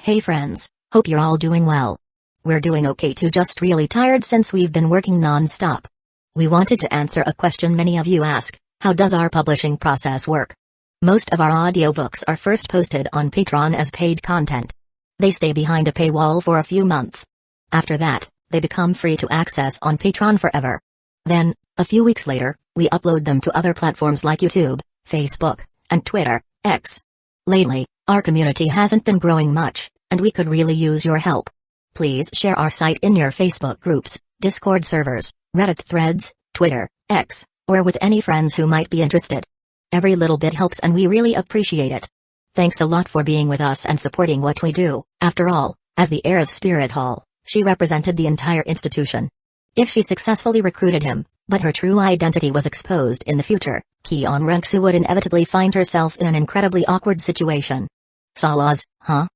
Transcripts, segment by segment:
Hey friends, hope you're all doing well. We're doing okay too, just really tired since we've been working non-stop. We wanted to answer a question many of you ask: how does our publishing process work? Most of our audiobooks are first posted on Patreon as paid content. They stay behind a paywall for a few months. After that, they become free to access on Patreon forever. Then, a few weeks later, we upload them to other platforms like YouTube, Facebook, and Twitter, X. Lately, our community hasn't been growing much, and we could really use your help. Please share our site in your Facebook groups, Discord servers, Reddit threads, Twitter, X, or with any friends who might be interested. Every little bit helps and we really appreciate it. Thanks a lot for being with us and supporting what we do. After all, as the heir of Spirit Hall, she represented the entire institution. If she successfully recruited him, but her true identity was exposed in the future, Kion Renksu would inevitably find herself in an incredibly awkward situation. Salas, huh?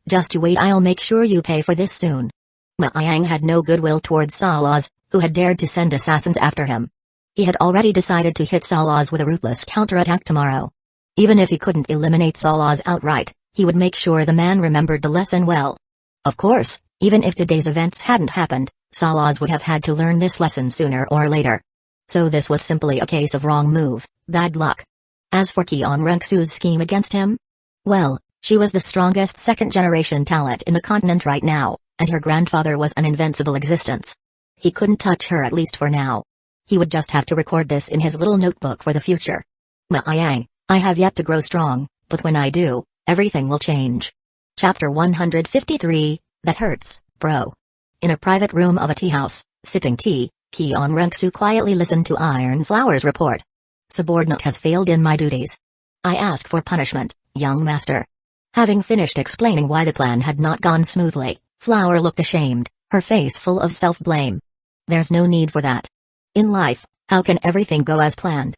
Just you wait, I'll make sure you pay for this soon. Ma Yang had no goodwill towards Salas, who had dared to send assassins after him. He had already decided to hit Salas with a ruthless counterattack tomorrow. Even if he couldn't eliminate Salas outright, he would make sure the man remembered the lesson well. Of course, even if today's events hadn't happened, Salas would have had to learn this lesson sooner or later. So this was simply a case of wrong move, bad luck. As for Kion Renksu's scheme against him? Well, she was the strongest second-generation talent in the continent right now, and her grandfather was an invincible existence. He couldn't touch her, at least for now. He would just have to record this in his little notebook for the future. Ma Yang, I have yet to grow strong, but when I do, everything will change. Chapter 153, That Hurts, Bro. In a private room of a tea house, sipping tea, Kion Renksu quietly listened to Iron Flower's report. Subordinate has failed in my duties. I ask for punishment, young master. Having finished explaining why the plan had not gone smoothly, Flower looked ashamed, her face full of self-blame. There's no need for that. In life, how can everything go as planned?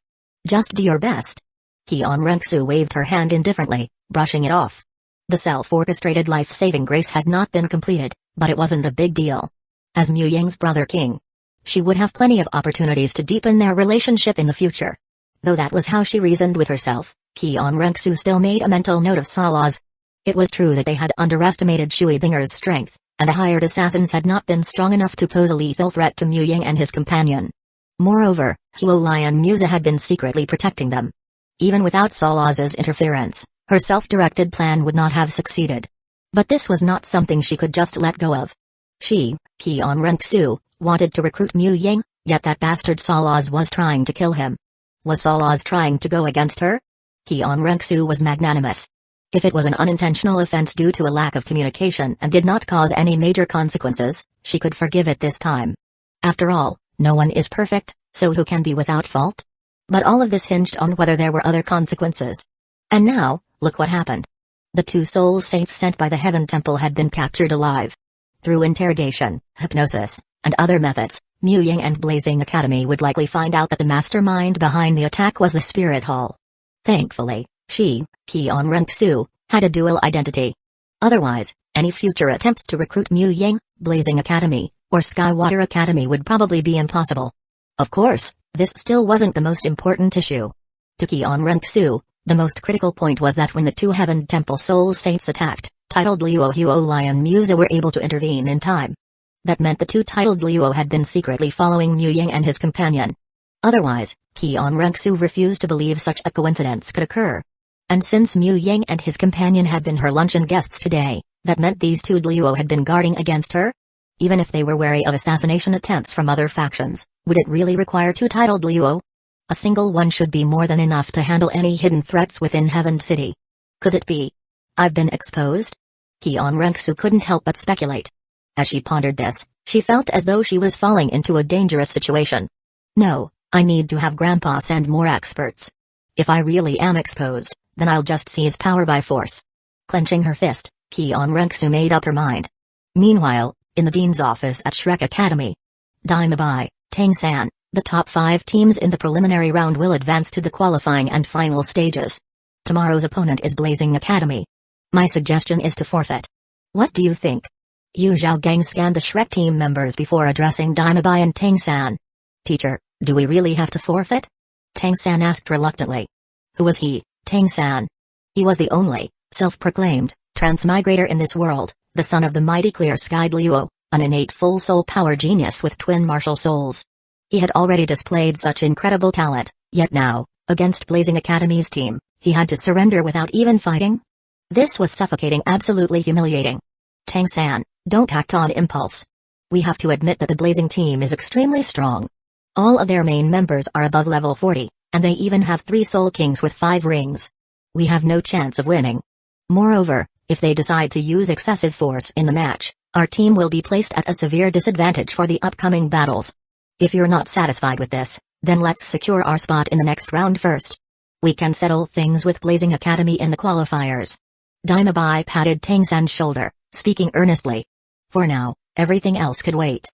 Just do your best. Kion Renksu waved her hand indifferently, brushing it off. The self-orchestrated life-saving grace had not been completed, but it wasn't a big deal. As Mu Ying's brother king, she would have plenty of opportunities to deepen their relationship in the future. Though that was how she reasoned with herself, Kion Renksu still made a mental note of Salas. It was true that they had underestimated Shui Binger's strength, and the hired assassins had not been strong enough to pose a lethal threat to Mu Ying and his companion. Moreover, Huo Lion Musa had been secretly protecting them. Even without Salas's interference, her self-directed plan would not have succeeded. But this was not something she could just let go of. She, Kion Renksu, wanted to recruit Mu Ying, yet that bastard Salas was trying to kill him. Was Salas trying to go against her? Kion Renksu was magnanimous. If it was an unintentional offense due to a lack of communication and did not cause any major consequences, she could forgive it this time. After all, no one is perfect, so who can be without fault? But all of this hinged on whether there were other consequences. And now, look what happened. The two soul saints sent by the Heaven Temple had been captured alive. Through interrogation, hypnosis, and other methods, Mu Ying and Blazing Academy would likely find out that the mastermind behind the attack was the Spirit Hall. Thankfully, she, Kion Renksu, had a dual identity. Otherwise, any future attempts to recruit Mu Ying, Blazing Academy, or Skywater Academy would probably be impossible. Of course, this still wasn't the most important issue. To Kion Renksu, the most critical point was that when the two Heaven Temple Soul Saints attacked, titled Luo Huo Lion Musa were able to intervene in time. That meant the two titled Luo had been secretly following Mu Ying and his companion. Otherwise, Kion Renksu refused to believe such a coincidence could occur. And since Mu Ying and his companion had been her luncheon guests today, that meant these two Luo had been guarding against her? Even if they were wary of assassination attempts from other factions, would it really require two titled Luo? A single one should be more than enough to handle any hidden threats within Heaven City. Could it be? I've been exposed? Kion Renksu couldn't help but speculate. As she pondered this, she felt as though she was falling into a dangerous situation. No, I need to have Grandpa send more experts. If I really am exposed, then I'll just seize power by force. Clenching her fist, Kion Renksu made up her mind. Meanwhile, in the dean's office at Shrek Academy, Daimabai, Tang-san, the top 5 teams in the preliminary round will advance to the qualifying and final stages. Tomorrow's opponent is Blazing Academy. My suggestion is to forfeit. What do you think? Yu Zhaogang scanned the Shrek team members before addressing Daimabai and Tang-san. Teacher, do we really have to forfeit? Tang-san asked reluctantly. Who was he, Tang-san? He was the only, self-proclaimed, Transmigrator in this world, the son of the mighty clear-skied Douluo, an innate full soul power genius with twin martial souls. He had already displayed such incredible talent, yet now, against Blazing Academy's team, he had to surrender without even fighting? This was suffocating, absolutely humiliating. Tang-san, don't act on impulse. We have to admit that the Blazing team is extremely strong. All of their main members are above level 40, and they even have 3 Soul Kings with 5 rings. We have no chance of winning. Moreover, if they decide to use excessive force in the match, our team will be placed at a severe disadvantage for the upcoming battles. If you're not satisfied with this, then let's secure our spot in the next round first. We can settle things with Blazing Academy in the qualifiers. Daimabai patted Tang-san's shoulder, speaking earnestly. For now, everything else could wait.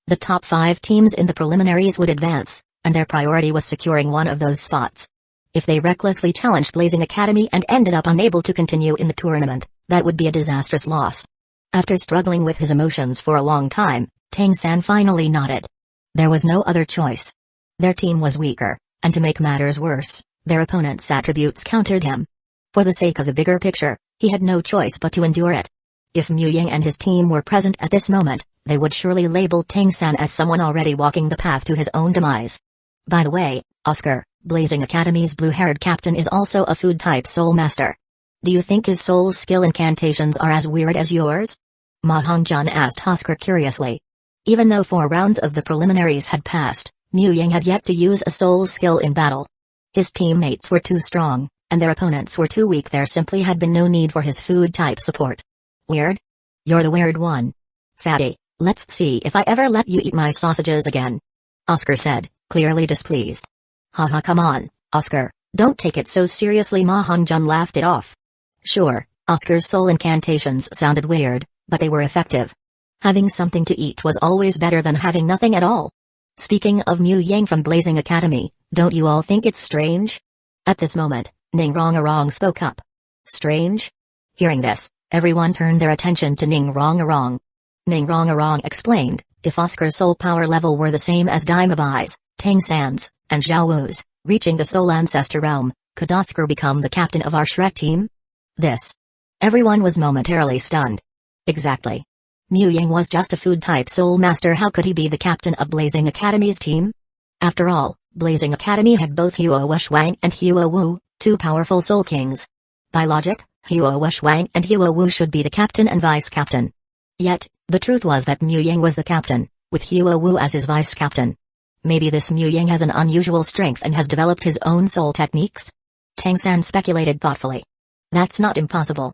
The top 5 teams in the preliminaries would advance, and their priority was securing one of those spots. If they recklessly challenged Blazing Academy and ended up unable to continue in the tournament, that would be a disastrous loss. After struggling with his emotions for a long time, Tang-san finally nodded. There was no other choice. Their team was weaker, and to make matters worse, their opponent's attributes countered him. For the sake of the bigger picture, he had no choice but to endure it. If Mu Ying and his team were present at this moment, they would surely label Tang-san as someone already walking the path to his own demise. By the way, Oscar, Blazing Academy's blue-haired captain, is also a food-type soul master. Do you think his soul skill incantations are as weird as yours? Ma Hongjun asked Oscar curiously. Even though 4 rounds of the preliminaries had passed, Mu Ying had yet to use a soul skill in battle. His teammates were too strong, and their opponents were too weak. There simply had been no need for his food-type support. Weird? You're the weird one. Fatty, let's see if I ever let you eat my sausages again. Oscar said, clearly displeased. Haha, come on, Oscar, don't take it so seriously. Ma Hongjun laughed it off. Sure, Oscar's soul incantations sounded weird, but they were effective. Having something to eat was always better than having nothing at all. Speaking of Mu Ying from Blazing Academy, don't you all think it's strange? At this moment, Ning Rongarong spoke up. Strange? Hearing this, everyone turned their attention to Ning Rongarong. Ning Rongarong explained, if Oscar's soul power level were the same as Daimabai's, Tang-san's, and Zhao Wu's, reaching the soul ancestor realm, could Oscar become the captain of our Shrek team? This. Everyone was momentarily stunned. Exactly. Mu Ying was just a food-type soul master. How could he be the captain of Blazing Academy's team? After all, Blazing Academy had both Huo Wushwang and Huo Wu, 2 powerful soul kings. By logic, Huo Wushwang and Huo Wu should be the captain and vice-captain. Yet, the truth was that Mu Ying was the captain, with Huo Wu as his vice-captain. Maybe this Mu Ying has an unusual strength and has developed his own soul techniques? Tang-san speculated thoughtfully. That's not impossible.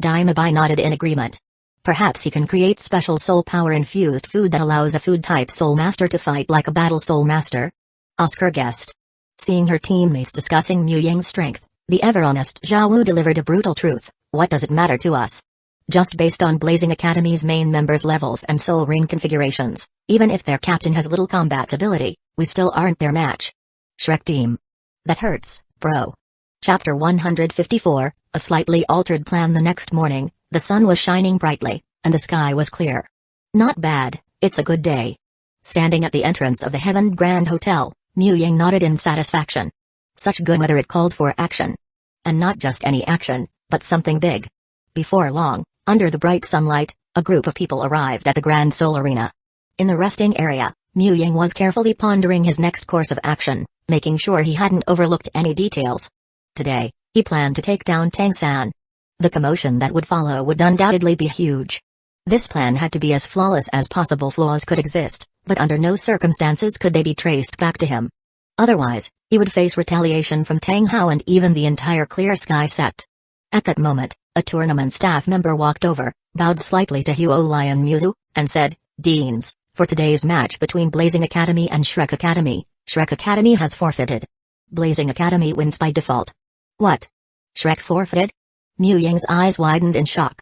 Daimabai nodded in agreement. Perhaps he can create special soul power-infused food that allows a food-type soul master to fight like a battle soul master. Oscar guessed. Seeing her teammates discussing Mu Ying's strength, the ever-honest Zhao Wu delivered a brutal truth. What does it matter to us? Just based on Blazing Academy's main members' levels and soul ring configurations, even if their captain has little combat ability, we still aren't their match. Shrek team. That hurts, bro. Chapter 154, a slightly altered plan. The next morning, the sun was shining brightly, and the sky was clear. Not bad, it's a good day. Standing at the entrance of the Heaven Grand Hotel, Mu Ying nodded in satisfaction. Such good weather, it called for action. And not just any action, but something big. Before long, under the bright sunlight, a group of people arrived at the Grand Soul Arena. In the resting area, Mu Ying was carefully pondering his next course of action, making sure he hadn't overlooked any details. Today, he planned to take down Tang-san. The commotion that would follow would undoubtedly be huge. This plan had to be as flawless as possible. Flaws could exist, but under no circumstances could they be traced back to him. Otherwise, he would face retaliation from Tang Hao and even the entire Clear Sky set. At that moment, a tournament staff member walked over, bowed slightly to Huo Lion Muzu, and said, Deans, for today's match between Blazing Academy and Shrek Academy has forfeited. Blazing Academy wins by default. What? Shrek forfeited? Mu Ying's eyes widened in shock.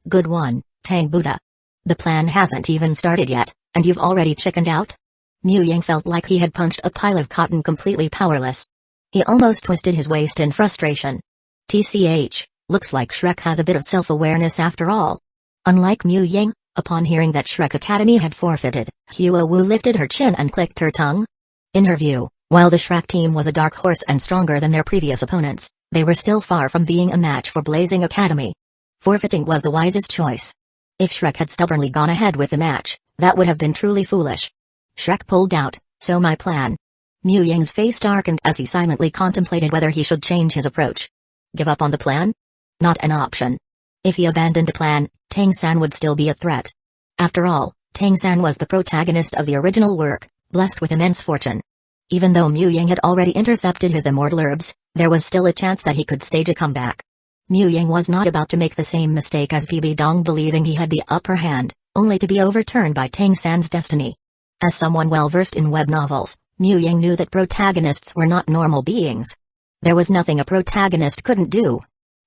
Good one, Tang Buddha. The plan hasn't even started yet, and you've already chickened out? Mu Ying felt like he had punched a pile of cotton, completely powerless. He almost twisted his waist in frustration. TCH, looks like Shrek has a bit of self-awareness after all. Unlike Mu Ying, upon hearing that Shrek Academy had forfeited, Huo Wu lifted her chin and clicked her tongue. In her view, while the Shrek team was a dark horse and stronger than their previous opponents, they were still far from being a match for Blazing Academy. Forfeiting was the wisest choice. If Shrek had stubbornly gone ahead with the match, that would have been truly foolish. Shrek pulled out, so my plan. Mu Ying's face darkened as he silently contemplated whether he should change his approach. Give up on the plan? Not an option. If he abandoned the plan, Tang-san would still be a threat. After all, Tang-san was the protagonist of the original work, blessed with immense fortune. Even though Mu Ying had already intercepted his immortal herbs, there was still a chance that he could stage a comeback. Mu Ying was not about to make the same mistake as Bibi Dong, believing he had the upper hand, only to be overturned by Tang-san's destiny. As someone well versed in web novels, Mu Ying knew that protagonists were not normal beings. There was nothing a protagonist couldn't do.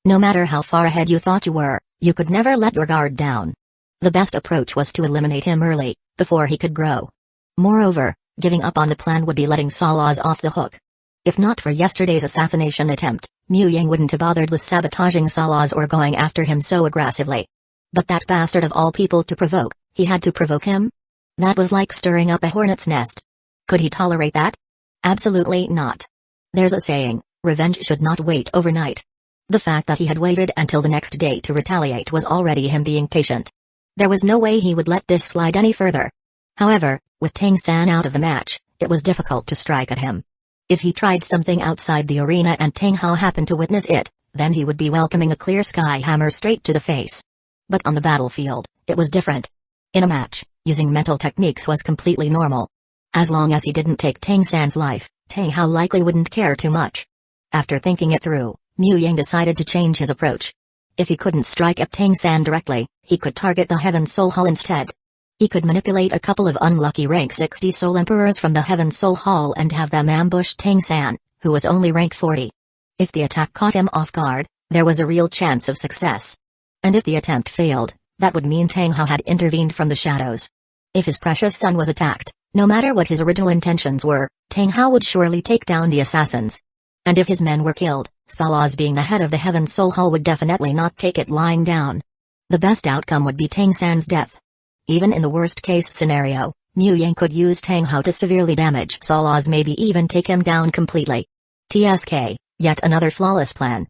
No matter how far ahead you thought you were, you could never let your guard down. The best approach was to eliminate him early, before he could grow. Moreover, giving up on the plan would be letting Salaz off the hook. If not for yesterday's assassination attempt, Mu Ying wouldn't have bothered with sabotaging Salaz or going after him so aggressively. But that bastard of all people to provoke, he had to provoke him? That was like stirring up a hornet's nest. Could he tolerate that? Absolutely not. There's a saying, revenge should not wait overnight. The fact that he had waited until the next day to retaliate was already him being patient. There was no way he would let this slide any further. However, with Tang-san out of the match, it was difficult to strike at him. If he tried something outside the arena and Tang Hao happened to witness it, then he would be welcoming a clear sky hammer straight to the face. But on the battlefield, it was different. In a match, using mental techniques was completely normal. As long as he didn't take Tang-san's life, Tang Hao likely wouldn't care too much. After thinking it through, Mu Ying decided to change his approach. If he couldn't strike at Tang-san directly, he could target the Heaven Soul Hall instead. He could manipulate a couple of unlucky rank 60 Soul Emperors from the Heaven Soul Hall and have them ambush Tang-san, who was only rank 40. If the attack caught him off guard, there was a real chance of success. And if the attempt failed, that would mean Tang Hao had intervened from the shadows. If his precious son was attacked, no matter what his original intentions were, Tang Hao would surely take down the assassins. And if his men were killed, Salaz being the head of the Heaven Soul Hall would definitely not take it lying down. The best outcome would be Tang-san's death. Even in the worst-case scenario, Mu Ying could use Tang Hao to severely damage Salaz, maybe even take him down completely. TSK, yet another flawless plan.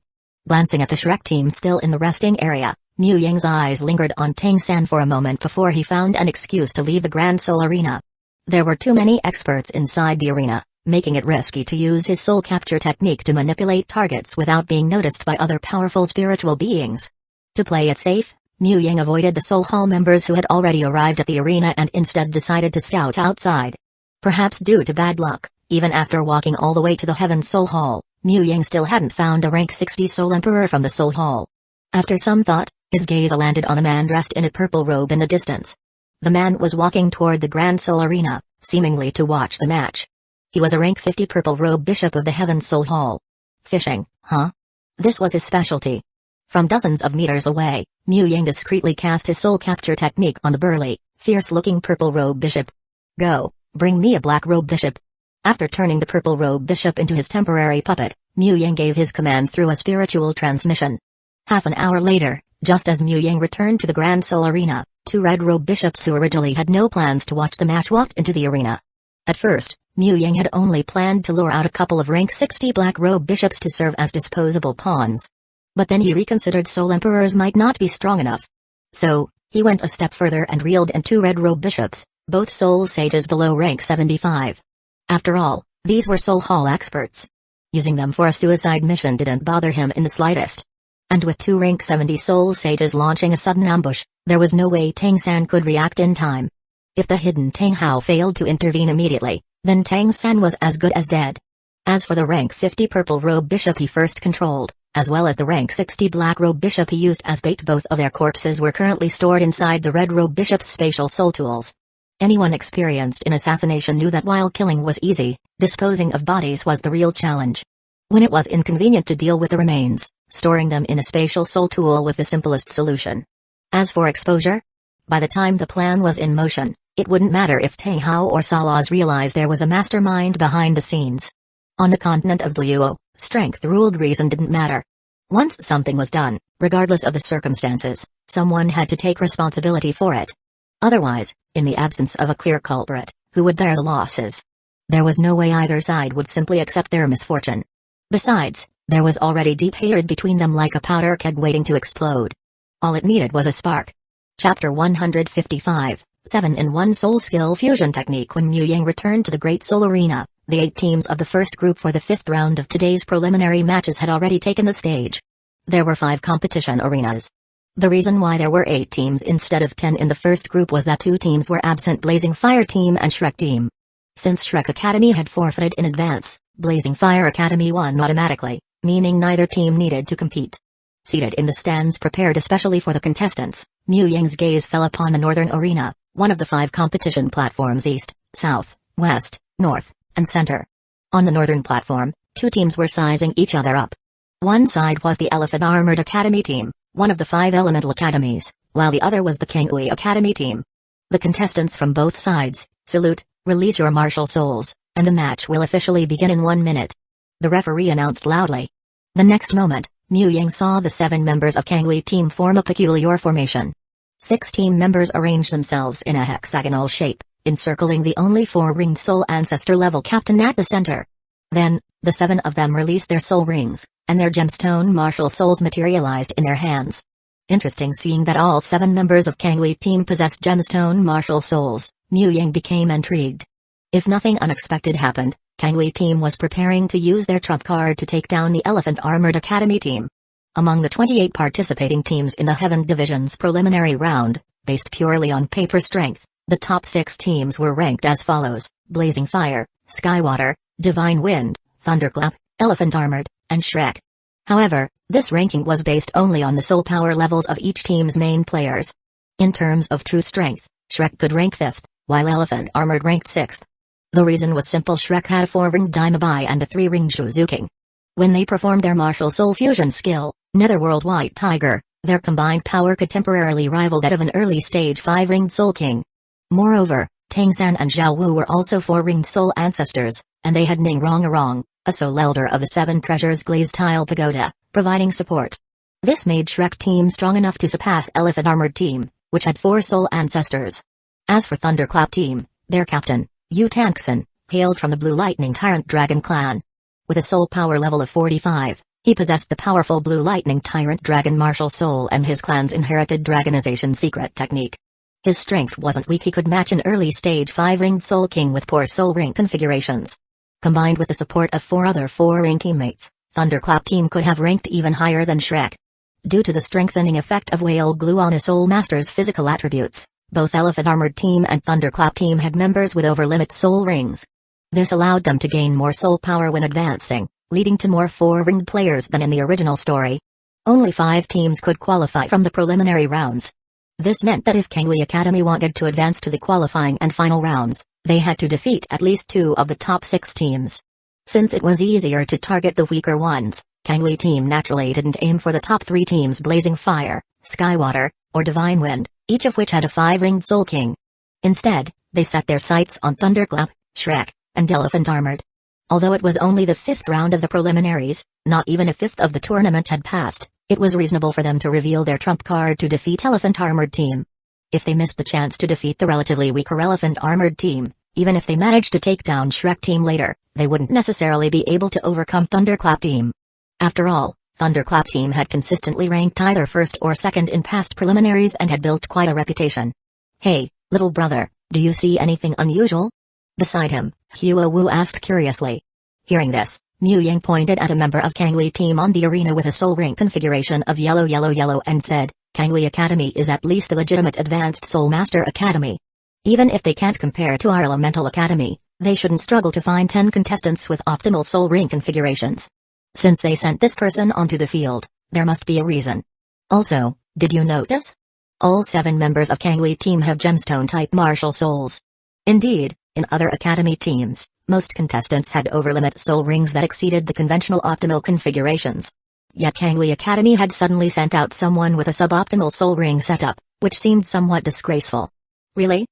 Glancing at the Shrek team still in the resting area, Mu Ying's eyes lingered on Tang-san for a moment before he found an excuse to leave the Grand Soul Arena. There were too many experts inside the arena, making it risky to use his soul capture technique to manipulate targets without being noticed by other powerful spiritual beings. To play it safe, Mu Ying avoided the Soul Hall members who had already arrived at the arena and instead decided to scout outside. Perhaps due to bad luck, even after walking all the way to the Heaven Soul Hall, Mu Ying still hadn't found a rank 60 Soul Emperor from the Soul Hall. After some thought, his gaze landed on a man dressed in a purple robe in the distance. The man was walking toward the Grand Soul Arena, seemingly to watch the match. He was a rank 50 purple robe bishop of the Heaven Soul Hall. Fishing, huh? This was his specialty. From dozens of meters away, Mu Ying discreetly cast his soul capture technique on the burly, fierce-looking purple robe bishop. Go, bring me a black robe bishop. After turning the purple robe bishop into his temporary puppet, Mu Ying gave his command through a spiritual transmission. Half an hour later, just as Mu Ying returned to the Grand Soul Arena, two red robe bishops who originally had no plans to watch the match walked into the arena. At first, Mu Ying had only planned to lure out a couple of rank 60 black robe bishops to serve as disposable pawns. But then he reconsidered Soul Emperors might not be strong enough. So, he went a step further and reeled in two red robe bishops, both soul sages below rank 75. After all, these were Soul Hall experts. Using them for a suicide mission didn't bother him in the slightest. And with two rank 70 soul sages launching a sudden ambush, there was no way Tang-san could react in time. If the hidden Tang Hao failed to intervene immediately, then Tang-san was as good as dead. As for the rank 50 purple robe bishop he first controlled, as well as the rank 60 black robe bishop he used as bait, both of their corpses were currently stored inside the red robe bishop's spatial soul tools. Anyone experienced in assassination knew that while killing was easy, disposing of bodies was the real challenge. When it was inconvenient to deal with the remains, storing them in a spatial soul tool was the simplest solution. As for exposure, by the time the plan was in motion, it wouldn't matter if Tang Hao or Salaz realized there was a mastermind behind the scenes. On the continent of Douluo, strength ruled reason didn't matter. Once something was done, regardless of the circumstances, someone had to take responsibility for it. Otherwise, in the absence of a clear culprit, who would bear the losses? There was no way either side would simply accept their misfortune. Besides, there was already deep hatred between them, like a powder keg waiting to explode. All it needed was a spark. Chapter 155, 7-in-1 Soul Skill Fusion Technique. When Mu Yang returned to the Great Soul Arena, the 8 teams of the first group for the 5th round of today's preliminary matches had already taken the stage. There were 5 competition arenas. The reason why there were 8 teams instead of 10 in the first group was that 2 teams were absent: Blazing Fire Team and Shrek Team. Since Shrek Academy had forfeited in advance, Blazing Fire Academy won automatically, meaning neither team needed to compete. Seated in the stands prepared especially for the contestants, Mu Yang's gaze fell upon the northern arena, one of the 5 competition platforms: east, south, west, north, and center. On the northern platform, 2 teams were sizing each other up. One side was the Elephant Armored Academy team, one of the 5 elemental academies, while the other was the Kangui Academy team. The contestants from both sides, salute, release your martial souls, and the match will officially begin in 1 minute. The referee announced loudly. The next moment, Mu Yang saw the 7 members of Kangui team form a peculiar formation. 6 team members arranged themselves in a hexagonal shape, encircling the only 4-ringed soul ancestor level captain at the center. Then, the 7 of them released their soul rings, and their gemstone martial souls materialized in their hands. Interesting. Seeing that all 7 members of Kangui team possessed gemstone martial souls, Mu Yang became intrigued. If nothing unexpected happened, Kangui team was preparing to use their trump card to take down the Elephant Armored Academy team. Among the 28 participating teams in the Heaven Division's preliminary round, based purely on paper strength, the top 6 teams were ranked as follows: Blazing Fire, Skywater, Divine Wind, Thunderclap, Elephant Armored, and Shrek. However, this ranking was based only on the soul power levels of each team's main players. In terms of true strength, Shrek could rank 5th, while Elephant Armored ranked 6th. The reason was simple: Shrek had a 4-ringed Daimabai and a 3-ringed Shuzuking. When they performed their martial soul fusion skill, Netherworld White Tiger, their combined power could temporarily rival that of an early-stage 5-ringed Soul King. Moreover, Tangsan and Zhao Wu were also 4-ringed soul ancestors, and they had Ning Rong, a soul elder of the 7 Treasures Glazed Tile Pagoda, providing support. This made Shrek team strong enough to surpass Elephant Armored team, which had 4 soul ancestors. As for Thunderclap team, their captain, Yu Tankson, hailed from the Blue Lightning Tyrant Dragon clan. With a soul power level of 45, he possessed the powerful Blue Lightning Tyrant Dragon martial soul and his clan's inherited dragonization secret technique. His strength wasn't weak. He could match an early-stage 5-ringed Soul King with poor soul ring configurations. Combined with the support of 4 other 4-ring teammates, Thunderclap team could have ranked even higher than Shrek. Due to the strengthening effect of whale glue on a soul master's physical attributes, both Elephant Armored team and Thunderclap team had members with over-limit soul rings. This allowed them to gain more soul power when advancing, leading to more 4-ringed players than in the original story. Only 5 teams could qualify from the preliminary rounds. This meant that if Kangui Academy wanted to advance to the qualifying and final rounds, they had to defeat at least 2 of the top 6 teams. Since it was easier to target the weaker ones, Kangui team naturally didn't aim for the top 3 teams: Blazing Fire, Skywater, or Divine Wind, each of which had a 5-ringed Soul King. Instead, they set their sights on Thunderclap, Shrek, and Elephant Armored. Although it was only the 5th round of the preliminaries, not even a 5th of the tournament had passed, it was reasonable for them to reveal their trump card to defeat Elephant Armored team. If they missed the chance to defeat the relatively weaker Elephant Armored team, even if they managed to take down Shrek team later, they wouldn't necessarily be able to overcome Thunderclap team. After all, Thunderclap team had consistently ranked either 1st or 2nd in past preliminaries and had built quite a reputation. "Hey, little brother, do you see anything unusual?" Beside him, Hueco asked curiously. Hearing this, Mu Yang pointed at a member of Kangui team on the arena with a soul ring configuration of yellow and said, "Kangui Academy is at least a legitimate advanced soul master academy. Even if they can't compare to our elemental academy, they shouldn't struggle to find 10 contestants with optimal soul ring configurations. Since they sent this person onto the field, there must be a reason. Also, did you notice? All 7 members of Kangui team have gemstone-type martial souls. Indeed, in other academy teams, most contestants had overlimit soul rings that exceeded the conventional optimal configurations. Yet Kangui Academy had suddenly sent out someone with a suboptimal soul ring setup, which seemed somewhat disgraceful." "Really?"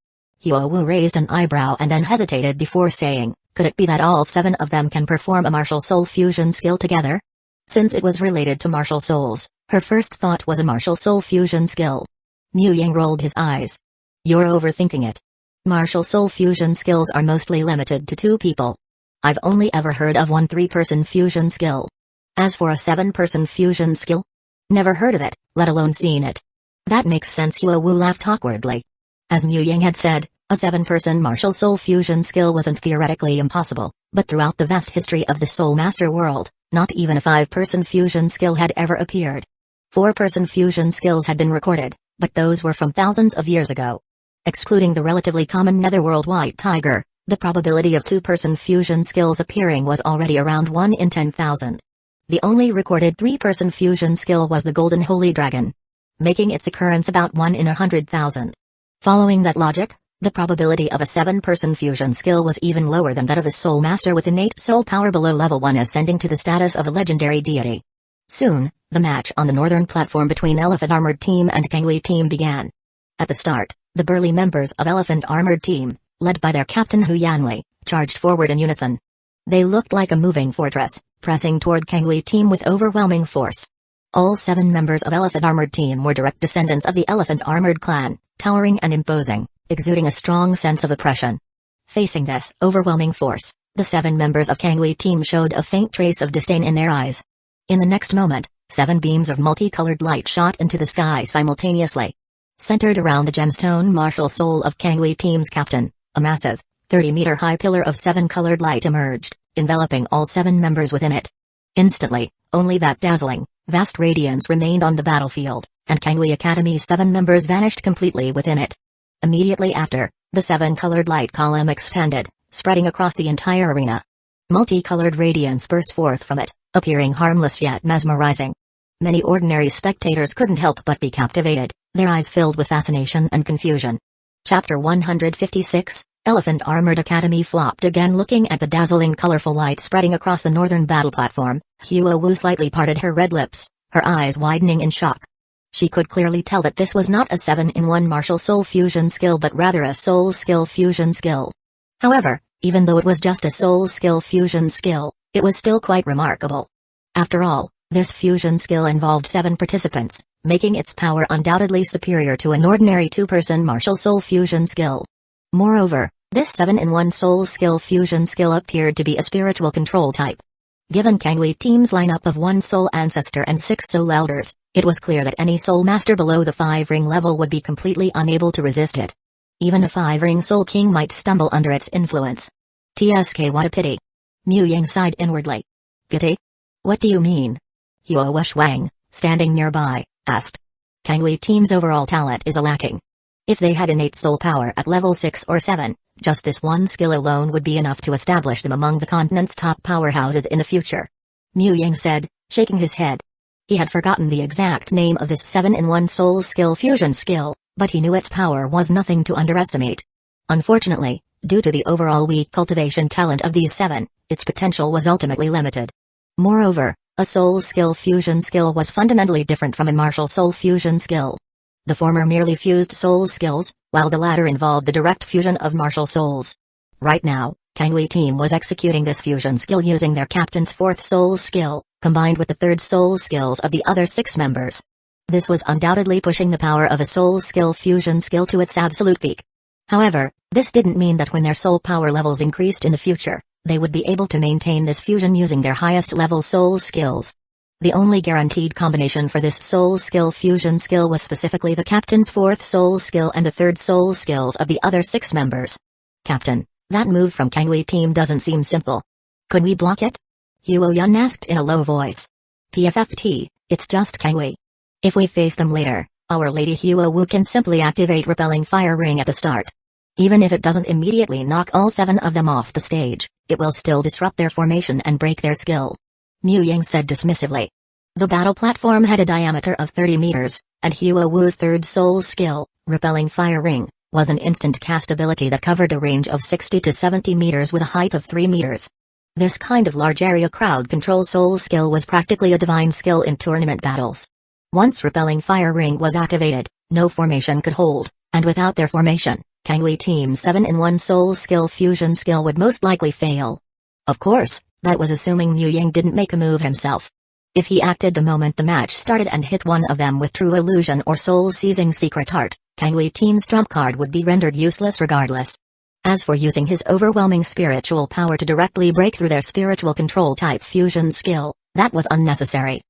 Hueco raised an eyebrow and then hesitated before saying, "Could it be that all 7 of them can perform a martial soul fusion skill together?" Since it was related to martial souls, her first thought was a martial soul fusion skill. Mu Yang rolled his eyes. "You're overthinking it. Martial soul fusion skills are mostly limited to 2 people. I've only ever heard of one 3-person fusion skill. As for a 7-person fusion skill? Never heard of it, let alone seen it. That makes sense. Hueco laughed awkwardly. As Mu Ying had said, a 7-person martial soul fusion skill wasn't theoretically impossible, but throughout the vast history of the Soul Master world, not even a 5-person fusion skill had ever appeared. 4-person fusion skills had been recorded, but those were from thousands of years ago. Excluding the relatively common netherworld white tiger, the probability of 2-person fusion skills appearing was already around 1 in 10,000. The only recorded 3-person fusion skill was the golden holy dragon, making its occurrence about 1 in 100,000. Following that logic, the probability of a 7-person fusion skill was even lower than that of a soul master with innate soul power below level 1 ascending to the status of a legendary deity. Soon, the match on the northern platform between Elephant Armored Team and Kangui Team began. At the start, the burly members of Elephant Armored Team, led by their captain Hu Yanli, charged forward in unison. They looked like a moving fortress, pressing toward Kangui Team with overwhelming force. All 7 members of Elephant Armored Team were direct descendants of the Elephant Armored clan, towering and imposing, exuding a strong sense of oppression. Facing this overwhelming force, the 7 members of Kangui Team showed a faint trace of disdain in their eyes. In the next moment, 7 beams of multicolored light shot into the sky simultaneously. Centered around the gemstone martial soul of Kangui Team's captain, a massive, 30-meter-high pillar of 7-colored light emerged, enveloping all 7 members within it. Instantly, only that dazzling, vast radiance remained on the battlefield, and Kangui Academy's 7 members vanished completely within it. Immediately after, the 7-colored light column expanded, spreading across the entire arena. Multicolored radiance burst forth from it, appearing harmless yet mesmerizing. Many ordinary spectators couldn't help but be captivated, their eyes filled with fascination and confusion. Chapter 156, Elephant Armored Academy flopped again. Looking at the dazzling colorful light spreading across the northern battle platform, Hueco slightly parted her red lips, her eyes widening in shock. She could clearly tell that this was not a 7-in-1 martial soul fusion skill but rather a soul skill fusion skill. However, even though it was just a soul skill fusion skill, it was still quite remarkable. After all, this fusion skill involved 7 participants, making its power undoubtedly superior to an ordinary 2-person martial soul fusion skill. Moreover, this 7-in-1 soul skill fusion skill appeared to be a spiritual control type. Given Kangui Team's lineup of 1 soul ancestor and 6 soul elders, it was clear that any soul master below the 5-ring level would be completely unable to resist it. Even a 5-ring soul king might stumble under its influence. TSK, what a pity. Mu Ying sighed inwardly. Pity? What do you mean? Huo Shuang, standing nearby, asked. Kangui Team's overall talent is lacking. If they had innate soul power at level 6 or 7, just this 1 skill alone would be enough to establish them among the continent's top powerhouses in the future. Mu Ying said, shaking his head. He had forgotten the exact name of this 7-in-1 soul skill fusion skill, but he knew its power was nothing to underestimate. Unfortunately, due to the overall weak cultivation talent of these 7, its potential was ultimately limited. Moreover, a soul skill fusion skill was fundamentally different from a martial soul fusion skill. The former merely fused soul skills, while the latter involved the direct fusion of martial souls. Right now, Kangui Team was executing this fusion skill using their captain's 4th soul skill, combined with the 3rd soul skills of the other 6 members. This was undoubtedly pushing the power of a soul skill fusion skill to its absolute peak. However, this didn't mean that when their soul power levels increased in the future, they would be able to maintain this fusion using their highest level soul skills. The only guaranteed combination for this soul skill fusion skill was specifically the captain's 4th soul skill and the 3rd soul skills of the other 6 members. Captain, that move from Kangui Team doesn't seem simple. Could we block it? Huo Yun asked in a low voice. PFFT, it's just Kangui. If we face them later, Our Lady Huo Wu can simply activate Repelling Fire Ring at the start. Even if it doesn't immediately knock all 7 of them off the stage, it will still disrupt their formation and break their skill. Mu Ying said dismissively. The battle platform had a diameter of 30 meters, and Huo Wu's 3rd soul skill, Repelling Fire Ring, was an instant cast ability that covered a range of 60 to 70 meters with a height of 3 meters. This kind of large area crowd control soul skill was practically a divine skill in tournament battles. Once Repelling Fire Ring was activated, no formation could hold, and without their formation, Kangui Team's 7-in-1 soul skill fusion skill would most likely fail. Of course, that was assuming Mu Ying didn't make a move himself. If he acted the moment the match started and hit one of them with True Illusion or Soul-Seizing Secret Heart, Kangui Team's trump card would be rendered useless regardless. As for using his overwhelming spiritual power to directly break through their spiritual control type fusion skill, that was unnecessary.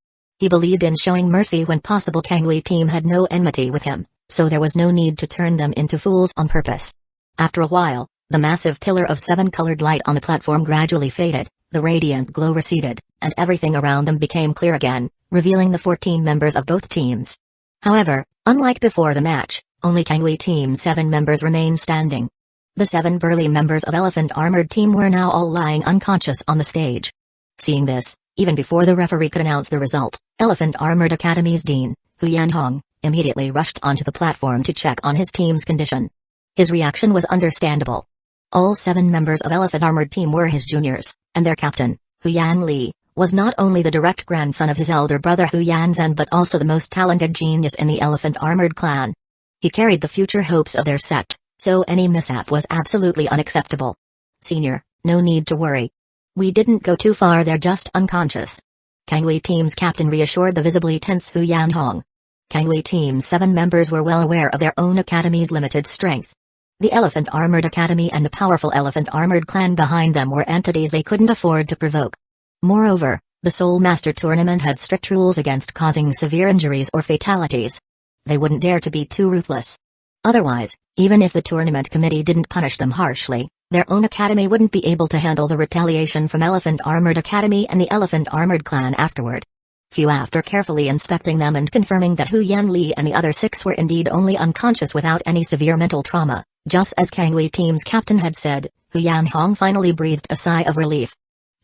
He believed in showing mercy when possible. Kangui team had no enmity with him, so there was no need to turn them into fools on purpose. After a while, the massive pillar of 7-colored light on the platform gradually faded, the radiant glow receded, and everything around them became clear again, revealing the 14 members of both teams. However, unlike before the match, only Kangui Team's 7 members remained standing. The 7 burly members of Elephant Armored Team were now all lying unconscious on the stage. Seeing this, even before the referee could announce the result, Elephant Armored Academy's Dean, Huyanhong, immediately rushed onto the platform to check on his team's condition. His reaction was understandable. All 7 members of Elephant Armored Team were his juniors, and their captain, Huyan Li, was not only the direct grandson of his elder brother Huyan Zhen but also the most talented genius in the Elephant Armored clan. He carried the future hopes of their sect, so any mishap was absolutely unacceptable. Senior, no need to worry. We didn't go too far, they're just unconscious. Kangui Team's captain reassured the visibly tense Huyanhong. Kangui Team's 7 members were well aware of their own academy's limited strength. The Elephant Armored Academy and the powerful Elephant Armored clan behind them were entities they couldn't afford to provoke. Moreover, the Soul Master Tournament had strict rules against causing severe injuries or fatalities. They wouldn't dare to be too ruthless. Otherwise, even if the tournament committee didn't punish them harshly, their own academy wouldn't be able to handle the retaliation from Elephant Armored Academy and the Elephant Armored clan afterward. After carefully inspecting them and confirming that Huyan Li and the other 6 were indeed only unconscious without any severe mental trauma, just as Kangui Team's captain had said, Huyanhong finally breathed a sigh of relief.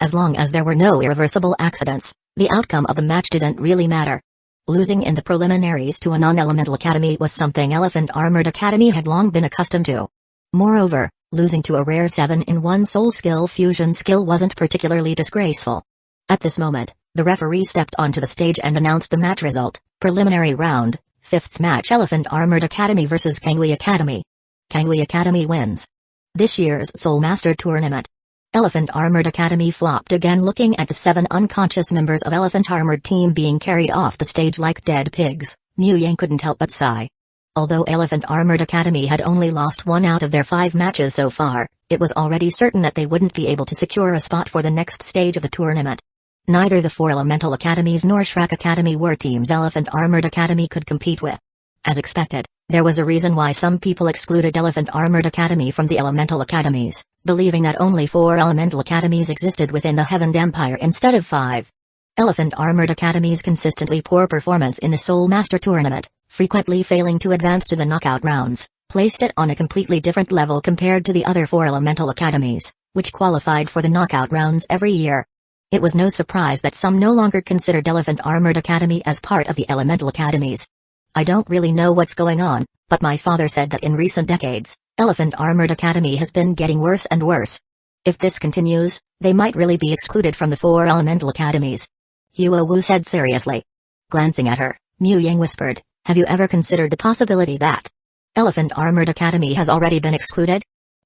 As long as there were no irreversible accidents, the outcome of the match didn't really matter. Losing in the preliminaries to a non-elemental academy was something Elephant Armored Academy had long been accustomed to. Moreover, losing to a rare 7-in-1 soul skill fusion skill wasn't particularly disgraceful. At this moment, the referee stepped onto the stage and announced the match result. Preliminary round, 5th match, Elephant Armored Academy vs Kangui Academy. Kangui Academy wins. This year's Soul Master Tournament. Elephant Armored Academy flopped again, looking at the 7 unconscious members of Elephant Armored Team being carried off the stage like dead pigs. Mu Yang couldn't help but sigh. Although Elephant Armored Academy had only lost 1 out of their 5 matches so far, it was already certain that they wouldn't be able to secure a spot for the next stage of the tournament. Neither the 4 Elemental Academies nor Shrek Academy were teams Elephant Armored Academy could compete with. As expected, there was a reason why some people excluded Elephant Armored Academy from the Elemental Academies, believing that only 4 Elemental Academies existed within the Heavened Empire instead of 5. Elephant Armored Academy's consistently poor performance in the Soul Master Tournament, frequently failing to advance to the knockout rounds, placed it on a completely different level compared to the other 4 Elemental Academies, which qualified for the knockout rounds every year. It was no surprise that some no longer considered Elephant Armored Academy as part of the Elemental Academies. I don't really know what's going on, but my father said that in recent decades, Elephant Armored Academy has been getting worse and worse. If this continues, they might really be excluded from the 4 Elemental Academies. Huo Wu said seriously. Glancing at her, Mu Yang whispered, have you ever considered the possibility that Elephant Armored Academy has already been excluded?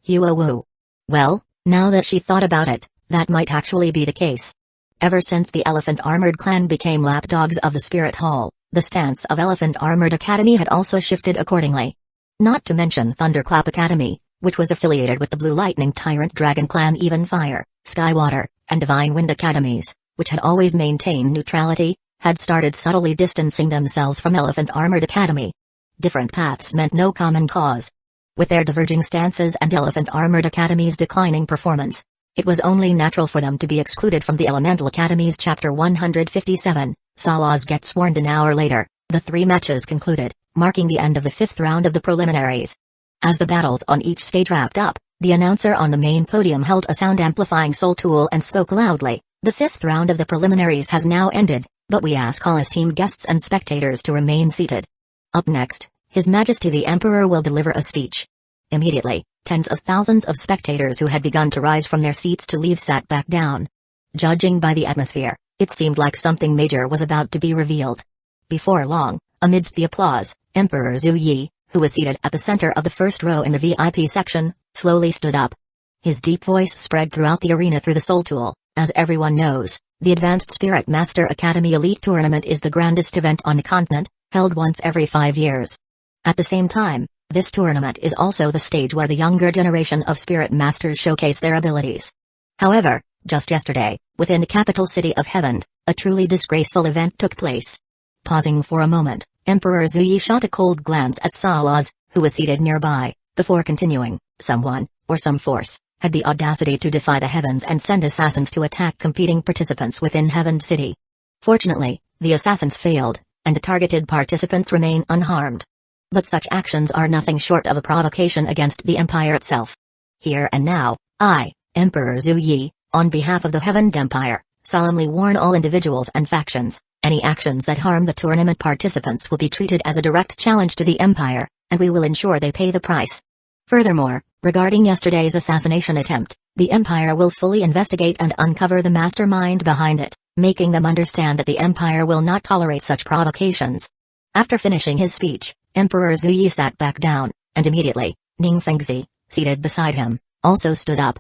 Huo Wu. Well, now that she thought about it, that might actually be the case. Ever since the Elephant Armored clan became lapdogs of the Spirit Hall, the stance of Elephant Armored Academy had also shifted accordingly. Not to mention Thunderclap Academy, which was affiliated with the Blue Lightning Tyrant Dragon Clan, Even Fire, Skywater, and Divine Wind Academies, which had always maintained neutrality, had started subtly distancing themselves from Elephant Armored Academy. Different paths meant no common cause. With their diverging stances and Elephant Armored Academy's declining performance, it was only natural for them to be excluded from the Elemental Academies. Chapter 157, Salas gets sworn. An hour later, the 3 matches concluded, marking the end of the 5th round of the preliminaries. As the battles on each stage wrapped up, the announcer on the main podium held a sound-amplifying soul tool and spoke loudly. The 5th round of the preliminaries has now ended, but we ask all esteemed guests and spectators to remain seated. Up next, His Majesty the Emperor will deliver a speech. Immediately, tens of thousands of spectators who had begun to rise from their seats to leave sat back down. Judging by the atmosphere, it seemed like something major was about to be revealed. Before long, amidst the applause, Emperor Zhu Yi, who was seated at the center of the first row in the VIP section, slowly stood up. His deep voice spread throughout the arena through the soul tool. As everyone knows, the Advanced Spirit Master Academy Elite Tournament is the grandest event on the continent, held once every 5 years. At the same time, this tournament is also the stage where the younger generation of Spirit Masters showcase their abilities. However, just yesterday, within the capital city of Heaven, a truly disgraceful event took place. Pausing for a moment, Emperor Zuyi shot a cold glance at Salaz, who was seated nearby, before continuing. Someone, or some force, had the audacity to defy the heavens and send assassins to attack competing participants within Heaven City. Fortunately, the assassins failed, and the targeted participants remain unharmed. But such actions are nothing short of a provocation against the Empire itself. Here and now, I, Emperor Zuyi, on behalf of the Heaven Empire, solemnly warn all individuals and factions, any actions that harm the tournament participants will be treated as a direct challenge to the Empire, and we will ensure they pay the price. Furthermore, regarding yesterday's assassination attempt, the Empire will fully investigate and uncover the mastermind behind it, making them understand that the Empire will not tolerate such provocations. After finishing his speech, Emperor Zuyi sat back down, and immediately, Ning Fengzi, seated beside him, also stood up.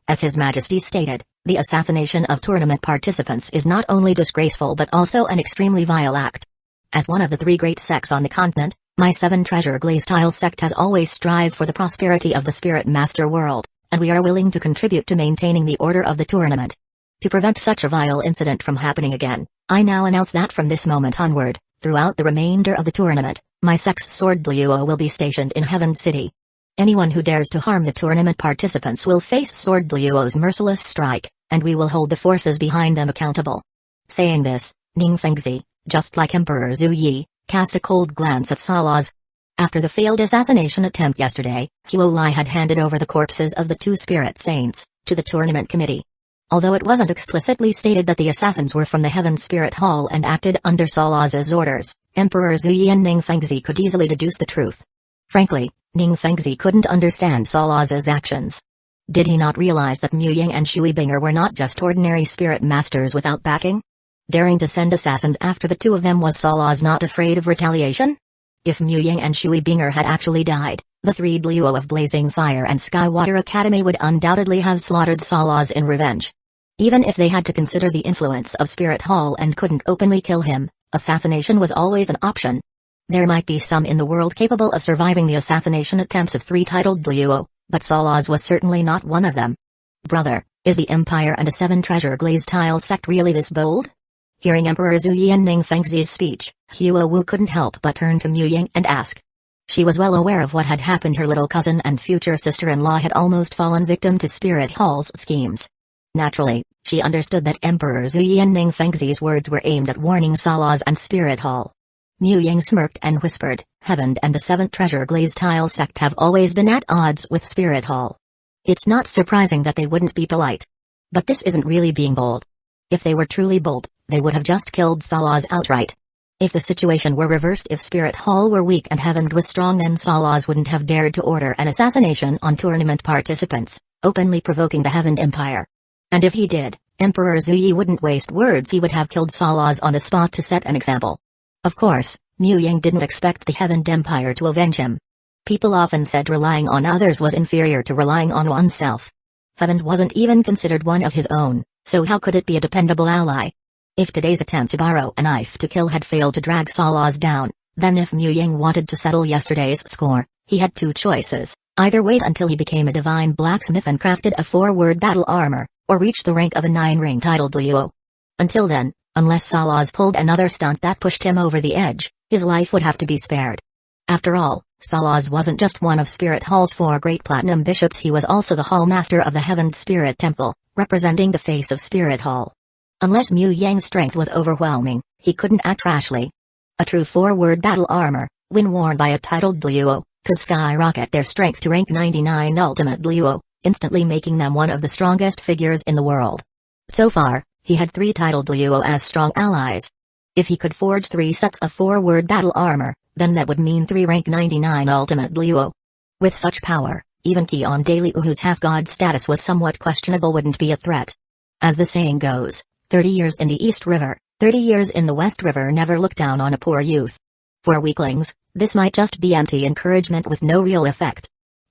As His Majesty stated, the assassination of tournament participants is not only disgraceful but also an extremely vile act. As one of the three great sects on the continent, my Seven Treasure Glaze Tile sect has always strived for the prosperity of the Spirit Master world, and we are willing to contribute to maintaining the order of the tournament. To prevent such a vile incident from happening again, I now announce that from this moment onward, throughout the remainder of the tournament, my sect's sword Douluo will be stationed in Heaven City. Anyone who dares to harm the tournament participants will face sword Douluo's merciless strike, and we will hold the forces behind them accountable. Saying this, Ning Fengzi, just like Emperor Zuyi, cast a cold glance at Salaz. After the failed assassination attempt yesterday, Hueco had handed over the corpses of the two spirit saints to the tournament committee. Although it wasn't explicitly stated that the assassins were from the Heaven Spirit Hall and acted under Salaz's orders, Emperor Zuyi and Ning Fengzi could easily deduce the truth. Frankly, Ning Fengzi couldn't understand Salaz's actions. Did he not realize that Mu Ying and Shui Binger were not just ordinary spirit masters without backing? Daring to send assassins after the two of them, was Salaz not afraid of retaliation? If Mu Ying and Shui Binger had actually died, the three Douluo of Blazing Fire and Skywater Academy would undoubtedly have slaughtered Salaz in revenge. Even if they had to consider the influence of Spirit Hall and couldn't openly kill him, assassination was always an option. There might be some in the world capable of surviving the assassination attempts of three titled Douluo, but Salaz was certainly not one of them. Brother, is the Empire and a Seven Treasure Glaze Tile sect really this bold? Hearing Emperor Zuyi and Ning Fengzi's speech, Hueco couldn't help but turn to Mu Ying and ask. She was well aware of what had happened. Her little cousin and future sister-in-law had almost fallen victim to Spirit Hall's schemes. Naturally, she understood that Emperor Zuyi and Ning Fengzi's words were aimed at warning Salaz and Spirit Hall. Mu Ying smirked and whispered, Heaven and the Seventh Treasure Glaze Tile sect have always been at odds with Spirit Hall. It's not surprising that they wouldn't be polite. But this isn't really being bold. If they were truly bold, they would have just killed Salaz outright. If the situation were reversed, if Spirit Hall were weak and Heaven was strong, then Salaz wouldn't have dared to order an assassination on tournament participants, openly provoking the Heaven Empire. And if he did, Emperor Zuyi wouldn't waste words. He would have killed Salaz on the spot to set an example. Of course, Mu Ying didn't expect the Heaven Empire to avenge him. People often said relying on others was inferior to relying on oneself. Heaven wasn't even considered one of his own, so how could it be a dependable ally? If today's attempt to borrow a knife to kill had failed to drag Salaz down, then if Mu Ying wanted to settle yesterday's score, he had two choices: either wait until he became a divine blacksmith and crafted a 4-word battle armor, or reach the rank of a 9-ring titled Douluo. Until then, unless Salaz pulled another stunt that pushed him over the edge, his life would have to be spared. After all, Salaz wasn't just one of Spirit Hall's 4 great platinum bishops, he was also the Hall Master of the Heaven Spirit Temple, representing the face of Spirit Hall. Unless Mu Ying's strength was overwhelming, he couldn't act rashly. A true 4-word battle armor, when worn by a titled Douluo, could skyrocket their strength to rank 99 Ultimate Douluo, instantly making them one of the strongest figures in the world. So far, he had 3 titled Douluo as strong allies. If he could forge 3 sets of 4-word battle armor, then that would mean 3 rank 99 Ultimate Douluo. With such power, even Keon Dalu, whose half-god status was somewhat questionable, wouldn't be a threat. As the saying goes, 30 years in the East River, 30 years in the West River. Never look down on a poor youth. For weaklings, this might just be empty encouragement with no real effect.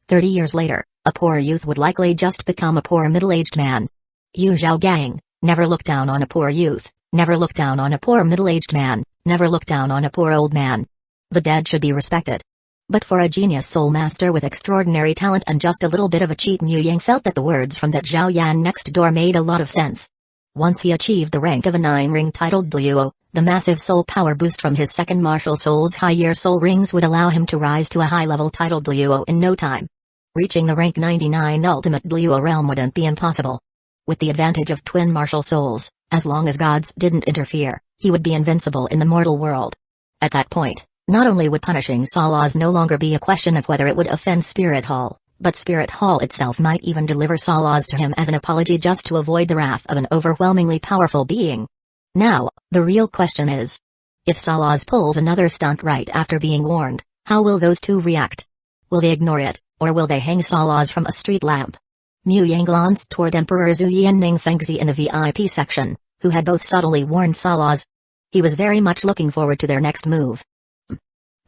30 years later, a poor youth would likely just become a poor middle-aged man. Yu Zhao Gang, never look down on a poor youth, never look down on a poor middle-aged man, never look down on a poor old man. The dead should be respected. But for a genius soul master with extraordinary talent and just a little bit of a cheat, Mu Ying felt that the words from that Zhao Yan next door made a lot of sense. Once he achieved the rank of a 9-ring titled Douluo, the massive soul power boost from his second martial soul's high-year soul rings would allow him to rise to a high-level titled Douluo in no time. Reaching the rank 99 ultimate Douluo realm wouldn't be impossible. With the advantage of twin martial souls, as long as gods didn't interfere, he would be invincible in the mortal world. At that point, not only would punishing Salas no longer be a question of whether it would offend Spirit Hall, but Spirit Hall itself might even deliver Salas to him as an apology just to avoid the wrath of an overwhelmingly powerful being. Now, the real question is, if Salas pulls another stunt right after being warned, how will those two react? Will they ignore it, or will they hang Salas from a street lamp? Mu Yang glanced toward Emperor Zhu Yanning Fengzi in the VIP section, who had both subtly warned Salas. He was very much looking forward to their next move.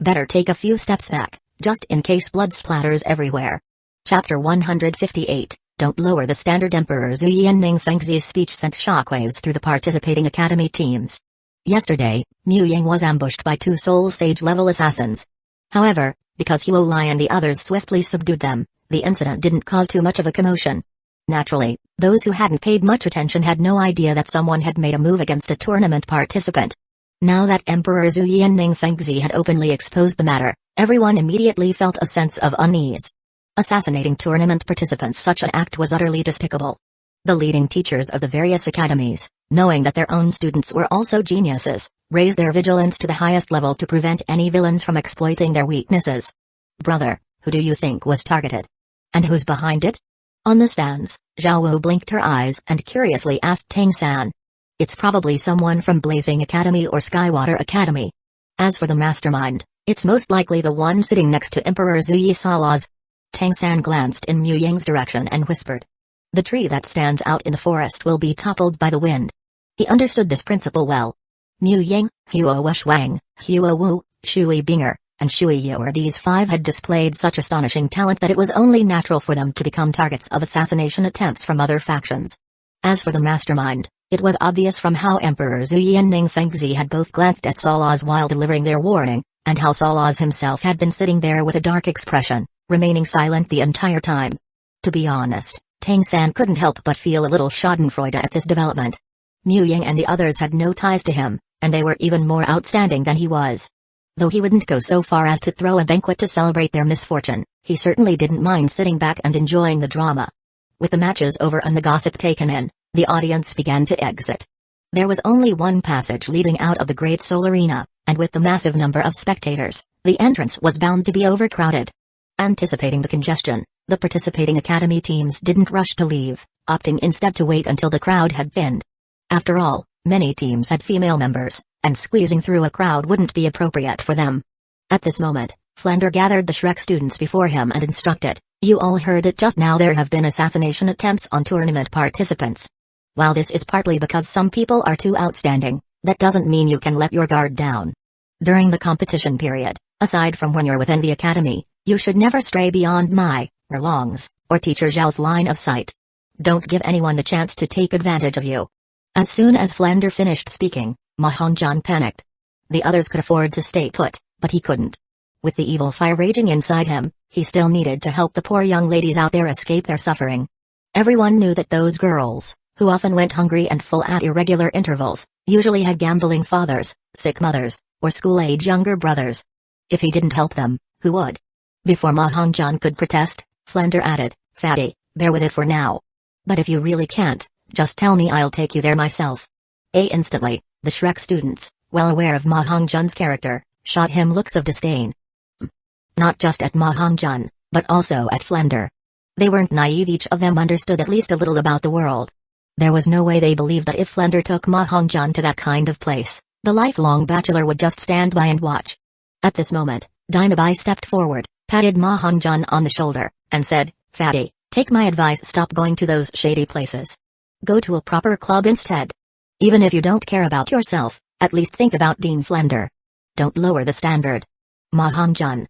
Better take a few steps back, just in case blood splatters everywhere. Chapter 158, Don't Lower the Standard. Emperor Zhu Yanning Fengzi's speech sent shockwaves through the participating academy teams. Yesterday, Mu Yang was ambushed by 2 Soul Sage-level assassins. However, because Huo and the others swiftly subdued them, the incident didn't cause too much of a commotion. Naturally, those who hadn't paid much attention had no idea that someone had made a move against a tournament participant. Now that Emperor Zhu Yanning Fengzi had openly exposed the matter, everyone immediately felt a sense of unease. Assassinating tournament participants, such an act was utterly despicable. The leading teachers of the various academies, knowing that their own students were also geniuses, raised their vigilance to the highest level to prevent any villains from exploiting their weaknesses. Brother, who do you think was targeted? And who's behind it? On the stands, Zhao Wu blinked her eyes and curiously asked Tang-san. It's probably someone from Blazing Academy or Skywater Academy. As for the mastermind, it's most likely the one sitting next to Emperor Zhu Salas. Tang-san glanced in Mu Yang's direction and whispered. The tree that stands out in the forest will be toppled by the wind. He understood this principle well. Mu Yang, Huo Shuang, Huo Wu, Shui Binger, and Shui Yor, these 5 had displayed such astonishing talent that it was only natural for them to become targets of assassination attempts from other factions. As for the mastermind, it was obvious from how Emperor Zhu Yanning Fengzi had both glanced at Salas while delivering their warning, and how Salas himself had been sitting there with a dark expression, remaining silent the entire time. To be honest, Tang-san couldn't help but feel a little schadenfreude at this development. Mu Yang and the others had no ties to him, and they were even more outstanding than he was. Though he wouldn't go so far as to throw a banquet to celebrate their misfortune, he certainly didn't mind sitting back and enjoying the drama. With the matches over and the gossip taken in, the audience began to exit. There was only one passage leading out of the Great Soul Arena, and with the massive number of spectators, the entrance was bound to be overcrowded. Anticipating the congestion, the participating academy teams didn't rush to leave, opting instead to wait until the crowd had thinned. After all, many teams had female members, and squeezing through a crowd wouldn't be appropriate for them. At this moment, Flender gathered the Shrek students before him and instructed, "You all heard it just now, there have been assassination attempts on tournament participants. While this is partly because some people are too outstanding, that doesn't mean you can let your guard down. During the competition period, aside from when you're within the academy, you should never stray beyond my, Erlong's, or Teacher Zhao's line of sight. Don't give anyone the chance to take advantage of you." As soon as Flender finished speaking, Ma Hongjian panicked. The others could afford to stay put, but he couldn't. With the evil fire raging inside him, he still needed to help the poor young ladies out there escape their suffering. Everyone knew that those girls, who often went hungry and full at irregular intervals, usually had gambling fathers, sick mothers, or school-age younger brothers. If he didn't help them, who would? Before Ma Hongjian could protest, Flender added, "Fatty, bear with it for now. But if you really can't, just tell me, I'll take you there myself." Instantly, the Shrek students, well aware of Ma Hongjian's character, shot him looks of disdain. Not just at Ma Hongjian, but also at Flender. They weren't naive, each of them understood at least a little about the world. There was no way they believed that if Flender took Ma Hongjian to that kind of place, the lifelong bachelor would just stand by and watch. At this moment, Dynabai stepped forward, patted Ma Hongjian on the shoulder, and said, "Fatty, take my advice, stop going to those shady places. Go to a proper club instead. Even if you don't care about yourself, at least think about Dean Flender. Don't lower the standard." Ma Hongjian.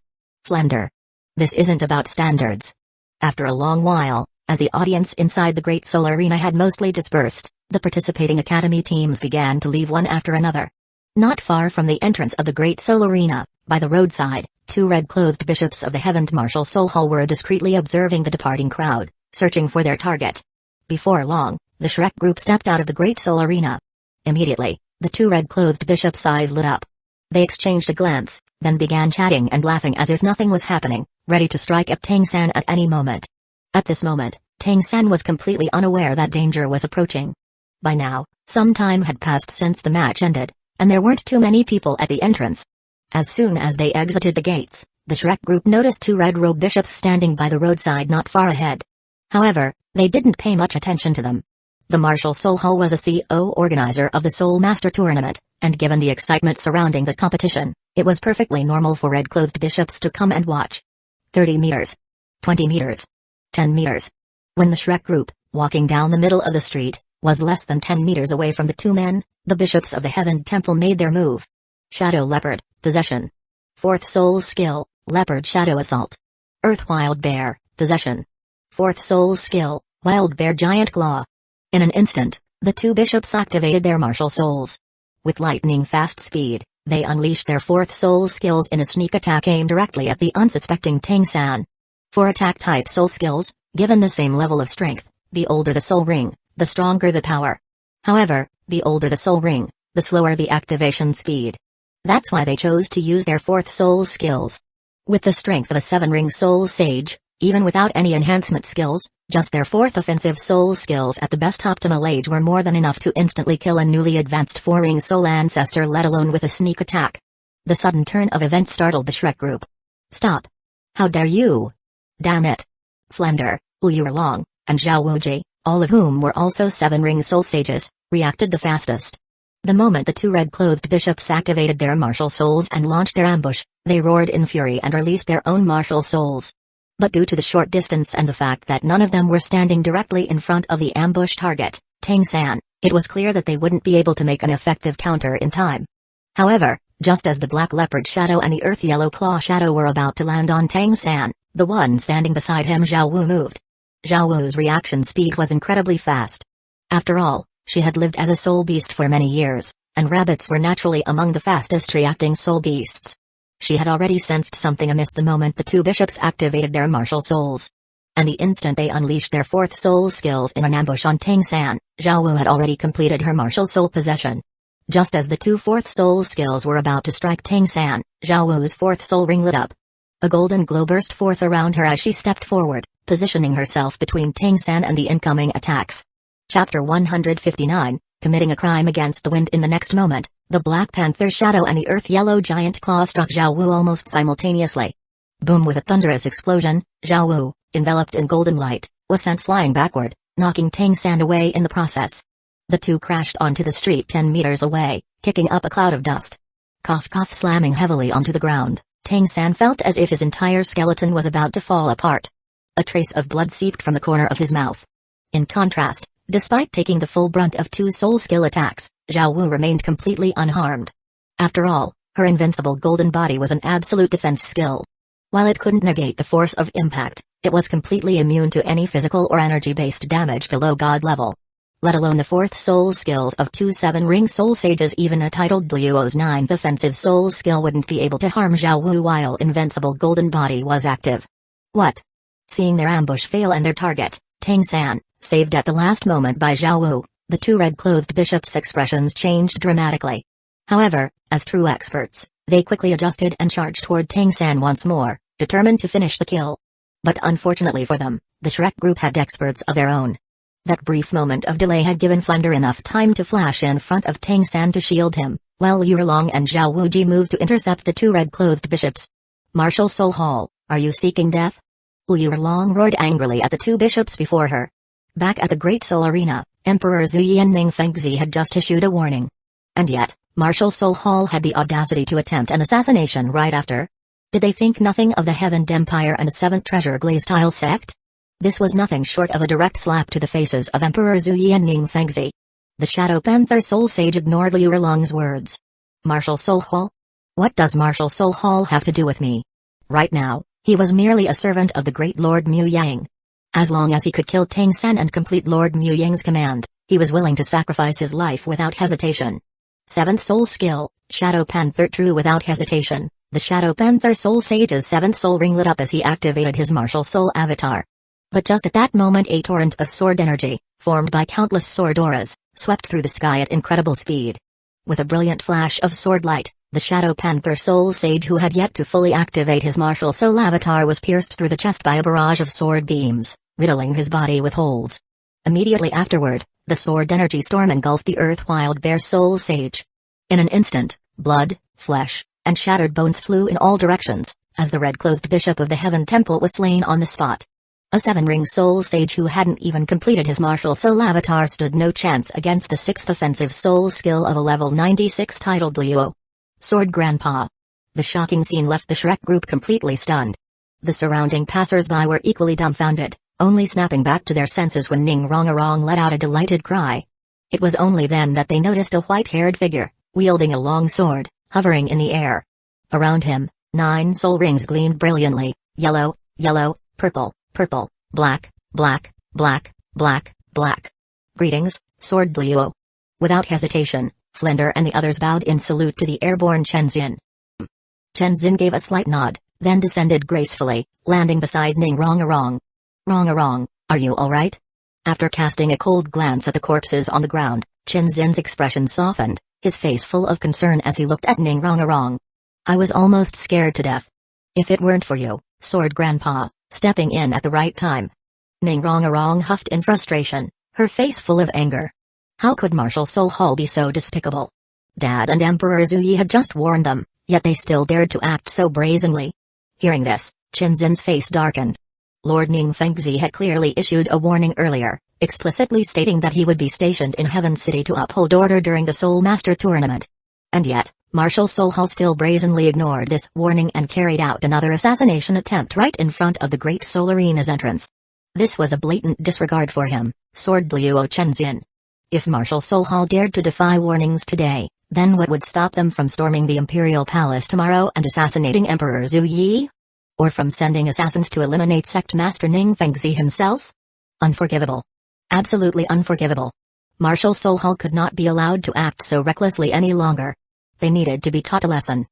Flender. This isn't about standards. After a long while, as the audience inside the Great Soul Arena had mostly dispersed, the participating academy teams began to leave one after another. Not far from the entrance of the Great Soul Arena, by the roadside, 2 red-clothed bishops of the Heavened Martial Soul Hall were discreetly observing the departing crowd, searching for their target. Before long, the Shrek group stepped out of the Great Soul Arena. Immediately, the two red-clothed bishops' eyes lit up. They exchanged a glance, then began chatting and laughing as if nothing was happening, ready to strike at Tang-san at any moment. At this moment, Tang-san was completely unaware that danger was approaching. By now, some time had passed since the match ended, and there weren't too many people at the entrance. As soon as they exited the gates, the Shrek group noticed two red-robed bishops standing by the roadside not far ahead. However, they didn't pay much attention to them. The Martial Soul Hall was a CO organizer of the Soul Master Tournament, and given the excitement surrounding the competition, it was perfectly normal for red-clothed bishops to come and watch. 30 meters. 20 meters. 10 meters. When the Shrek group, walking down the middle of the street, was less than 10 meters away from the two men, the bishops of the Heaven Temple made their move. Shadow Leopard, Possession. Fourth Soul Skill, Leopard Shadow Assault. Earth Wild Bear, Possession. Fourth Soul Skill, Wild Bear Giant Claw. In an instant, the two bishops activated their martial souls. With lightning-fast speed, they unleashed their fourth soul skills in a sneak attack aimed directly at the unsuspecting Tang-san. For attack-type soul skills, given the same level of strength, the older the soul ring, the stronger the power. However, the older the soul ring, the slower the activation speed. That's why they chose to use their fourth soul skills. With the strength of a 7-ring soul sage, even without any enhancement skills, just their fourth offensive soul skills at the best optimal age were more than enough to instantly kill a newly advanced 4-ring soul ancestor, let alone with a sneak attack. The sudden turn of events startled the Shrek group. Stop! How dare you! Damn it! Flender, Long, and Zhao Wuji, all of whom were also 7-ring soul sages, reacted the fastest. The moment the two red-clothed bishops activated their martial souls and launched their ambush, they roared in fury and released their own martial souls. But due to the short distance and the fact that none of them were standing directly in front of the ambush target, Tang-san, it was clear that they wouldn't be able to make an effective counter in time. However, just as the Black Leopard Shadow and the Earth Yellow Claw Shadow were about to land on Tang-san, the one standing beside him, Zhao Wu, moved. Zhao Wu's reaction speed was incredibly fast. After all, she had lived as a soul beast for many years, and rabbits were naturally among the fastest reacting soul beasts. She had already sensed something amiss the moment the two bishops activated their martial souls. And the instant they unleashed their fourth soul skills in an ambush on Tang-san, Zhao Wu had already completed her martial soul possession. Just as the two fourth soul skills were about to strike Tang-san, Zhao Wu's fourth soul ring lit up. A golden glow burst forth around her as she stepped forward, positioning herself between Tang-san and the incoming attacks. Chapter 159, Committing a Crime Against the Wind. In the next moment, the Black Panther Shadow and the Earth Yellow Giant Claw struck Zhao Wu almost simultaneously. Boom! With a thunderous explosion, Zhao Wu, enveloped in golden light, was sent flying backward, knocking Tang-san away in the process. The two crashed onto the street 10 meters away, kicking up a cloud of dust. Cough cough. Slamming heavily onto the ground, Tang-san felt as if his entire skeleton was about to fall apart. A trace of blood seeped from the corner of his mouth. In contrast, despite taking the full brunt of two soul skill attacks, Zhao Wu remained completely unharmed. After all, her invincible golden body was an absolute defense skill. While it couldn't negate the force of impact, it was completely immune to any physical or energy-based damage below god level. Let alone the fourth soul skills of two 7-ring soul sages. Even a titled Daluo's 9th offensive soul skill wouldn't be able to harm Zhao Wu while invincible golden body was active. What? Seeing their ambush fail and their target, Tang-san, saved at the last moment by Zhao Wu, the two red-clothed bishops' expressions changed dramatically. However, as true experts, they quickly adjusted and charged toward Tang-san once more, determined to finish the kill. But unfortunately for them, the Shrek group had experts of their own. That brief moment of delay had given Flender enough time to flash in front of Tang-san to shield him, while Long and Zhao Wuji moved to intercept the two red-clothed bishops. Martial Soul Hall, are you seeking death? Long roared angrily at the two bishops before her. Back at the Great Soul Arena, Emperor Zhu Yanning Fengzi had just issued a warning. And yet, Martial Soul Hall had the audacity to attempt an assassination right after. Did they think nothing of the Heavened Empire and the Seventh Treasure Glaze Tile sect? This was nothing short of a direct slap to the faces of Emperor Zhu Yanning Fengzi. The Shadow Panther Soul Sage ignored Liu Erlong's words. Martial Soul Hall? What does Martial Soul Hall have to do with me? Right now, he was merely a servant of the great Lord Mu Yang. As long as he could kill Tang-san and complete Lord Mu Yang's command, he was willing to sacrifice his life without hesitation. Seventh Soul Skill, Shadow Panther. True. Without hesitation, the Shadow Panther Soul Sage's seventh soul ring lit up as he activated his martial soul avatar. But just at that moment a torrent of sword energy, formed by countless sword auras, swept through the sky at incredible speed. With a brilliant flash of sword light, the Shadow Panther Soul Sage who had yet to fully activate his martial soul avatar was pierced through the chest by a barrage of sword beams, riddling his body with holes. Immediately afterward, the sword energy storm engulfed the Earth-Wild Bear Soul Sage. In an instant, blood, flesh, and shattered bones flew in all directions, as the red-clothed bishop of the Heaven Temple was slain on the spot. A seven-ring Soul Sage who hadn't even completed his martial soul avatar stood no chance against the sixth offensive soul skill of a level 96 titled Douluo. Sword Grandpa. The shocking scene left the Shrek group completely stunned. The surrounding passers-by were equally dumbfounded, only snapping back to their senses when Ning Rongarong let out a delighted cry. It was only then that they noticed a white-haired figure, wielding a long sword, hovering in the air. Around him, 9 soul rings gleamed brilliantly, yellow, yellow, purple, purple, black, black, black, black, black. Greetings, Sword Douluo. Without hesitation, Flender and the others bowed in salute to the airborne Chenzin. Chenzin gave a slight nod, then descended gracefully, landing beside Ning Rongarong. Rongarong, are you alright? After casting a cold glance at the corpses on the ground, Chenzin's expression softened, his face full of concern as he looked at Ning Rongarong. I was almost scared to death. If it weren't for you, Sword Grandpa, stepping in at the right time. Ning Rongarong huffed in frustration, her face full of anger. How could Marshal Soul Hall be so despicable? Dad and Emperor Zuyi had just warned them, yet they still dared to act so brazenly. Hearing this, Chenzin's face darkened. Lord Ning Fengzi had clearly issued a warning earlier, explicitly stating that he would be stationed in Heaven City to uphold order during the Soul Master Tournament. And yet, Marshal Soul Hall still brazenly ignored this warning and carried out another assassination attempt right in front of the Great Soul Arena's entrance. This was a blatant disregard for him, Sword Douluo Chenzin. If Marshal Soul Hall dared to defy warnings today, then what would stop them from storming the Imperial Palace tomorrow and assassinating Emperor Zuyi? Or from sending assassins to eliminate Sect Master Ning Fengzi himself? Unforgivable. Absolutely unforgivable. Marshal Soul Hall could not be allowed to act so recklessly any longer. They needed to be taught a lesson.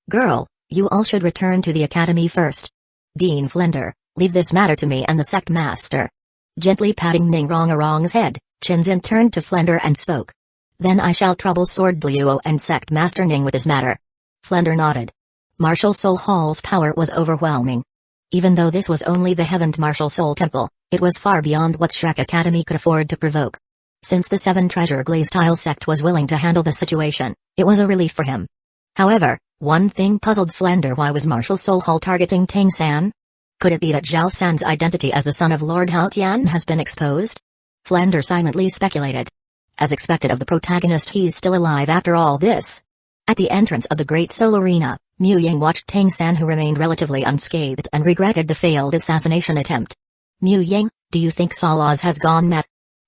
Girl, you all should return to the academy first. Dean Flender, leave this matter to me and the Sect Master. Gently patting Ning Rongarong's head, Chenzin turned to Flender and spoke. Then I shall trouble Sword Douluo and Sect Master Ning with this matter. Flender nodded. Marshal Soul Hall's power was overwhelming. Even though this was only the Heavened Marshal Soul Temple, it was far beyond what Shrek Academy could afford to provoke. Since the Seven Treasure Glaze Tile sect was willing to handle the situation, it was a relief for him. However, one thing puzzled Flender: why was Marshal Soul Hall targeting Tang San? Could it be that Zhao San's identity as the son of Lord Haltian has been exposed? Flender silently speculated. As expected of the protagonist, he's still alive after all this. At the entrance of the Great Soul Arena, Mu Ying watched Tang San, who remained relatively unscathed and regretted the failed assassination attempt. Mu Ying, do you think Salaz has gone mad?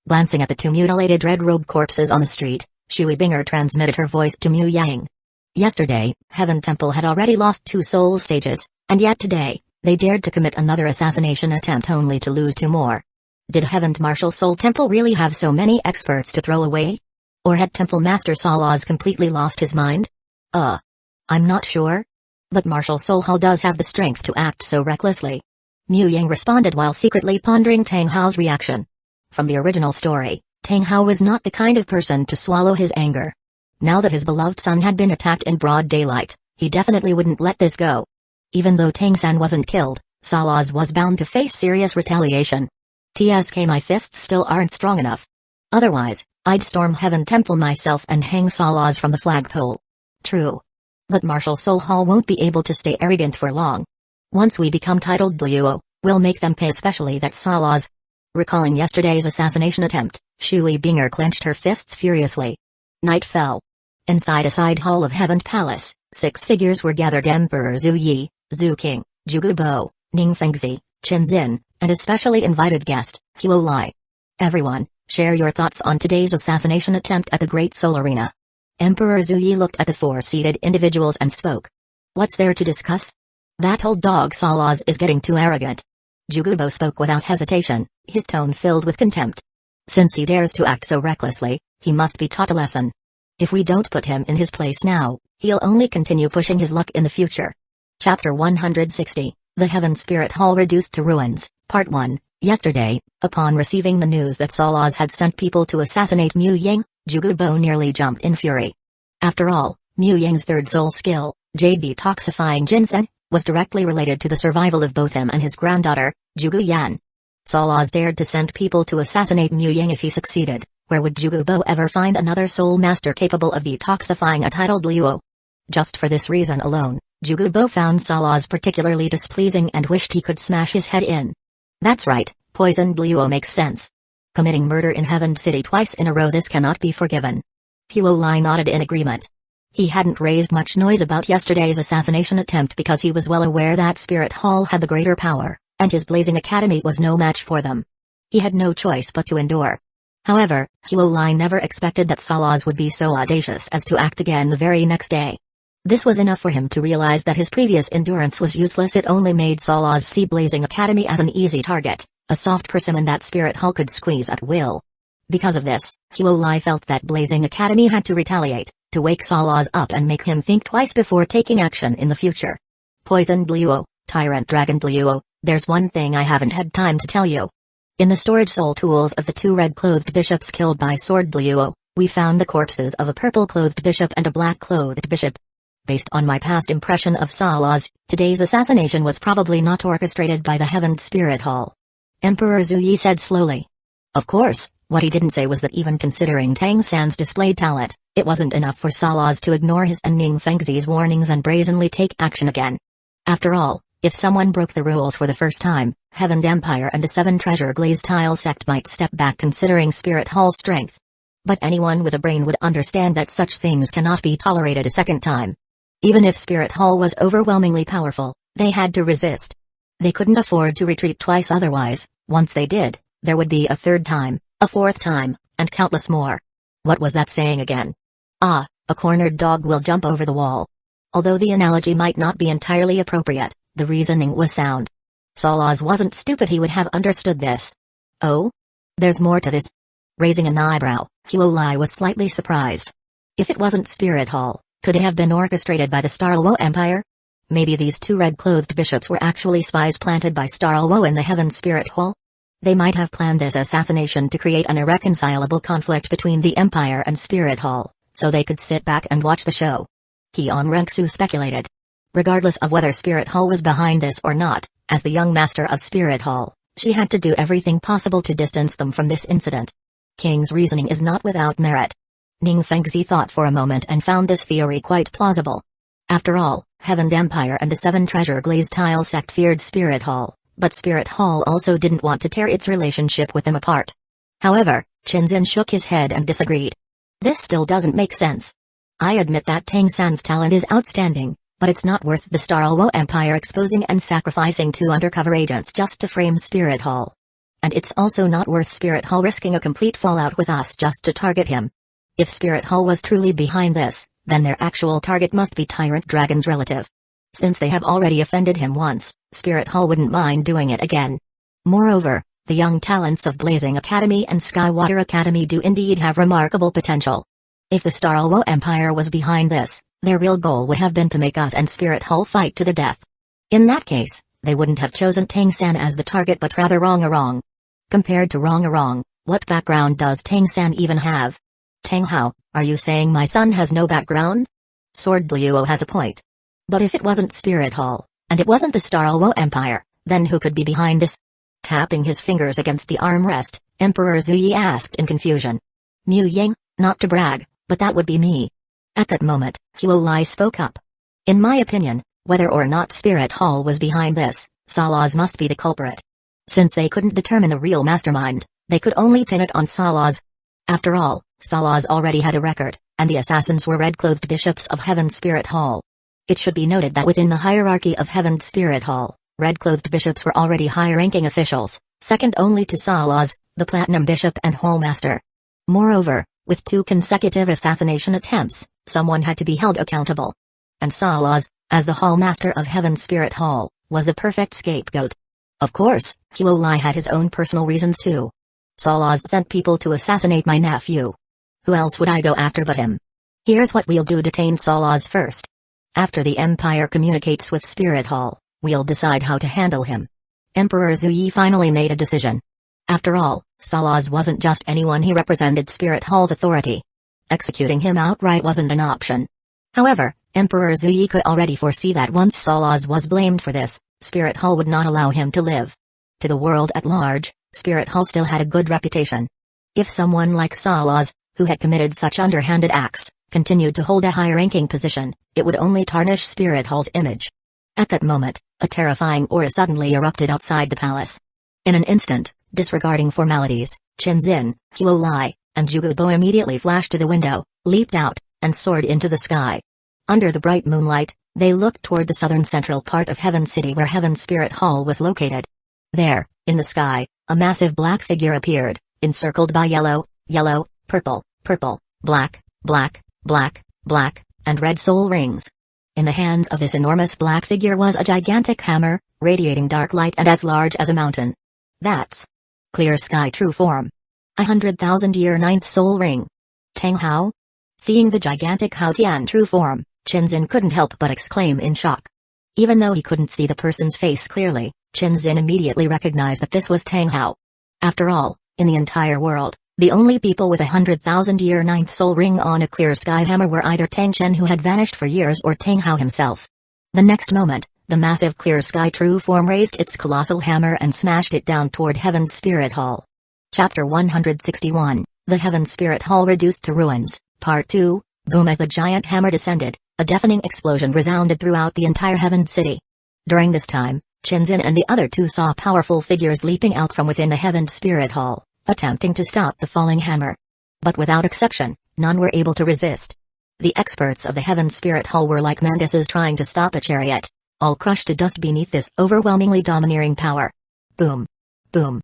Glancing at the 2 mutilated red-robed corpses on the street, Shui Binger transmitted her voice to Mu Yang. Yesterday, Heaven Temple had already lost 2 soul sages, and yet today, they dared to commit another assassination attempt only to lose 2 more. Did Heaven Marshal Soul Temple really have so many experts to throw away? Or had Temple Master Salaz completely lost his mind? I'm not sure. But Marshal Soul Hall does have the strength to act so recklessly. Mu Yang responded while secretly pondering Tang Hao's reaction. From the original story, Tang Hao was not the kind of person to swallow his anger. Now that his beloved son had been attacked in broad daylight, he definitely wouldn't let this go. Even though Tang San wasn't killed, Salaz was bound to face serious retaliation. TSK, my fists still aren't strong enough. Otherwise, I'd storm Heaven Temple myself and hang Salaz from the flagpole. True. But Marshal Soul Hall won't be able to stay arrogant for long. Once we become titled Douluo, we'll make them pay, especially that Salaz. Recalling yesterday's assassination attempt, Shui Binger clenched her fists furiously. Night fell. Inside a side hall of Heaven Palace, 6 figures were gathered: Emperor Zuyi, Zhu King, Jugubo, Ning Fengzi, Chenzin, and a specially invited guest, Huo Lai. Everyone, share your thoughts on today's assassination attempt at the Great Soul Arena. Emperor Zuyi looked at the 4 seated individuals and spoke. What's there to discuss? That old dog Salaz is getting too arrogant. Jugubo spoke without hesitation, his tone filled with contempt. Since he dares to act so recklessly, he must be taught a lesson. If we don't put him in his place now, he'll only continue pushing his luck in the future. Chapter 160, The Heaven Spirit Hall Reduced to Ruins, Part 1, Yesterday, upon receiving the news that Salaz had sent people to assassinate Mu Ying, Jugubo nearly jumped in fury. After all, Mu Ying's third soul skill, jade detoxifying ginseng, was directly related to the survival of both him and his granddaughter, Jugu Yan. Salaz dared to send people to assassinate Mu Ying if he succeeded. Where would Jugubo ever find another soul master capable of detoxifying a titled Luo? Just for this reason alone, Jugubo found Salaz particularly displeasing and wished he could smash his head in. That's right, poisoned Luo makes sense. Committing murder in Heaven City twice in a row, this cannot be forgiven. Huo nodded in agreement. He hadn't raised much noise about yesterday's assassination attempt because he was well aware that Spirit Hall had the greater power, and his Blazing Academy was no match for them. He had no choice but to endure. However, Huo never expected that Salaz would be so audacious as to act again the very next day. This was enough for him to realize that his previous endurance was useless. It only made Salaz see Blazing Academy as an easy target, a soft persimmon that Spirit Hall could squeeze at will. Because of this, Huo felt that Blazing Academy had to retaliate, to wake Salaz up and make him think twice before taking action in the future. Poisoned Luo, Tyrant Dragon Luo, there's one thing I haven't had time to tell you. In the storage soul tools of the two red-clothed bishops killed by Sword Luo, we found the corpses of a purple-clothed bishop and a black-clothed bishop. Based on my past impression of Salaz, today's assassination was probably not orchestrated by the Heaven Spirit Hall. Emperor Zuyi said slowly. Of course, what he didn't say was that even considering Tang San's displayed talent, it wasn't enough for Salaz to ignore his and Ning Fengzi's warnings and brazenly take action again. After all, if someone broke the rules for the first time, Heaven Empire and the Seven Treasure Glaze Tile sect might step back considering Spirit Hall's strength. But anyone with a brain would understand that such things cannot be tolerated a second time. Even if Spirit Hall was overwhelmingly powerful, they had to resist. They couldn't afford to retreat twice, otherwise, once they did, there would be a third time, a fourth time, and countless more. What was that saying again? Ah, a cornered dog will jump over the wall. Although the analogy might not be entirely appropriate, the reasoning was sound. Salaz wasn't stupid, he would have understood this. Oh? There's more to this? Raising an eyebrow, Huo was slightly surprised. If it wasn't Spirit Hall, could it have been orchestrated by the Starluo Empire? Maybe these two red-clothed bishops were actually spies planted by Starluo in the Heaven Spirit Hall? They might have planned this assassination to create an irreconcilable conflict between the Empire and Spirit Hall, so they could sit back and watch the show. Hyeon Renksu speculated. Regardless of whether Spirit Hall was behind this or not, as the young master of Spirit Hall, she had to do everything possible to distance them from this incident. King's reasoning is not without merit. Ning Fengzi thought for a moment and found this theory quite plausible. After all, Heaven Empire and the Seven Treasure Glaze Tile sect feared Spirit Hall, but Spirit Hall also didn't want to tear its relationship with them apart. However, Chinzin shook his head and disagreed. This still doesn't make sense. I admit that Tang San's talent is outstanding, but it's not worth the Starluo Empire exposing and sacrificing two undercover agents just to frame Spirit Hall. And it's also not worth Spirit Hall risking a complete fallout with us just to target him. If Spirit Hall was truly behind this, then their actual target must be Tyrant Dragon's relative. Since they have already offended him once, Spirit Hall wouldn't mind doing it again. Moreover, the young talents of Blazing Academy and Skywater Academy do indeed have remarkable potential. If the Starluo Empire was behind this, their real goal would have been to make us and Spirit Hall fight to the death. In that case, they wouldn't have chosen Tang San as the target but rather Rong. Compared to Rong, what background does Tang San even have? Tang Hao, are you saying my son has no background? Sword Luo has a point. But if it wasn't Spirit Hall, and it wasn't the Starluo Empire, then who could be behind this? Tapping his fingers against the armrest, Emperor Zuyi asked in confusion. Mu Ying, not to brag, but that would be me. At that moment, Huo spoke up. In my opinion, whether or not Spirit Hall was behind this, Salaz must be the culprit. Since they couldn't determine the real mastermind, they could only pin it on Salaz. After all, Salaz already had a record, and the assassins were red-clothed bishops of Heaven Spirit Hall. It should be noted that within the hierarchy of Heaven Spirit Hall, red-clothed bishops were already high-ranking officials, second only to Salaz, the Platinum Bishop and Hall Master. Moreover, with 2 consecutive assassination attempts, someone had to be held accountable. And Salaz, as the Hall Master of Heaven Spirit Hall, was the perfect scapegoat. Of course, Huo had his own personal reasons too. Salaz sent people to assassinate my nephew. Who else would I go after but him? Here's what we'll do: detain Salaz first. After the Empire communicates with Spirit Hall, we'll decide how to handle him. Emperor Zuyi finally made a decision. After all, Salaz wasn't just anyone, he represented Spirit Hall's authority. Executing him outright wasn't an option. However, Emperor Zuyi could already foresee that once Salaz was blamed for this, Spirit Hall would not allow him to live. To the world at large, Spirit Hall still had a good reputation. If someone like Salaz, who had committed such underhanded acts, continued to hold a high-ranking position, it would only tarnish Spirit Hall's image. At that moment, a terrifying aura suddenly erupted outside the palace. In an instant, disregarding formalities, Chinzin, Huolai, and Jugubo immediately flashed to the window, leaped out, and soared into the sky. Under the bright moonlight, they looked toward the southern central part of Heaven City where Heaven Spirit Hall was located. There, in the sky, a massive black figure appeared, encircled by yellow, purple, black, and red soul rings. In the hands of this enormous black figure was a gigantic hammer, radiating dark light and as large as a mountain. That's Clear Sky True Form. 100,000-year ninth soul ring. Tang Hao? Seeing the gigantic Hao Tian true form, Chinzin couldn't help but exclaim in shock. Even though he couldn't see the person's face clearly, Chinzin immediately recognized that this was Tang Hao. After all, in the entire world, the only people with 100,000-year ninth soul ring on a clear sky hammer were either Tang Chen, who had vanished for years, or Tang Hao himself. The next moment, the massive clear sky true form raised its colossal hammer and smashed it down toward Heaven Spirit Hall. Chapter 161, The Heaven Spirit Hall Reduced to Ruins, Part 2, Boom. As the giant hammer descended, a deafening explosion resounded throughout the entire Heaven City. During this time, Chinzin and the other two saw powerful figures leaping out from within the Heaven Spirit Hall, attempting to stop the falling hammer. But without exception, none were able to resist. The experts of the Heaven Spirit Hall were like mantises trying to stop a chariot, all crushed to dust beneath this overwhelmingly domineering power. Boom. Boom.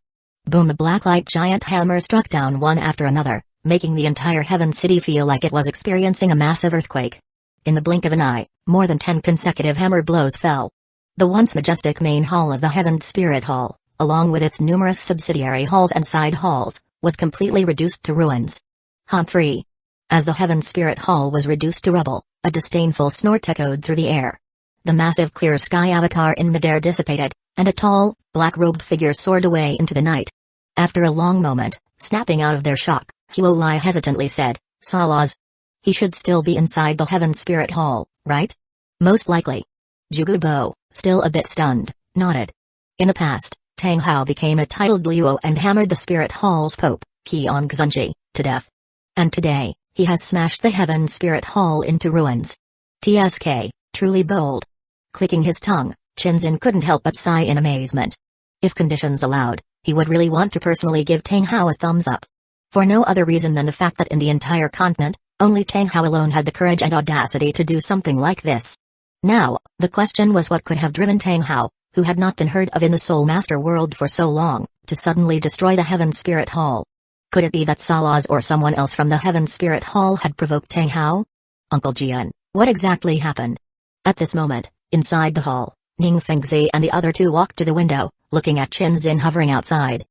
Boom. The black-light giant hammer struck down one after another, making the entire Heaven City feel like it was experiencing a massive earthquake. In the blink of an eye, more than 10 consecutive hammer blows fell. The once majestic main hall of the Heaven Spirit Hall, along with its numerous subsidiary halls and side halls, was completely reduced to ruins. Humphrey. As the Heaven Spirit Hall was reduced to rubble, a disdainful snort echoed through the air. The massive clear sky avatar in midair dissipated, and a tall, black-robed figure soared away into the night. After a long moment, snapping out of their shock, Huolai hesitantly said, Salaz. He should still be inside the Heaven Spirit Hall, right? Most likely. Jugubo, still a bit stunned, nodded. In the past, Tang Hao became a titled Luo and hammered the Spirit Hall's Pope, Qian Xunji, to death. And today, he has smashed the Heaven Spirit Hall into ruins. TSK, truly bold. Clicking his tongue, Chinzin couldn't help but sigh in amazement. If conditions allowed, he would really want to personally give Tang Hao a thumbs up. For no other reason than the fact that in the entire continent, only Tang Hao alone had the courage and audacity to do something like this. Now, the question was what could have driven Tang Hao, who had not been heard of in the Soul Master world for so long, to suddenly destroy the Heaven Spirit Hall. Could it be that Salaz or someone else from the Heaven Spirit Hall had provoked Tang Hao? Uncle Jian, what exactly happened? At this moment, inside the hall, Ning Fengzi and the other two walked to the window, looking at Chinzin hovering outside.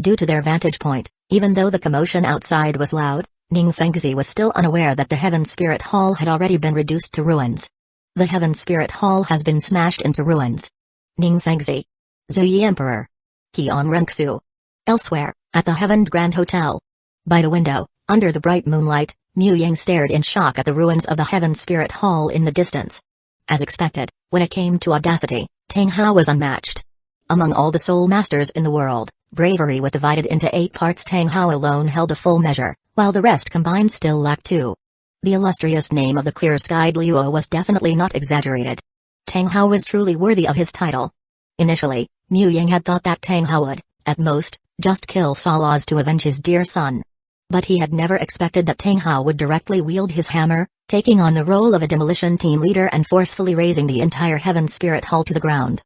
Due to their vantage point, even though the commotion outside was loud, Ning Fengzi was still unaware that the Heaven Spirit Hall had already been reduced to ruins. The Heaven Spirit Hall has been smashed into ruins. Ning Fengzi. Zuyi Emperor. Qian Renxu. Elsewhere, at the Heaven Grand Hotel. By the window, under the bright moonlight, Mu Yang stared in shock at the ruins of the Heaven Spirit Hall in the distance. As expected, when it came to audacity, Tang Hao was unmatched. Among all the soul masters in the world, bravery was divided into 8 parts. Tang Hao alone held a full measure, while the rest combined still lacked 2. The illustrious name of the clear-skied Luo was definitely not exaggerated. Tang Hao was truly worthy of his title. Initially, Mu Yang had thought that Tang Hao would, at most, just kill Salaz to avenge his dear son. But he had never expected that Tang Hao would directly wield his hammer, taking on the role of a demolition team leader and forcefully raising the entire Heaven Spirit Hall to the ground.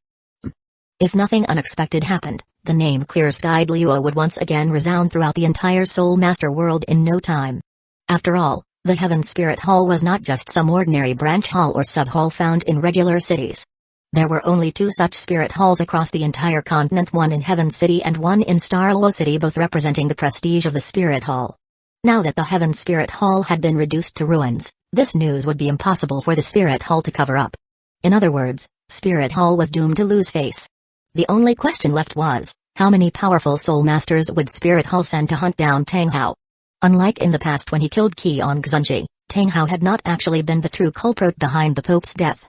If nothing unexpected happened, the name Clear-Skied Luo would once again resound throughout the entire Soul Master world in no time. After all, the Heaven Spirit Hall was not just some ordinary branch hall or sub-hall found in regular cities. There were only 2 such spirit halls across the entire continent, one in Heaven City and one in Starluo City, both representing the prestige of the Spirit Hall. Now that the Heaven Spirit Hall had been reduced to ruins, this news would be impossible for the Spirit Hall to cover up. In other words, Spirit Hall was doomed to lose face. The only question left was, how many powerful soul masters would Spirit Hall send to hunt down Tang Hao? Unlike in the past when he killed Qian Xunji, Tang Hao had not actually been the true culprit behind the Pope's death.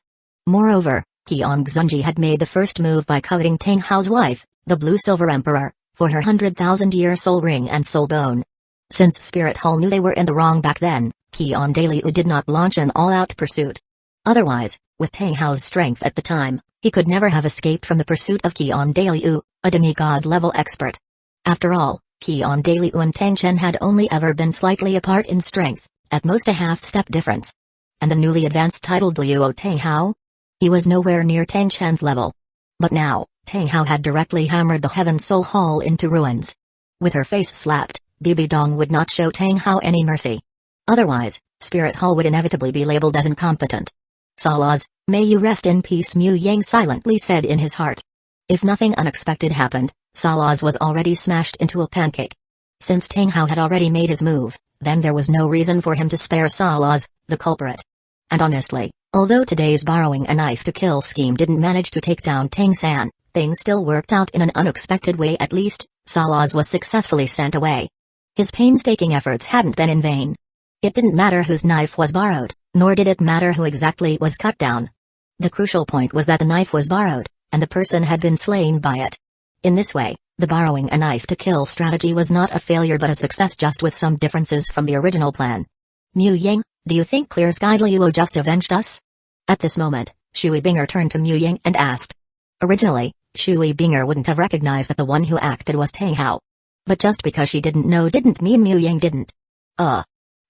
Moreover, Qian Xunji had made the first move by coveting Tang Hao's wife, the Blue Silver Emperor, for her 100,000-year soul ring and soul bone. Since Spirit Hall knew they were in the wrong back then, Qian Dalu did not launch an all-out pursuit. Otherwise, with Tang Hao's strength at the time, he could never have escaped from the pursuit of Qian Dalu, a demigod-level expert. After all, Qian Dalu and Tang Chen had only ever been slightly apart in strength, at most a half-step difference. And the newly advanced titled Luo Tang Hao? He was nowhere near Tang Chen's level. But now, Tang Hao had directly hammered the Heaven Soul Hall into ruins. With her face slapped, Bibi Dong would not show Tang Hao any mercy. Otherwise, Spirit Hall would inevitably be labeled as incompetent. Salas, may you rest in peace, Mu Yang silently said in his heart. If nothing unexpected happened, Salas was already smashed into a pancake. Since Tang Hao had already made his move, then there was no reason for him to spare Salas, the culprit. And honestly, although today's borrowing a knife to kill scheme didn't manage to take down Tang San, things still worked out in an unexpected way. At least, Salas was successfully sent away. His painstaking efforts hadn't been in vain. It didn't matter whose knife was borrowed, nor did it matter who exactly was cut down. The crucial point was that the knife was borrowed, and the person had been slain by it. In this way, the borrowing a knife to kill strategy was not a failure but a success, just with some differences from the original plan. Mu Yang, do you think Clear Sky Luo just avenged us? At this moment, Shui Binger turned to Mu Yang and asked. Originally, Shui Binger wouldn't have recognized that the one who acted was Tang Hao. But just because she didn't know didn't mean Mu Yang didn't.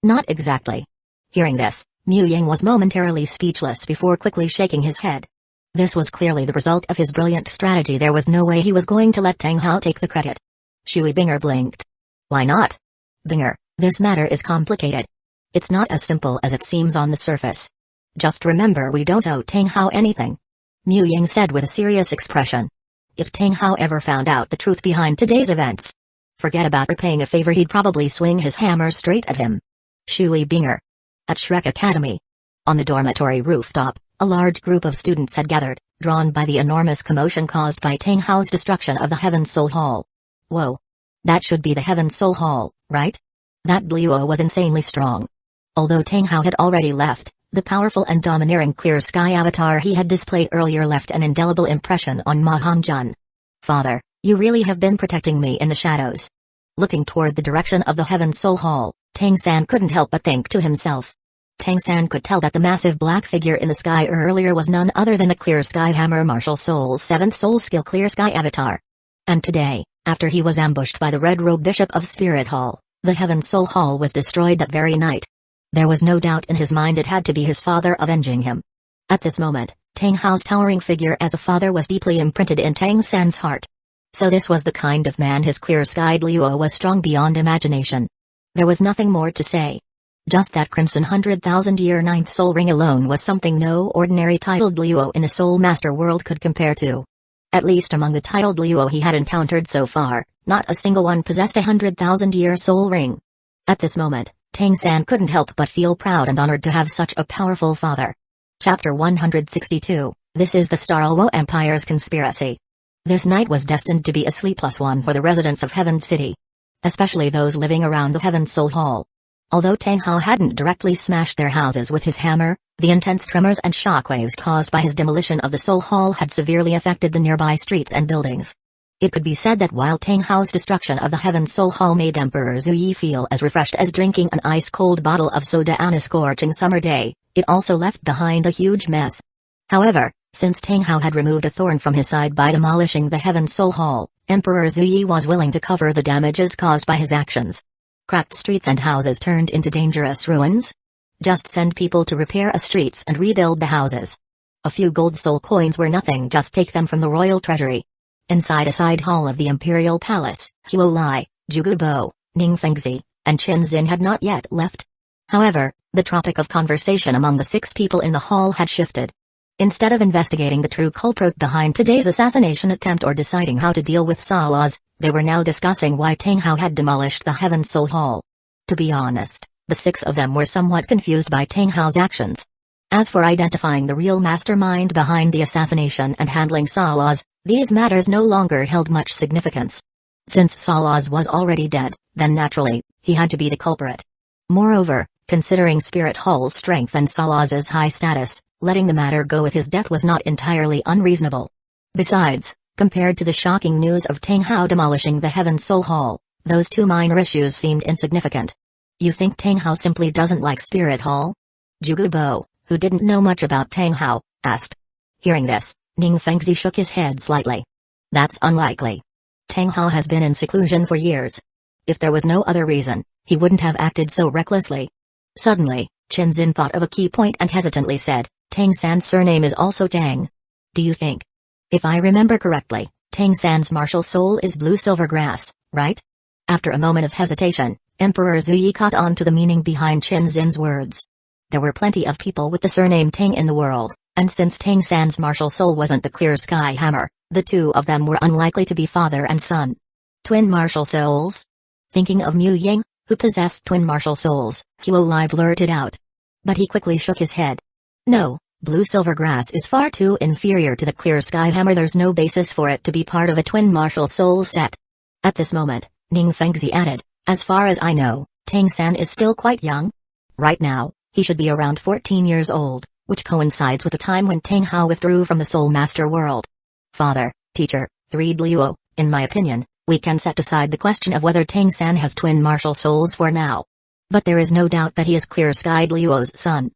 Not exactly. Hearing this, Mu Yang was momentarily speechless before quickly shaking his head. This was clearly the result of his brilliant strategy. There was no way he was going to let Tang Hao take the credit. Shui Binger blinked. Why not? Binger, this matter is complicated. It's not as simple as it seems on the surface. Just remember, we don't owe Tang Hao anything. Mu Yang said with a serious expression. If Tang Hao ever found out the truth behind today's events, forget about repaying a favor, he'd probably swing his hammer straight at him. Shui Binger. At Shrek Academy. On the dormitory rooftop, a large group of students had gathered, drawn by the enormous commotion caused by Tang Hao's destruction of the Heaven Soul Hall. Whoa. That should be the Heaven Soul Hall, right? That Luo was insanely strong. Although Tang Hao had already left, the powerful and domineering Clear Sky avatar he had displayed earlier left an indelible impression on Ma Hongjun. Father, you really have been protecting me in the shadows. Looking toward the direction of the Heaven Soul Hall, Tang San couldn't help but think to himself. Tang San could tell that the massive black figure in the sky earlier was none other than the Clear Sky Hammer Martial Soul's 7th soul skill Clear Sky avatar. And today, after he was ambushed by the Red Robe Bishop of Spirit Hall, the Heaven Soul Hall was destroyed that very night. There was no doubt in his mind it had to be his father avenging him. At this moment, Tang Hao's towering figure as a father was deeply imprinted in Tang San's heart. So this was the kind of man his clear-skied Luo was strong beyond imagination. There was nothing more to say. Just that crimson 100,000-year 9th soul ring alone was something no ordinary titled Luo in the Soul Master world could compare to. At least among the titled Luo he had encountered so far, not a single one possessed a 100,000-year soul ring. At this moment, Tang San couldn't help but feel proud and honored to have such a powerful father. Chapter 162, This is the Starluo Empire's Conspiracy. This night was destined to be a sleepless one for the residents of Heaven City. Especially those living around the Heaven Soul Hall. Although Tang Hao hadn't directly smashed their houses with his hammer, the intense tremors and shockwaves caused by his demolition of the Soul Hall had severely affected the nearby streets and buildings. It could be said that while Tang Hao's destruction of the Heaven Soul Hall made Emperor Zuyi feel as refreshed as drinking an ice-cold bottle of soda on a scorching summer day, it also left behind a huge mess. However, since Tang Hao had removed a thorn from his side by demolishing the Heaven Soul Hall, Emperor Zuyi was willing to cover the damages caused by his actions. Cracked streets and houses turned into dangerous ruins? Just send people to repair the streets and rebuild the houses. A few gold soul coins were nothing, just take them from the royal treasury. Inside a side hall of the Imperial Palace, Huo Lai, Jugubo, Ning Fengzi, and Qin Xin had not yet left. However, the topic of conversation among the 6 people in the hall had shifted. Instead of investigating the true culprit behind today's assassination attempt or deciding how to deal with Salas, they were now discussing why Tang Hao had demolished the Heaven Soul Hall. To be honest, the 6 of them were somewhat confused by Tang Hao's actions. As for identifying the real mastermind behind the assassination and handling Salaz, these matters no longer held much significance. Since Salaz was already dead, then naturally, he had to be the culprit. Moreover, considering Spirit Hall's strength and Salaz's high status, letting the matter go with his death was not entirely unreasonable. Besides, compared to the shocking news of Tang Hao demolishing the Heaven Soul Hall, those two minor issues seemed insignificant. You think Tang Hao simply doesn't like Spirit Hall? Jugubo, who didn't know much about Tang Hao, asked. Hearing this, Ning Fengzi shook his head slightly. That's unlikely. Tang Hao has been in seclusion for years. If there was no other reason, he wouldn't have acted so recklessly. Suddenly, Qin Xin thought of a key point and hesitantly said, Tang San's surname is also Tang. Do you think? If I remember correctly, Tang San's martial soul is Blue Silvergrass, right? After a moment of hesitation, Emperor Zuyi caught on to the meaning behind Qin Xin's words. There were plenty of people with the surname Tang in the world, and since Tang San's martial soul wasn't the Clear Sky Hammer, the two of them were unlikely to be father and son. Twin martial souls? Thinking of Mu Ying, who possessed twin martial souls, Huo blurted out. But he quickly shook his head. No, Blue Silvergrass is far too inferior to the Clear Sky Hammer. There's no basis for it to be part of a twin martial soul set. At this moment, Ning Fengzi added, as far as I know, Tang San is still quite young. Right now, he should be around 14 years old, which coincides with the time when Tang Hao withdrew from the Soul Master world. Father, teacher, 3 Luo, in my opinion, we can set aside the question of whether Tang San has twin martial souls for now. But there is no doubt that he is Clear-Skied Luo's son.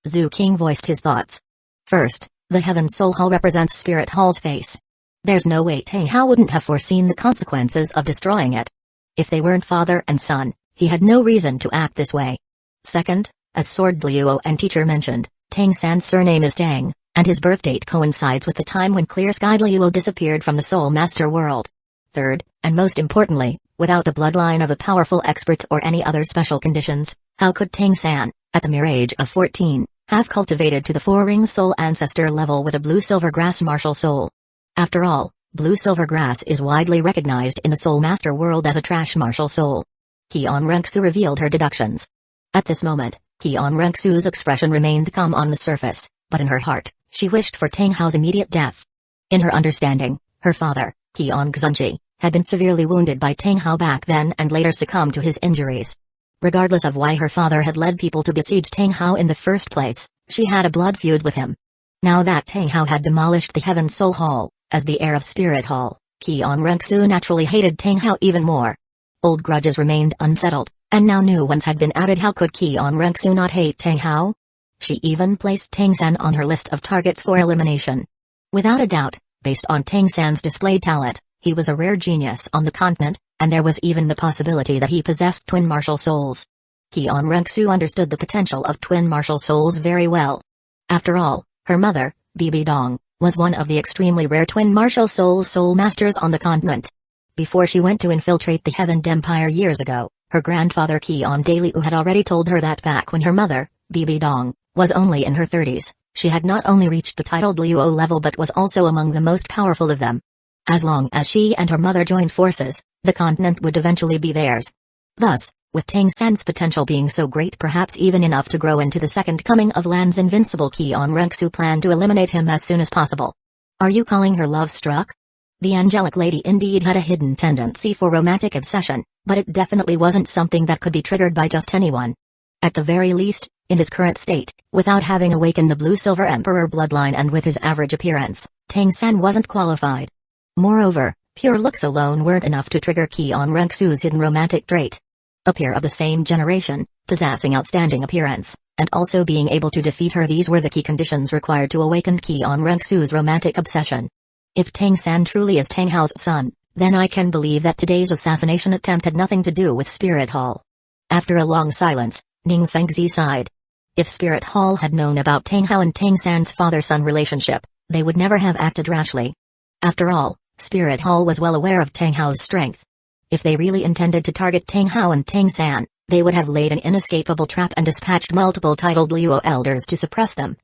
Zhu King voiced his thoughts. First, the Heaven Soul Hall represents Spirit Hall's face. There's no way Tang Hao wouldn't have foreseen the consequences of destroying it. If they weren't father and son, he had no reason to act this way. Second, as Sword Luo and teacher mentioned, Tang San's surname is Tang, and his birth date coincides with the time when Clear-Skied Luo disappeared from the Soul Master world. Third, and most importantly, without the bloodline of a powerful expert or any other special conditions, how could Tang San, at the mere age of 14, have cultivated to the 4-ring soul ancestor level with a Blue Silvergrass martial soul? After all, Blue Silvergrass is widely recognized in the Soul Master world as a trash martial soul. Qian Renxu revealed her deductions. At this moment, Qian Renxu's expression remained calm on the surface, but in her heart, she wished for Tang Hao's immediate death. In her understanding, her father, Qian Xunji, had been severely wounded by Tang Hao back then and later succumbed to his injuries. Regardless of why her father had led people to besiege Tang Hao in the first place, she had a blood feud with him. Now that Tang Hao had demolished the Heaven Soul Hall, as the heir of Spirit Hall, Qian Renxu naturally hated Tang Hao even more. Old grudges remained unsettled, and now new ones had been added. How could Qian Renxu not hate Tang Hao? She even placed Tang San on her list of targets for elimination. Without a doubt, based on Tang San's displayed talent, he was a rare genius on the continent, and there was even the possibility that he possessed twin martial souls. Qian Renxu understood the potential of twin martial souls very well. After all, her mother, Bibi Dong, was one of the extremely rare twin martial soul masters on the continent. Before she went to infiltrate the Heavened Empire years ago, her grandfather Qian Dalu had already told her that back when her mother, Bibi Dong, was only in her 30s, she had not only reached the titled Luo level but was also among the most powerful of them. As long as she and her mother joined forces, the continent would eventually be theirs. Thus, with Tang San's potential being so great, perhaps even enough to grow into the second coming of Lan's Invincible, Qian Renxu planned to eliminate him as soon as possible. Are you calling her love-struck? The angelic lady indeed had a hidden tendency for romantic obsession, but it definitely wasn't something that could be triggered by just anyone. At the very least, in his current state, without having awakened the Blue-Silver Emperor bloodline and with his average appearance, Tang San wasn't qualified. Moreover, pure looks alone weren't enough to trigger Qian Renxu's hidden romantic trait. A pair of the same generation, possessing outstanding appearance, and also being able to defeat her, these were the key conditions required to awaken Qian Renxu's romantic obsession. If Tang San truly is Tang Hao's son, then I can believe that today's assassination attempt had nothing to do with Spirit Hall. After a long silence, Ning Fengzi sighed. If Spirit Hall had known about Tang Hao and Tang San's father-son relationship, they would never have acted rashly. After all, Spirit Hall was well aware of Tang Hao's strength. If they really intended to target Tang Hao and Tang San, they would have laid an inescapable trap and dispatched multiple titled Luo elders to suppress them.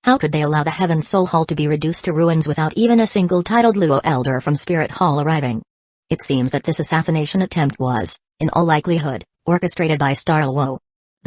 How could they allow the Heaven Soul Hall to be reduced to ruins without even a single titled Luo elder from Spirit Hall arriving? It seems that this assassination attempt was, in all likelihood, orchestrated by Star Luo.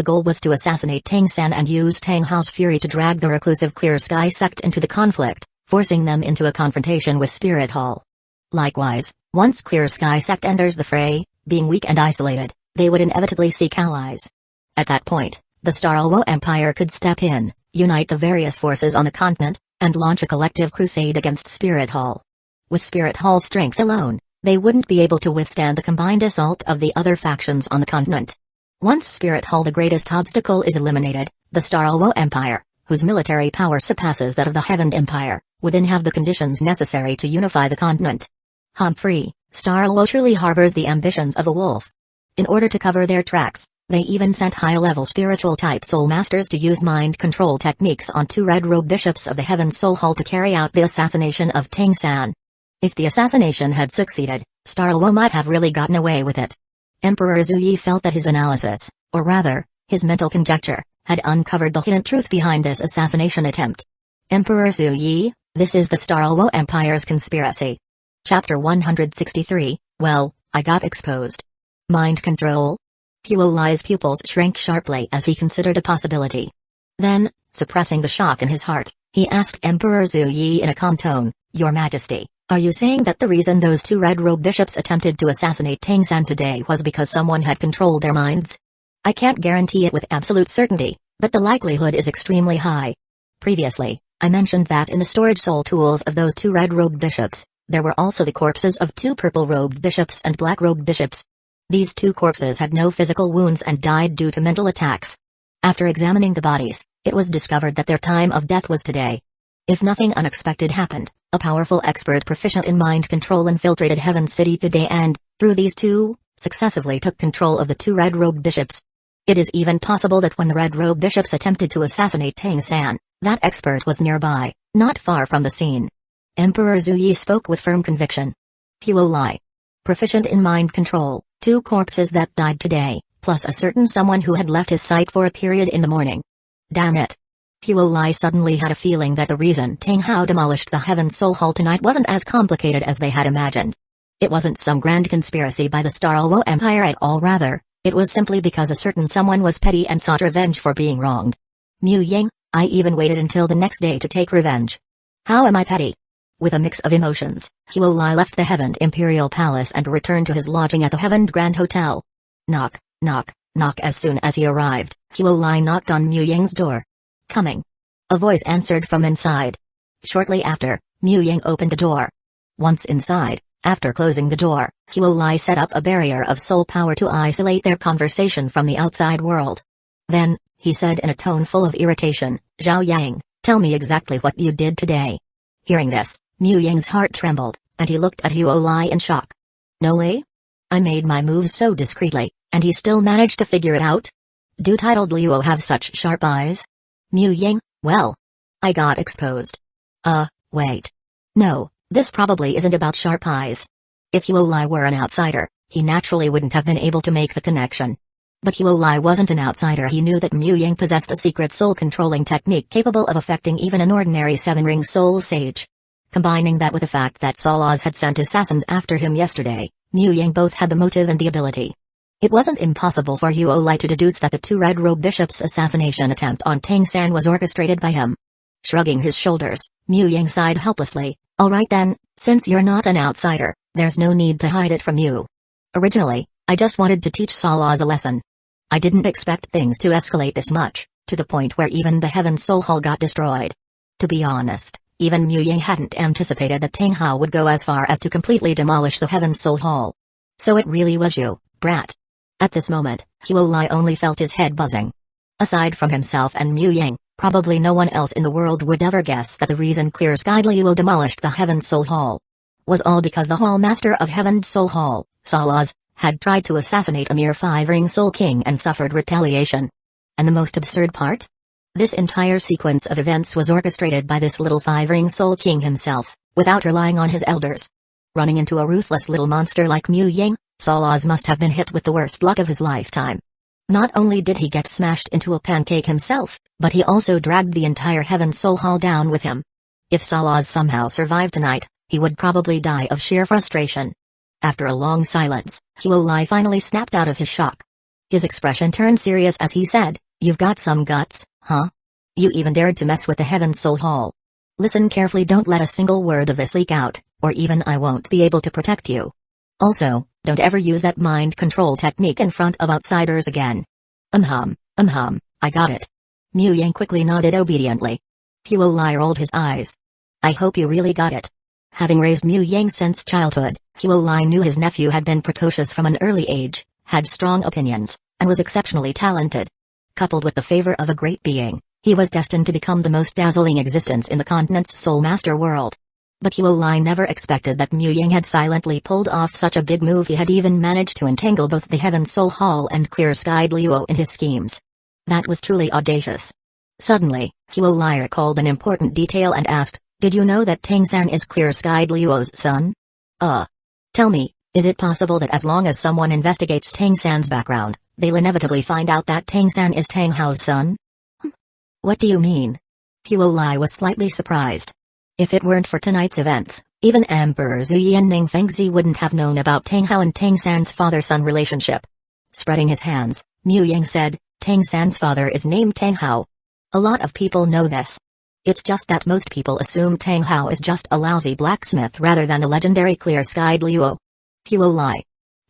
The goal was to assassinate Tang San and use Tang Hao's fury to drag the reclusive Clear Sky sect into the conflict, forcing them into a confrontation with Spirit Hall. Likewise, once Clear Sky sect enters the fray, being weak and isolated, they would inevitably seek allies. At that point, the Starluo Empire could step in, unite the various forces on the continent, and launch a collective crusade against Spirit Hall. With Spirit Hall's strength alone, they wouldn't be able to withstand the combined assault of the other factions on the continent. Once Spirit Hall, the greatest obstacle, is eliminated, the Starluo Empire, whose military power surpasses that of the Heaven Empire, would then have the conditions necessary to unify the continent. Humphrey, Starluo truly harbors the ambitions of a wolf. In order to cover their tracks, they even sent high-level spiritual-type soul masters to use mind control techniques on 2 red-robed bishops of the Heaven Soul Hall to carry out the assassination of Tang San. If the assassination had succeeded, Starluo might have really gotten away with it. Emperor Zuyi felt that his analysis, or rather, his mental conjecture, had uncovered the hidden truth behind this assassination attempt. Emperor Zuyi, this is the Starluo Empire's conspiracy. Chapter 163, well, I got exposed. Mind control? Huolai's pupils shrank sharply as he considered a possibility. Then, suppressing the shock in his heart, he asked Emperor Zuyi in a calm tone, Your Majesty, are you saying that the reason those 2 red-robed bishops attempted to assassinate Tang San today was because someone had controlled their minds? I can't guarantee it with absolute certainty, but the likelihood is extremely high. Previously, I mentioned that in the storage soul tools of those 2 red-robed bishops, there were also the corpses of 2 purple-robed bishops and black-robed bishops. These 2 corpses had no physical wounds and died due to mental attacks. After examining the bodies, it was discovered that their time of death was today. If nothing unexpected happened, a powerful expert proficient in mind control infiltrated Heaven City today and, through these 2, successively took control of the 2 red-robed bishops. It is even possible that when the red-robed bishops attempted to assassinate Tang San, that expert was nearby, not far from the scene. Emperor Zuyi spoke with firm conviction. Huolai. Proficient in mind control, 2 corpses that died today, plus a certain someone who had left his sight for a period in the morning. Damn it. Huolai suddenly had a feeling that the reason Tang Hao demolished the Heaven Soul Hall tonight wasn't as complicated as they had imagined. It wasn't some grand conspiracy by the Starluo Empire at all, rather, it was simply because a certain someone was petty and sought revenge for being wronged. Mu Ying, I even waited until the next day to take revenge. How am I petty? With a mix of emotions, Huolai left the Heaven Imperial Palace and returned to his lodging at the Heaven Grand Hotel. Knock, knock, knock. As soon as he arrived, Huolai knocked on Mu Ying's door. Coming. A voice answered from inside. Shortly after, Mu Ying opened the door. Once inside, after closing the door, Huolai set up a barrier of soul power to isolate their conversation from the outside world. Then, he said in a tone full of irritation, Zhao Yang, tell me exactly what you did today. Hearing this, Mu Ying's heart trembled, and he looked at Huolai in shock. No way? I made my moves so discreetly, and he still managed to figure it out? Do titled Luo have such sharp eyes? Mu Ying, well. I got exposed. Wait. No, this probably isn't about sharp eyes. If Huolai were an outsider, he naturally wouldn't have been able to make the connection. But Huolai wasn't an outsider. He knew that Mu Ying possessed a secret soul-controlling technique capable of affecting even an ordinary 7-ring soul sage. Combining that with the fact that Salaz had sent assassins after him yesterday, Mu Ying both had the motive and the ability. It wasn't impossible for Huolai to deduce that the 2 red-robed bishops' assassination attempt on Tang San was orchestrated by him. Shrugging his shoulders, Mu Ying sighed helplessly. Alright then, since you're not an outsider, there's no need to hide it from you. Originally, I just wanted to teach Salaz a lesson. I didn't expect things to escalate this much, to the point where even the Heaven Soul Hall got destroyed. To be honest, even Mu Ying hadn't anticipated that Tang Hao would go as far as to completely demolish the Heaven Soul Hall. So it really was you, brat. At this moment, Huolai only felt his head buzzing. Aside from himself and Mu Ying, probably no one else in the world would ever guess that the reason Clear Sky Luo demolished the Heaven Soul Hall was all because the Hall Master of Heaven Soul Hall, Salaz, had tried to assassinate a mere 5-ring Soul King and suffered retaliation. And the most absurd part? This entire sequence of events was orchestrated by this little 5-ring Soul King himself, without relying on his elders. Running into a ruthless little monster like Mu Ying, Salaz must have been hit with the worst luck of his lifetime. Not only did he get smashed into a pancake himself, but he also dragged the entire Heaven Soul Hall down with him. If Salaz somehow survived tonight, he would probably die of sheer frustration. After a long silence, Huolai finally snapped out of his shock. His expression turned serious as he said, "You've got some guts, huh? You even dared to mess with the Heaven Soul Hall. Listen carefully, don't let a single word of this leak out, or even I won't be able to protect you. Also, don't ever use that mind control technique in front of outsiders again." I got it." Mu Yang quickly nodded obediently. Huolai rolled his eyes. "I hope you really got it." Having raised Mu Yang since childhood, Huolai knew his nephew had been precocious from an early age, had strong opinions, and was exceptionally talented. Coupled with the favor of a great being, he was destined to become the most dazzling existence in the continent's Soul Master world. But Huolai never expected that Mu Yang had silently pulled off such a big move. He had even managed to entangle both the Heaven Soul Hall and clear-skied Luo in his schemes. That was truly audacious. Suddenly, Huolai recalled an important detail and asked, "Did you know that Tang-san is clear-skied Luo's son?" Tell me, is it possible that as long as someone investigates Tang-san's background, they'll inevitably find out that Tang-san is Tang Hao's son?" "What do you mean?" Huolai was slightly surprised. If it weren't for tonight's events, even Emperor Zuyi and Ning Fengzi wouldn't have known about Tang Hao and Tang-san's father-son relationship. Spreading his hands, Mu Yang said, "Tang-san's father is named Tang Hao. A lot of people know this. It's just that most people assume Tang Hao is just a lousy blacksmith rather than the legendary clear-skied Luo." Huolai.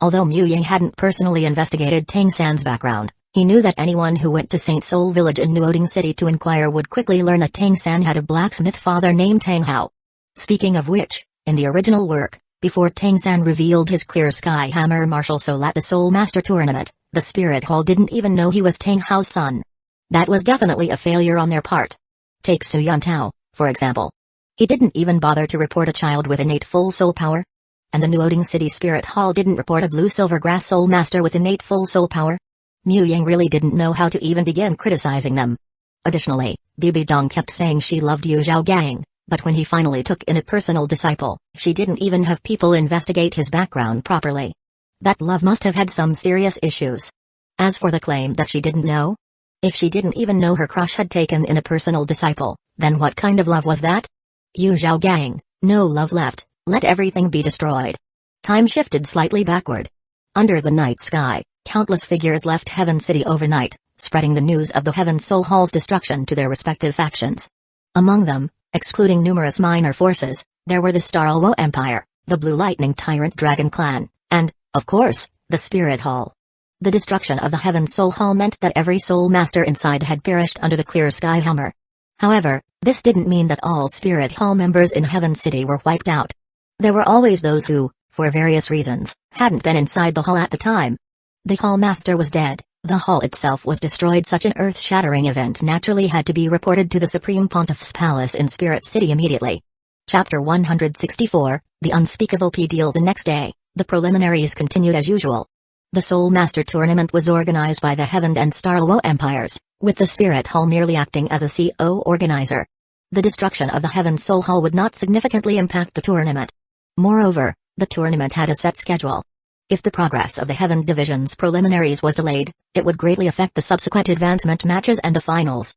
Although Mu Yang hadn't personally investigated Tang-san's background, he knew that anyone who went to Saint Soul Village in Nuoding City to inquire would quickly learn that Tang-san had a blacksmith father named Tang Hao. Speaking of which, in the original work, before Tang-san revealed his Clear Sky Hammer martial soul at the Soul Master Tournament, the Spirit Hall didn't even know he was Tang Hao's son. That was definitely a failure on their part. Take Su Yantao, for example. He didn't even bother to report a child with innate full soul power. And the Nuoding City Spirit Hall didn't report a blue silver grass soul master with innate full soul power. Mu Yang really didn't know how to even begin criticizing them. Additionally, Bibi Dong kept saying she loved Yu Zhaogang, but when he finally took in a personal disciple, she didn't even have people investigate his background properly. That love must have had some serious issues. As for the claim that she didn't know, if she didn't even know her crush had taken in a personal disciple, then what kind of love was that? Yu Zhaogang, no love left, let everything be destroyed. Time shifted slightly backward. Under the night sky, countless figures left Heaven City overnight, spreading the news of the Heaven Soul Hall's destruction to their respective factions. Among them, excluding numerous minor forces, there were the Starluo Empire, the Blue Lightning Tyrant Dragon Clan, and, of course, the Spirit Hall. The destruction of the Heaven Soul Hall meant that every Soul Master inside had perished under the Clear Sky Hammer. However, this didn't mean that all Spirit Hall members in Heaven City were wiped out. There were always those who, for various reasons, hadn't been inside the hall at the time. The Hall Master was dead, the hall itself was destroyed. Such an earth-shattering event naturally had to be reported to the Supreme Pontiff's Palace in Spirit City immediately. Chapter 164, The Unspeakable P Deal. The next day, the preliminaries continued as usual. The Soul Master Tournament was organized by the Heaven and Starluo Empires, with the Spirit Hall merely acting as a CO organizer. The destruction of the Heaven Soul Hall would not significantly impact the tournament. Moreover, the tournament had a set schedule. If the progress of the Heaven Division's preliminaries was delayed, it would greatly affect the subsequent advancement matches and the finals.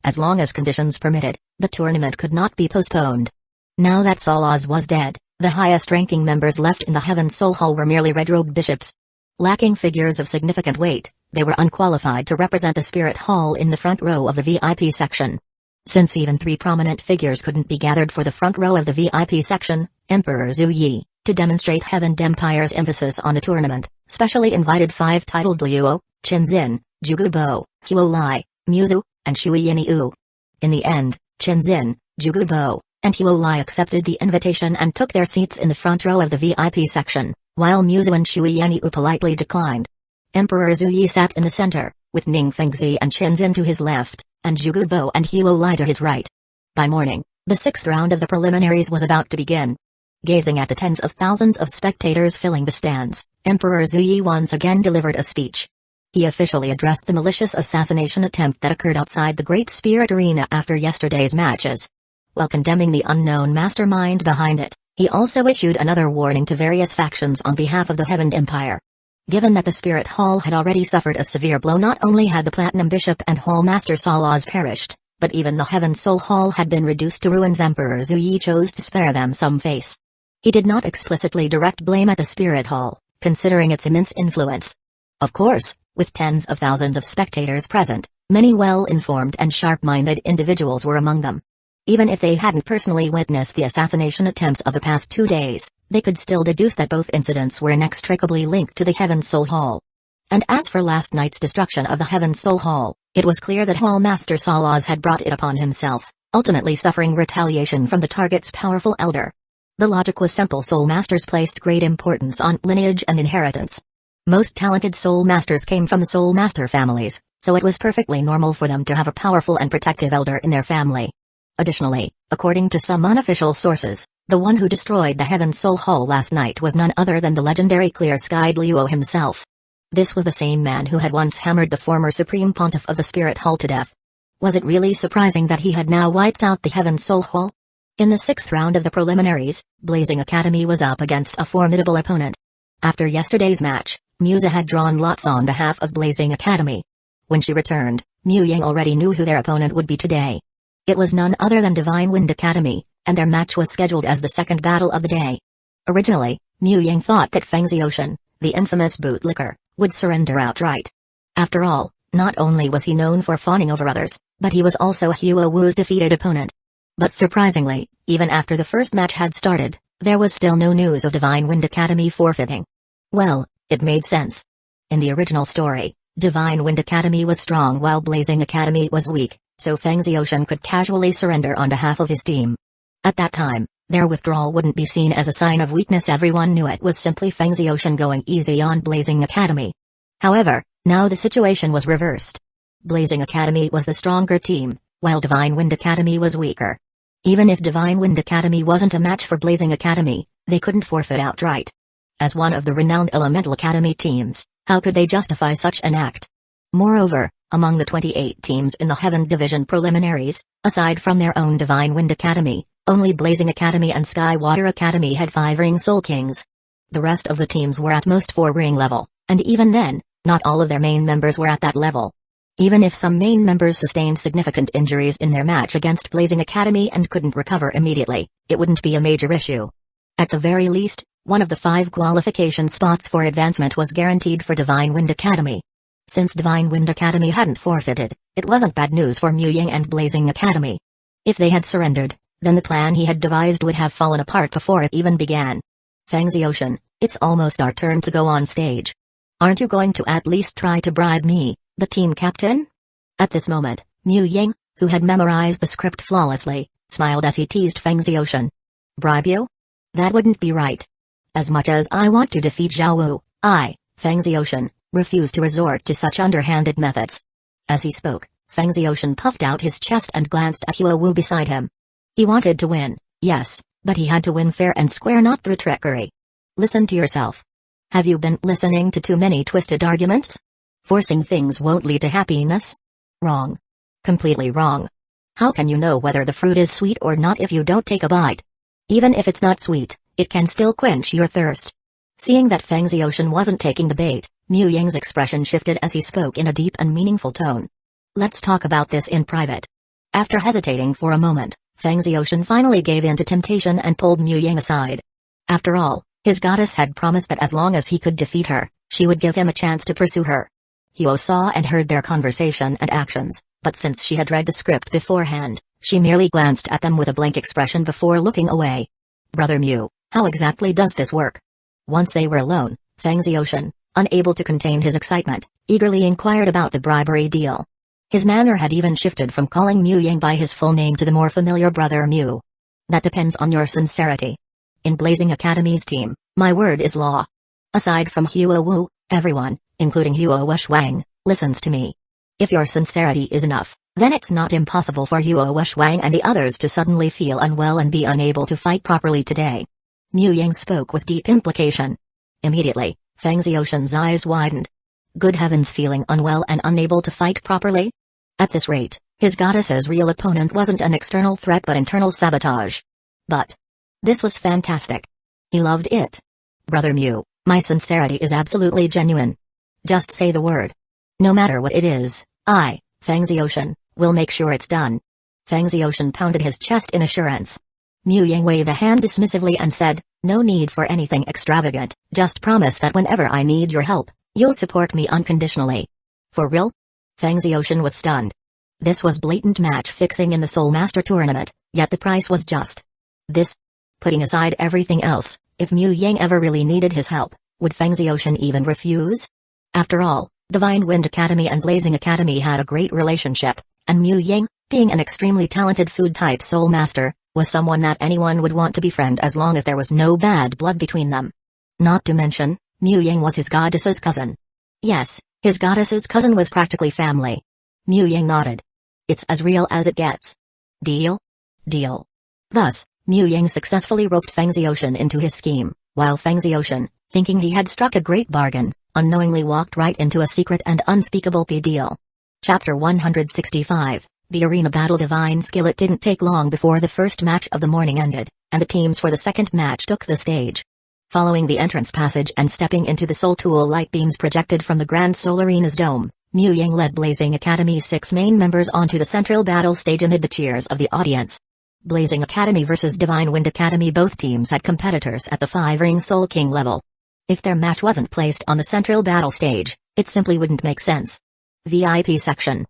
As long as conditions permitted, the tournament could not be postponed. Now that Solaz was dead, the highest-ranking members left in the Heaven Soul Hall were merely red-robed bishops. Lacking figures of significant weight, they were unqualified to represent the Spirit Hall in the front row of the VIP section. Since even 3 prominent figures couldn't be gathered for the front row of the VIP section, Emperor Zuyi, to demonstrate Heaven Empire's emphasis on the tournament, specially invited 5 titled Luo, Chenxin, Jugubo, Huolai, Muzu, and Shuiyiniu. In the end, Chenxin, Jugubo, and Huolai accepted the invitation and took their seats in the front row of the VIP section, while Muzu and Shuiyiniu politely declined. Emperor Zuyi sat in the center, with Ning Fengzi and Chenxin to his left, and Jugubo and Huolai to his right. By morning, the 6th round of the preliminaries was about to begin. Gazing at the tens of thousands of spectators filling the stands, Emperor Zuyi once again delivered a speech. He officially addressed the malicious assassination attempt that occurred outside the Great Spirit Arena after yesterday's matches. While condemning the unknown mastermind behind it, he also issued another warning to various factions on behalf of the Heaven Empire. Given that the Spirit Hall had already suffered a severe blow, not only had the Platinum Bishop and Hall Master Solaz perished, but even the Heaven Soul Hall had been reduced to ruins. Emperor Zuyi chose to spare them some face. He did not explicitly direct blame at the Spirit Hall, considering its immense influence. Of course, With tens of thousands of spectators present, many well-informed and sharp-minded individuals were among them. Even if they hadn't personally witnessed the assassination attempts of the past 2 days, they could still deduce that both incidents were inextricably linked to the Heaven Soul Hall. And as for last night's destruction of the Heaven Soul Hall, it was clear that Hall Master Salaz had brought it upon himself, ultimately suffering retaliation from the target's powerful elder. The logic was simple: Soul Masters placed great importance on lineage and inheritance. Most talented Soul Masters came from the Soul Master families, so it was perfectly normal for them to have a powerful and protective elder in their family. Additionally, according to some unofficial sources, the one who destroyed the Heaven Soul Hall last night was none other than the legendary clear-skied Luo himself. This was the same man who had once hammered the former Supreme Pontiff of the Spirit Hall to death. Was it really surprising that he had now wiped out the Heaven Soul Hall? In the 6th round of the preliminaries, Blazing Academy was up against a formidable opponent. After yesterday's match, Musa had drawn lots on behalf of Blazing Academy. When she returned, Mu Ying already knew who their opponent would be today. It was none other than Divine Wind Academy, and their match was scheduled as the second battle of the day. Originally, Mu Ying thought that Feng Ziyoshan, the infamous bootlicker, would surrender outright. After all, not only was he known for fawning over others, but he was also Hua Wu's defeated opponent. But surprisingly, even after the first match had started, there was still no news of Divine Wind Academy forfeiting. Well, it made sense. In the original story, Divine Wind Academy was strong while Blazing Academy was weak, so Feng Ziyoshan could casually surrender on behalf of his team. At that time, their withdrawal wouldn't be seen as a sign of weakness. Everyone knew it was simply Feng Ziyoshan going easy on Blazing Academy. However, now the situation was reversed. Blazing Academy was the stronger team, while Divine Wind Academy was weaker. Even if Divine Wind Academy wasn't a match for Blazing Academy, they couldn't forfeit outright. As one of the renowned Elemental Academy teams, how could they justify such an act? Moreover, among the 28 teams in the Heaven Division preliminaries, aside from their own Divine Wind Academy, only Blazing Academy and Skywater Academy had 5 Ring Soul Kings. The rest of the teams were at most 4 Ring level, and even then, not all of their main members were at that level. Even if some main members sustained significant injuries in their match against Blazing Academy and couldn't recover immediately, it wouldn't be a major issue. At the very least, one of the 5 qualification spots for advancement was guaranteed for Divine Wind Academy. Since Divine Wind Academy hadn't forfeited, it wasn't bad news for Mu Ying and Blazing Academy. If they had surrendered, then the plan he had devised would have fallen apart before it even began. Feng Ziyoshan, it's almost our turn to go on stage. Aren't you going to at least try to bribe me, the team captain? At this moment, Mu Ying, who had memorized the script flawlessly, smiled as he teased Feng Ziyoshan. Bribe you? That wouldn't be right. As much as I want to defeat Zhao Wu, I, Feng Ziyoshan, refuse to resort to such underhanded methods. As he spoke, Feng Ziyoshan puffed out his chest and glanced at Hua Wu beside him. He wanted to win, yes, but he had to win fair and square, not through trickery. Listen to yourself. Have you been listening to too many twisted arguments? Forcing things won't lead to happiness? Wrong. Completely wrong. How can you know whether the fruit is sweet or not if you don't take a bite? Even if it's not sweet, it can still quench your thirst. Seeing that Feng Ziyoshan wasn't taking the bait, Mu Ying's expression shifted as he spoke in a deep and meaningful tone. Let's talk about this in private. After hesitating for a moment, Feng Ziyoshan finally gave in to temptation and pulled Mu Ying aside. After all, his goddess had promised that as long as he could defeat her, she would give him a chance to pursue her. Hyo saw and heard their conversation and actions, but since she had read the script beforehand, she merely glanced at them with a blank expression before looking away. Brother Mu, how exactly does this work? Once they were alone, Feng Ziyoshan, unable to contain his excitement, eagerly inquired about the bribery deal. His manner had even shifted from calling Mu Ying by his full name to the more familiar Brother Mu. That depends on your sincerity. In Blazing Academy's team, my word is law. Aside from Hua Wu, everyone, including Hua Shuang, listens to me. If your sincerity is enough, then it's not impossible for Hua Shuang and the others to suddenly feel unwell and be unable to fight properly today. Mu Ying spoke with deep implication. Immediately, Feng Ziyoshan's eyes widened. Good heavens, feeling unwell and unable to fight properly? At this rate, his goddess's real opponent wasn't an external threat but internal sabotage. But this was fantastic. He loved it. Brother Mu, my sincerity is absolutely genuine. Just say the word. No matter what it is, I, Feng Ziyoshan, will make sure it's done. Feng Ziyoshan pounded his chest in assurance. Mu Ying waved a hand dismissively and said, no need for anything extravagant, just promise that whenever I need your help, You'll support me unconditionally. For real? Feng Ziyoshin was stunned. This was blatant match fixing in the Soul Master tournament, yet the price was just this. Putting aside everything else, if Mu Yang ever really needed his help, would Feng Ziyoshin even refuse? After all, Divine Wind Academy and Blazing Academy had a great relationship, and Mu Yang, being an extremely talented food-type Soul Master, was someone that anyone would want to befriend as long as there was no bad blood between them. Not to mention, Mu Yang was his goddess's cousin. Yes, his goddess's cousin was practically family. Mu Yang nodded. It's as real as it gets. Deal? Deal. Thus, Mu Yang successfully roped Feng Ziyoshin into his scheme, while Feng Ziyoshin, thinking he had struck a great bargain, unknowingly walked right into a secret and unspeakable deal. Chapter 165, The Arena Battle Divine Skill. It didn't take long before the first match of the morning ended, and the teams for the second match took the stage. Following the entrance passage and stepping into the Soul Tool light beams projected from the Grand Soul Arena's dome, Mu Yang led Blazing Academy's 6 main members onto the central battle stage amid the cheers of the audience. Blazing Academy versus Divine Wind Academy. Both teams had competitors at the 5-ring Soul King level. If their match wasn't placed on the central battle stage, it simply wouldn't make sense. VIP section.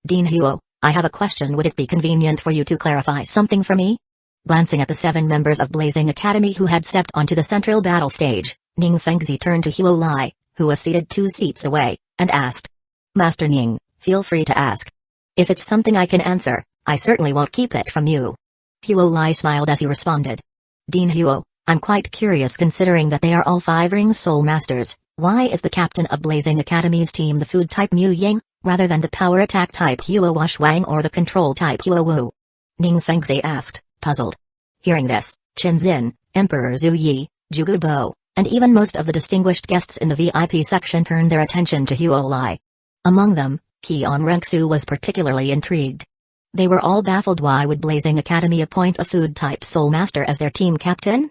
Dean Huo, I have a question. Would it be convenient for you to clarify something for me? Glancing at the 7 members of Blazing Academy who had stepped onto the central battle stage, Ning Fengzi turned to Huo Lai, who was seated 2 seats away, and asked. Master Ning, feel free to ask. If it's something I can answer, I certainly won't keep it from you. Huo Lai smiled as he responded. Dean Huo, I'm quite curious considering that they are all 5-ring Soul Masters. Why is the captain of Blazing Academy's team the food type Mu Yang, rather than the power attack type Huo Washwang or the control type Huo Wu? Ning Fengzi asked, puzzled. Hearing this, Chen Xin, Emperor Zhu Yi, Zhuge Bo, and even most of the distinguished guests in the VIP section turned their attention to Huo Lai. Among them, Qian Renxu was particularly intrigued. They were all baffled. Why would Blazing Academy appoint a food-type Soul Master as their team captain?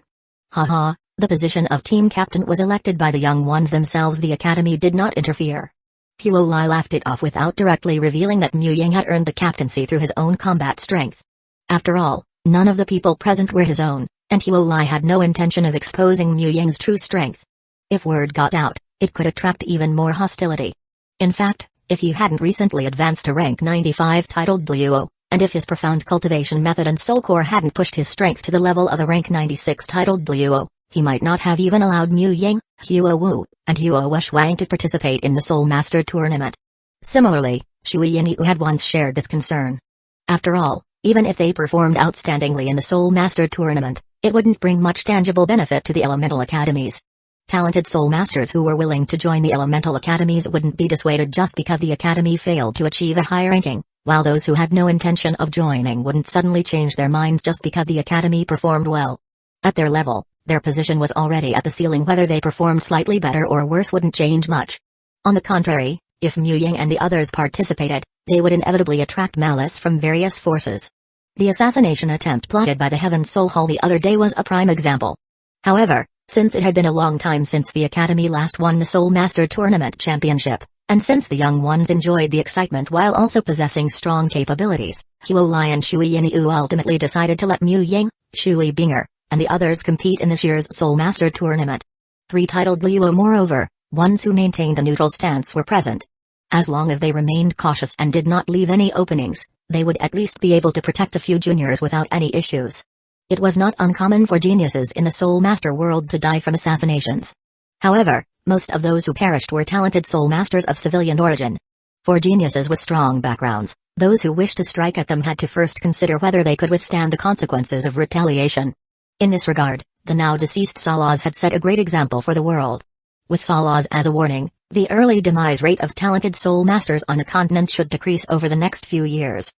Haha, the position of team captain was elected by the young ones themselves. The academy did not interfere. Huo Lai laughed it off without directly revealing that Mu Yang had earned the captaincy through his own combat strength. After all, none of the people present were his own, and Huo Lai had no intention of exposing Mu Yang's true strength. If word got out, it could attract even more hostility. In fact, if he hadn't recently advanced to rank 95 titled Dalu, and if his profound cultivation method and soul core hadn't pushed his strength to the level of a rank 96 titled Dalu, he might not have even allowed Mu Yang, Huo Wu, and Huo Washwang to participate in the Soul Master tournament. Similarly, Shui and Yu had once shared this concern. After all, even if they performed outstandingly in the Soul Master tournament, it wouldn't bring much tangible benefit to the elemental academies. Talented Soul Masters who were willing to join the elemental academies wouldn't be dissuaded just because the academy failed to achieve a high ranking, while those who had no intention of joining wouldn't suddenly change their minds just because the academy performed well. At their level, their position was already at the ceiling. Whether they performed slightly better or worse wouldn't change much. On the contrary, if Mu Yang and the others participated, they would inevitably attract malice from various forces. The assassination attempt plotted by the Heaven Soul Hall the other day was a prime example. However, since it had been a long time since the Academy last won the Soul Master Tournament Championship, and since the young ones enjoyed the excitement while also possessing strong capabilities, Huo Lai and Shui Yin-Yu ultimately decided to let Mu Yang, Shui Binger, and the others compete in this year's Soul Master Tournament. 3 titled Luo. Moreover, ones who maintained a neutral stance were present. As long as they remained cautious and did not leave any openings, they would at least be able to protect a few juniors without any issues. It was not uncommon for geniuses in the Soul Master world to die from assassinations. However, most of those who perished were talented Soul Masters of civilian origin. For geniuses with strong backgrounds, those who wished to strike at them had to first consider whether they could withstand the consequences of retaliation. In this regard, the now deceased Salaz had set a great example for the world. With Salaz as a warning, the early demise rate of talented Soul Masters on a continent should decrease over the next few years.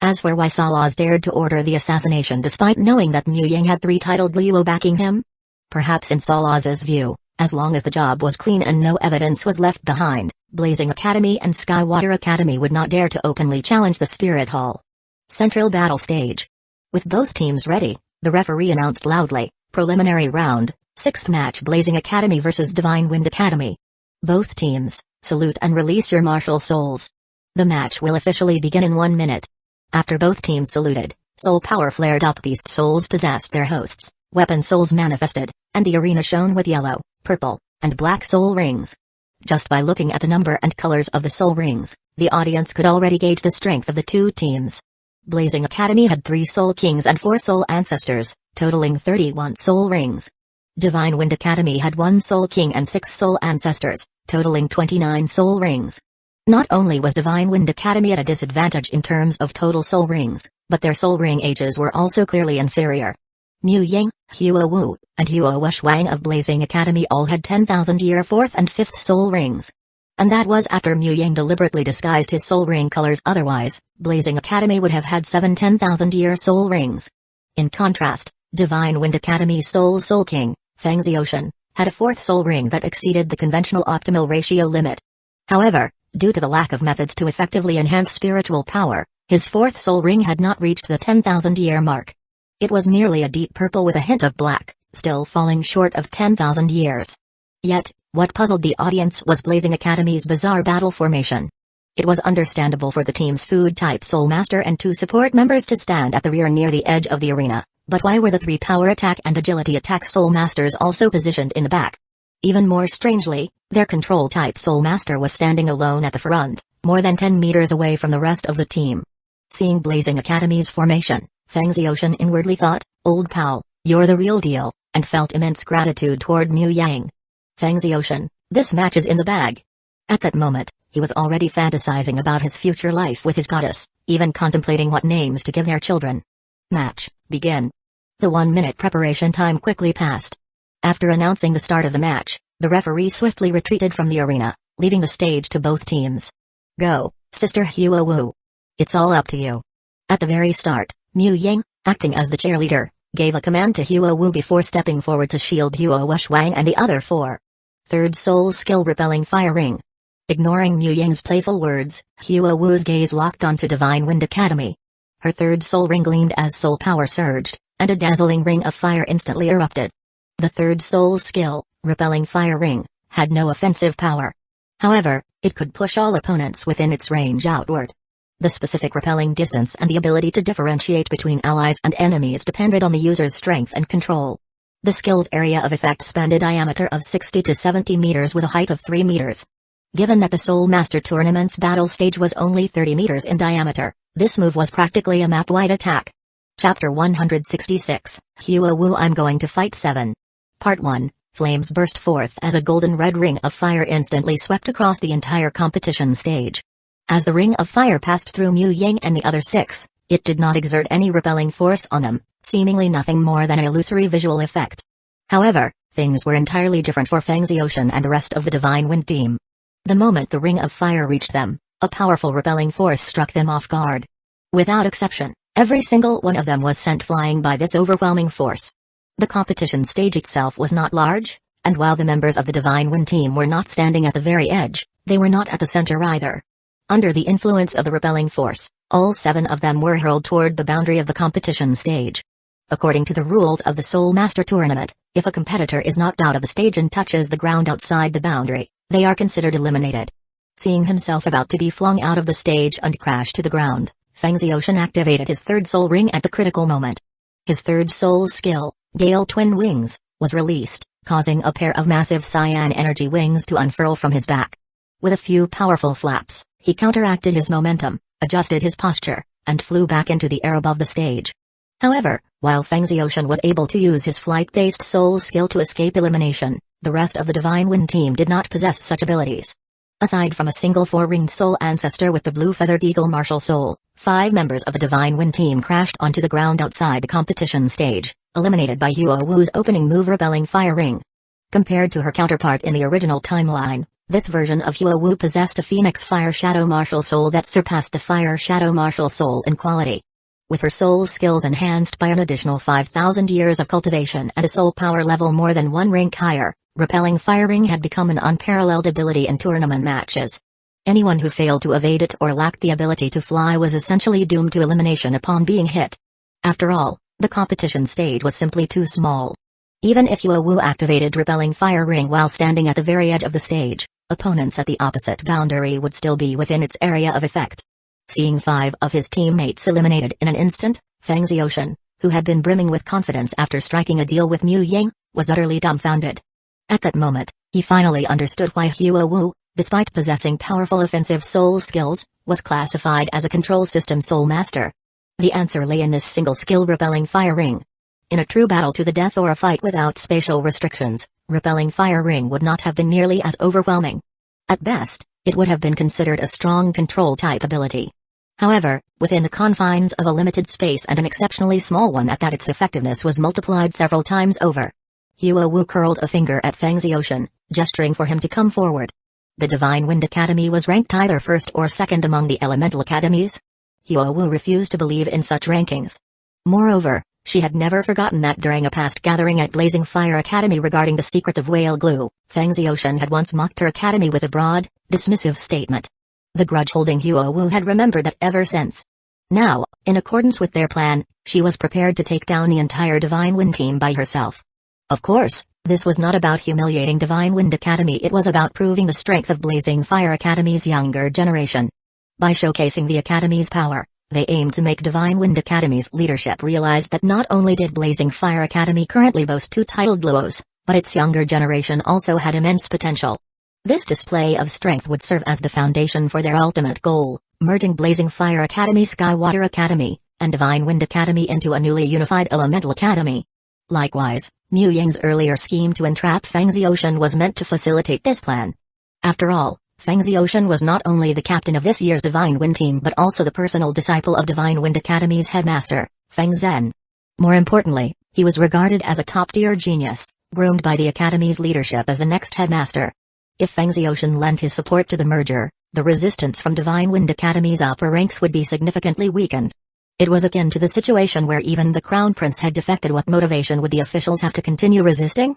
As for why Salaz dared to order the assassination despite knowing that Mu Yang had 3 titled Luo backing him? Perhaps in Salaz's view, as long as the job was clean and no evidence was left behind, Blazing Academy and Skywater Academy would not dare to openly challenge the Spirit Hall. Central Battle Stage. With both teams ready, the referee announced loudly, preliminary round, 6th match Blazing Academy vs Divine Wind Academy. Both teams, salute and release your martial souls. The match will officially begin in 1 minute. After both teams saluted, soul power flared up. Beast souls possessed their hosts, weapon souls manifested, and the arena shone with yellow, purple, and black soul rings. Just by looking at the number and colors of the soul rings, the audience could already gauge the strength of the two teams. Blazing Academy had 3 Soul Kings and 4 Soul Ancestors, totaling 31 soul rings. Divine Wind Academy had 1 Soul King and 6 Soul Ancestors, totaling 29 soul rings. Not only was Divine Wind Academy at a disadvantage in terms of total soul rings, but their soul ring ages were also clearly inferior. Mu Ying, Hua Wu, and Hua Shuang of Blazing Academy all had 10,000-year 4th and 5th soul rings. And that was after Mu Ying deliberately disguised his soul ring colors. Otherwise, Blazing Academy would have had 7 10,000-year soul rings. In contrast, Divine Wind Academy's Soul King, Feng Ziotian, had a 4th soul ring that exceeded the conventional optimal ratio limit. However, due to the lack of methods to effectively enhance spiritual power, his 4th soul ring had not reached the 10,000-year mark. It was merely a deep purple with a hint of black, still falling short of 10,000 years. Yet, what puzzled the audience was Blazing Academy's bizarre battle formation. It was understandable for the team's food-type Soul Master and 2 support members to stand at the rear near the edge of the arena, but why were the 3 Power Attack and Agility Attack Soul Masters also positioned in the back? Even more strangely, their Control-type Soul Master was standing alone at the front, more than 10 meters away from the rest of the team. Seeing Blazing Academy's formation, Feng Ziotian inwardly thought, "Old pal, you're the real deal," and felt immense gratitude toward Mu Yang. Feng Ziotian, this match is in the bag. At that moment, he was already fantasizing about his future life with his goddess, even contemplating what names to give their children. Match, begin. The 1-minute preparation time quickly passed. After announcing the start of the match, the referee swiftly retreated from the arena, leaving the stage to both teams. Go, Sister Hua Wu. It's all up to you. At the very start, Mu Ying, acting as the cheerleader, gave a command to Hua Wu before stepping forward to shield Hua Shuang and the other 4. 3rd soul skill Repelling Fire Ring. Ignoring Mu Ying's playful words, Hua Wu's gaze locked onto Divine Wind Academy. Her 3rd soul ring gleamed as soul power surged, and a dazzling ring of fire instantly erupted. The 3rd soul skill, Repelling Fire Ring, had no offensive power. However, it could push all opponents within its range outward. The specific repelling distance and the ability to differentiate between allies and enemies depended on the user's strength and control. The skill's area of effect spanned a diameter of 60 to 70 meters with a height of 3 meters. Given that the Soul Master Tournament's battle stage was only 30 meters in diameter, this move was practically a map-wide attack. Chapter 166, Hua Wu I'm Going to Fight 7. Part 1, Flames burst forth as a golden red ring of fire instantly swept across the entire competition stage. As the ring of fire passed through Mu Ying and the other 6, it did not exert any repelling force on them, seemingly nothing more than an illusory visual effect. However, things were entirely different for Feng Ziotian and the rest of the Divine Wind team. The moment the ring of fire reached them, a powerful repelling force struck them off guard. Without exception, every single one of them was sent flying by this overwhelming force. The competition stage itself was not large, and while the members of the Divine Wind team were not standing at the very edge, they were not at the center either. Under the influence of the repelling force, all 7 of them were hurled toward the boundary of the competition stage. According to the rules of the Soul Master Tournament, if a competitor is knocked out of the stage and touches the ground outside the boundary, they are considered eliminated. Seeing himself about to be flung out of the stage and crash to the ground, Feng Ziotian activated his 3rd soul ring at the critical moment. His 3rd soul skill, Gale Twin Wings, was released, causing a pair of massive cyan energy wings to unfurl from his back. With a few powerful flaps, he counteracted his momentum, adjusted his posture, and flew back into the air above the stage. However, while Feng Ziotian was able to use his flight-based soul skill to escape elimination, the rest of the Divine Wind team did not possess such abilities. Aside from a single 4-ringed soul ancestor with the blue-feathered eagle martial soul, 5 members of the Divine Wind team crashed onto the ground outside the competition stage, eliminated by Hua Wu's opening move Repelling Fire Ring. Compared to her counterpart in the original timeline, this version of Hua Wu possessed a Phoenix Fire Shadow Martial Soul that surpassed the Fire Shadow Martial Soul in quality. With her soul skills enhanced by an additional 5,000 years of cultivation and a soul power level more than 1 rank higher, Repelling Fire Ring had become an unparalleled ability in tournament matches. Anyone who failed to evade it or lacked the ability to fly was essentially doomed to elimination upon being hit. After all, the competition stage was simply too small. Even if Hua Wu activated Repelling Fire Ring while standing at the very edge of the stage, opponents at the opposite boundary would still be within its area of effect. Seeing 5 of his teammates eliminated in an instant, Feng Ziotian, who had been brimming with confidence after striking a deal with Mu Ying, was utterly dumbfounded. At that moment, He finally understood why Hueco, despite possessing powerful offensive soul skills, was classified as a control system soul master. The answer lay in this single skill: repelling fire ring. In a true battle to the death or a fight without spatial restrictions, repelling fire ring would not have been nearly as overwhelming. At best, it would have been considered a strong control-type ability. However, within the confines of a limited space, and an exceptionally small one at that, its effectiveness was multiplied several times over. Hueco curled a finger at Feng Ziyoshin, gesturing for him to come forward. The Divine Wind Academy was ranked either first or second among the elemental academies. Hueco refused to believe in such rankings. Moreover, she had never forgotten that during a past gathering at Blazing Fire Academy regarding the secret of whale glue, Feng Ziyoshin had once mocked her academy with a broad, dismissive statement. The grudge-holding Hueco had remembered that ever since. Now, in accordance with their plan, she was prepared to take down the entire Divine Wind team by herself. Of course, this was not about humiliating Divine Wind Academy, it was about proving the strength of Blazing Fire Academy's younger generation. By showcasing the Academy's power, they aimed to make Divine Wind Academy's leadership realize that not only did Blazing Fire Academy currently boast 2 titled duos, but its younger generation also had immense potential. This display of strength would serve as the foundation for their ultimate goal, merging Blazing Fire Academy, Skywater Academy, and Divine Wind Academy into a newly unified Elemental Academy. Likewise, Mu Ying's earlier scheme to entrap Feng Ziyoshin was meant to facilitate this plan. After all, Feng Ziyoshin was not only the captain of this year's Divine Wind team but also the personal disciple of Divine Wind Academy's headmaster, Feng Zhen. More importantly, he was regarded as a top-tier genius, groomed by the Academy's leadership as the next headmaster. If Feng Ziyoshin lent his support to the merger, the resistance from Divine Wind Academy's upper ranks would be significantly weakened. It was akin to the situation where even the Crown Prince had defected. What motivation would the officials have to continue resisting?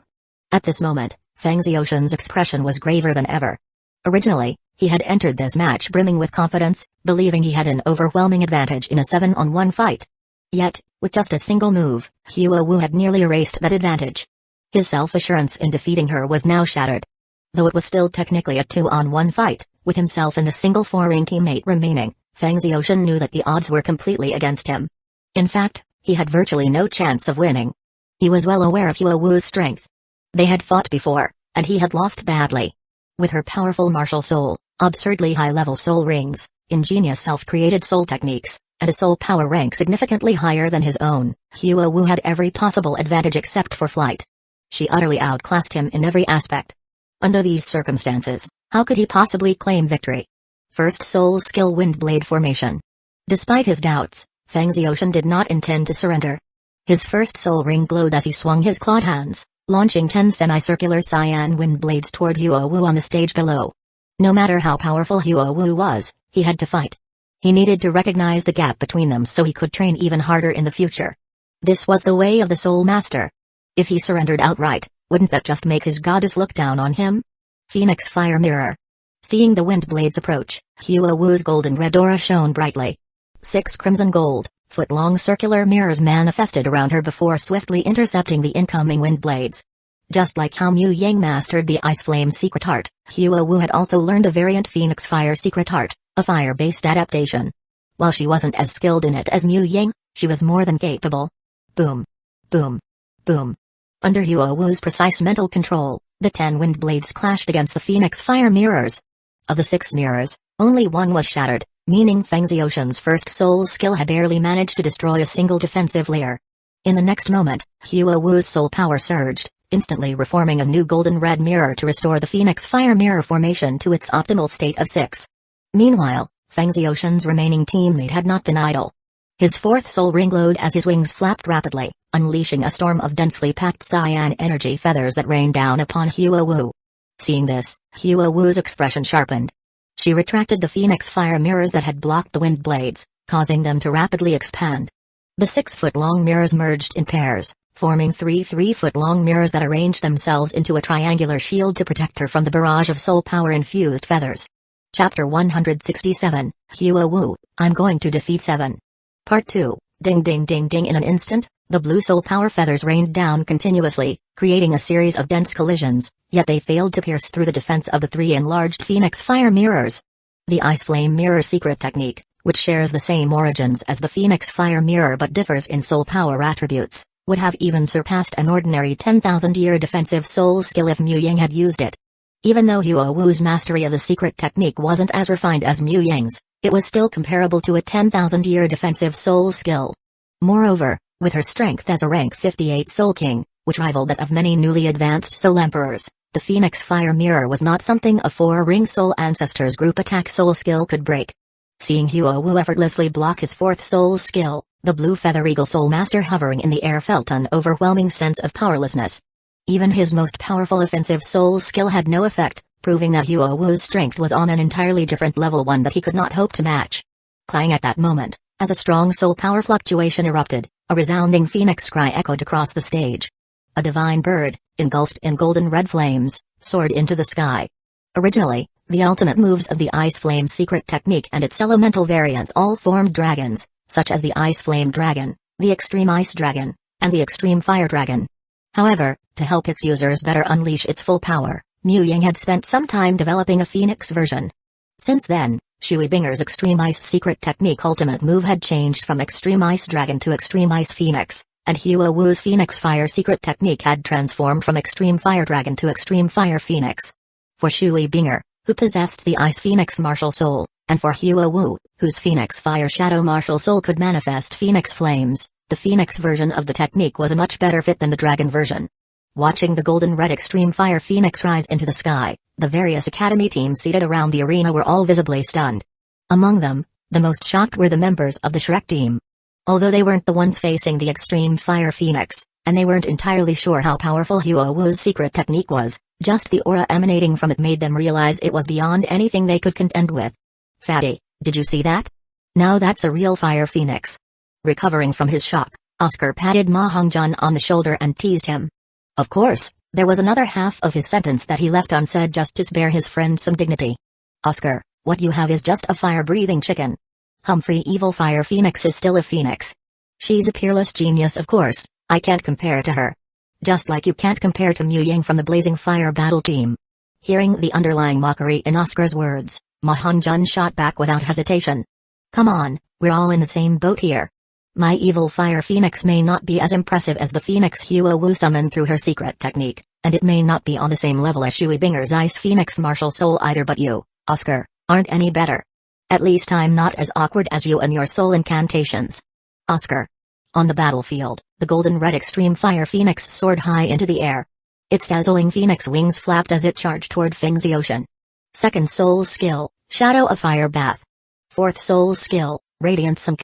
At this moment, Feng Ziyoshin's expression was graver than ever. Originally, he had entered this match brimming with confidence, believing he had an overwhelming advantage in a 7-on-1 fight. Yet, with just a single move, Hueco had nearly erased that advantage. His self-assurance in defeating her was now shattered. Though it was still technically a 2-on-1 fight, with himself and a single foreign teammate remaining, Feng Ziyoshin knew that the odds were completely against him. In fact, he had virtually no chance of winning. He was well aware of Hueco's strength. They had fought before, and he had lost badly. With her powerful martial soul, absurdly high-level soul rings, ingenious self-created soul techniques, and a soul power rank significantly higher than his own, Hueco had every possible advantage except for flight. She utterly outclassed him in every aspect. Under these circumstances, how could he possibly claim victory? First soul skill: Wind Blade Formation. Despite his doubts, Feng Ziyoshin did not intend to surrender. His first soul ring glowed as he swung his clawed hands, launching 10 semicircular cyan wind blades toward Hueco on the stage below. No matter how powerful Hueco was, he had to fight. He needed to recognize the gap between them so he could train even harder in the future. This was the way of the Soul Master. If he surrendered outright, wouldn't that just make his goddess look down on him? Phoenix Fire Mirror. Seeing the wind blades approach, Hueco's golden red aura shone brightly. 6 crimson gold, foot-long circular mirrors manifested around her before swiftly intercepting the incoming wind blades. Just like how Mu Yang mastered the Ice Flame secret art, Hueco had also learned a variant Phoenix Fire secret art, a fire-based adaptation. While she wasn't as skilled in it as Mu Yang, she was more than capable. Boom. Boom. Boom. Under Hueco's precise mental control, the 10 wind blades clashed against the Phoenix Fire mirrors. Of the 6 mirrors, only one was shattered, meaning Feng Ziyoshin's first soul skill had barely managed to destroy a single defensive layer. In the next moment, Hueco's soul power surged, instantly reforming a new golden red mirror to restore the Phoenix Fire mirror formation to its optimal state of 6. Meanwhile, Feng Ziyoshin's remaining teammate had not been idle. His 4th soul ring glowed as his wings flapped rapidly, unleashing a storm of densely packed cyan energy feathers that rained down upon Hueco. Seeing this, Hueco's expression sharpened. She retracted the Phoenix Fire mirrors that had blocked the wind blades, causing them to rapidly expand. The 6-foot-long mirrors merged in pairs, forming 3 3-foot-long mirrors that arranged themselves into a triangular shield to protect her from the barrage of soul power-infused feathers. Chapter 167, Hueco, I'm going to defeat 7. Part 2, Ding ding ding ding. In an instant, the blue soul power feathers rained down continuously, creating a series of dense collisions, yet they failed to pierce through the defense of the 3 enlarged Phoenix Fire mirrors. The Ice Flame mirror secret technique, which shares the same origins as the Phoenix Fire mirror but differs in soul power attributes, would have even surpassed an ordinary 10,000-year defensive soul skill if Mu Yang had used it. Even though Huo-Wu's mastery of the secret technique wasn't as refined as Mu Yang's, it was still comparable to a 10,000-year defensive soul skill. Moreover, with her strength as a rank 58 Soul King, which rivaled that of many newly advanced Soul Emperors, the Phoenix Fire Mirror was not something a 4-ring Soul Ancestors group attack soul skill could break. Seeing Huo-Wu effortlessly block his 4th soul skill, the Blue Feather Eagle Soul Master hovering in the air felt an overwhelming sense of powerlessness. Even his most powerful offensive soul skill had no effect, proving that Huo-Wu's strength was on an entirely different level, one that he could not hope to match. Clang at that moment, as a strong soul power fluctuation erupted, a resounding phoenix cry echoed across the stage. A divine bird, engulfed in golden red flames, soared into the sky. Originally, the ultimate moves of the Ice Flame secret technique and its elemental variants all formed dragons, such as the Ice Flame Dragon, the Extreme Ice Dragon, and the Extreme Fire Dragon. However, to help its users better unleash its full power, Mu Yang had spent some time developing a Phoenix version. Since then, Shui Binger's Extreme Ice secret technique ultimate move had changed from Extreme Ice Dragon to Extreme Ice Phoenix, and Huo-Wu's Phoenix Fire secret technique had transformed from Extreme Fire Dragon to Extreme Fire Phoenix. For Shui Binger, who possessed the Ice Phoenix Martial Soul, and for Huo-Wu, whose Phoenix Fire Shadow Martial Soul could manifest Phoenix Flames, the Phoenix version of the technique was a much better fit than the Dragon version. Watching the golden red Extreme Fire Phoenix rise into the sky, the various academy teams seated around the arena were all visibly stunned. Among them, the most shocked were the members of the Shrek team. Although they weren't the ones facing the Extreme Fire Phoenix, and they weren't entirely sure how powerful Huo-Wu's secret technique was, just the aura emanating from it made them realize it was beyond anything they could contend with. "Fatty, did you see that? Now that's a real Fire Phoenix." Recovering from his shock, Oscar patted Ma Hongjun on the shoulder and teased him. Of course, there was another half of his sentence that he left unsaid just to spare his friend some dignity. "Oscar, what you have is just a fire-breathing chicken. Humphrey Evil Fire Phoenix is still a phoenix. She's a peerless genius, of course, I can't compare to her. Just like you can't compare to Mu Yang from the Blazing Fire Battle Team." Hearing the underlying mockery in Oscar's words, Ma Hongjun shot back without hesitation. "Come on, we're all in the same boat here. My Evil Fire Phoenix may not be as impressive as the Phoenix Huo-Wu summoned through her secret technique, and it may not be on the same level as Shui Binger's Ice Phoenix Martial Soul either, but you, Oscar, aren't any better. At least I'm not as awkward as you and your soul incantations. Oscar." On the battlefield, the golden red Extreme Fire Phoenix soared high into the air. Its dazzling phoenix wings flapped as it charged toward Feng's Ocean. Second soul skill, Shadow of Fire Bath. Fourth soul skill, Radiant Sunk.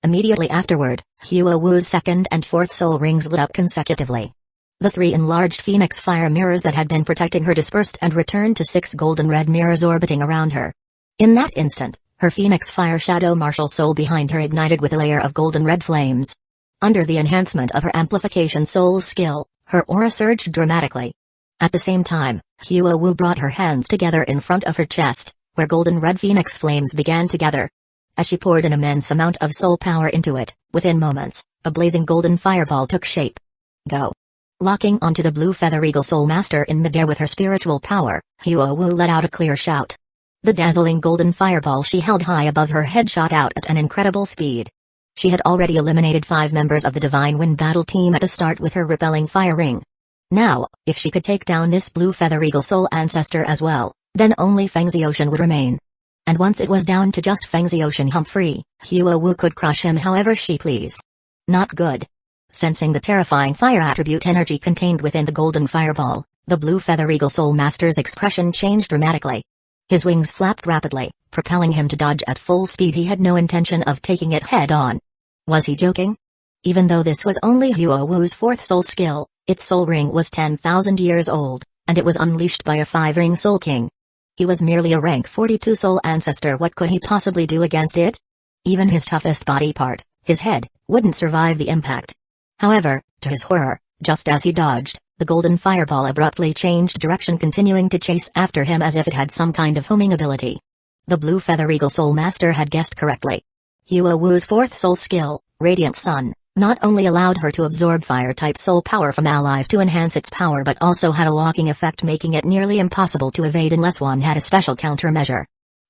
Immediately afterward, Huo-Wu's second and fourth soul rings lit up consecutively. The 3 enlarged Phoenix Fire mirrors that had been protecting her dispersed and returned to 6 golden red mirrors orbiting around her. In that instant, her Phoenix Fire Shadow Martial Soul behind her ignited with a layer of golden red flames. Under the enhancement of her Amplification Soul skill, her aura surged dramatically. At the same time, Huo-Wu brought her hands together in front of her chest, where golden red phoenix flames began to gather. As she poured an immense amount of soul power into it, within moments, a blazing golden fireball took shape. Go! Locking onto the Blue Feather Eagle Soul Master in midair with her spiritual power, Huo-Wu let out a clear shout. The dazzling golden fireball she held high above her head shot out at an incredible speed. She had already eliminated 5 members of the Divine Wind Battle Team at the start with her repelling fire ring. Now, if she could take down this Blue Feather Eagle Soul Ancestor as well, then only Feng's Ocean would remain. And once it was down to just Feng's Ocean Humphrey, Huo-Wu could crush him however she pleased. Not good. Sensing the terrifying fire attribute energy contained within the golden fireball, the Blue Feather Eagle Soul Master's expression changed dramatically. His wings flapped rapidly, propelling him to dodge at full speed. He had no intention of taking it head-on. Was he joking? Even though this was only Huo-Wu's 4th soul skill, its soul ring was 10,000 years old, and it was unleashed by a 5-ring Soul King. He was merely a rank 42 soul ancestor. What could he possibly do against it? Even his toughest body part, his head, wouldn't survive the impact. However, to his horror, just as he dodged, the golden fireball abruptly changed direction, continuing to chase after him as if it had some kind of homing ability. The Blue Feather Eagle Soul Master had guessed correctly. Huo-Wu's 4th soul skill, Radiant Sun, not only allowed her to absorb fire-type soul power from allies to enhance its power, but also had a locking effect, making it nearly impossible to evade unless one had a special countermeasure.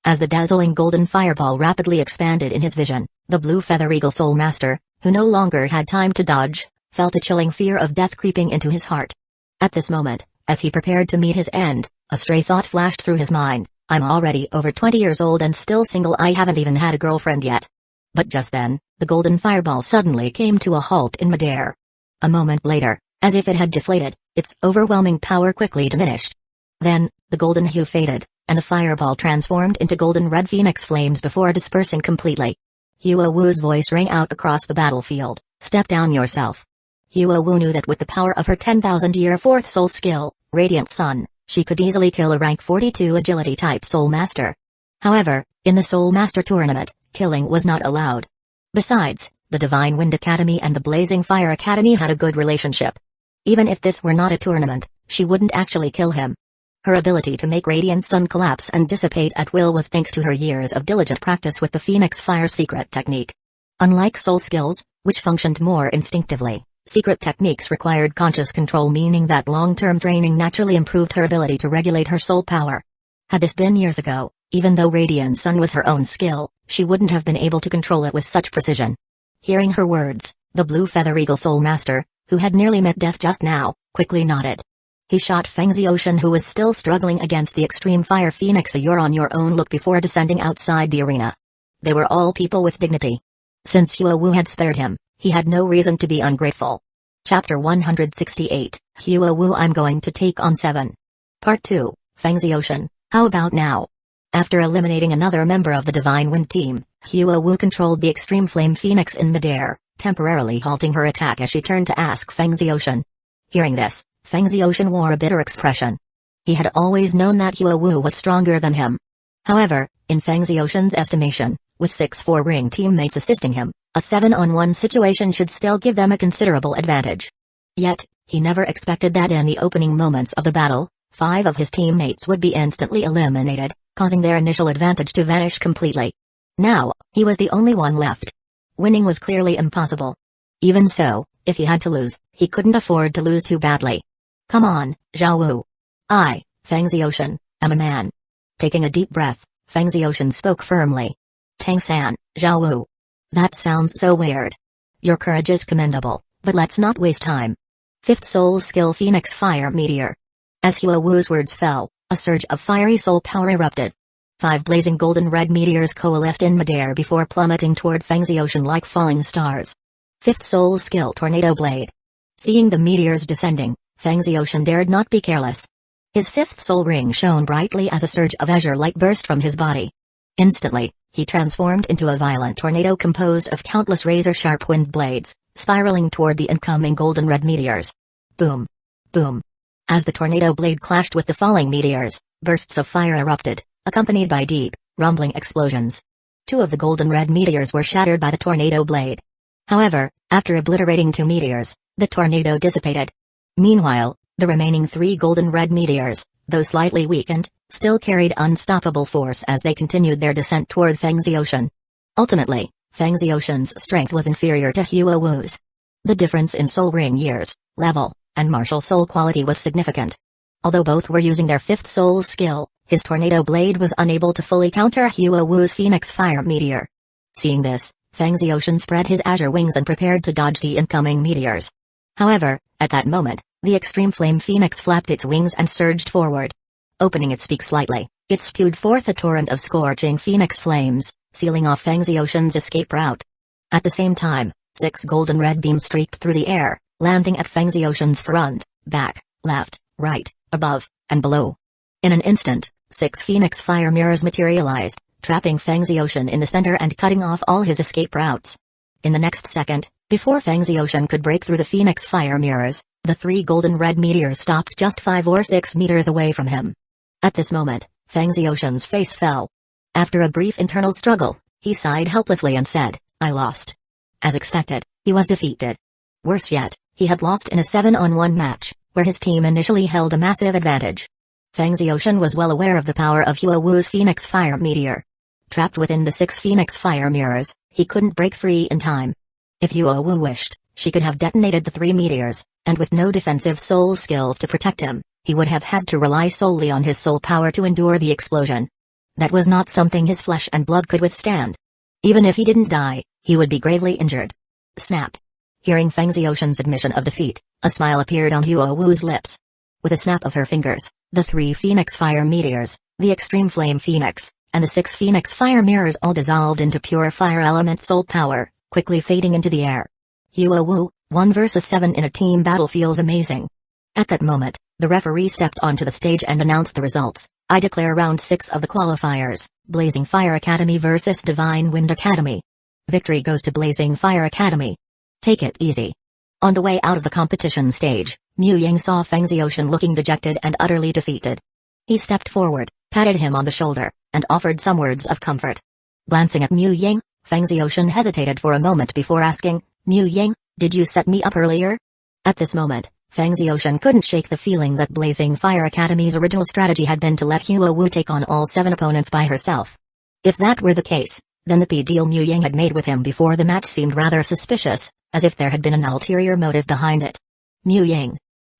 As the dazzling golden fireball rapidly expanded in his vision, the Blue Feather Eagle Soul Master, who no longer had time to dodge, felt a chilling fear of death creeping into his heart. At this moment, as he prepared to meet his end, A stray thought flashed through his mind. I'm already over 20 years old and still single. I haven't even had a girlfriend yet. But just then, the golden fireball suddenly came to a halt in midair. A moment later, as if it had deflated, its overwhelming power quickly diminished. Then, the golden hue faded, and the fireball transformed into golden red phoenix flames before dispersing completely. Hueco's voice rang out across the battlefield, "Step down yourself." Hueco knew that with the power of her 10,000-year fourth soul skill, Radiant Sun, she could easily kill a rank 42 agility-type Soul Master. However, in the Soul Master tournament, killing was not allowed. Besides, the Divine Wind Academy and the Blazing Fire Academy had a good relationship. Even if this were not a tournament, she wouldn't actually kill him. Her ability to make Radiant Sun collapse and dissipate at will was thanks to her years of diligent practice with the Phoenix Fire secret technique. Unlike soul skills, which functioned more instinctively, secret techniques required conscious control, meaning that long-term training naturally improved her ability to regulate her soul power. Had this been years ago, even though Radiant Sun was her own skill, she wouldn't have been able to control it with such precision. Hearing her words, the Blue Feather Eagle Soul Master, who had nearly met death just now, quickly nodded. He shot Feng Xiaoshan, who was still struggling against the extreme fire phoenix, a "you're on your own" look before descending outside the arena. They were all people with dignity. Since Hueco had spared him, he had no reason to be ungrateful. Chapter 168, Hueco, I'm going to take on 7. Part 2, Feng Xiaoshan, how about now? After eliminating another member of the Divine Wind team, Hueco controlled the Extreme Flame Phoenix in midair, temporarily halting her attack as she turned to ask Feng Xiaoshan. Hearing this, Feng Xiaoshan wore a bitter expression. He had always known that Hueco was stronger than him. However, in Feng Xiaoshan's estimation, with 6 4-ring teammates assisting him, a 7-on-1 situation should still give them a considerable advantage. Yet, he never expected that in the opening moments of the battle, 5 of his teammates would be instantly eliminated, causing their initial advantage to vanish completely. Now, he was the only one left. Winning was clearly impossible. Even so, if he had to lose, he couldn't afford to lose too badly. Come on, Zhao Wu. I, Feng Xiaoshan, am a man. Taking a deep breath, Feng Xiaoshan spoke firmly. Tang-san, Zhao Wu. That sounds so weird. Your courage is commendable, but let's not waste time. 5th Soul Skill Phoenix Fire Meteor. As Hueco's words fell, a surge of fiery soul power erupted. 5 blazing golden red meteors coalesced in midair before plummeting toward Feng Xiaoshan like falling stars. 5th Soul Skill Tornado Blade. Seeing the meteors descending, Feng Xiaoshan dared not be careless. His 5th soul ring shone brightly as a surge of azure light burst from his body. Instantly, he transformed into a violent tornado composed of countless razor-sharp wind blades, spiraling toward the incoming golden red meteors. Boom! Boom! As the tornado blade clashed with the falling meteors, bursts of fire erupted, accompanied by deep, rumbling explosions. 2 of the golden red meteors were shattered by the tornado blade. However, after obliterating 2 meteors, the tornado dissipated. Meanwhile, the remaining 3 golden red meteors, though slightly weakened, still carried unstoppable force as they continued their descent toward Feng Xiaoshan. Ultimately, Feng Xiaoshan's strength was inferior to Hueco's. The difference in soul ring years, level, and martial soul quality was significant. Although both were using their 5th soul skill, his tornado blade was unable to fully counter Hueco's Phoenix Fire Meteor. Seeing this, Feng Xiaoshan spread his azure wings and prepared to dodge the incoming meteors. However, at that moment, the Extreme Flame Phoenix flapped its wings and surged forward. Opening its beak slightly, it spewed forth a torrent of scorching phoenix flames, sealing off Feng Xiaoshan's escape route. At the same time, 6 golden red beams streaked through the air, landing at Feng Xiaoshan's front, back, left, right, above, and below. In an instant, 6 phoenix fire mirrors materialized, trapping Feng Xiaoshan in the center and cutting off all his escape routes. In the next second, before Feng Xiaoshan could break through the phoenix fire mirrors, the 3 golden red meteors stopped just 5 or 6 meters away from him. At this moment, Feng Xiaoshan's face fell. After a brief internal struggle, he sighed helplessly and said, I lost. As expected, he was defeated. Worse yet, he had lost in a 7-on-1 match, where his team initially held a massive advantage. Feng Xiaoshan was well aware of the power of Hueco's Phoenix Fire Meteor. Trapped within the 6 Phoenix Fire Mirrors, he couldn't break free in time. If Hueco wished, she could have detonated the 3 meteors, and with no defensive soul skills to protect him, he would have had to rely solely on his soul power to endure the explosion. That was not something his flesh and blood could withstand. Even if he didn't die, he would be gravely injured. Snap! Hearing Feng Xiaoshan's admission of defeat, a smile appeared on Hueco's lips. With a snap of her fingers, the 3 Phoenix Fire Meteors, the Extreme Flame Phoenix, and the 6 Phoenix Fire Mirrors all dissolved into pure fire element soul power, quickly fading into the air. Hueco, 1 versus 7 in a team battle feels amazing. At that moment, the referee stepped onto the stage and announced the results. I declare round 6 of the qualifiers, Blazing Fire Academy versus Divine Wind Academy. Victory goes to Blazing Fire Academy. Take it easy. On the way out of the competition stage, Mu Yang saw Feng Ziotian looking dejected and utterly defeated. He stepped forward, patted him on the shoulder, and offered some words of comfort. Glancing at Mu Yang, Feng Ziotian hesitated for a moment before asking, Mu Yang, did you set me up earlier? At this moment, Feng Ziotian couldn't shake the feeling that Blazing Fire Academy's original strategy had been to let Hueco take on all 7 opponents by herself. If that were the case, then the deal Mu Yang had made with him before the match seemed rather suspicious, as if there had been an ulterior motive behind it. Mu Yang.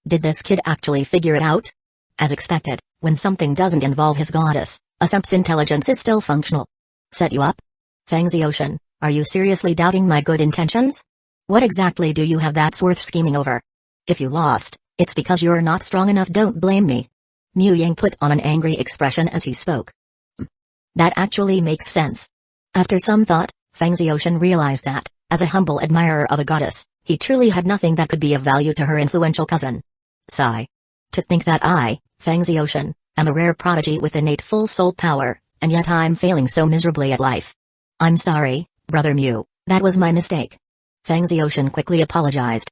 Did this kid actually figure it out? As expected, when something doesn't involve his goddess, a simp's intelligence is still functional. Set you up? Feng Ziotian, are you seriously doubting my good intentions? What exactly do you have that's worth scheming over? If you lost, it's because you're not strong enough, don't blame me. Mu Yang put on an angry expression as he spoke. That actually makes sense. After some thought, Feng Ziotian realized that, as a humble admirer of a goddess, he truly had nothing that could be of value to her influential cousin. Sigh. To think that I, Feng Ziotian, am a rare prodigy with innate full soul power, and yet I'm failing so miserably at life. I'm sorry, Brother Mu, that was my mistake. Feng Ziotian quickly apologized.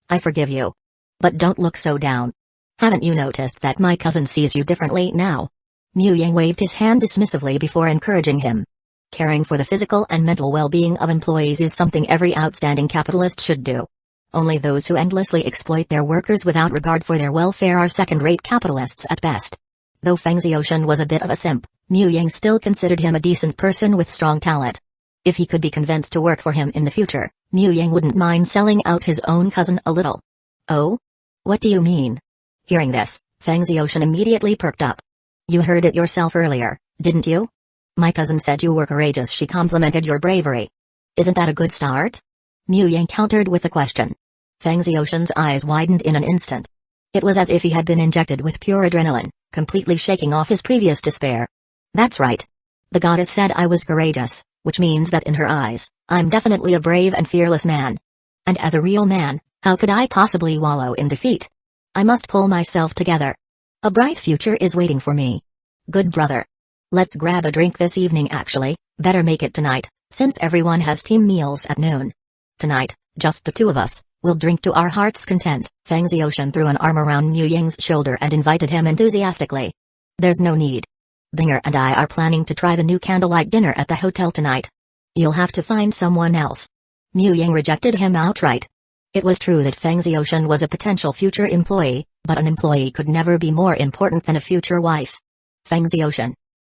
I forgive you. But don't look so down. Haven't you noticed that my cousin sees you differently now? Mu Yang waved his hand dismissively before encouraging him. Caring for the physical and mental well-being of employees is something every outstanding capitalist should do. Only those who endlessly exploit their workers without regard for their welfare are second-rate capitalists at best. Though Feng Ziotian was a bit of a simp, Mu Yang still considered him a decent person with strong talent. If he could be convinced to work for him in the future, Mu Yang wouldn't mind selling out his own cousin a little. Oh? What do you mean? Hearing this, Feng Ziotian immediately perked up. You heard it yourself earlier, didn't you? My cousin said you were courageous. She complimented your bravery. Isn't that a good start? Mu Yang countered with a question. Feng Ziotian's eyes widened in an instant. It was as if he had been injected with pure adrenaline, completely shaking off his previous despair. That's right. The goddess said I was courageous, which means that in her eyes, I'm definitely a brave and fearless man. And as a real man, how could I possibly wallow in defeat? I must pull myself together. A bright future is waiting for me. Good brother. Let's grab a drink this evening actually, better make it tonight, since everyone has team meals at noon. Tonight, just the 2 of us, we'll drink to our heart's content. Feng Ziotian threw an arm around Mu Yang's shoulder and invited him enthusiastically. There's no need. Binger and I are planning to try the new candlelight dinner at the hotel tonight. You'll have to find someone else. Mu Yang rejected him outright. It was true that Feng Ziotian was a potential future employee, but an employee could never be more important than a future wife. Feng Ziotian.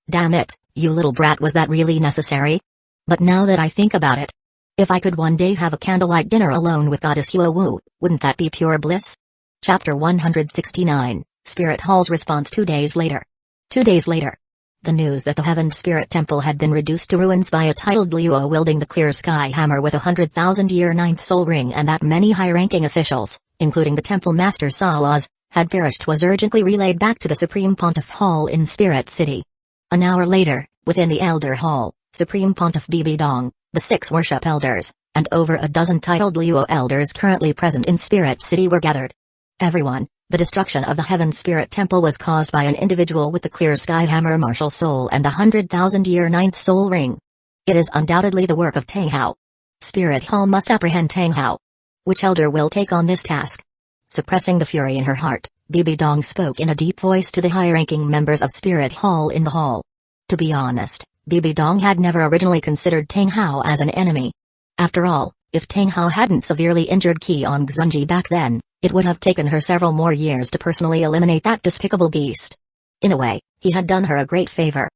Damn it, you little brat, was that really necessary? But now that I think about it, if I could one day have a candlelight dinner alone with Goddess Hueco, wouldn't that be pure bliss? Chapter 169, Spirit Hall's response 2 days later. 2 days later. The news that the Heaven Spirit Temple had been reduced to ruins by a titled Douluo wielding the clear sky hammer with 100,000-year 9th soul ring and that many high-ranking officials, including the temple master Salas, had perished was urgently relayed back to the Supreme Pontiff Hall in Spirit City. An hour later, within the Elder Hall, Supreme Pontiff Bibi Dong, the 6 worship elders, and over a dozen titled Douluo elders currently present in Spirit City were gathered. Everyone. The destruction of the Heaven Spirit Temple was caused by an individual with the clear sky hammer martial soul and 100,000-year 9th soul ring. It is undoubtedly the work of Tang Hao. Spirit Hall must apprehend Tang Hao. Which elder will take on this task? Suppressing the fury in her heart, Bibi Dong spoke in a deep voice to the high-ranking members of Spirit Hall in the hall. To be honest, Bibi Dong had never originally considered Tang Hao as an enemy. After all, if Tang Hao hadn't severely injured Qiong Xunji back then, it would have taken her several more years to personally eliminate that despicable beast. In a way, he had done her a great favor.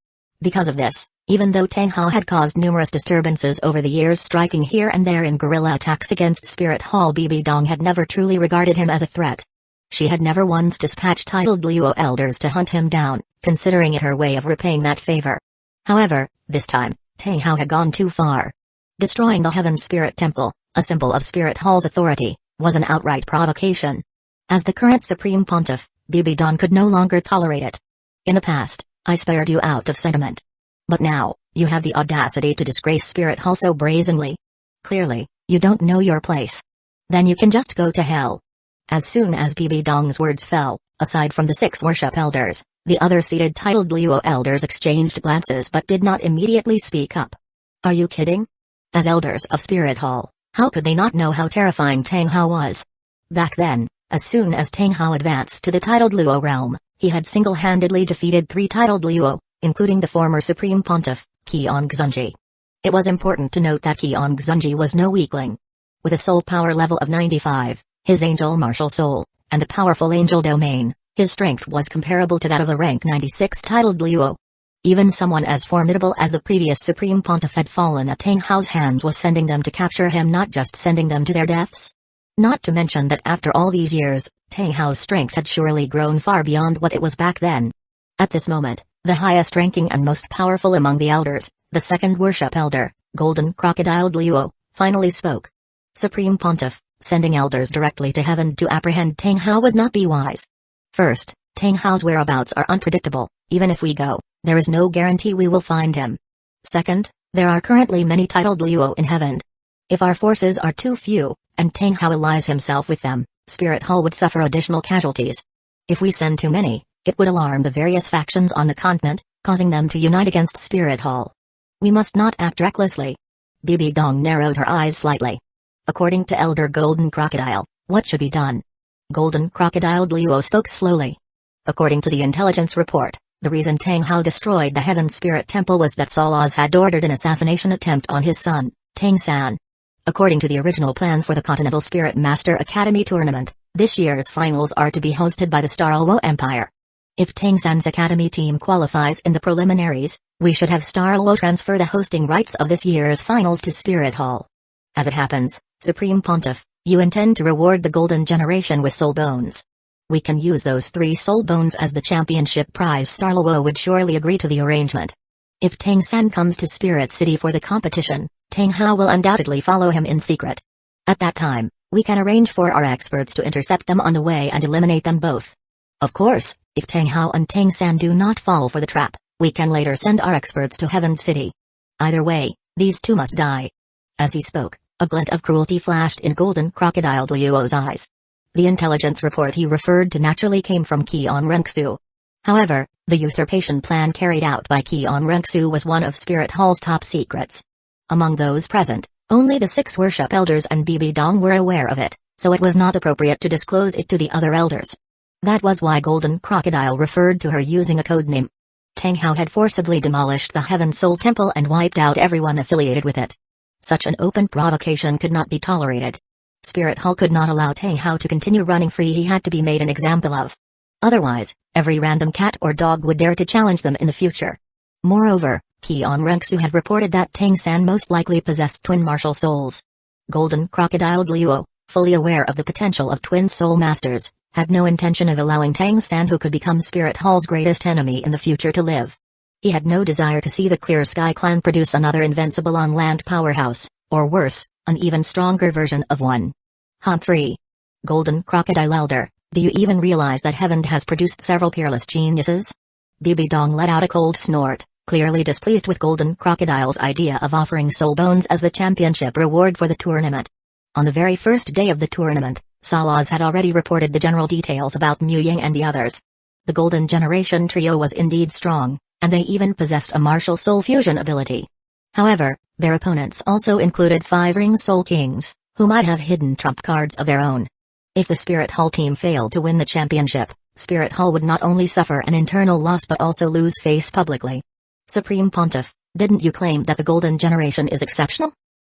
Because of this, even though Tang Hao had caused numerous disturbances over the years, striking here and there in guerrilla attacks against Spirit Hall, Bibi Dong had never truly regarded him as a threat. She had never once dispatched titled Douluo elders to hunt him down, considering it her way of repaying that favor. However, this time, Tang Hao had gone too far. Destroying the Heaven Spirit Temple, a symbol of Spirit Hall's authority, was an outright provocation. As the current Supreme Pontiff, Bibi Dong could no longer tolerate it. In the past, I spared you out of sentiment. But now, you have the audacity to disgrace Spirit Hall so brazenly. Clearly, you don't know your place. Then you can just go to hell. As soon as Bibi Dong's words fell, aside from the 6 worship elders, the other seated titled Luo elders exchanged glances but did not immediately speak up. Are you kidding? As elders of Spirit Hall, how could they not know how terrifying Tang Hao was? Back then, as soon as Tang Hao advanced to the titled Luo realm, he had single-handedly defeated 3 titled Luo, including the former Supreme Pontiff, Qian Xunji. It was important to note that Qian Xunji was no weakling. With a soul power level of 95, his angel martial soul, and the powerful angel domain, his strength was comparable to that of a rank 96 titled Luo. Even someone as formidable as the previous Supreme Pontiff had fallen at Tang Hao's hands was sending them to capture him, not just sending them to their deaths. Not to mention that after all these years, Tang Hao's strength had surely grown far beyond what it was back then. At this moment, the highest ranking and most powerful among the elders, the second worship elder, Golden Crocodile Luo, finally spoke. Supreme Pontiff, sending elders directly to heaven to apprehend Tang Hao would not be wise. First, Tang Hao's whereabouts are unpredictable. Even if we go, there is no guarantee we will find him. Second, there are currently many titled Luo in heaven. If our forces are too few, and Tang Hao allies himself with them, Spirit Hall would suffer additional casualties. If we send too many, it would alarm the various factions on the continent, causing them to unite against Spirit Hall. We must not act recklessly. Bibi Dong narrowed her eyes slightly. According to Elder Golden Crocodile, what should be done? Golden Crocodile Luo spoke slowly. According to the intelligence report, the reason Tang Hao destroyed the Heaven Spirit Temple was that Salaz had ordered an assassination attempt on his son, Tang San. According to the original plan for the Continental Spirit Master Academy tournament, this year's finals are to be hosted by the Starluo Empire. If Tang San's academy team qualifies in the preliminaries, we should have Starluo transfer the hosting rights of this year's finals to Spirit Hall. As it happens, Supreme Pontiff, you intend to reward the Golden Generation with soul bones. We can use those 3 soul bones as the championship prize. Starluo would surely agree to the arrangement. If Tang San comes to Spirit City for the competition, Tang Hao will undoubtedly follow him in secret. At that time, we can arrange for our experts to intercept them on the way and eliminate them both. Of course, if Tang Hao and Tang San do not fall for the trap, we can later send our experts to Heaven City. Either way, these 2 must die. As he spoke, a glint of cruelty flashed in Golden Crocodile Luo's eyes. The intelligence report he referred to naturally came from Qian Renxu. However, the usurpation plan carried out by Qian Renxu was one of Spirit Hall's top secrets. Among those present, only the 6 worship elders and Bibi Dong were aware of it, so it was not appropriate to disclose it to the other elders. That was why Golden Crocodile referred to her using a codename. Tang Hao had forcibly demolished the Heaven Soul Temple and wiped out everyone affiliated with it. Such an open provocation could not be tolerated. Spirit Hall could not allow Tang Hao to continue running free. He had to be made an example of. Otherwise, every random cat or dog would dare to challenge them in the future. Moreover, Qian Renxu had reported that Tang San most likely possessed twin martial souls. Golden Crocodile Luo, fully aware of the potential of twin soul masters, had no intention of allowing Tang San, who could become Spirit Hall's greatest enemy in the future, to live. He had no desire to see the Clear Sky clan produce another Invincible on-land powerhouse, or worse, an even stronger version of one. Humphrey. Golden Crocodile Elder, do you even realize that Heaven has produced several peerless geniuses? Bibi Dong let out a cold snort, clearly displeased with Golden Crocodile's idea of offering soul bones as the championship reward for the tournament. On the very first day of the tournament, Salaz had already reported the general details about Mu Ying and the others. The Golden Generation trio was indeed strong, and they even possessed a martial soul fusion ability. However, their opponents also included 5 Ring Soul Kings, who might have hidden trump cards of their own. If the Spirit Hall team failed to win the championship, Spirit Hall would not only suffer an internal loss but also lose face publicly. Supreme Pontiff, didn't you claim that the Golden Generation is exceptional?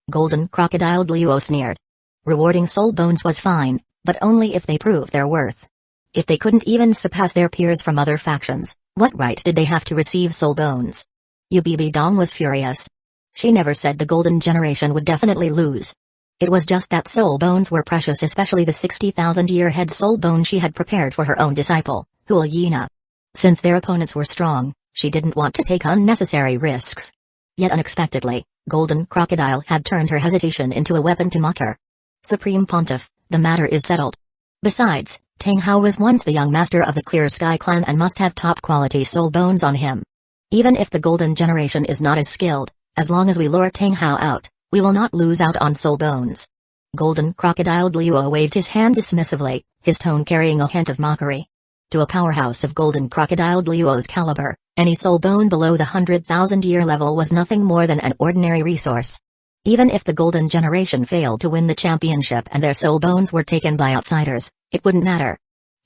Golden Crocodile Luo sneered. Rewarding soul bones was fine, but only if they proved their worth. If they couldn't even surpass their peers from other factions, what right did they have to receive soul bones? Bibi Dong was furious. She never said the Golden Generation would definitely lose. It was just that soul bones were precious, especially the 60,000-year head soul bone she had prepared for her own disciple, Huo Yina. Since their opponents were strong, she didn't want to take unnecessary risks. Yet unexpectedly, Golden Crocodile had turned her hesitation into a weapon to mock her. Supreme Pontiff, the matter is settled. Besides, Tang Hao was once the young master of the Clear Sky clan and must have top-quality soul bones on him. Even if the golden generation is not as skilled, as long as we lure Tang Hao out, we will not lose out on soul bones. Golden Crocodile Douluo waved his hand dismissively, his tone carrying a hint of mockery. To a powerhouse of Golden Crocodile Douluo's caliber, any soul bone below the 100,000-year level was nothing more than an ordinary resource. Even if the golden generation failed to win the championship and their soul bones were taken by outsiders, it wouldn't matter.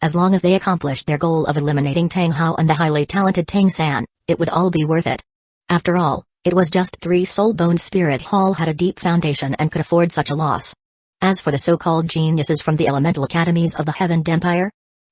As long as they accomplished their goal of eliminating Tang Hao and the highly talented Tang San, it would all be worth it. After all, it was just 3 soul bones. Spirit Hall had a deep foundation and could afford such a loss. As for the so-called geniuses from the elemental academies of the Heaven Empire,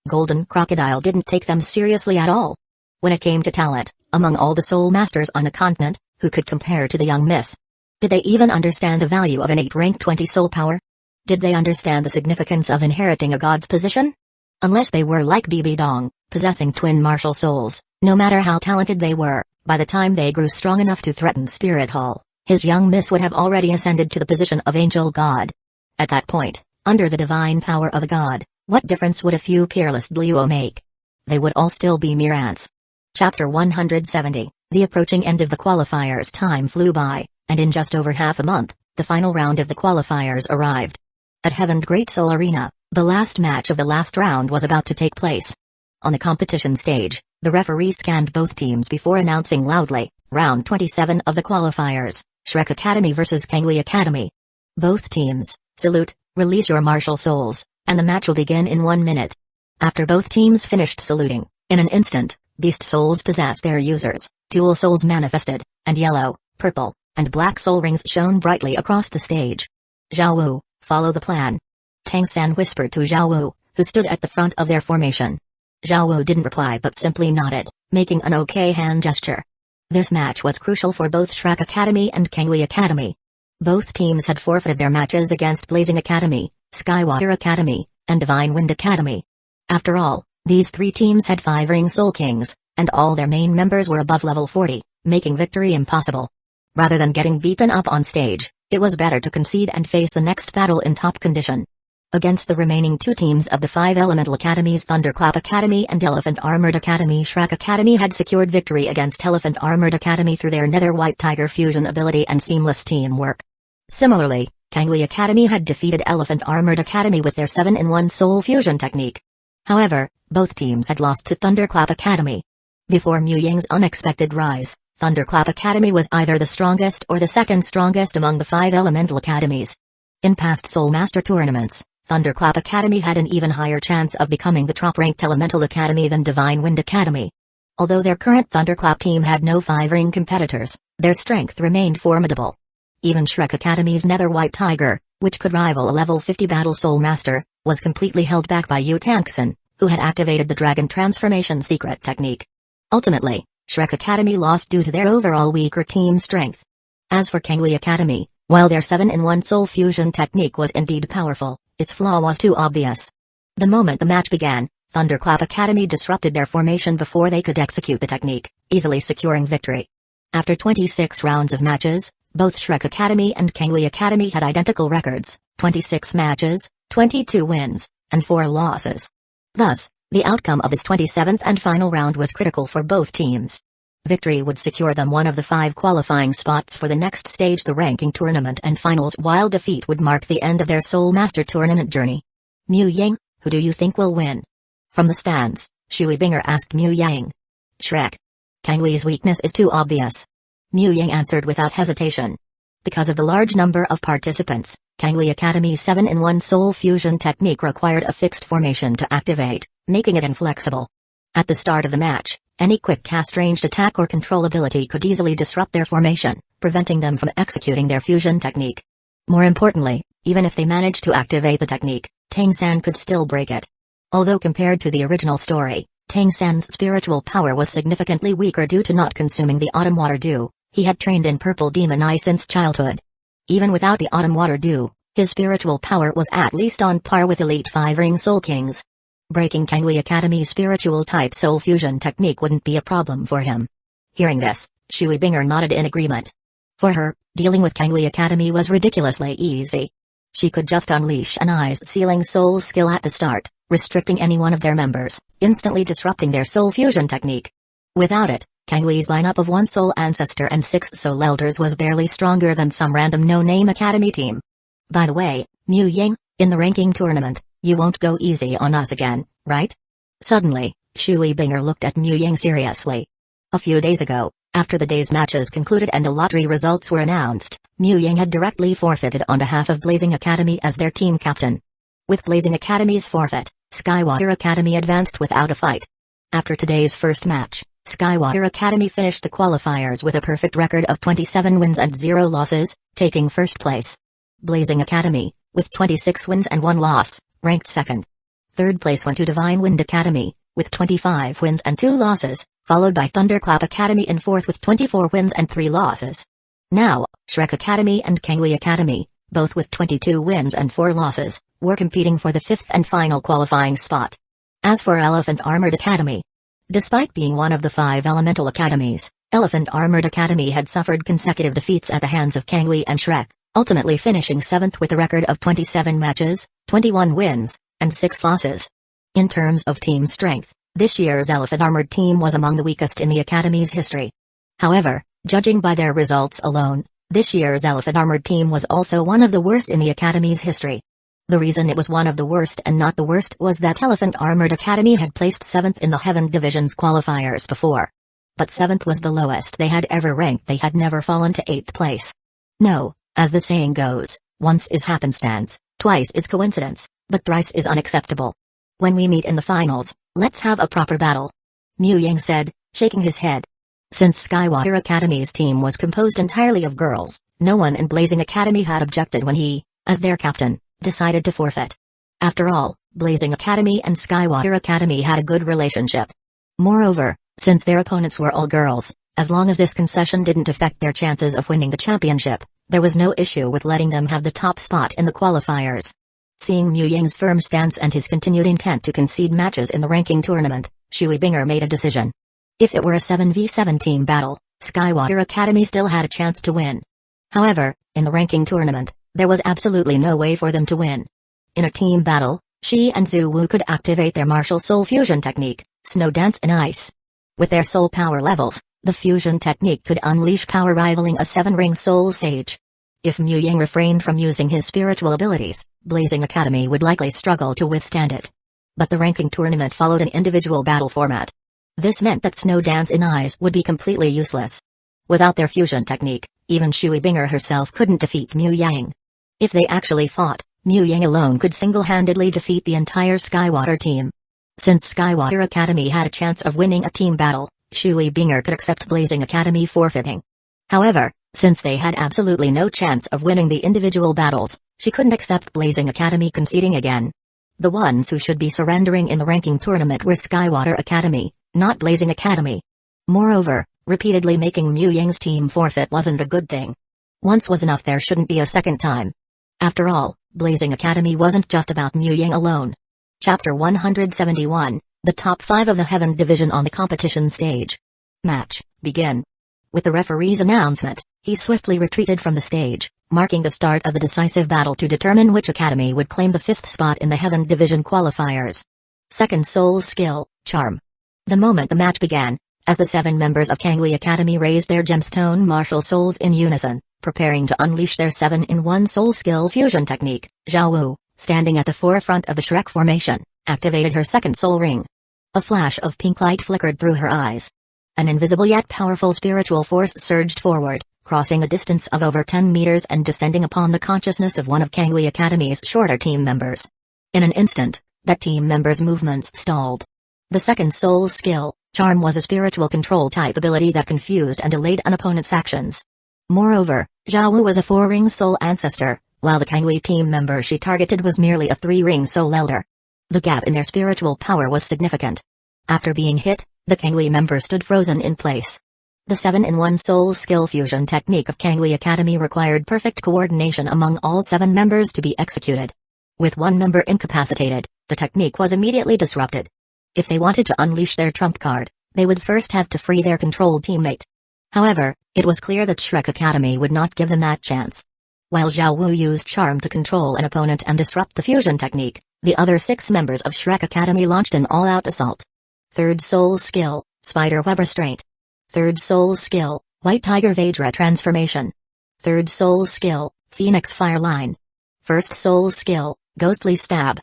Golden Crocodile didn't take them seriously at all. When it came to talent, among all the soul masters on the continent, who could compare to the young miss? Did they even understand the value of an 8-rank 20 soul power? Did they understand the significance of inheriting a god's position? Unless they were like Bibi Dong, possessing twin martial souls, no matter how talented they were, by the time they grew strong enough to threaten Spirit Hall, his young miss would have already ascended to the position of angel god. At that point, under the divine power of a god, what difference would a few peerless Douluo make? They would all still be mere ants. Chapter 170, the approaching end of the qualifiers. Time flew by, and in just over half a month, the final round of the qualifiers arrived. At Heaven Great Soul Arena, the last match of the last round was about to take place. On the competition stage, the referee scanned both teams before announcing loudly, Round 27 of the qualifiers, Shrek Academy vs Kangli Academy. Both teams, salute, release your martial souls, and the match will begin in 1 minute. After both teams finished saluting, in an instant, beast souls possessed their users, dual souls manifested, and yellow, purple, and black soul rings shone brightly across the stage. Zhao Wu, follow the plan. Tang San whispered to Zhao Wu, who stood at the front of their formation. Zhao Wu didn't reply but simply nodded, making an okay hand gesture. This match was crucial for both Shrek Academy and Kangli Academy. Both teams had forfeited their matches against Blazing Academy, Skywater Academy, and Divine Wind Academy. After all, these 3 teams had 5 Ring Soul Kings, and all their main members were above level 40, making victory impossible. Rather than getting beaten up on stage, it was better to concede and face the next battle in top condition. Against the remaining 2 teams of the 5 Elemental Academies, Thunderclap Academy and Elephant Armored Academy, Shrek Academy had secured victory against Elephant Armored Academy through their Nether White Tiger fusion ability and seamless teamwork. Similarly, Kangli Academy had defeated Elephant Armored Academy with their 7-in-1 soul fusion technique. However, both teams had lost to Thunderclap Academy. Before Mu Ying's unexpected rise, Thunderclap Academy was either the strongest or the second strongest among the 5 Elemental Academies. In past Soul Master tournaments, Thunderclap Academy had an even higher chance of becoming the top-ranked Elemental Academy than Divine Wind Academy. Although their current Thunderclap team had no 5-ring competitors, their strength remained formidable. Even Shrek Academy's Nether White Tiger, which could rival a level 50 Battle Soul Master, was completely held back by Yu Tankson, who had activated the Dragon Transformation secret technique. Ultimately, Shrek Academy lost due to their overall weaker team strength. As for Kangli Academy, while their 7-in-1 soul fusion technique was indeed powerful, its flaw was too obvious. The moment the match began, Thunderclap Academy disrupted their formation before they could execute the technique, easily securing victory. After 26 rounds of matches, both Shrek Academy and Kangli Academy had identical records, 26 matches, 22 wins, and 4 losses. Thus, the outcome of this 27th and final round was critical for both teams. Victory would secure them one of the 5 qualifying spots for the next stage, the ranking tournament and finals, while defeat would mark the end of their Soul Master tournament journey. Mu Yang, who do you think will win? From the stands, Shui Binger asked Mu Yang. Shrek. Kangli's weakness is too obvious. Mu Yang answered without hesitation. Because of the large number of participants, Kangli Academy's 7-in-1 soul fusion technique required a fixed formation to activate, making it inflexible. At the start of the match, any quick cast ranged attack or control ability could easily disrupt their formation, preventing them from executing their fusion technique. More importantly, even if they managed to activate the technique, Tang San could still break it. Although compared to the original story, Tang San's spiritual power was significantly weaker due to not consuming the Autumn Water Dew. He had trained in Purple Demon Eye since childhood. Even without the Autumn Water Dew, his spiritual power was at least on par with elite 5-ring Soul Kings. Breaking Kangli Academy's spiritual type soul fusion technique wouldn't be a problem for him. Hearing this, Shui Binger nodded in agreement. For her, dealing with Kangli Academy was ridiculously easy. She could just unleash an ice-sealing soul skill at the start, restricting any one of their members, instantly disrupting their soul fusion technique. Without it, Kangwi's lineup of 1 soul ancestor and 6 soul elders was barely stronger than some random no-name academy team. By the way, Mu Ying, in the ranking tournament, you won't go easy on us again, right? Suddenly, Shui Binger looked at Mu Ying seriously. A few days ago, after the day's matches concluded and the lottery results were announced, Mu Ying had directly forfeited on behalf of Blazing Academy as their team captain. With Blazing Academy's forfeit, Skywater Academy advanced without a fight. After today's first match, Skywater Academy finished the qualifiers with a perfect record of 27 wins and 0 losses, taking first place. Blazing Academy, with 26 wins and 1 loss, ranked second. Third place went to Divine Wind Academy, with 25 wins and 2 losses, followed by Thunderclap Academy in fourth with 24 wins and 3 losses. Now, Shrek Academy and Kangwi Academy, both with 22 wins and 4 losses, were competing for the 5th and final qualifying spot. As for Elephant Armored Academy, despite being one of the 5 elemental academies, Elephant Armored Academy had suffered consecutive defeats at the hands of Kangwi and Shrek, ultimately finishing 7th with a record of 27 matches, 21 wins, and 6 losses. In terms of team strength, this year's Elephant Armored team was among the weakest in the academy's history. However, judging by their results alone, this year's Elephant Armored team was also one of the worst in the academy's history. The reason it was one of the worst and not the worst was that Elephant Armored Academy had placed 7th in the Heaven Division's qualifiers before. But 7th was the lowest they had ever ranked. They had never fallen to 8th place. No, as the saying goes, once is happenstance, twice is coincidence, but thrice is unacceptable. When we meet in the finals, let's have a proper battle. Mu Ying said, shaking his head. Since Skywater Academy's team was composed entirely of girls, no one in Blazing Academy had objected when he, as their captain, decided to forfeit. After all, Blazing Academy and Skywater Academy had a good relationship. Moreover, since their opponents were all girls, as long as this concession didn't affect their chances of winning the championship, there was no issue with letting them have the top spot in the qualifiers. Seeing Mu Ying's firm stance and his continued intent to concede matches in the ranking tournament, Shui Binger made a decision. If it were a 7v7 team battle, Skywater Academy still had a chance to win. However, in the ranking tournament, there was absolutely no way for them to win. In a team battle, Shi and Zhu could activate their martial soul fusion technique, Snow Dance in Ice. With their soul power levels, the fusion technique could unleash power rivaling a 7-ring soul sage. If Mu Ying refrained from using his spiritual abilities, Blazing Academy would likely struggle to withstand it. But the ranking tournament followed an individual battle format. This meant that Snow Dance in Ice would be completely useless. Without their fusion technique, even Shui Binger herself couldn't defeat Mu Ying. If they actually fought, Mu Ying alone could single-handedly defeat the entire Skywater team. Since Skywater Academy had a chance of winning a team battle, Shui Binger could accept Blazing Academy forfeiting. However, since they had absolutely no chance of winning the individual battles, she couldn't accept Blazing Academy conceding again. The ones who should be surrendering in the ranking tournament were Skywater Academy, not Blazing Academy. Moreover, repeatedly making Mu Ying's team forfeit wasn't a good thing. Once was enough, there shouldn't be a second time. After all, Blazing Academy wasn't just about Mu Ying alone. Chapter 171, the top 5 of the Heaven Division on the competition stage. Match, begin. With the referee's announcement, he swiftly retreated from the stage, marking the start of the decisive battle to determine which academy would claim the 5th spot in the Heaven Division qualifiers. Second soul skill, Charm. The moment the match began, as the 7 members of Kangwi Academy raised their gemstone martial souls in unison, preparing to unleash their 7-in-1 soul skill fusion technique, Zhao Wu, standing at the forefront of the Shrek formation, activated her second soul ring. A flash of pink light flickered through her eyes. An invisible yet powerful spiritual force surged forward, crossing a distance of over 10 meters and descending upon the consciousness of one of Kangwi Academy's shorter team members. In an instant, that team member's movements stalled. The second soul skill, Charm, was a spiritual control type ability that confused and delayed an opponent's actions. Moreover, Zhao Wu was a 4-ring soul ancestor, while the Kangwi team member she targeted was merely a 3-ring soul elder. The gap in their spiritual power was significant. After being hit, the Kangwi member stood frozen in place. The 7-in-1 soul skill fusion technique of Kangwi Academy required perfect coordination among all 7 members to be executed. With one member incapacitated, the technique was immediately disrupted. If they wanted to unleash their trump card, they would first have to free their controlled teammate. However, it was clear that Shrek Academy would not give them that chance. While Zhao Wu used charm to control an opponent and disrupt the fusion technique, the other 6 members of Shrek Academy launched an all-out assault. Third soul skill, Spiderweb Restraint. Third soul skill, White Tiger Vajra Transformation. Third soul skill, Phoenix Fireline. First soul skill, Ghostly Stab.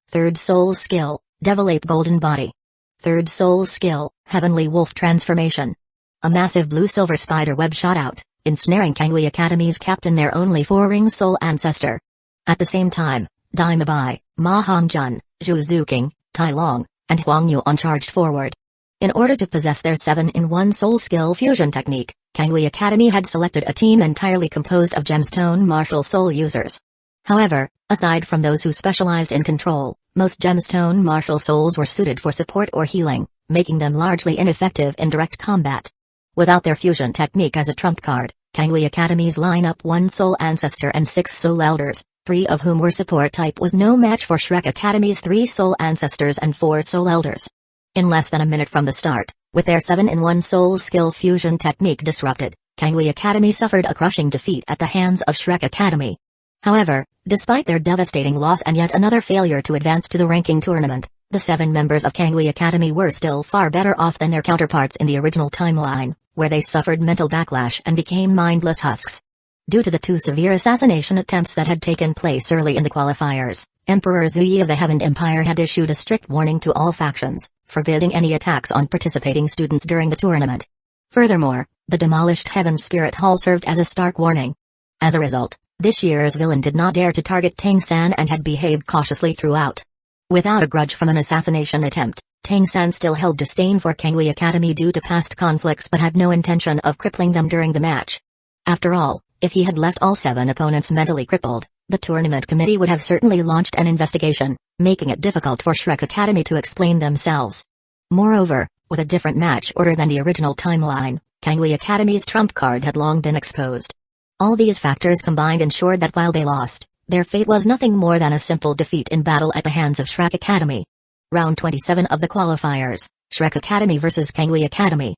Third soul skill, Devil Ape Golden Body. Third soul skill, Heavenly Wolf Transformation. A massive blue-silver spider web shot out, ensnaring Kangui Academy's captain, their only 4-ring soul ancestor. At the same time, Dai Mabai, Ma Hongjun, Zhu Zuking, Tai Long, and Huang Yuan charged forward. In order to possess their 7-in-1 soul skill fusion technique, Kangui Academy had selected a team entirely composed of gemstone martial soul users. However, aside from those who specialized in control, most gemstone martial souls were suited for support or healing, making them largely ineffective in direct combat. Without their fusion technique as a trump card, Kangui Academy's lineup 1 soul ancestor and 6 soul elders, 3 of whom were support type, was no match for Shrek Academy's 3 soul ancestors and 4 soul elders. In less than a minute from the start, with their 7-in-1 soul skill fusion technique disrupted, Kangui Academy suffered a crushing defeat at the hands of Shrek Academy. However, despite their devastating loss and yet another failure to advance to the ranking tournament, the 7 members of Kangui Academy were still far better off than their counterparts in the original timeline, where they suffered mental backlash and became mindless husks. Due to the 2 severe assassination attempts that had taken place early in the qualifiers, Emperor Zuyi of the Heaven Empire had issued a strict warning to all factions, forbidding any attacks on participating students during the tournament. Furthermore, the demolished Heaven Spirit Hall served as a stark warning. As a result, this year's villain did not dare to target Tang-san and had behaved cautiously throughout. Without a grudge from an assassination attempt, Tang-san still held disdain for Kangui Academy due to past conflicts but had no intention of crippling them during the match. After all, if he had left all 7 opponents mentally crippled, the tournament committee would have certainly launched an investigation, making it difficult for Shrek Academy to explain themselves. Moreover, with a different match order than the original timeline, Kangui Academy's trump card had long been exposed. All these factors combined ensured that while they lost, their fate was nothing more than a simple defeat in battle at the hands of Shrek Academy. Round 27 of the qualifiers, Shrek Academy vs Kangui Academy.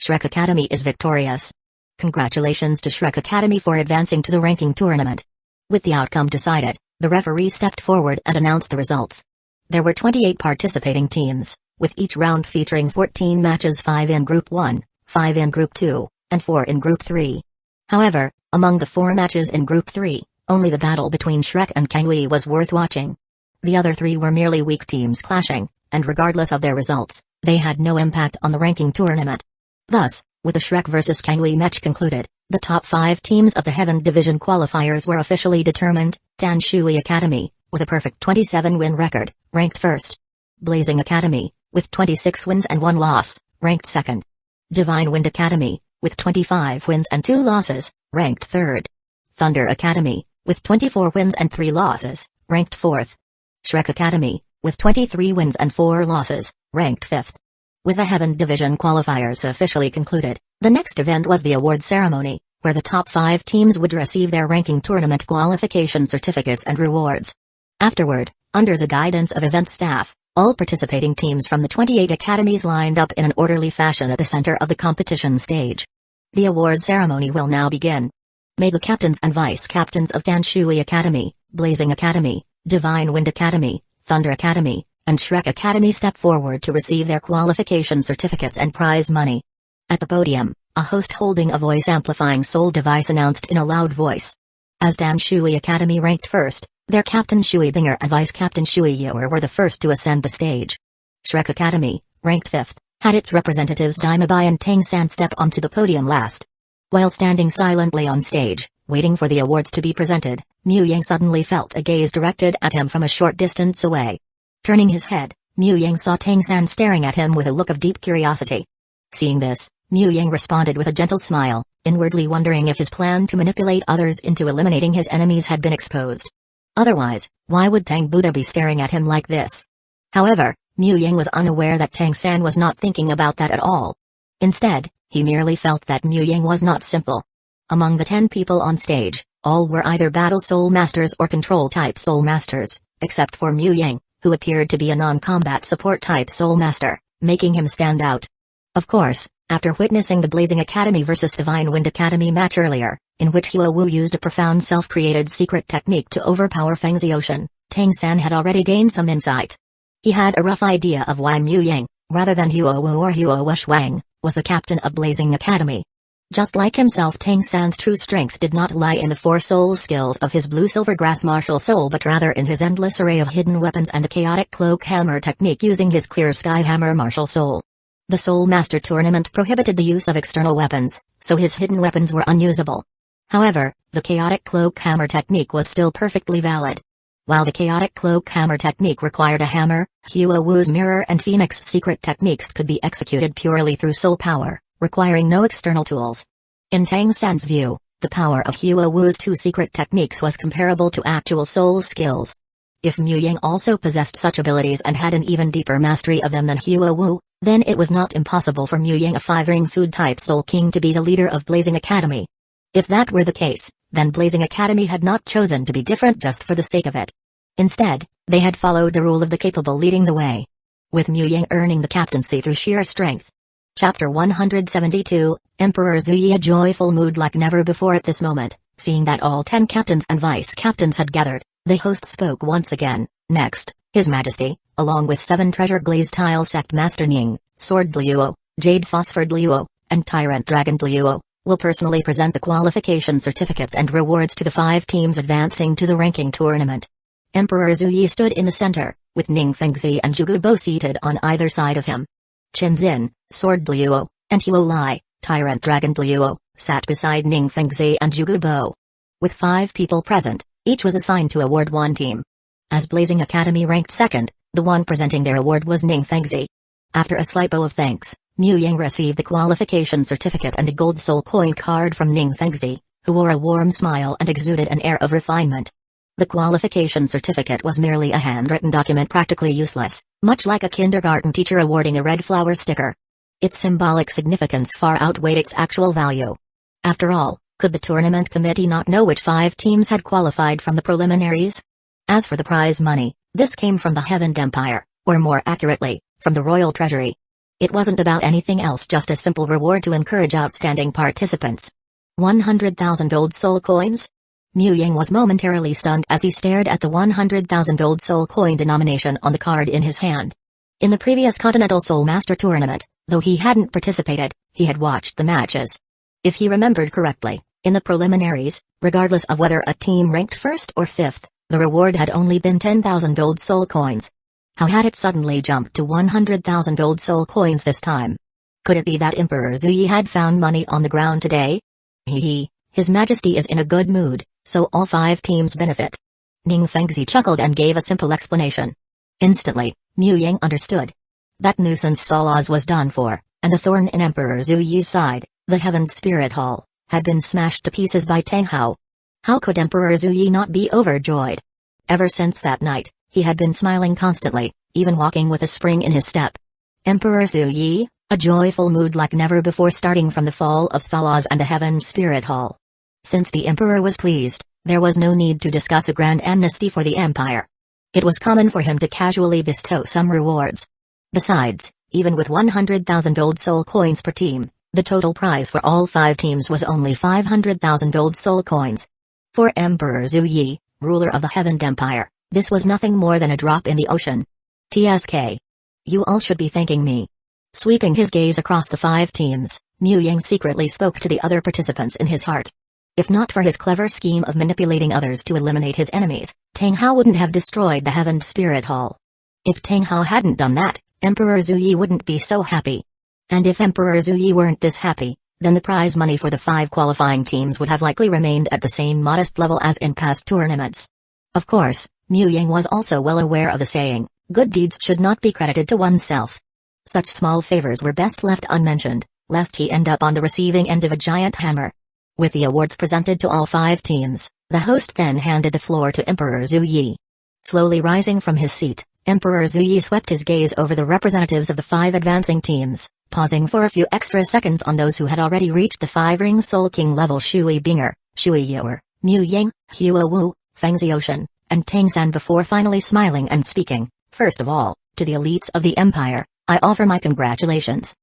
Shrek Academy is victorious. Congratulations to Shrek Academy for advancing to the ranking tournament. With the outcome decided, the referee stepped forward and announced the results. There were 28 participating teams, with each round featuring 14 matches, 5 in Group 1, 5 in Group 2, and 4 in Group 3. However, among the 4 matches in Group 3, only the battle between Shrek and Kangui was worth watching. The other 3 were merely weak teams clashing, and regardless of their results, they had no impact on the ranking tournament. Thus, with the Shrek vs Kangui match concluded, the top 5 teams of the Heaven Division qualifiers were officially determined. Danshui Academy, with a perfect 27-win record, ranked first. Blazing Academy, with 26 wins and 1 loss, ranked second. Divine Wind Academy, with 25 wins and 2 losses, ranked third. Thunder Academy, with 24 wins and 3 losses, ranked fourth. Shrek Academy, with 23 wins and 4 losses, ranked fifth. With the Heaven Division qualifiers officially concluded, the next event was the award ceremony, where the top 5 teams would receive their ranking tournament qualification certificates and rewards. Afterward, under the guidance of event staff, all participating teams from the 28 academies lined up in an orderly fashion at the center of the competition stage. The award ceremony will now begin. May the captains and vice-captains of Danshui Academy, Blazing Academy, Divine Wind Academy, Thunder Academy, and Shrek Academy step forward to receive their qualification certificates and prize money. At the podium, a host holding a voice-amplifying soul device announced in a loud voice. As Danshui Academy ranked first, their captain Shui Binger and vice-captain Shui Yewer were the first to ascend the stage. Shrek Academy, ranked fifth, had its representatives Daimabai and Tang-san step onto the podium last. While standing silently on stage, waiting for the awards to be presented, Mu Yang suddenly felt a gaze directed at him from a short distance away. Turning his head, Mu Yang saw Tang-san staring at him with a look of deep curiosity. Seeing this, Mu Yang responded with a gentle smile, inwardly wondering if his plan to manipulate others into eliminating his enemies had been exposed. Otherwise, why would Tang Buddha be staring at him like this? However, Mu Yang was unaware that Tang-san was not thinking about that at all. Instead, he merely felt that Mu Yang was not simple. Among the 10 people on stage, all were either Battle Soul Masters or Control-type Soul Masters, except for Mu Yang, who appeared to be a non-combat support-type Soul Master, making him stand out. Of course, after witnessing the Blazing Academy vs Divine Wind Academy match earlier, in which Hueco used a profound self-created secret technique to overpower Feng Zioxian, Tang-san had already gained some insight. He had a rough idea of why Mu Yang, rather than Hueco or Huo Shuang, was the captain of Blazing Academy. Just like himself, Tang-san's true strength did not lie in the four soul skills of his blue-silver grass martial soul, but rather in his endless array of hidden weapons and the chaotic cloak hammer technique using his clear sky hammer martial soul. The Soul Master Tournament prohibited the use of external weapons, so his hidden weapons were unusable. However, the chaotic cloak hammer technique was still perfectly valid. While the chaotic cloak hammer technique required a hammer, Huo's mirror and phoenix secret techniques could be executed purely through soul power, requiring no external tools. In Tang-san's view, the power of Huo's two secret techniques was comparable to actual soul skills. If Mu Yang also possessed such abilities and had an even deeper mastery of them than Huo, then it was not impossible for Mu Yang, a five-ring food-type Soul King, to be the leader of Blazing Academy. If that were the case, then Blazing Academy had not chosen to be different just for the sake of it. Instead, they had followed the rule of the capable leading the way, with Mu Yang earning the captaincy through sheer strength. Chapter 172, Emperor Zuyi, a joyful mood like never before at this moment, seeing that all 10 captains and vice-captains had gathered. The host spoke once again. Next, His Majesty, along with 7 Treasure Glaze Tile Sect Master Ning, Sword Daluo, Jade Phosphor Daluo, and Tyrant Dragon Daluo, will personally present the qualification certificates and rewards to the 5 teams advancing to the ranking tournament. Emperor Zuyi stood in the center, with Ning Fengzi and Jugubo seated on either side of him. Chinzin, Sword Daluo, and Huo Lai, Tyrant Dragon Daluo, sat beside Ning Fengzi and Jugubo. With 5 people present, each was assigned to award 1 team. As Blazing Academy ranked second, the one presenting their award was Ning Fengzi. After a slight bow of thanks, Mu Yang received the qualification certificate and a gold soul coin card from Ning Fengzi, who wore a warm smile and exuded an air of refinement. The qualification certificate was merely a handwritten document, practically useless, much like a kindergarten teacher awarding a red flower sticker. Its symbolic significance far outweighed its actual value. After all, could the tournament committee not know which 5 teams had qualified from the preliminaries? As for the prize money, this came from the Heaven Empire, or more accurately, from the Royal Treasury. It wasn't about anything else, just a simple reward to encourage outstanding participants. 100,000 gold soul coins? Mu Yang was momentarily stunned as he stared at the 100,000 gold soul coin denomination on the card in his hand. In the previous Continental Soul Master Tournament, though he hadn't participated, he had watched the matches. If he remembered correctly, in the preliminaries, regardless of whether a team ranked first or fifth, the reward had only been 10,000 gold soul coins. How had it suddenly jumped to 100,000 gold soul coins this time? Could it be that Emperor Zuyi had found money on the ground today? His Majesty is in a good mood, so all 5 teams benefit. Ning Fengzi chuckled and gave a simple explanation. Instantly, Mu Yang understood. That nuisance Salaz was done for, and the thorn in Emperor Zuyi's side, the Heaven Spirit Hall, had been smashed to pieces by Tang Hao. How could Emperor Zuyi not be overjoyed? Ever since that night, he had been smiling constantly, even walking with a spring in his step. Emperor Zuyi, a joyful mood like never before, starting from the fall of Salaz and the Heaven Spirit Hall. Since the Emperor was pleased, there was no need to discuss a grand amnesty for the Empire. It was common for him to casually bestow some rewards. Besides, even with 100,000 gold soul coins per team, the total prize for all 5 teams was only 500,000 gold soul coins. For Emperor Zuyi, ruler of the Heaven Empire, this was nothing more than a drop in the ocean. TSK. You all should be thanking me. Sweeping his gaze across the 5 teams, Mu Yang secretly spoke to the other participants in his heart. If not for his clever scheme of manipulating others to eliminate his enemies, Tang Hao wouldn't have destroyed the Heaven Spirit Hall. If Tang Hao hadn't done that, Emperor Zuyi wouldn't be so happy. And if Emperor Zuyi weren't this happy, then the prize money for the 5 qualifying teams would have likely remained at the same modest level as in past tournaments. Of course, Mu Yang was also well aware of the saying, good deeds should not be credited to oneself. Such small favors were best left unmentioned, lest he end up on the receiving end of a giant hammer. With the awards presented to all 5 teams, the host then handed the floor to Emperor Zuyi. Slowly rising from his seat, Emperor Zuyi swept his gaze over the representatives of the 5 advancing teams, pausing for a few extra seconds on those who had already reached the 5-ring Soul King level: Shui Binger, Shui Yoer, Mu Yang, Huo Wu, Feng Zioxian, and Tang San, before finally smiling and speaking. First of all, to the elites of the Empire, I offer my congratulations.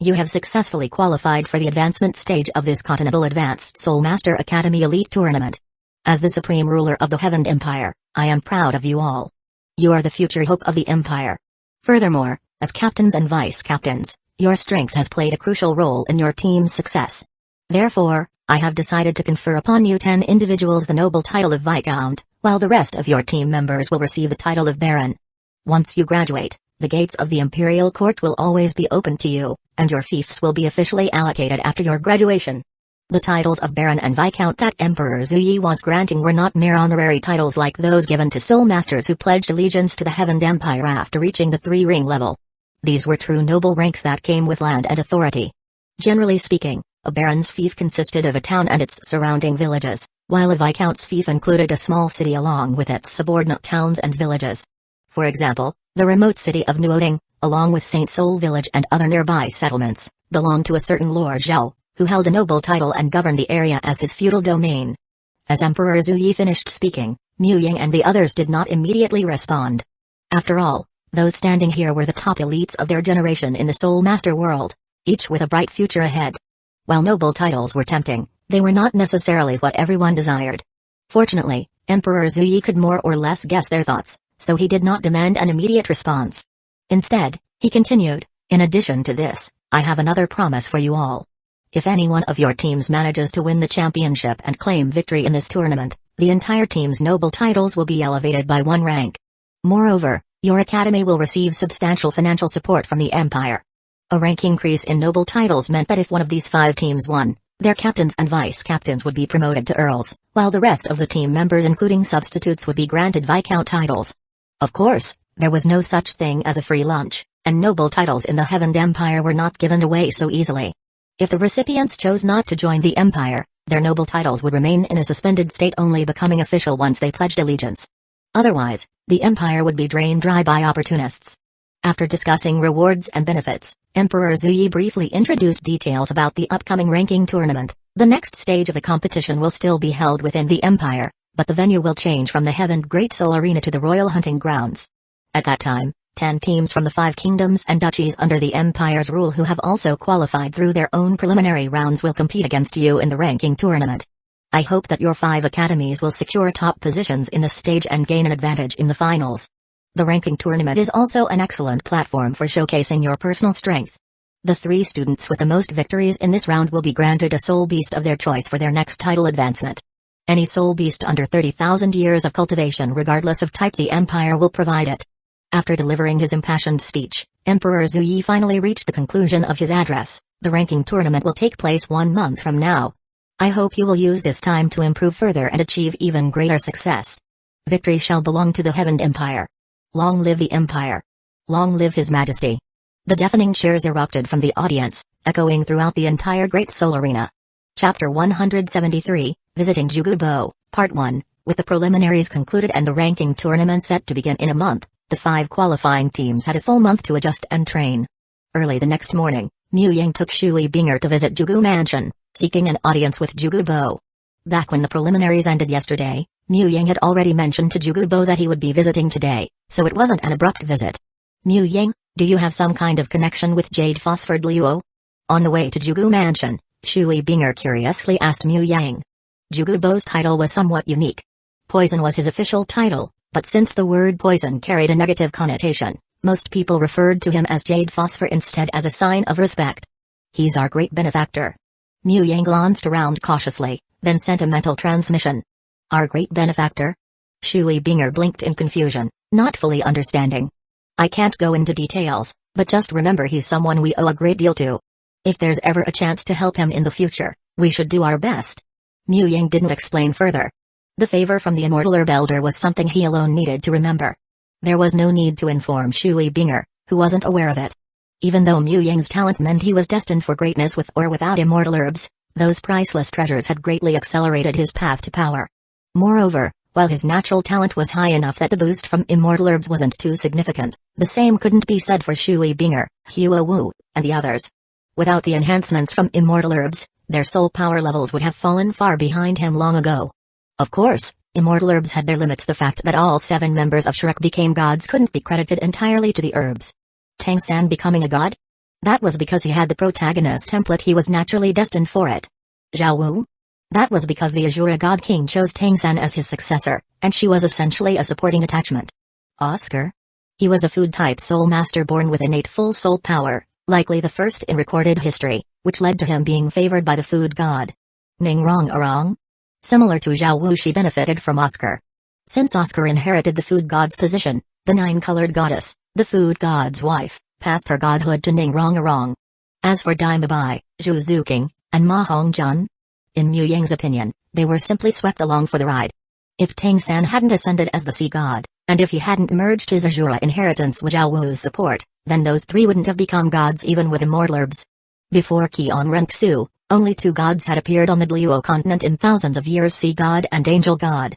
You have successfully qualified for the advancement stage of this Continental Advanced Soul Master Academy Elite Tournament. As the Supreme Ruler of the Heaven Empire, I am proud of you all. You are the future hope of the Empire. Furthermore, as captains and vice-captains, your strength has played a crucial role in your team's success. Therefore, I have decided to confer upon you 10 individuals the noble title of Viscount, while the rest of your team members will receive the title of Baron. Once you graduate, the gates of the Imperial Court will always be open to you, and your fiefs will be officially allocated after your graduation. The titles of Baron and Viscount that Emperor Zuyi was granting were not mere honorary titles like those given to soul masters who pledged allegiance to the Heaven Empire after reaching the 3-ring level. These were true noble ranks that came with land and authority. Generally speaking, a Baron's fief consisted of a town and its surrounding villages, while a Viscount's fief included a small city along with its subordinate towns and villages. For example, the remote city of Nuoding, along with Saint Soul Village and other nearby settlements, belonged to a certain Lord Zhao, who held a noble title and governed the area as his feudal domain. As Emperor Zuyi finished speaking, Mu Ying and the others did not immediately respond. After all, those standing here were the top elites of their generation in the Soul Master world, each with a bright future ahead. While noble titles were tempting, they were not necessarily what everyone desired. Fortunately, Emperor Zuyi could more or less guess their thoughts, so he did not demand an immediate response. Instead, he continued, in addition to this, I have another promise for you all. If any one of your teams manages to win the championship and claim victory in this tournament, the entire team's noble titles will be elevated by 1 rank. Moreover, your academy will receive substantial financial support from the Empire. A rank increase in noble titles meant that if one of these 5 teams won, their captains and vice-captains would be promoted to earls, while the rest of the team members including substitutes would be granted Viscount titles. Of course, there was no such thing as a free lunch, and noble titles in the Heaven Empire were not given away so easily. If the recipients chose not to join the Empire, their noble titles would remain in a suspended state, only becoming official once they pledged allegiance. Otherwise, the Empire would be drained dry by opportunists. After discussing rewards and benefits, Emperor Zuyi briefly introduced details about the upcoming ranking tournament. The next stage of the competition will still be held within the Empire, but the venue will change from the Heaven Great Soul Arena to the Royal Hunting Grounds. At that time, 10 teams from the 5 kingdoms and duchies under the Empire's rule who have also qualified through their own preliminary rounds will compete against you in the ranking tournament. I hope that your 5 academies will secure top positions in the stage and gain an advantage in the finals. The ranking tournament is also an excellent platform for showcasing your personal strength. The 3 students with the most victories in this round will be granted a soul beast of their choice for their next title advancement. Any soul beast under 30,000 years of cultivation regardless of type, the Empire will provide it. After delivering his impassioned speech, Emperor Zuyi finally reached the conclusion of his address. The ranking tournament will take place 1 month from now. I hope you will use this time to improve further and achieve even greater success. Victory shall belong to the Heaven Empire. Long live the Empire. Long live His Majesty. The deafening cheers erupted from the audience, echoing throughout the entire Great Soul Arena. Chapter 173, Visiting Jugubo, Part 1, with the preliminaries concluded and the ranking tournament set to begin in a month. The 5 qualifying teams had a full month to adjust and train. Early the next morning, Mu Ying took Shui Binger to visit Jugu Mansion, seeking an audience with Jugubo. Back when the preliminaries ended yesterday, Mu Ying had already mentioned to Jugubo that he would be visiting today, so it wasn't an abrupt visit. Mu Ying, do you have some kind of connection with Jade Phosphored Luo? On the way to Jugu Mansion, Shui Binger curiously asked Mu Yang. Jugubo's title was somewhat unique. Poison was his official title, but since the word poison carried a negative connotation, most people referred to him as Jade Phosphor instead as a sign of respect. He's our great benefactor. Mu Yang glanced around cautiously, then sent a mental transmission. Our great benefactor? Shui Binger blinked in confusion, not fully understanding. I can't go into details, but just remember he's someone we owe a great deal to. If there's ever a chance to help him in the future, we should do our best. Mu Yang didn't explain further. The favor from the Immortal Herb Elder was something he alone needed to remember. There was no need to inform Shui Binger, who wasn't aware of it. Even though Mu Yang's talent meant he was destined for greatness with or without immortal herbs, those priceless treasures had greatly accelerated his path to power. Moreover, while his natural talent was high enough that the boost from immortal herbs wasn't too significant, the same couldn't be said for Shui Binger, Hua Wu, and the others. Without the enhancements from immortal herbs, their soul power levels would have fallen far behind him long ago. Of course, immortal herbs had their limits. The fact that all 7 members of Shrek became gods couldn't be credited entirely to the herbs. Tang San becoming a god? That was because he had the protagonist template, he was naturally destined for it. Zhao Wu? That was because the Azura God King chose Tang-san as his successor, and she was essentially a supporting attachment. Oscar? He was a food-type soul master born with innate full soul power, likely the first in recorded history, which led to him being favored by the food god. Ning Rong Arong? Similar to Zhao Wu, she benefited from Oscar. Since Oscar inherited the food god's position, the nine-colored goddess, the food god's wife, passed her godhood to Ning Rong Arong. As for Dai Mabai, Zhu Zuqing, and Ma Hongjun, in Mu Ying's opinion, they were simply swept along for the ride. If Tang-san hadn't ascended as the sea god, and if he hadn't merged his Azura inheritance with Zhao Wu's support, then those three wouldn't have become gods even with immortal herbs. Before Qian Renxu, only two gods had appeared on the Douluo continent in thousands of years: sea god and angel god.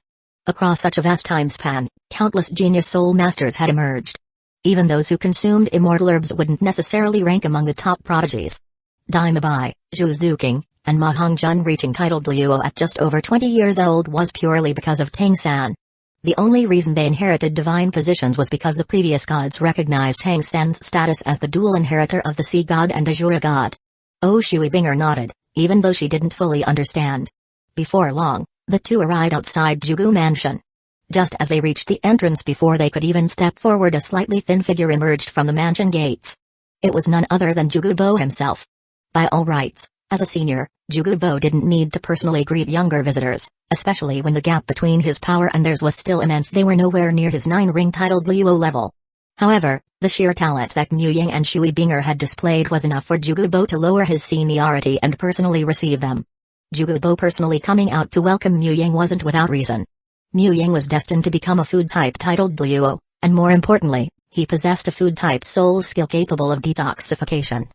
Across such a vast time span, countless genius soul masters had emerged. Even those who consumed immortal herbs wouldn't necessarily rank among the top prodigies. Dai Mabai, Zhu Zuqing, and Ma Hongjun reaching title Douluo at just over 20 years old was purely because of Tang-san. The only reason they inherited divine positions was because the previous gods recognized Tang-san's status as the dual inheritor of the sea god and Azura god. Oh, Shui Binger nodded, even though she didn't fully understand. Before long, the two arrived outside Jugu Mansion. Just as they reached the entrance, before they could even step forward, a slightly thin figure emerged from the mansion gates. It was none other than Jugubo himself. By all rights, as a senior, Jugubo didn't need to personally greet younger visitors, especially when the gap between his power and theirs was still immense. They were nowhere near his 9-ring titled Luo level. However, the sheer talent that Mu Ying and Shui Binger had displayed was enough for Jugubo to lower his seniority and personally receive them. Jugubo personally coming out to welcome Mu Ying wasn't without reason. Mu Ying was destined to become a food type titled Luo, and more importantly, he possessed a food type soul skill capable of detoxification.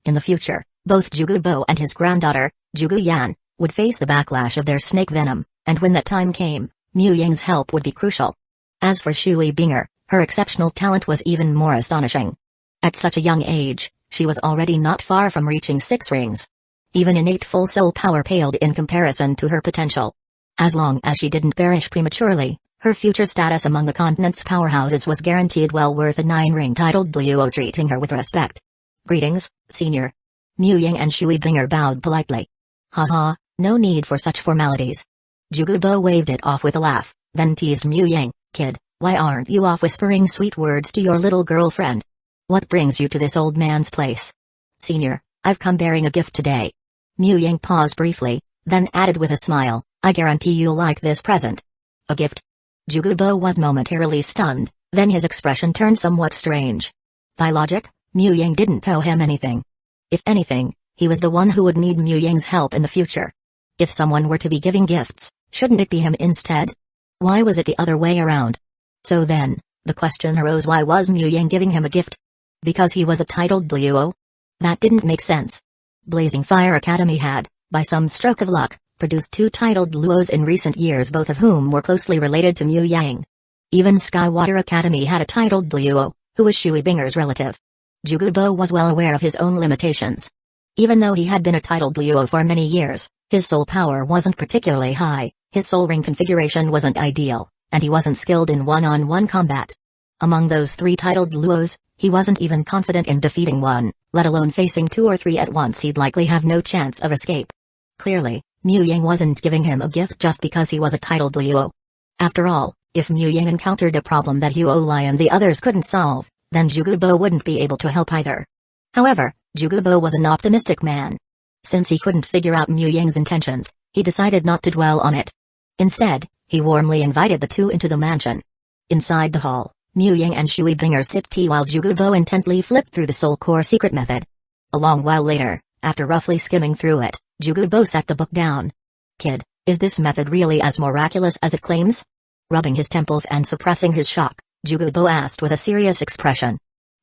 In the future, both Jugubo and his granddaughter, Jugu Yan, would face the backlash of their snake venom, and when that time came, Mu Ying's help would be crucial. As for Shui Binger, her exceptional talent was even more astonishing. At such a young age, she was already not far from reaching 6 rings. Even innate full soul power paled in comparison to her potential. As long as she didn't perish prematurely, her future status among the continent's powerhouses was guaranteed, well worth a 9-ring titled Luo treating her with respect. Greetings, senior. Mu Ying and Shui Binger bowed politely. Haha, no need for such formalities. Jugubo waved it off with a laugh, then teased Mu Ying, kid, why aren't you off whispering sweet words to your little girlfriend? What brings you to this old man's place? Senior, I've come bearing a gift today. Mu Ying paused briefly, then added with a smile, I guarantee you'll like this present. A gift? Jugubo was momentarily stunned, then his expression turned somewhat strange. By logic, Mu Ying didn't owe him anything. If anything, he was the one who would need Mu Ying's help in the future. If someone were to be giving gifts, shouldn't it be him instead? Why was it the other way around? So then, the question arose, why was Mu Ying giving him a gift? Because he was a titled Luo? That didn't make sense. Blazing Fire Academy had, by some stroke of luck, produced 2 titled Luos in recent years, both of whom were closely related to Mu Yang. Even Skywater Academy had a titled Luo, who was Shui Binger's relative. Jugubo was well aware of his own limitations. Even though he had been a titled Luo for many years, his soul power wasn't particularly high, his soul ring configuration wasn't ideal, and he wasn't skilled in one-on-one combat. Among those 3 titled Luos, he wasn't even confident in defeating one, let alone facing 2 or 3 at once. He'd likely have no chance of escape. Clearly, Mu Ying wasn't giving him a gift just because he was a titled Luo. After all, if Mu Ying encountered a problem that Huo Lai and the others couldn't solve, then Jugubo wouldn't be able to help either. However, Jugubo was an optimistic man. Since he couldn't figure out Mu Ying's intentions, he decided not to dwell on it. Instead, he warmly invited the 2 into the mansion. Inside the hall, Mu Ying and Shui Binger sipped tea while Jugubo intently flipped through the Soul Core secret method. A long while later, after roughly skimming through it, Jugubo set the book down. Kid, is this method really as miraculous as it claims? Rubbing his temples and suppressing his shock, Jugubo asked with a serious expression.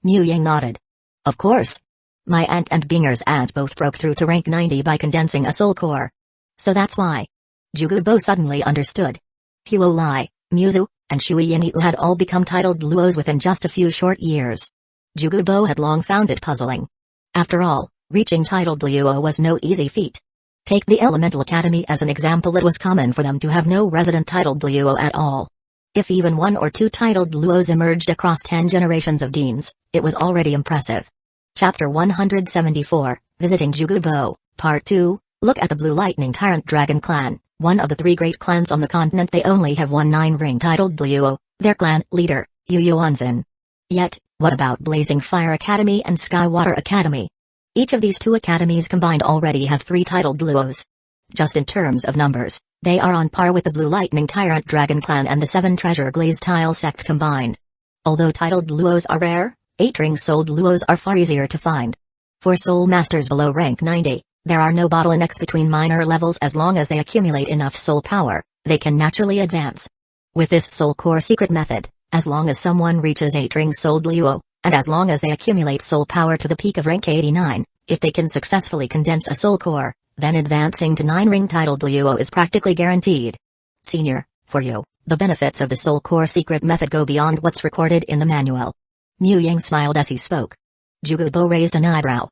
Mu Ying nodded. Of course. My aunt and Binger's aunt both broke through to rank 90 by condensing a soul core. So that's why. Jugubo suddenly understood. Huo Lai, Muzu, and Shui Yinyu had all become titled Luos within just a few short years. Jugubo had long found it puzzling. After all, reaching titled Luo was no easy feat. Take the Elemental Academy as an example. It was common for them to have no resident titled Luo at all. If even 1 or 2 titled Luos emerged across 10 generations of deans, it was already impressive. Chapter 174, Visiting Jugubo, Part 2, Look at the Blue Lightning Tyrant Dragon Clan, one of the three great clans on the continent. They only have one 9-ring titled Douluo, their clan leader, Aizen. Yet, what about Blazing Fire Academy and Skywater Academy? Each of these two academies combined already has 3 titled Douluos. Just in terms of numbers, they are on par with the Blue Lightning Tyrant Dragon Clan and the 7 Treasure Glaze Tile sect combined. Although titled Douluos are rare, 8-ring soul Douluos are far easier to find. For soul masters below rank 90, there are no bottlenecks between minor levels. As long as they accumulate enough soul power, they can naturally advance. With this soul core secret method, as long as someone reaches 8-ring soul Douluo, and as long as they accumulate soul power to the peak of rank 89, if they can successfully condense a soul core, then advancing to 9-ring titled Douluo is practically guaranteed. Senior, for you, the benefits of the soul core secret method go beyond what's recorded in the manual. Mu Yang smiled as he spoke. Jugubo raised an eyebrow.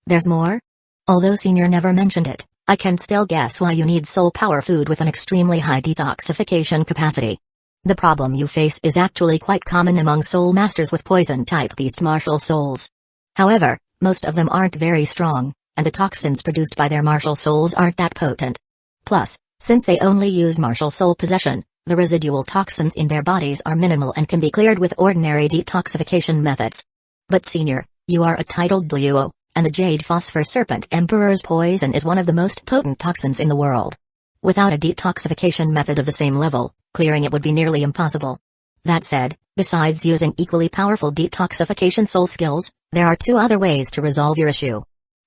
There's more? Although Senior never mentioned it, I can still guess why you need soul power food with an extremely high detoxification capacity. The problem you face is actually quite common among soul masters with poison-type beast martial souls. However, most of them aren't very strong, and the toxins produced by their martial souls aren't that potent. Plus, since they only use martial soul possession, the residual toxins in their bodies are minimal and can be cleared with ordinary detoxification methods. But Senior, you are a titled Douluo, and the Jade Phosphor Serpent Emperor's poison is one of the most potent toxins in the world. Without a detoxification method of the same level, clearing it would be nearly impossible. That said, besides using equally powerful detoxification soul skills, there are 2 other ways to resolve your issue.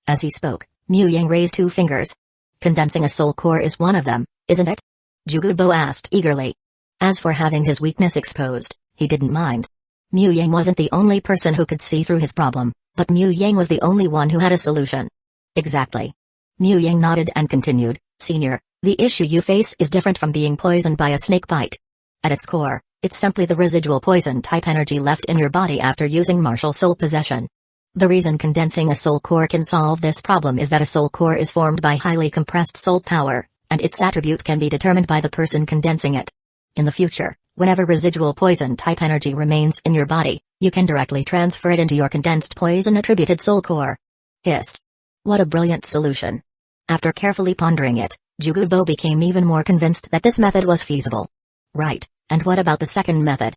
As he spoke, Mu Yang raised 2 fingers. Condensing a soul core is one of them, isn't it? Jugubo asked eagerly. As for having his weakness exposed, he didn't mind. Mu Yang wasn't the only person who could see through his problem, but Mu Yang was the only one who had a solution. Exactly. Mu Yang nodded and continued, Senior, the issue you face is different from being poisoned by a snake bite. At its core, it's simply the residual poison-type energy left in your body after using martial soul possession. The reason condensing a soul core can solve this problem is that a soul core is formed by highly compressed soul power, and its attribute can be determined by the person condensing it. In the future, whenever residual poison-type energy remains in your body, you can directly transfer it into your condensed poison-attributed soul core. Hiss. What a brilliant solution. After carefully pondering it, Jugubo became even more convinced that this method was feasible. Right, and what about the second method?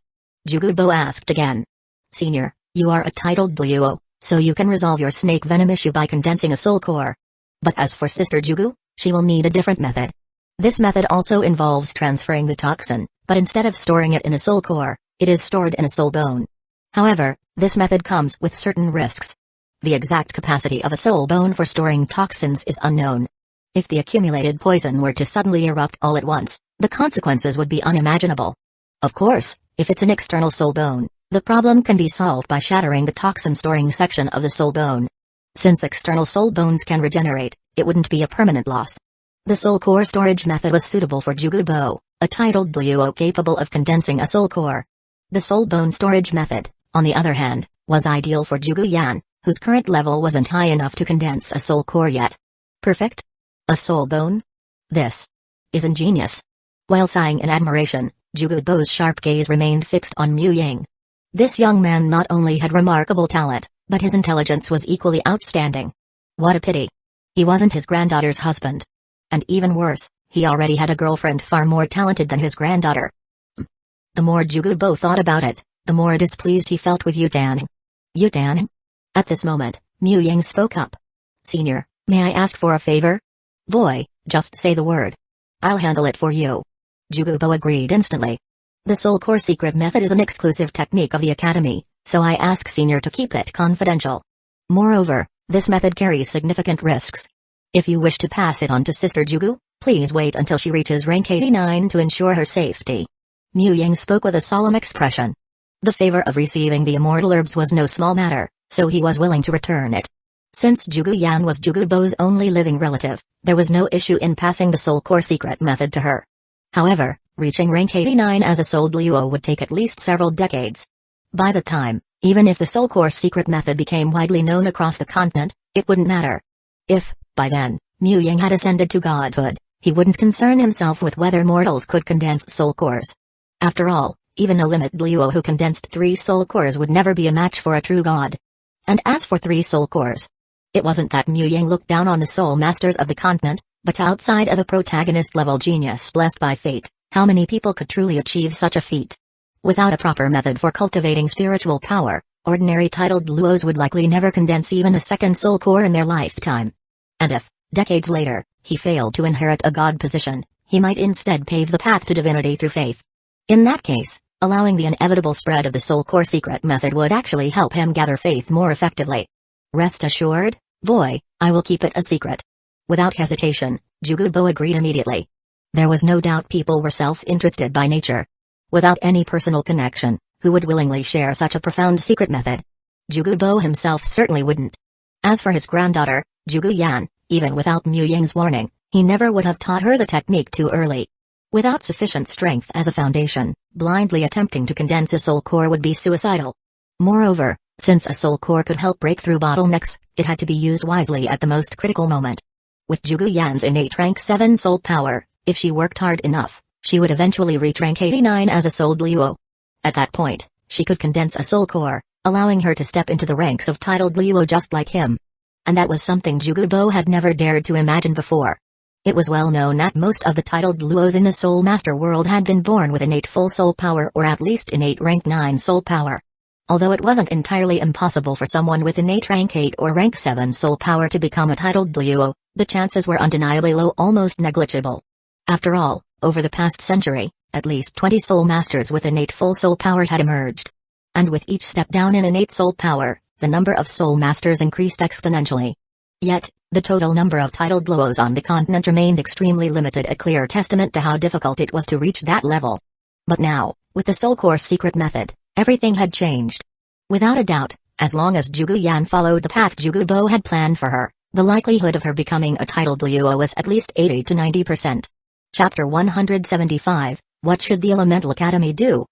Jugubo asked again. Senior, you are a titled Douluo, so you can resolve your snake venom issue by condensing a soul core. But as for Sister Jugu, she will need a different method. This method also involves transferring the toxin, but instead of storing it in a soul core, it is stored in a soul bone. However, this method comes with certain risks. The exact capacity of a soul bone for storing toxins is unknown. If the accumulated poison were to suddenly erupt all at once, the consequences would be unimaginable. Of course, if it's an external soul bone, the problem can be solved by shattering the toxin storing section of the soul bone. Since external soul bones can regenerate, it wouldn't be a permanent loss. The soul core storage method was suitable for Jugubo, a titled Douluo capable of condensing a soul core. The soul bone storage method, on the other hand, was ideal for Jugu Yan, whose current level wasn't high enough to condense a soul core yet. Perfect? A soul bone? This is ingenious. While sighing in admiration, Jugubo's sharp gaze remained fixed on Mu Yang. This young man not only had remarkable talent, but his intelligence was equally outstanding. What a pity. He wasn't his granddaughter's husband. And even worse, he already had a girlfriend far more talented than his granddaughter. The more Jugubo thought about it, the more displeased he felt with Yutan. Yutan? At this moment, Mu Yang spoke up. Senior, may I ask for a favor? Boy, just say the word. I'll handle it for you. Jugubo agreed instantly. The soul core secret method is an exclusive technique of the academy, so I ask Senior to keep it confidential. Moreover, this method carries significant risks. If you wish to pass it on to Sister Jugu, please wait until she reaches rank 89 to ensure her safety. Mu Yang spoke with a solemn expression. The favor of receiving the immortal herbs was no small matter, so he was willing to return it. Since Jugu Yan was Jugubo's only living relative, there was no issue in passing the soul core secret method to her. However, reaching rank 89 as a soul Douluo would take at least several decades. By the time, even if the soul core secret method became widely known across the continent, it wouldn't matter. If, by then, Mu Yang had ascended to godhood, he wouldn't concern himself with whether mortals could condense soul cores. After all, even a limit Douluo who condensed 3 soul cores would never be a match for a true god. And as for 3 soul cores, it wasn't that Mu Yang looked down on the soul masters of the continent, but outside of a protagonist-level genius blessed by fate, how many people could truly achieve such a feat? Without a proper method for cultivating spiritual power, ordinary titled Luos would likely never condense even a second soul core in their lifetime. And if, decades later, he failed to inherit a god position, he might instead pave the path to divinity through faith. In that case, allowing the inevitable spread of the soul core secret method would actually help him gather faith more effectively. Rest assured, boy, I will keep it a secret. Without hesitation, Jugubo agreed immediately. There was no doubt people were self-interested by nature. Without any personal connection, who would willingly share such a profound secret method? Jugubo himself certainly wouldn't. As for his granddaughter, Jugu Yan, even without Mu Yang's warning, he never would have taught her the technique too early. Without sufficient strength as a foundation, blindly attempting to condense a soul core would be suicidal. Moreover, since a soul core could help break through bottlenecks, it had to be used wisely at the most critical moment. With Jugu Yan's innate rank 7 soul power, if she worked hard enough, she would eventually reach rank 89 as a soul Luo. At that point, she could condense a soul core, allowing her to step into the ranks of titled Luo just like him. And that was something Jugubo had never dared to imagine before. It was well known that most of the titled Luos in the Soul Master world had been born with innate full soul power or at least innate rank 9 soul power. Although it wasn't entirely impossible for someone with innate rank 8 or rank 7 soul power to become a titled Luo, the chances were undeniably low, almost negligible. After all, over the past century, at least 20 soul masters with innate full soul power had emerged. And with each step down in innate soul power, the number of soul masters increased exponentially. Yet, the total number of titled Luos on the continent remained extremely limited, a clear testament to how difficult it was to reach that level. But now, with the soul core secret method, everything had changed. Without a doubt, as long as Jugu Yan followed the path Jugubo had planned for her, the likelihood of her becoming a titled Luo was at least 80 to 90%. Chapter 175, What Should the Elemental Academy Do?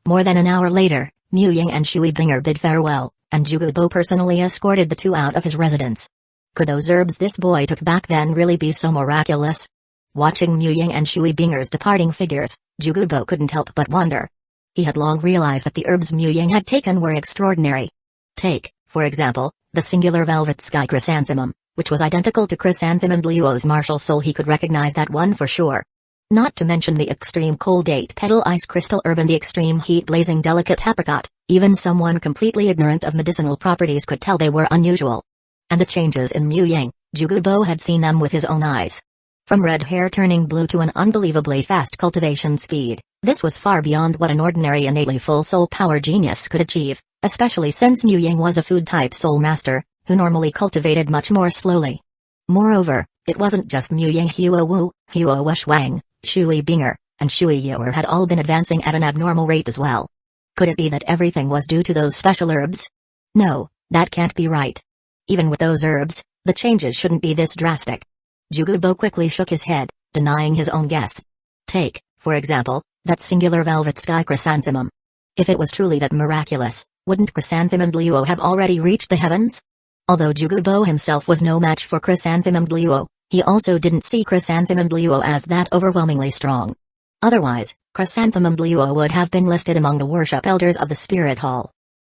More than an hour later, Mu Yang and Shui Binger bid farewell, and Jugubo personally escorted the two out of his residence. Could those herbs this boy took back then really be so miraculous? Watching Mu Yang and Shui Binger's departing figures, Jugubo couldn't help but wonder. He had long realized that the herbs Mu Yang had taken were extraordinary. Take, for example, the singular velvet sky chrysanthemum, which was identical to Chrysanthemum Luo's martial soul. He could recognize that one for sure. Not to mention the extreme cold 8-petal ice crystal herb and the extreme heat blazing delicate apricot. Even someone completely ignorant of medicinal properties could tell they were unusual. And the changes in Mu Yang, Jugubo had seen them with his own eyes. From red hair turning blue to an unbelievably fast cultivation speed, this was far beyond what an ordinary innately full soul power genius could achieve, especially since Mu Yang was a food-type soul master, who normally cultivated much more slowly. Moreover, it wasn't just Mu Yang. Huo Wu, Huo Shuang, Shui Binger, and Shui Yuer had all been advancing at an abnormal rate as well. Could it be that everything was due to those special herbs? No, that can't be right. Even with those herbs, the changes shouldn't be this drastic. Jugubo quickly shook his head, denying his own guess. Take, for example, that singular velvet sky chrysanthemum. If it was truly that miraculous, wouldn't Chrysanthemum Luo have already reached the heavens? Although Jugubo himself was no match for Chrysanthemum Luo, he also didn't see Chrysanthemum Luo as that overwhelmingly strong. Otherwise, Chrysanthemum Luo would have been listed among the worship elders of the Spirit Hall.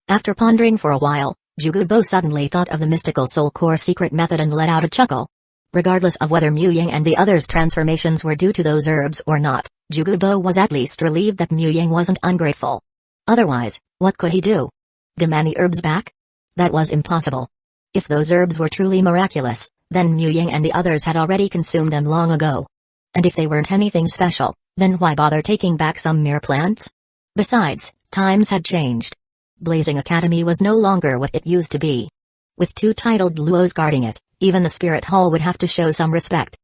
After pondering for a while, Jugubo suddenly thought of the mystical soul core secret method and let out a chuckle. Regardless of whether Mu Yang and the others' transformations were due to those herbs or not, Jugubo was at least relieved that Mu Yang wasn't ungrateful. Otherwise, what could he do? Demand the herbs back? That was impossible. If those herbs were truly miraculous, then Mu Yang and the others had already consumed them long ago. And if they weren't anything special, then why bother taking back some mere plants? Besides, times had changed. Blazing Academy was no longer what it used to be. With two titled Luos guarding it, even the Spirit Hall would have to show some respect.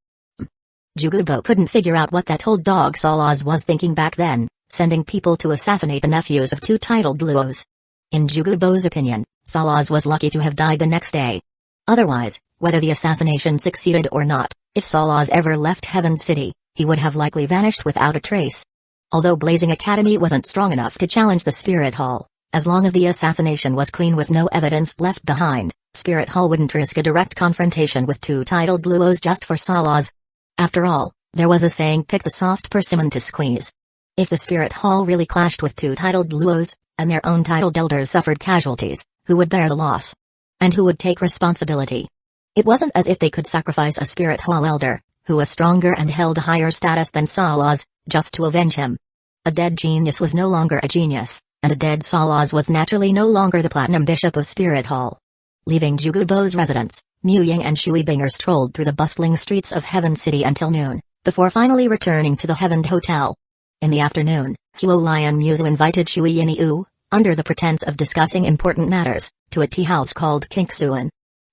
Jugubo couldn't figure out what that old dog Salaz was thinking back then, sending people to assassinate the nephews of two titled Luos. In Jugubo's opinion, Salaz was lucky to have died the next day. Otherwise, whether the assassination succeeded or not, if Salaz ever left Heaven City, he would have likely vanished without a trace. Although Blazing Academy wasn't strong enough to challenge the Spirit Hall, as long as the assassination was clean with no evidence left behind, Spirit Hall wouldn't risk a direct confrontation with two titled Luos just for Salaz. After all, there was a saying, pick the soft persimmon to squeeze. If the Spirit Hall really clashed with two titled Luos, and their own titled elders suffered casualties, who would bear the loss? And who would take responsibility? It wasn't as if they could sacrifice a spirit hall elder, who was stronger and held a higher status than Salaz, just to avenge him. A dead genius was no longer a genius, and a dead Salaz was naturally no longer the Platinum Bishop of Spirit Hall. Leaving Jugubo's residence, Mu Ying and Shui Binger strolled through the bustling streets of Heaven City until noon, before finally returning to the Heaven Hotel. In the afternoon, Huolai and Muzu invited Shui Yinyu, under the pretense of discussing important matters, to a tea house called Kinksuan,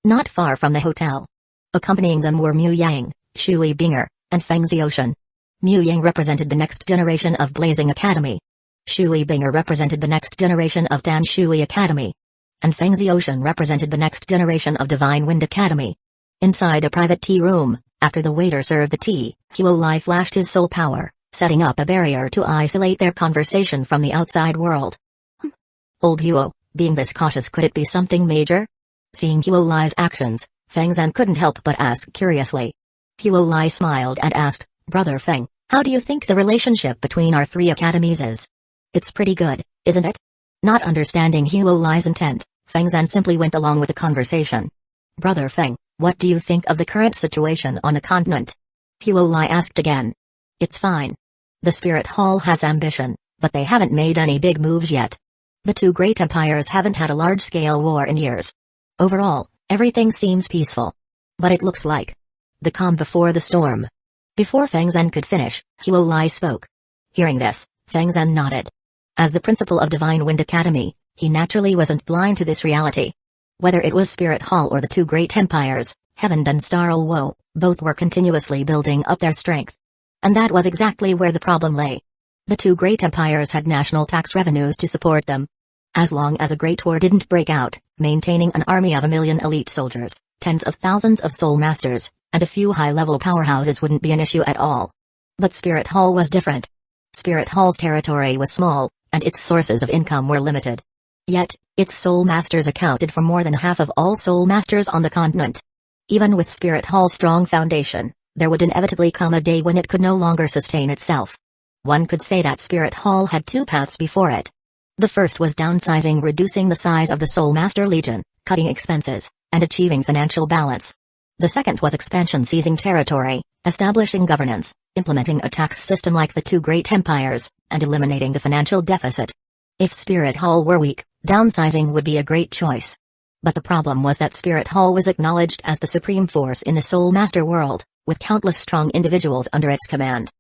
not far from the hotel. Accompanying them were Mu Yang, Shui Binger, and Feng Ziotian. Mu Yang represented the next generation of Blazing Academy. Shui Binger represented the next generation of Dan Shui Academy. And Feng Ziotian represented the next generation of Divine Wind Academy. Inside a private tea room, after the waiter served the tea, Huolai flashed his soul power, setting up a barrier to isolate their conversation from the outside world. Old Huo, being this cautious, could it be something major? Seeing Huolai's actions, Feng Zan couldn't help but ask curiously. Huolai smiled and asked, Brother Feng, how do you think the relationship between our three academies is? It's pretty good, isn't it? Not understanding Huolai's intent, Feng Zan simply went along with the conversation. Brother Feng, what do you think of the current situation on the continent? Huolai asked again. It's fine. The Spirit Hall has ambition, but they haven't made any big moves yet. The two great empires haven't had a large-scale war in years. Overall, everything seems peaceful. But it looks like the calm before the storm. Before Feng Zan could finish, Huolai spoke. Hearing this, Feng Zan nodded. As the principal of Divine Wind Academy, he naturally wasn't blind to this reality. Whether it was Spirit Hall or the two great empires, Heaven and Starluo, both were continuously building up their strength. And that was exactly where the problem lay. The two great empires had national tax revenues to support them. As long as a great war didn't break out, maintaining an army of 1 million elite soldiers, tens of thousands of soul masters, and a few high-level powerhouses wouldn't be an issue at all. But Spirit Hall was different. Spirit Hall's territory was small, and its sources of income were limited. Yet, its soul masters accounted for more than half of all soul masters on the continent. Even with Spirit Hall's strong foundation, there would inevitably come a day when it could no longer sustain itself. One could say that Spirit Hall had two paths before it. The first was downsizing, reducing the size of the Soul Master Legion, cutting expenses, and achieving financial balance. The second was expansion, seizing territory, establishing governance, implementing a tax system like the two great empires, and eliminating the financial deficit. If Spirit Hall were weak, downsizing would be a great choice. But the problem was that Spirit Hall was acknowledged as the supreme force in the Soul Master world, with countless strong individuals under its command.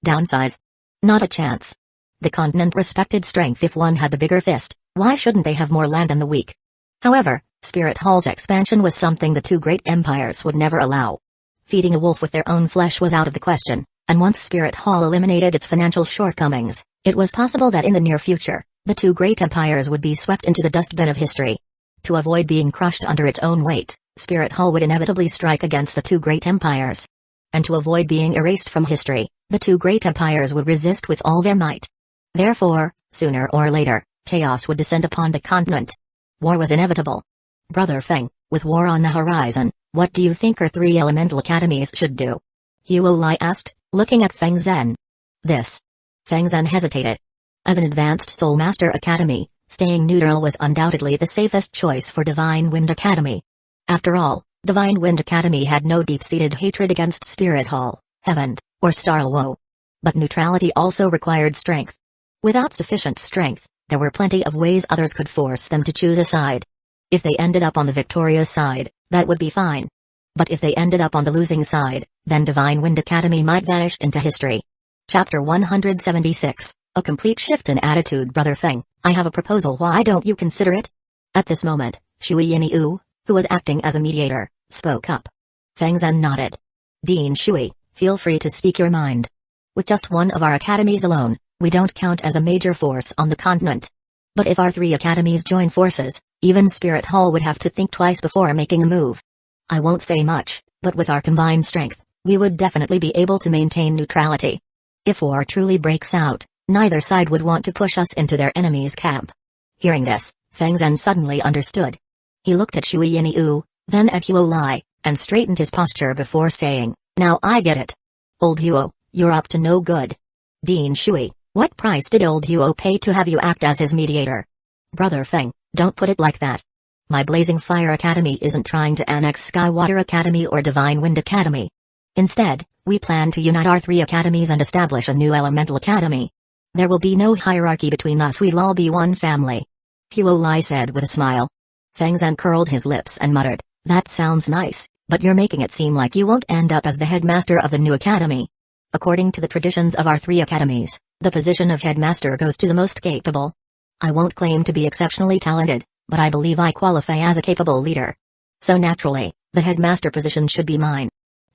Downsize? Not a chance. The continent respected strength. If one had the bigger fist, why shouldn't they have more land than the weak? However, Spirit Hall's expansion was something the two great empires would never allow. Feeding a wolf with their own flesh was out of the question, and once Spirit Hall eliminated its financial shortcomings, it was possible that in the near future, the two great empires would be swept into the dustbin of history. To avoid being crushed under its own weight, Spirit Hall would inevitably strike against the two great empires. And to avoid being erased from history, the two great empires would resist with all their might. Therefore, sooner or later, chaos would descend upon the continent. War was inevitable. Brother Feng, with war on the horizon, what do you think our three elemental academies should do? Huolai asked, looking at Feng Zan. This. Feng Zan hesitated. As an advanced Soul Master Academy, staying neutral was undoubtedly the safest choice for Divine Wind Academy. After all, Divine Wind Academy had no deep-seated hatred against Spirit Hall, Heaven, or Starluo. But neutrality also required strength. Without sufficient strength, there were plenty of ways others could force them to choose a side. If they ended up on the victorious side, that would be fine. But if they ended up on the losing side, then Divine Wind Academy might vanish into history. Chapter 176, A Complete Shift in Attitude. Brother Feng, I have a proposal. Why don't you consider it? At this moment, Shui Yinyu, who was acting as a mediator, spoke up. Feng Zan nodded. Dean Shui, feel free to speak your mind. With just one of our academies alone, we don't count as a major force on the continent. But if our three academies join forces, even Spirit Hall would have to think twice before making a move. I won't say much, but with our combined strength, we would definitely be able to maintain neutrality. If war truly breaks out, neither side would want to push us into their enemy's camp. Hearing this, Feng Zan suddenly understood. He looked at Shui Yinyu, then at Huolai, and straightened his posture before saying, now I get it. Old Huo, you're up to no good. Dean Shui, what price did old Huo pay to have you act as his mediator? Brother Feng, don't put it like that. My Blazing Fire Academy isn't trying to annex Skywater Academy or Divine Wind Academy. Instead, we plan to unite our 3 academies and establish a new Elemental Academy. There will be no hierarchy between us, we'll all be one family. Huo said with a smile. Feng Zhen curled his lips and muttered, that sounds nice, but you're making it seem like you won't end up as the headmaster of the new academy. According to the traditions of our 3 academies, the position of headmaster goes to the most capable. I won't claim to be exceptionally talented, but I believe I qualify as a capable leader. So naturally, the headmaster position should be mine.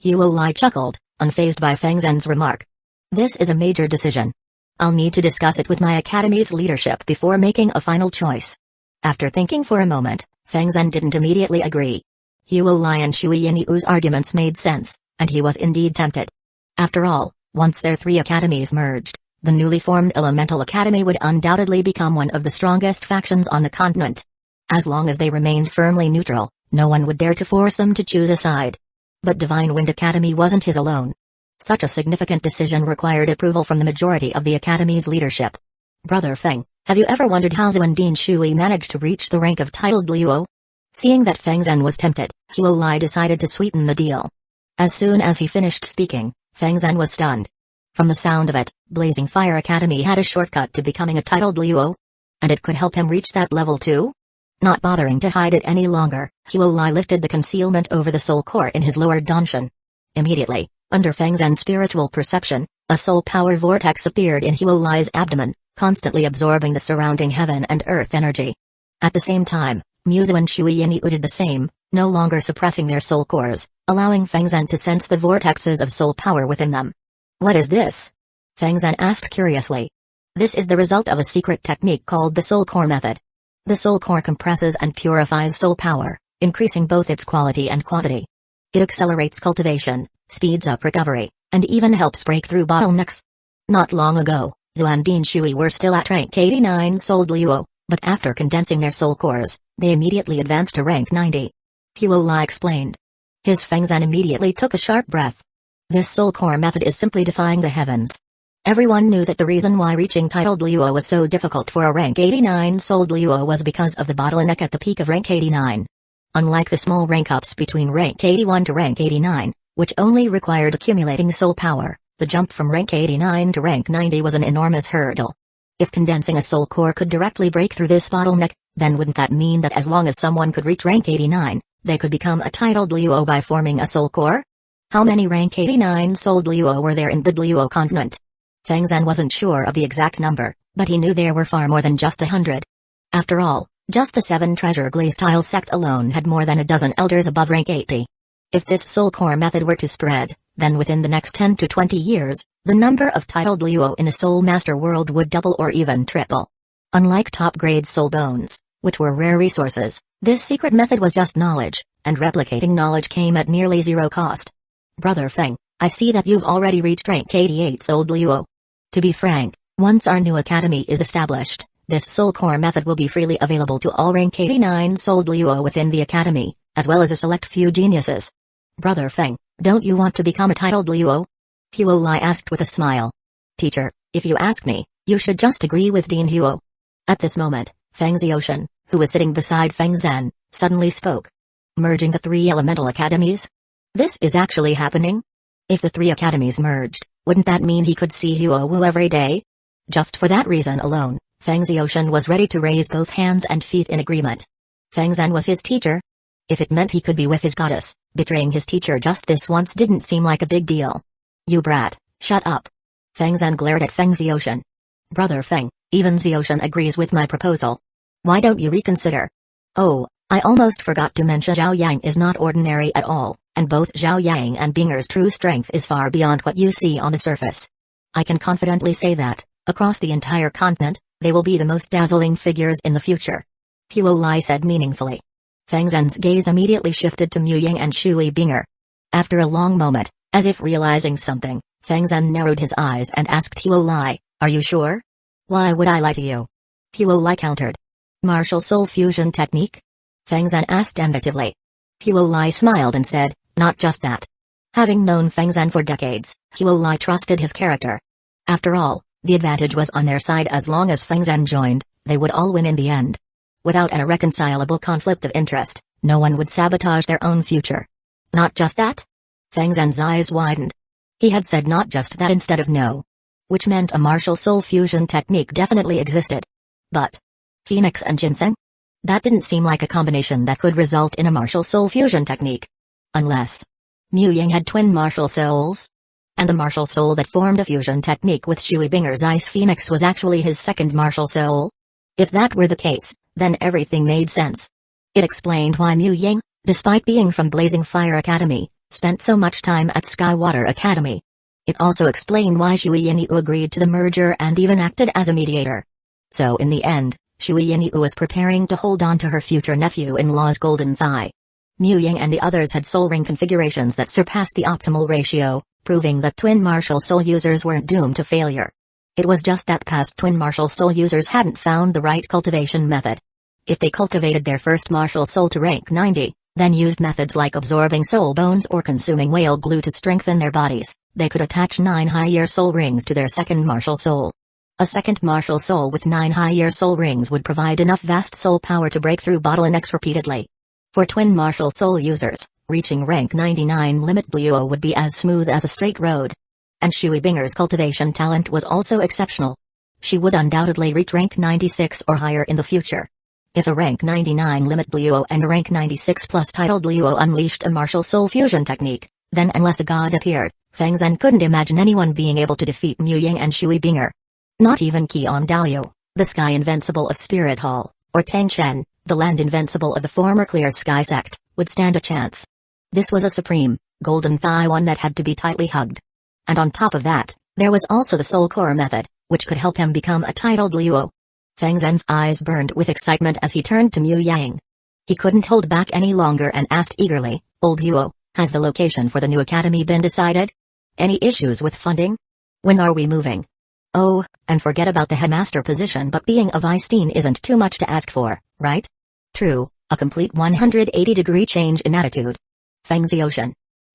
Huo chuckled, unfazed by Feng Zhen's remark. This is a major decision. I'll need to discuss it with my academy's leadership before making a final choice. After thinking for a moment, Feng Zhen didn't immediately agree. Huo and Shui Yinyu's arguments made sense, and he was indeed tempted. After all, once their 3 academies merged, the newly formed Elemental Academy would undoubtedly become one of the strongest factions on the continent. As long as they remained firmly neutral, no one would dare to force them to choose a side. But Divine Wind Academy wasn't his alone. Such a significant decision required approval from the majority of the Academy's leadership. Brother Feng, have you ever wondered how Xuandine Shui managed to reach the rank of titled Luo? Seeing that Feng Zhen was tempted, Huo decided to sweeten the deal. As soon as he finished speaking, Feng Zhen was stunned. From the sound of it, Blazing Fire Academy had a shortcut to becoming a titled Luo? And it could help him reach that level too? Not bothering to hide it any longer, Huo lifted the concealment over the soul core in his lower danshan. Immediately, under Feng Zhen's spiritual perception, a soul power vortex appeared in Huo's abdomen, constantly absorbing the surrounding heaven and earth energy. At the same time, Muzo and Shui Yinyu did the same, no longer suppressing their soul cores, allowing Feng Zhen to sense the vortexes of soul power within them. What is this? Feng Zhen asked curiously. This is the result of a secret technique called the soul core method. The soul core compresses and purifies soul power, increasing both its quality and quantity. It accelerates cultivation, speeds up recovery, and even helps break through bottlenecks. Not long ago, Xuandine Shui were still at rank 89 souled Luo, but after condensing their soul cores, they immediately advanced to rank 90. Huo explained. His Feng Zhen immediately took a sharp breath. This soul core method is simply defying the heavens. Everyone knew that the reason why reaching titled Luo was so difficult for a rank 89 souled Luo was because of the bottleneck at the peak of rank 89. Unlike the small rank-ups between rank 81 to rank 89, which only required accumulating soul power, the jump from rank 89 to rank 90 was an enormous hurdle. If condensing a soul core could directly break through this bottleneck, then wouldn't that mean that as long as someone could reach rank 89, they could become a titled Luo by forming a soul core? How many rank 89 souled Luo were there in the Luo continent? Feng Zhen wasn't sure of the exact number, but he knew there were far more than just 100. After all, just the 7 Treasure Glaze-style sect alone had more than a dozen elders above rank 80. If this soul core method were to spread, then within the next 10 to 20 years, the number of titled Luo in the Soul Master world would double or even triple. Unlike top-grade soul bones, which were rare resources, this secret method was just knowledge, and replicating knowledge came at nearly zero cost. Brother Feng, I see that you've already reached rank 88 souled Luo. To be frank, once our new academy is established, this soul core method will be freely available to all rank 89 souled Luo within the academy, as well as a select few geniuses. Brother Feng, don't you want to become a titled Luo? Huo asked with a smile. Teacher, if you ask me, you should just agree with Dean Huo. At this moment, Feng Ziyoshan, who was sitting beside Feng Zhen, suddenly spoke. Merging the 3 elemental academies? This is actually happening? If the 3 academies merged, wouldn't that mean he could see Huo every day? Just for that reason alone, Feng Ziyoshan was ready to raise both hands and feet in agreement. Feng Zhen was his teacher. If it meant he could be with his goddess, betraying his teacher just this once didn't seem like a big deal. You brat, shut up. Feng Zhen glared at Feng Ziyoshan. Brother Feng, even Ziyoshan agrees with my proposal. Why don't you reconsider? Oh, I almost forgot to mention Zhao Yang is not ordinary at all, and both Zhao Yang and Binger's true strength is far beyond what you see on the surface. I can confidently say that, across the entire continent, they will be the most dazzling figures in the future. Huo said meaningfully. Feng Zhen's gaze immediately shifted to Mu Ying and Shui Binger. After a long moment, as if realizing something, Feng Zhen narrowed his eyes and asked Huo, are you sure? Why would I lie to you? Huo countered. Martial soul fusion technique? Feng Zhen asked tentatively. Huo smiled and said, not just that. Having known Feng Zhen for decades, Huo trusted his character. After all, the advantage was on their side. As long as Feng Zhen joined, they would all win in the end. Without an irreconcilable conflict of interest, no one would sabotage their own future. Not just that? Feng Zhen's eyes widened. He had said not just that instead of no. Which meant a martial soul fusion technique definitely existed. But Phoenix and Ginseng? That didn't seem like a combination that could result in a martial soul fusion technique. Unless Mu Ying had twin martial souls? And the martial soul that formed a fusion technique with Shui Binger's Ice Phoenix was actually his second martial soul? If that were the case, then everything made sense. It explained why Mu Ying, despite being from Blazing Fire Academy, spent so much time at Skywater Academy. It also explained why Shui Yinyu agreed to the merger and even acted as a mediator. So in the end, Shui Yinyu was preparing to hold on to her future nephew-in-law's golden thigh. Mu Ying and the others had soul ring configurations that surpassed the optimal ratio, proving that twin martial soul users weren't doomed to failure. It was just that past twin martial soul users hadn't found the right cultivation method. If they cultivated their first martial soul to rank 90, then used methods like absorbing soul bones or consuming whale glue to strengthen their bodies, they could attach 9 high-year soul rings to their second martial soul. A second martial soul with 9 high-year soul rings would provide enough vast soul power to break through bottlenecks repeatedly. For twin martial soul users, reaching rank 99 limit Duo would be as smooth as a straight road. And Shui Binger's cultivation talent was also exceptional. She would undoubtedly reach rank 96 or higher in the future. If a rank 99 limit Duo and a rank 96 plus title Duo unleashed a martial soul fusion technique, then unless a god appeared, Feng Zhen couldn't imagine anyone being able to defeat Mu Ying and Shui Binger. Not even Qian Dalu, the Sky Invincible of Spirit Hall, or Tang Shen, the Land Invincible of the former Clear Sky sect, would stand a chance. This was a supreme, golden thigh one that had to be tightly hugged. And on top of that, there was also the Soul Core method, which could help him become a titled Luo. Feng Zhen's eyes burned with excitement as he turned to Mu Yang. He couldn't hold back any longer and asked eagerly, "Old Huo, has the location for the new academy been decided? Any issues with funding? When are we moving? Oh, and forget about the headmaster position, but being a vice-dean isn't too much to ask for, right?" True, a complete 180-degree change in attitude. Feng Ziotian.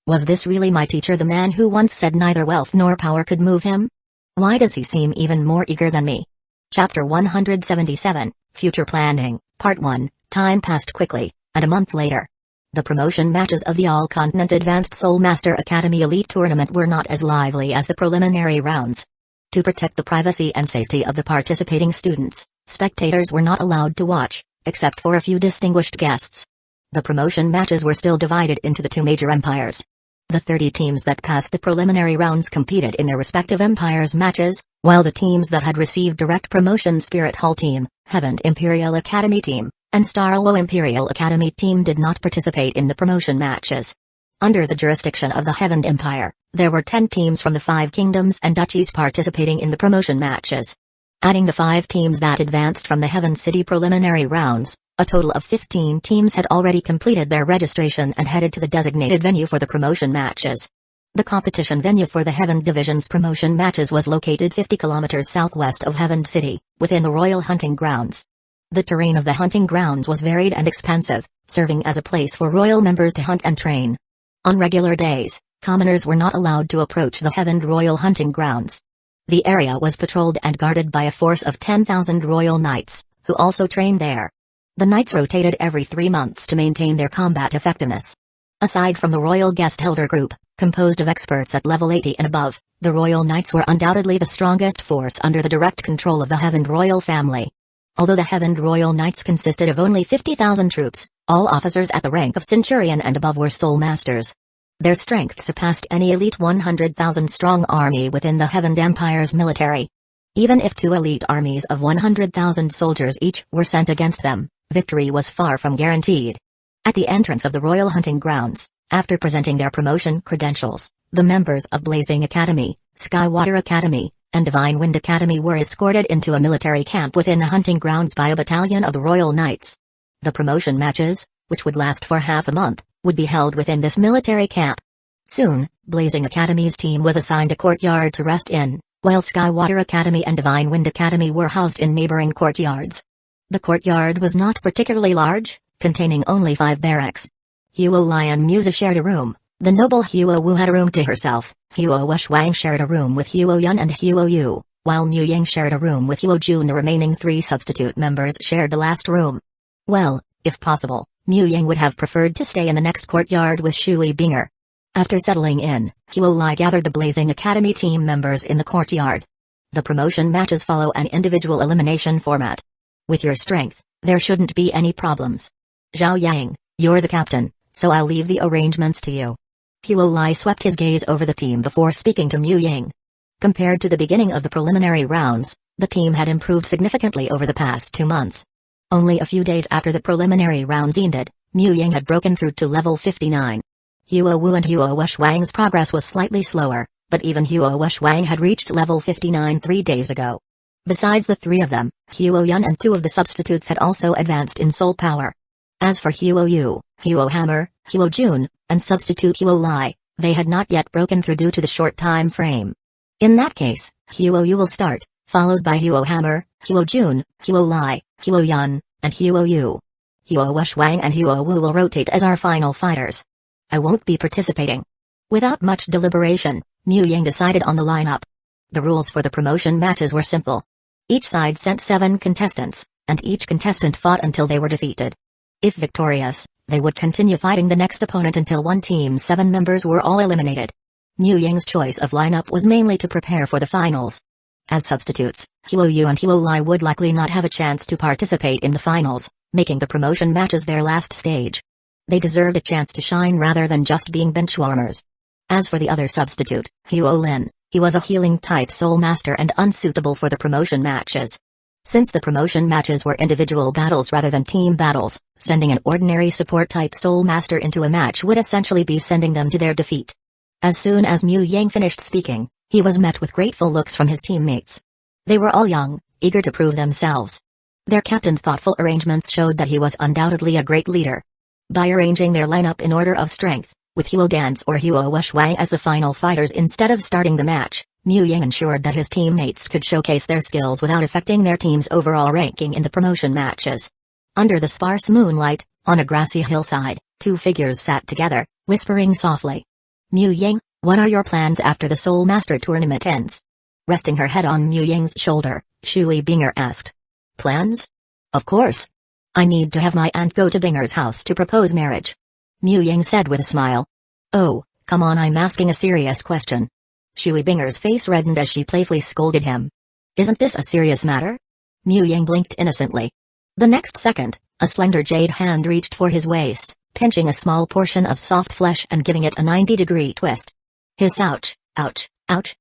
Was this really my teacher, the man who once said neither wealth nor power could move him? Why does he seem even more eager than me? Chapter 177, Future Planning, Part 1. Time passed quickly, and a month later. The promotion matches of the All-Continent Advanced Soul Master Academy Elite Tournament were not as lively as the preliminary rounds. To protect the privacy and safety of the participating students, spectators were not allowed to watch, except for a few distinguished guests. The promotion matches were still divided into the 2 major empires. The 30 teams that passed the preliminary rounds competed in their respective empires' matches, while the teams that had received direct promotion Spirit Hall Team, Heaven Imperial Academy Team, and Starlo Imperial Academy Team did not participate in the promotion matches. Under the jurisdiction of the Heaven Empire, there were 10 teams from the 5 kingdoms and duchies participating in the promotion matches. Adding the 5 teams that advanced from the Heaven City preliminary rounds, a total of 15 teams had already completed their registration and headed to the designated venue for the promotion matches. The competition venue for the Heaven Division's promotion matches was located 50 kilometers southwest of Heaven City, within the Royal Hunting Grounds. The terrain of the hunting grounds was varied and expansive, serving as a place for royal members to hunt and train. On regular days, commoners were not allowed to approach the Heaven Royal Hunting Grounds. The area was patrolled and guarded by a force of 10,000 royal knights, who also trained there. The knights rotated every 3 months to maintain their combat effectiveness. Aside from the Royal Guest Elder Group, composed of experts at level 80 and above, the Royal Knights were undoubtedly the strongest force under the direct control of the Heaven Royal family. Although the Heaven Royal Knights consisted of only 50,000 troops, all officers at the rank of Centurion and above were Soul Masters. Their strength surpassed any elite 100,000-strong army within the Heaven Empire's military. Even if 2 elite armies of 100,000 soldiers each were sent against them, victory was far from guaranteed. At the entrance of the Royal Hunting Grounds, after presenting their promotion credentials, the members of Blazing Academy, Skywater Academy, and Divine Wind Academy were escorted into a military camp within the hunting grounds by a battalion of the Royal Knights. The promotion matches, which would last for half a month, would be held within this military camp. Soon, Blazing Academy's team was assigned a courtyard to rest in, while Skywater Academy and Divine Wind Academy were housed in neighboring courtyards. The courtyard was not particularly large, containing only 5 barracks. Huo Lion Musa shared a room, the noble Huo Wu had a room to herself, Huo Shuang shared a room with Huo Yun and Huo Yu, while Mu Yang shared a room with Huo Jun. The remaining 3 substitute members shared the last room. Well, if possible, Mu Ying would have preferred to stay in the next courtyard with Shui Binger. After settling in, Huo Lai gathered the Blazing Academy team members in the courtyard. The promotion matches follow an individual elimination format. With your strength, there shouldn't be any problems. Zhao Yang, you're the captain, so I'll leave the arrangements to you. Huo Lai swept his gaze over the team before speaking to Mu Ying. Compared to the beginning of the preliminary rounds, the team had improved significantly over the past 2 months. Only a few days after the preliminary rounds ended, Mu Ying had broken through to level 59. Huo Wu and Huo Shuang's progress was slightly slower, but even Huo Shuang had reached level 59 3 days ago. Besides the three of them, Huo Yun and 2 of the substitutes had also advanced in soul power. As for Huo Yu, Huo Hammer, Huo Jun, and substitute Huo Lai, they had not yet broken through due to the short time frame. In that case, Huo Yu will start, followed by Huo Hammer, Huo Jun, Huo Lai, Huo Yun, and Huo Yu. Huo Shuang and Huo Wu will rotate as our final fighters. I won't be participating. Without much deliberation, Mu Ying decided on the lineup. The rules for the promotion matches were simple. Each side sent 7 contestants, and each contestant fought until they were defeated. If victorious, they would continue fighting the next opponent until one team's 7 members were all eliminated. Mu Ying's choice of lineup was mainly to prepare for the finals. As substitutes, Huo Yu and Huo Lai would likely not have a chance to participate in the finals, making the promotion matches their last stage. They deserved a chance to shine rather than just being benchwarmers. As for the other substitute, Huo Lin, he was a healing-type soul master and unsuitable for the promotion matches. Since the promotion matches were individual battles rather than team battles, sending an ordinary support-type soul master into a match would essentially be sending them to their defeat. As soon as Mu Ying finished speaking, he was met with grateful looks from his teammates. They were all young, eager to prove themselves. Their captain's thoughtful arrangements showed that he was undoubtedly a great leader. By arranging their lineup in order of strength, with Huo Danzō or Huo Shuang as the final fighters instead of starting the match, Mu Ying ensured that his teammates could showcase their skills without affecting their team's overall ranking in the promotion matches. Under the sparse moonlight, on a grassy hillside, 2 figures sat together, whispering softly. Mu Ying, what are your plans after the Soul Master tournament ends? Resting her head on Mu Ying's shoulder, Shui Binger asked. Plans? Of course. I need to have my aunt go to Binger's house to propose marriage. Mu Ying said with a smile. Oh, come on, I'm asking a serious question. Shui Binger's face reddened as she playfully scolded him. Isn't this a serious matter? Mu Ying blinked innocently. The next second, a slender jade hand reached for his waist, pinching a small portion of soft flesh and giving it a 90-degree twist. Hiss ouch, ouch, ouch.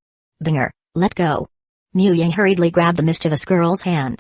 Binger, let go. Mu Ying hurriedly grabbed the mischievous girl's hand.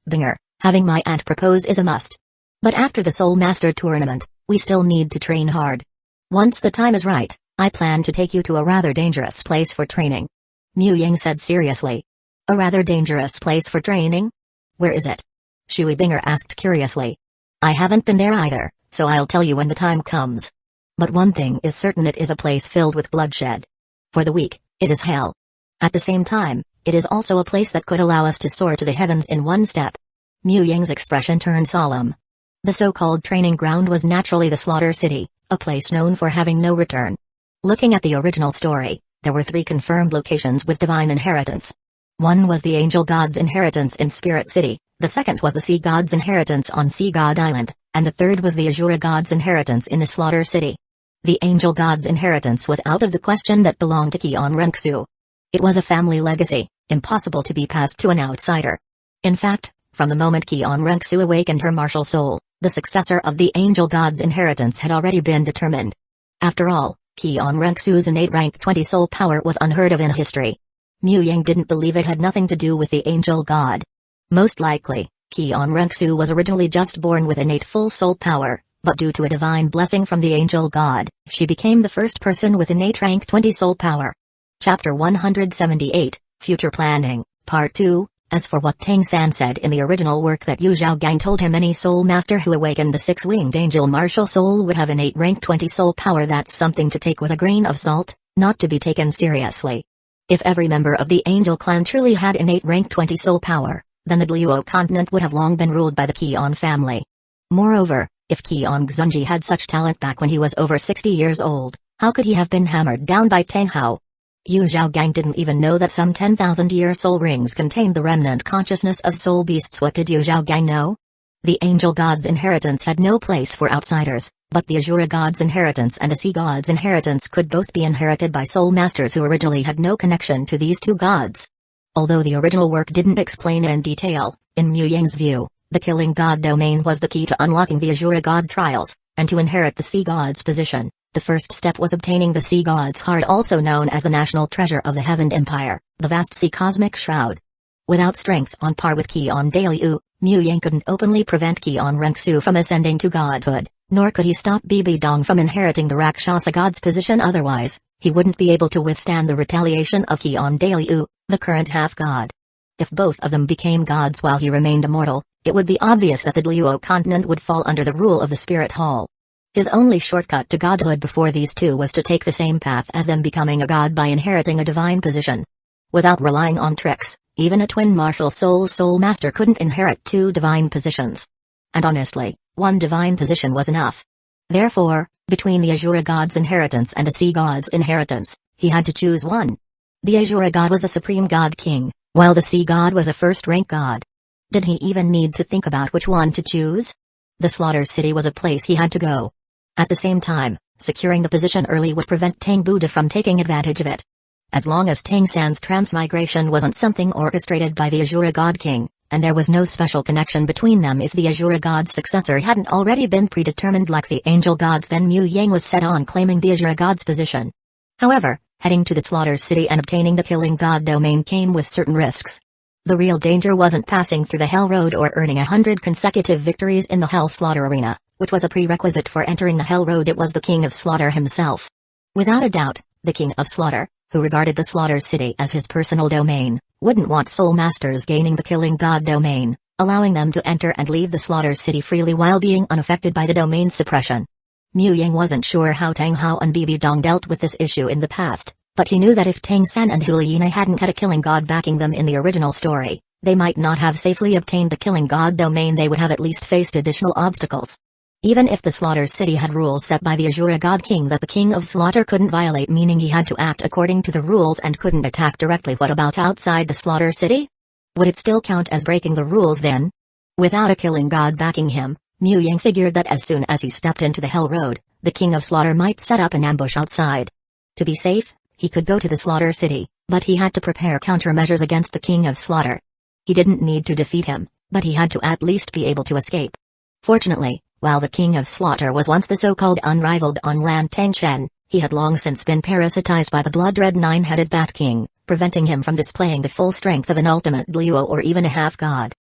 Binger, having my aunt propose is a must. But after the Soul Master tournament, we still need to train hard. Once the time is right, I plan to take you to a rather dangerous place for training. Mu Ying said seriously. A rather dangerous place for training? Where is it? Shui Binger asked curiously. I haven't been there either, so I'll tell you when the time comes. But one thing is certain, it is a place filled with bloodshed. For the weak, it is hell. At the same time, it is also a place that could allow us to soar to the heavens in one step. Mu Ying's expression turned solemn. The so-called training ground was naturally the Slaughter City, a place known for having no return. Looking at the original story, there were 3 confirmed locations with divine inheritance. One was the Angel God's inheritance in Spirit City, the second was the Sea God's inheritance on Sea God Island, and the third was the Azure God's inheritance in the Slaughter City. The Angel God's inheritance was out of the question that belonged to Keon Renxu. It was a family legacy, impossible to be passed to an outsider. In fact, from the moment Keon Renxu awakened her martial soul, the successor of the Angel God's inheritance had already been determined. After all, Keon Renxu's innate rank 20 soul power was unheard of in history. Mu Ying didn't believe it had nothing to do with the Angel God. Most likely, Keon Renxu was originally just born with innate full soul power, but due to a divine blessing from the Angel God, she became the first person with innate rank 20 soul power. Chapter 178, Future Planning, Part 2. As for what Tang San said in the original work that Yu Zhaogang told him any soul master who awakened the 6-winged angel martial soul would have innate rank 20 soul power, that's something to take with a grain of salt, not to be taken seriously. If every member of the angel clan truly had innate rank 20 soul power, then the Douluo continent would have long been ruled by the Keon family. Moreover, if Keon Xunji had such talent back when he was over 60 years old, how could he have been hammered down by Tang Hao? Yu Zhaogang didn't even know that some 10,000-year soul rings contained the remnant consciousness of soul beasts. What did Yu Zhaogang know? The Angel God's inheritance had no place for outsiders, but the Azure God's inheritance and the Sea God's inheritance could both be inherited by soul masters who originally had no connection to these two gods. Although the original work didn't explain it in detail, in Mu Yang's view, the Killing God domain was the key to unlocking the Azure God trials, and to inherit the Sea God's position. The first step was obtaining the Sea God's heart, also known as the national treasure of the Heaven Empire, the vast sea cosmic shroud. Without strength on par with Qiyang Dalu, Mu Yang couldn't openly prevent Qiyang Renxu from ascending to godhood, nor could he stop Bibi Dong from inheriting the Rakshasa god's position. Otherwise, he wouldn't be able to withstand the retaliation of Qiyang Dalu, the current half-god. If both of them became gods while he remained immortal, it would be obvious that the Daluo continent would fall under the rule of the Spirit Hall. His only shortcut to godhood before these two was to take the same path as them, becoming a god by inheriting a divine position. Without relying on tricks, even a twin martial soul master couldn't inherit two divine positions. And honestly, one divine position was enough. Therefore, between the Azure God's inheritance and the Sea God's inheritance, he had to choose one. The Azure God was a supreme god king, while the Sea God was a first-rank god. Did he even need to think about which one to choose? The Slaughter City was a place he had to go. At the same time, securing the position early would prevent Tang Buddha from taking advantage of it. As long as Tang San's transmigration wasn't something orchestrated by the Azure God King, and there was no special connection between them if the Azure God's successor hadn't already been predetermined like the Angel Gods, then Mu Yang was set on claiming the Azure God's position. However, heading to the Slaughter City and obtaining the Killing God domain came with certain risks. The real danger wasn't passing through the Hell Road or earning 100 consecutive victories in the Hell Slaughter Arena, which was a prerequisite for entering the Hell Road. It was the King of Slaughter himself. Without a doubt, the King of Slaughter, who regarded the Slaughter City as his personal domain, wouldn't want soul masters gaining the Killing God domain, allowing them to enter and leave the Slaughter City freely while being unaffected by the domain's suppression. Mu Yang wasn't sure how Tang Hao and Bibi Dong dealt with this issue in the past, but he knew that if Tang San and Huliina hadn't had a Killing God backing them in the original story, they might not have safely obtained the Killing God domain. They would have at least faced additional obstacles. Even if the Slaughter City had rules set by the Azure God King that the King of Slaughter couldn't violate, meaning he had to act according to the rules and couldn't attack directly, what about outside the Slaughter City? Would it still count as breaking the rules then? Without a Killing God backing him, Mu Yang figured that as soon as he stepped into the Hell Road, the King of Slaughter might set up an ambush outside. To be safe, he could go to the Slaughter City, but he had to prepare countermeasures against the King of Slaughter. He didn't need to defeat him, but he had to at least be able to escape. Fortunately, while the King of Slaughter was once the so-called unrivaled on-land Tang Shen, he had long since been parasitized by the blood-red nine-headed Bat King, preventing him from displaying the full strength of an ultimate Daluo or even a half-god.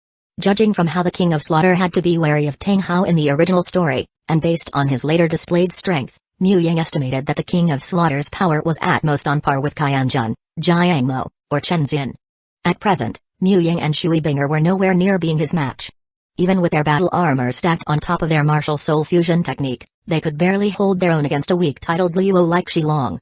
Judging from how the King of Slaughter had to be wary of Tang Hao in the original story, and based on his later displayed strength, Mu Yang estimated that the King of Slaughter's power was at most on par with Qianjun, Jiangmo, or Chenxian. At present, Mu Yang and Shui Binger were nowhere near being his match. Even with their battle armor stacked on top of their martial soul fusion technique, they could barely hold their own against a weak-titled Daluo like Shilong.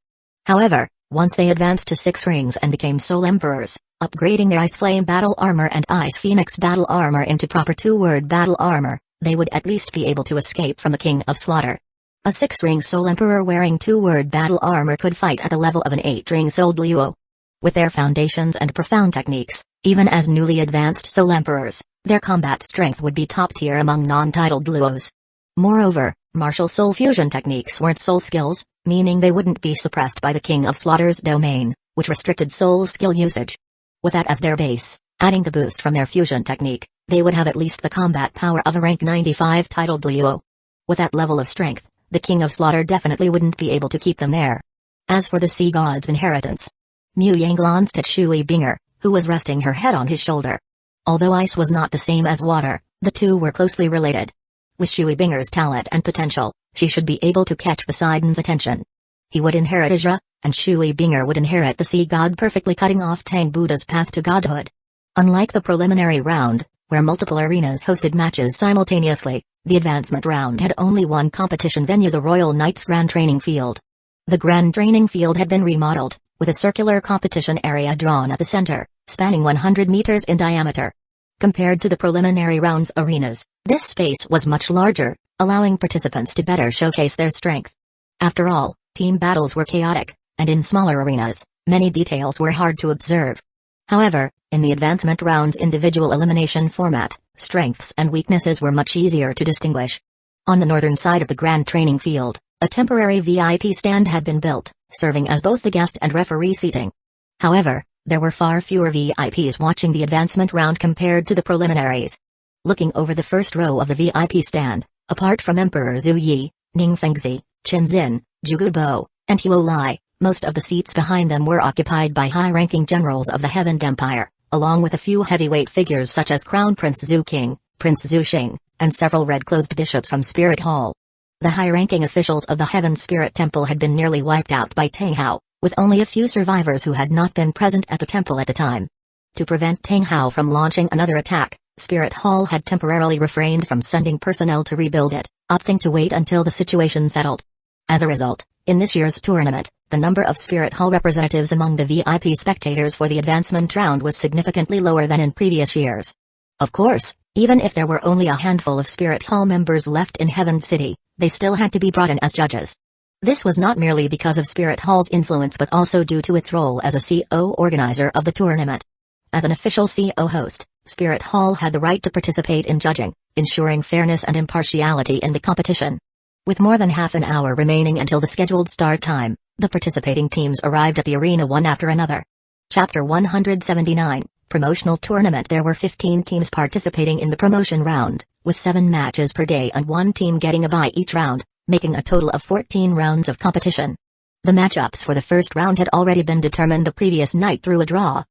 However, once they advanced to 6 rings and became Soul Emperors, upgrading their Ice Flame battle armor and Ice Phoenix battle armor into proper 2-word battle armor, they would at least be able to escape from the King of Slaughter. A 6-ring Soul Emperor wearing 2-word battle armor could fight at the level of an 8-ring Soul Daluo. With their foundations and profound techniques, even as newly advanced Soul Emperors, their combat strength would be top tier among non-titled Daluos. Moreover, martial soul fusion techniques weren't soul skills, meaning they wouldn't be suppressed by the King of Slaughter's domain, which restricted soul skill usage. With that as their base, adding the boost from their fusion technique, they would have at least the combat power of a rank 95 titled Daluo. With that level of strength, the King of Slaughter definitely wouldn't be able to keep them there. As for the Sea God's inheritance, Mu Yang glanced at Shui Binger, who was resting her head on his shoulder. Although ice was not the same as water, the two were closely related. With Shui Binger's talent and potential, she should be able to catch Poseidon's attention. He would inherit Asia, and Shui Binger would inherit the Sea God, perfectly cutting off Tang Buddha's path to godhood. Unlike the preliminary round, where multiple arenas hosted matches simultaneously, the advancement round had only one competition venue, the Royal Knights Grand Training Field. The Grand Training Field had been remodeled, with a circular competition area drawn at the center, spanning 100 meters in diameter. Compared to the preliminary rounds arenas, this space was much larger, allowing participants to better showcase their strength. After all, team battles were chaotic, and in smaller arenas, many details were hard to observe. However, in the advancement round's individual elimination format, Strengths and weaknesses were much easier to distinguish. On the northern side of the grand training field, a temporary VIP stand had been built, serving as both the guest and referee seating. However, there were far fewer VIPs watching the advancement round compared to the preliminaries. Looking over the first row of the VIP stand, apart from Emperor Zhu Yi, Ning Fengzi, Qin Xin, Zhuge Bo, and Huo Lai, most of the seats behind them were occupied by high-ranking generals of the Heaven Empire, along with a few heavyweight figures such as Crown Prince Zhu King, Prince Zhu Xing, and several red-clothed bishops from Spirit Hall. The high-ranking officials of the Heaven Spirit Temple had been nearly wiped out by Tang Hao, with only a few survivors who had not been present at the temple at the time. To prevent Tang Hao from launching another attack, Spirit Hall had temporarily refrained from sending personnel to rebuild it, opting to wait until the situation settled. As a result, in this year's tournament, the number of Spirit Hall representatives among the VIP spectators for the advancement round was significantly lower than in previous years. Of course, even if there were only a handful of Spirit Hall members left in Heaven City, they still had to be brought in as judges. This was not merely because of Spirit Hall's influence but also due to its role as a CO organizer of the tournament. As an official CO host, Spirit Hall had the right to participate in judging, ensuring fairness and impartiality in the competition. With more than half an hour remaining until the scheduled start time, the participating teams arrived at the arena one after another. Chapter 179, Promotional Tournament. There were 15 teams participating in the promotion round, with 7 matches per day and 1 team getting a bye each round, making a total of 14 rounds of competition. The matchups for the first round had already been determined the previous night through a draw.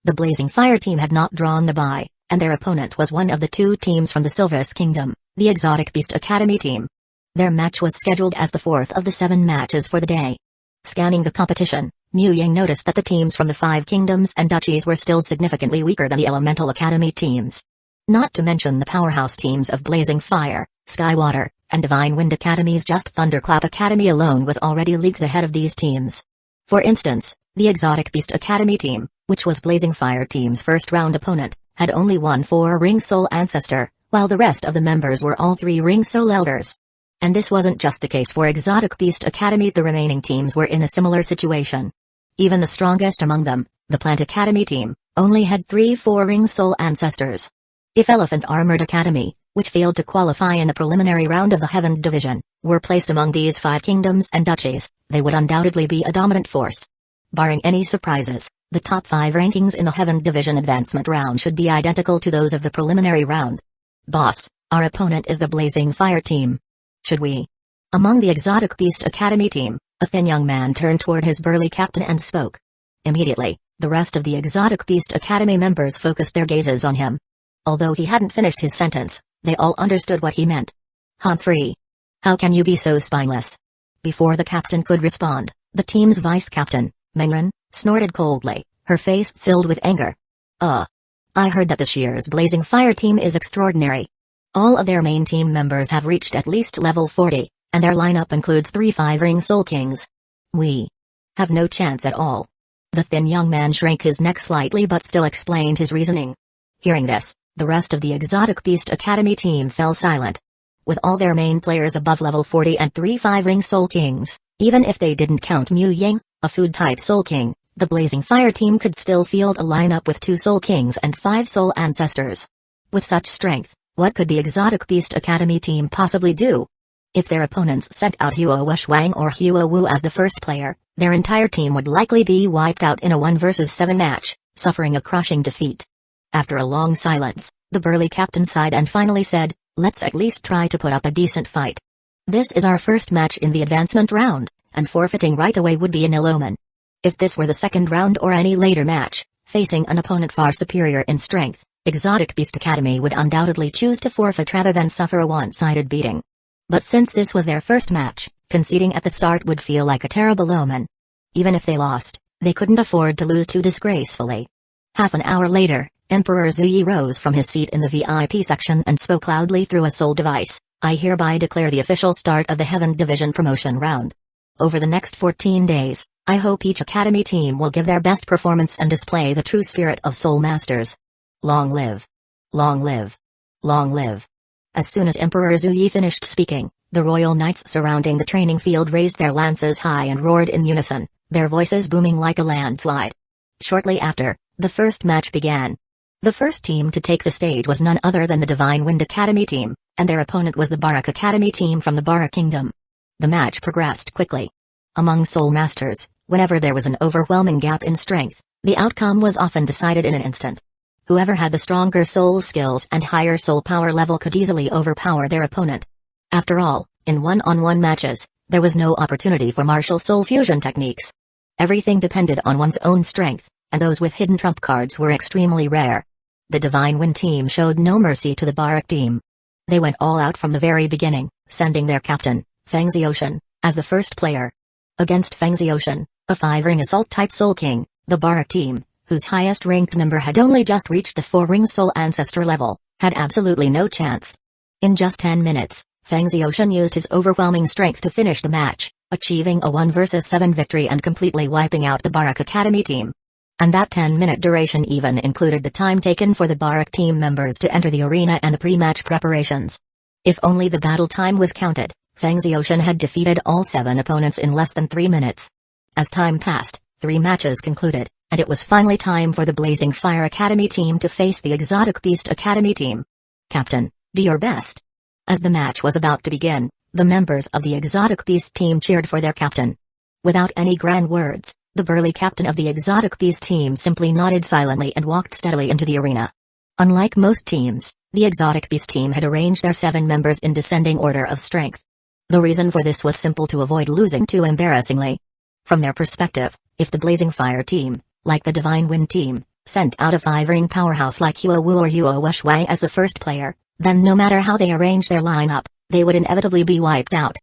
The Blazing Fire team had not drawn the bye, and their opponent was one of the 2 teams from the Sylvis Kingdom, the Exotic Beast Academy team. Their match was scheduled as the 4th of the 7 matches for the day. Scanning the competition, Mu Yang noticed that the teams from the 5 kingdoms and duchies were still significantly weaker than the Elemental Academy teams. Not to mention the powerhouse teams of Blazing Fire, Skywater, and Divine Wind Academies. Just Thunderclap Academy alone was already leagues ahead of these teams. For instance, the Exotic Beast Academy team, which was Blazing Fire team's first round opponent, had only one 4-ring soul ancestor, while the rest of the members were all 3-ring soul elders. And this wasn't just the case for Exotic Beast Academy. The remaining teams were in a similar situation. Even the strongest among them, the Plant Academy team, only had 3 4-ring soul ancestors. If Elephant Armored Academy, which failed to qualify in the preliminary round of the Heaven Division, were placed among these 5 kingdoms and duchies, they would undoubtedly be a dominant force. Barring any surprises, the top 5 rankings in the Heaven Division advancement round should be identical to those of the preliminary round. Boss, our opponent is the Blazing Fire team. Should we? Among the Exotic Beast Academy team, a thin young man turned toward his burly captain and spoke. Immediately, the rest of the Exotic Beast Academy members focused their gazes on him. Although he hadn't finished his sentence, they all understood what he meant. Humphrey. How can you be so spineless? Before the captain could respond, the team's vice captain, Mengren, snorted coldly, her face filled with anger. I heard that this year's Blazing Fire team is extraordinary. All of their main team members have reached at least level 40, and their lineup includes 3 5-ring Soul Kings. We have no chance at all. The thin young man shrank his neck slightly but still explained his reasoning. Hearing this, the rest of the Exotic Beast Academy team fell silent. With all their main players above level 40 and 3 5-ring Soul Kings, even if they didn't count Mu Yang, a food-type Soul King, the Blazing Fire team could still field a lineup with 2 Soul Kings and 5 Soul Ancestors. With such strength, what could the Exotic Beast Academy team possibly do? If their opponents sent out Huo Shuang or Huo Wu as the first player, their entire team would likely be wiped out in a 1 versus 7 match, suffering a crushing defeat. After a long silence, the burly captain sighed and finally said, "Let's at least try to put up a decent fight. This is our first match in the advancement round, and forfeiting right away would be an ill omen. If this were the second round or any later match, facing an opponent far superior in strength, Exotic Beast Academy would undoubtedly choose to forfeit rather than suffer a one-sided beating. But since this was their first match, conceding at the start would feel like a terrible omen. Even if they lost, they couldn't afford to lose too disgracefully." Half an hour later, Emperor Zhu Yi rose from his seat in the VIP section and spoke loudly through a soul device. "I hereby declare the official start of the Heaven Division promotion round. Over the next 14 days, I hope each academy team will give their best performance and display the true spirit of Soul Masters. Long live! Long live! Long live!" As soon as Emperor Zhu Yi finished speaking, the royal knights surrounding the training field raised their lances high and roared in unison, their voices booming like a landslide. Shortly after, the first match began. The first team to take the stage was none other than the Divine Wind Academy team, and their opponent was the Barak Academy team from the Barak Kingdom. The match progressed quickly. Among Soul Masters, whenever there was an overwhelming gap in strength, the outcome was often decided in an instant. Whoever had the stronger soul skills and higher soul power level could easily overpower their opponent. After all, in one-on-one matches, there was no opportunity for martial soul fusion techniques. Everything depended on one's own strength, and those with hidden trump cards were extremely rare. The Divine Wind team showed no mercy to the Barak team. They went all out from the very beginning, sending their captain, Feng Xiaoshan, as the first player. Against Feng Xiaoshan, a 5-ring assault-type Soul King, the Barak team, whose highest-ranked member had only just reached the 4-ring Soul Ancestor level, had absolutely no chance. In just 10 minutes, Feng Xiaoshan used his overwhelming strength to finish the match, achieving a 1 versus 7 victory and completely wiping out the Barak Academy team. And that 10-minute duration even included the time taken for the Barak team members to enter the arena and the pre-match preparations. If only the battle time was counted, Feng Xiaoshan had defeated all 7 opponents in less than 3 minutes. As time passed, 3 matches concluded, and it was finally time for the Blazing Fire Academy team to face the Exotic Beast Academy team. Captain, do your best. As the match was about to begin, the members of the Exotic Beast team cheered for their captain. Without any grand words, the burly captain of the Exotic Beast team simply nodded silently and walked steadily into the arena. Unlike most teams, the Exotic Beast team had arranged their 7 members in descending order of strength. The reason for this was simple: to avoid losing too embarrassingly. From their perspective, if the Blazing Fire team, like the Divine Wind team, sent out a 5-ring powerhouse like Huo Wu or Huo Shui as the first player, then no matter how they arranged their lineup, they would inevitably be wiped out.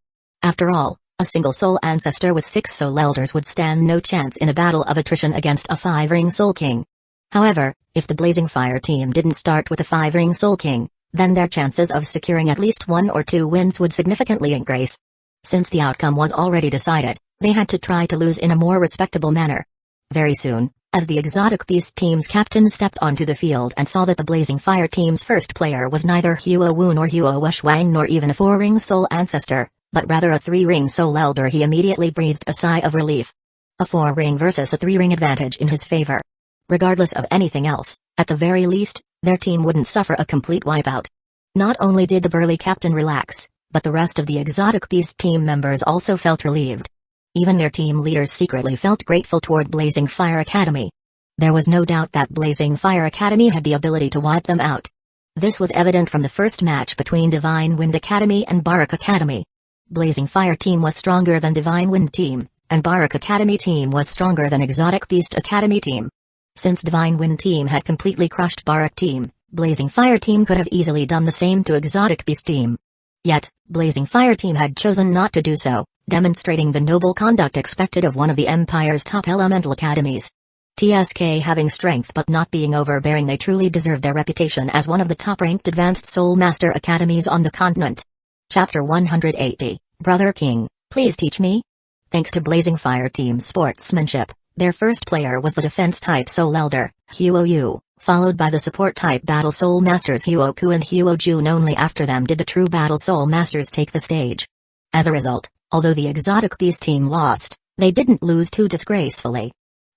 After all, a single Soul Ancestor with 6 Soul Elders would stand no chance in a battle of attrition against a 5-ring Soul King. However, if the Blazing Fire team didn't start with a 5-ring Soul King, then their chances of securing at least 1 or 2 wins would significantly increase. Since the outcome was already decided, they had to try to lose in a more respectable manner. Very soon, as the Exotic Beast team's captain stepped onto the field and saw that the Blazing Fire team's first player was neither Huo Wu nor Huo Shui nor even a 4-ring Soul Ancestor, but rather a 3-ring Soul Elder, he immediately breathed a sigh of relief. A 4-ring versus a 3-ring advantage in his favor. Regardless of anything else, at the very least, their team wouldn't suffer a complete wipeout. Not only did the burly captain relax, but the rest of the Exotic Beast team members also felt relieved. Even their team leaders secretly felt grateful toward Blazing Fire Academy. There was no doubt that Blazing Fire Academy had the ability to wipe them out. This was evident from the first match between Divine Wind Academy and Barak Academy. Blazing Fire team was stronger than Divine Wind team, and Barak Academy team was stronger than Exotic Beast Academy team. Since Divine Wind team had completely crushed Barak team, Blazing Fire team could have easily done the same to Exotic Beast team. Yet, Blazing Fire team had chosen not to do so, demonstrating the noble conduct expected of one of the Empire's top elemental academies. TSK having strength but not being overbearing, they truly deserved their reputation as one of the top-ranked advanced Soul Master academies on the continent. Chapter 180, Brother King, please teach me? Thanks to Blazing Fire team's sportsmanship, their first player was the defense-type Soul Elder, Huo Yu, followed by the support-type Battle Soul Masters Huo Ku and Huo Jun. Only after them did the true Battle Soul Masters take the stage. As a result, although the Exotic Beast team lost, they didn't lose too disgracefully.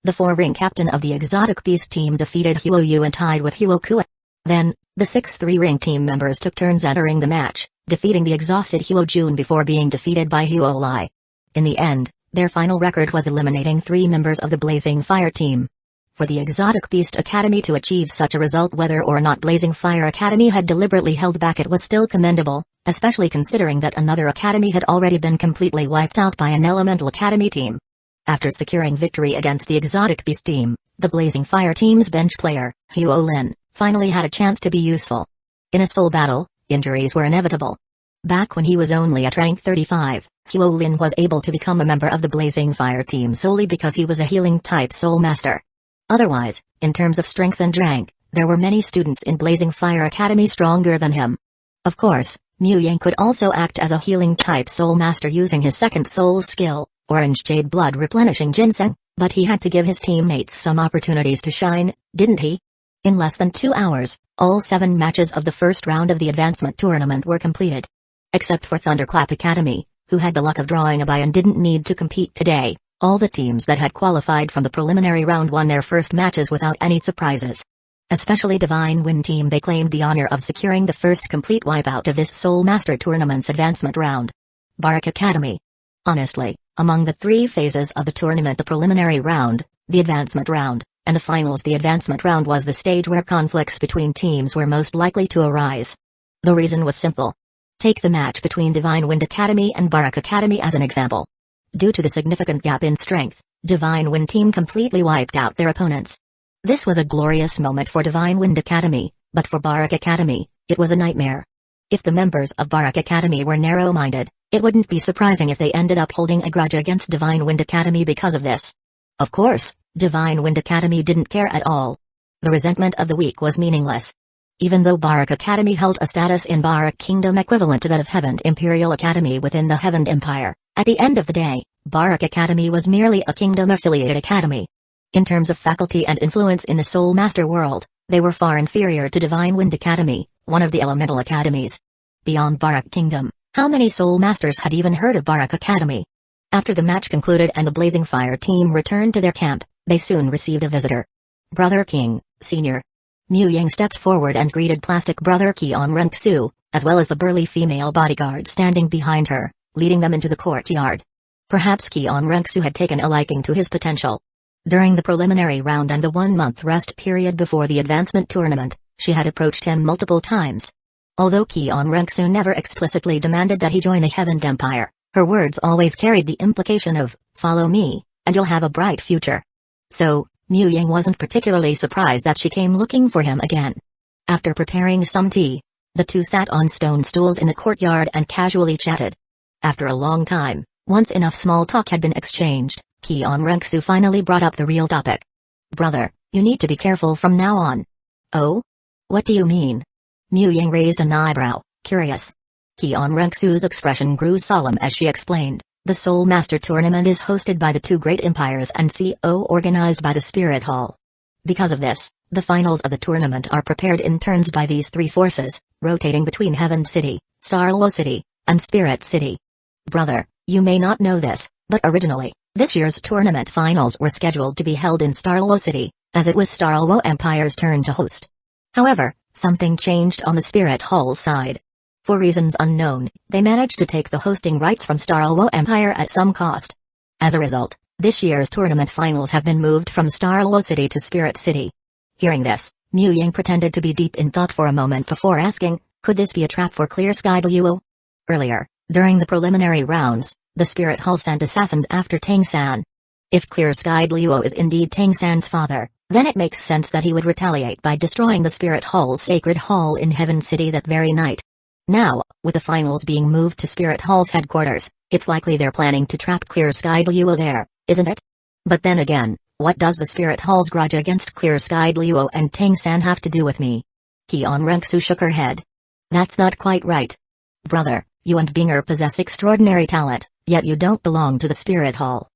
The 4-ring captain of the Exotic Beast team defeated Huo Yu and tied with Huo Ku. Then, the 6 3-ring team members took turns entering the match, defeating the exhausted Huo Jun before being defeated by Huo Lai. In the end, their final record was eliminating 3 members of the Blazing Fire team. For the Exotic Beast Academy to achieve such a result, whether or not Blazing Fire Academy had deliberately held back, it was still commendable, especially considering that another academy had already been completely wiped out by an Elemental Academy team. After securing victory against the Exotic Beast team, the Blazing Fire team's bench player, Huo Lin, finally had a chance to be useful. In a soul battle, injuries were inevitable. Back when he was only at rank 35, Huo Lin was able to become a member of the Blazing Fire team solely because he was a healing-type Soul Master. Otherwise, in terms of strength and rank, there were many students in Blazing Fire Academy stronger than him. Of course, Mu Yang could also act as a healing-type Soul Master using his second soul skill, Orange Jade Blood Replenishing Ginseng, but he had to give his teammates some opportunities to shine, didn't he? In less than 2 hours, all 7 matches of the first round of the advancement tournament were completed. Except for Thunderclap Academy, who had the luck of drawing a bye and didn't need to compete today, all the teams that had qualified from the preliminary round won their first matches without any surprises. Especially Divine Wind Team, they claimed the honor of securing the first complete wipeout of this Soul Master Tournament's advancement round. Barak Academy. Honestly, among the three phases of the tournament, the preliminary round, the advancement round, and the finals, the advancement round was the stage where conflicts between teams were most likely to arise. The reason was simple. Take the match between Divine Wind Academy and Barak Academy as an example. Due to the significant gap in strength, Divine Wind Team completely wiped out their opponents. This was a glorious moment for Divine Wind Academy, but for Barak Academy, it was a nightmare. If the members of Barak Academy were narrow-minded, it wouldn't be surprising if they ended up holding a grudge against Divine Wind Academy because of this. Of course, Divine Wind Academy didn't care at all. The resentment of the weak was meaningless. Even though Barak Academy held a status in Barak Kingdom equivalent to that of Heaven Imperial Academy within the Heaven Empire, at the end of the day, Barak Academy was merely a kingdom-affiliated academy. In terms of faculty and influence in the Soul Master world, they were far inferior to Divine Wind Academy, one of the elemental academies. Beyond Barak Kingdom, how many Soul Masters had even heard of Barak Academy? After the match concluded and the Blazing Fire team returned to their camp, they soon received a visitor. Brother King, Sr. Mu Yang stepped forward and greeted Plastic Brother Keon Renksu, as well as the burly female bodyguard standing behind her, leading them into the courtyard. Perhaps Keon Renksu had taken a liking to his potential. During the preliminary round and the 1-month rest period before the advancement tournament, she had approached him multiple times. Although Keon Renksu never explicitly demanded that he join the Heaven Empire, her words always carried the implication of, "Follow me, and you'll have a bright future." So, Mu Yang wasn't particularly surprised that she came looking for him again. After preparing some tea, the two sat on stone stools in the courtyard and casually chatted. After a long time, once enough small talk had been exchanged, Keon Renksu finally brought up the real topic. "Brother, you need to be careful from now on." "Oh? What do you mean?" Mu Yang raised an eyebrow, curious. Keon Renksu's expression grew solemn as she explained, "The Soul Master Tournament is hosted by the two great empires and organized by the Spirit Hall. Because of this, the finals of the tournament are prepared in turns by these three forces, rotating between Heaven City, Starluo City, and Spirit City. Brother, you may not know this, but originally, this year's tournament finals were scheduled to be held in Starluo City, as it was Starluo Empire's turn to host. However, something changed on the Spirit Hall's side. For reasons unknown, they managed to take the hosting rights from Starluo Empire at some cost. As a result, this year's tournament finals have been moved from Starluo City to Spirit City." Hearing this, Mu Yang pretended to be deep in thought for a moment before asking, "Could this be a trap for Clear Sky Luo?" Earlier, during the preliminary rounds, the Spirit Hall sent assassins after Tang-san. If Clear Sky Luo is indeed Tang-san's father, then it makes sense that he would retaliate by destroying the Spirit Hall's sacred hall in Heaven City that very night. Now, with the finals being moved to Spirit Hall's headquarters, it's likely they're planning to trap Clear Sky Luo there, isn't it? But then again, what does the Spirit Hall's grudge against Clear Sky Luo and Tang-san have to do with me? Keon Renksu shook her head. "That's not quite right. Brother, you and Binger possess extraordinary talent, yet you don't belong to the Spirit Hall.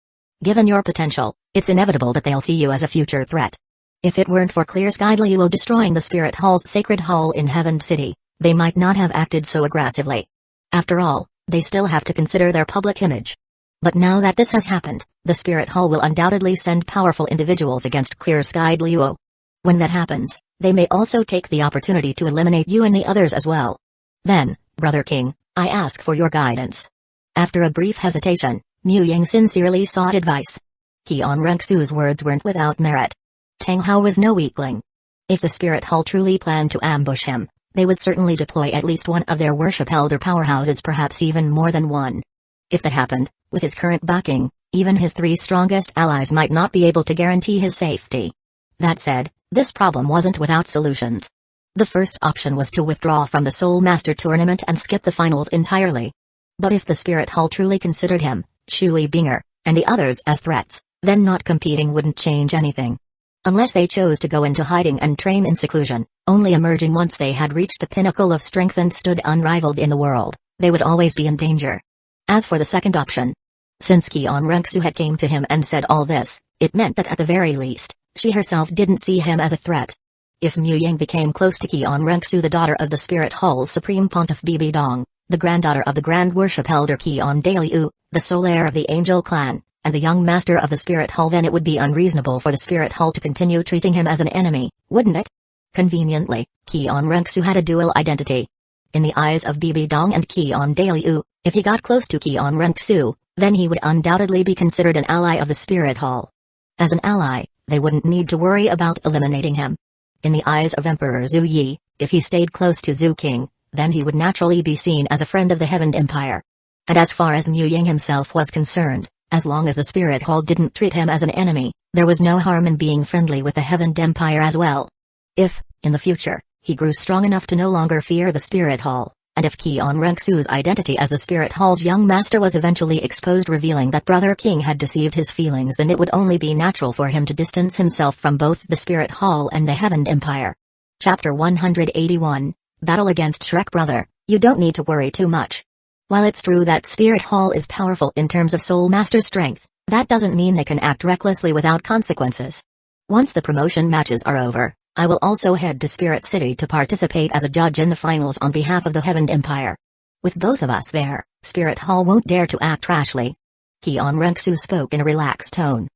Given your potential, it's inevitable that they'll see you as a future threat. If it weren't for Clear Sky Luo destroying the Spirit Hall's sacred hall in Heaven City, they might not have acted so aggressively. After all, they still have to consider their public image. But now that this has happened, the Spirit Hall will undoubtedly send powerful individuals against Clear Sky Luo. When that happens, they may also take the opportunity to eliminate you and the others as well. Then, Brother King, I ask for your guidance." After a brief hesitation, Mu Yang sincerely sought advice. Keon Renksu's words weren't without merit. Tang Hao was no weakling. If the Spirit Hall truly planned to ambush him, they would certainly deploy at least one of their worship elder powerhouses, perhaps even more than one. If that happened, with his current backing, even his three strongest allies might not be able to guarantee his safety. That said, this problem wasn't without solutions. The first option was to withdraw from the Soul Master Tournament and skip the finals entirely. But if the Spirit Hall truly considered him, Shui Binger, and the others as threats, then not competing wouldn't change anything. Unless they chose to go into hiding and train in seclusion, only emerging once they had reached the pinnacle of strength and stood unrivaled in the world, they would always be in danger. As for the second option, since Keon Renksu had came to him and said all this, it meant that at the very least, she herself didn't see him as a threat. If Mu Yang became close to Keon Renksu, the daughter of the Spirit Hall's Supreme Pontiff Bibi Dong, the granddaughter of the Grand Worship Elder Keon Dalu, the sole heir of the Angel Clan, and the young master of the Spirit Hall, then it would be unreasonable for the Spirit Hall to continue treating him as an enemy, wouldn't it? Conveniently, Keon Rensu had a dual identity. In the eyes of Bibi Dong and Keon Dalu, if he got close to Keon Rensu, then he would undoubtedly be considered an ally of the Spirit Hall. As an ally, they wouldn't need to worry about eliminating him. In the eyes of Emperor Zhu Yi, if he stayed close to Zhu King, then he would naturally be seen as a friend of the Heaven Empire. And as far as Mu Yang himself was concerned, as long as the Spirit Hall didn't treat him as an enemy, there was no harm in being friendly with the Heaven Empire as well. If, in the future, he grew strong enough to no longer fear the Spirit Hall, and if Keon Rensu's identity as the Spirit Hall's young master was eventually exposed, revealing that Brother King had deceived his feelings, then it would only be natural for him to distance himself from both the Spirit Hall and the Heaven Empire. Chapter 181, Battle Against Shrek. Brother, you don't need to worry too much. While it's true that Spirit Hall is powerful in terms of Soul Master strength, that doesn't mean they can act recklessly without consequences. Once the promotion matches are over, I will also head to Spirit City to participate as a judge in the finals on behalf of the Heaven Empire. With both of us there, Spirit Hall won't dare to act rashly. Keon Rensu spoke in a relaxed tone.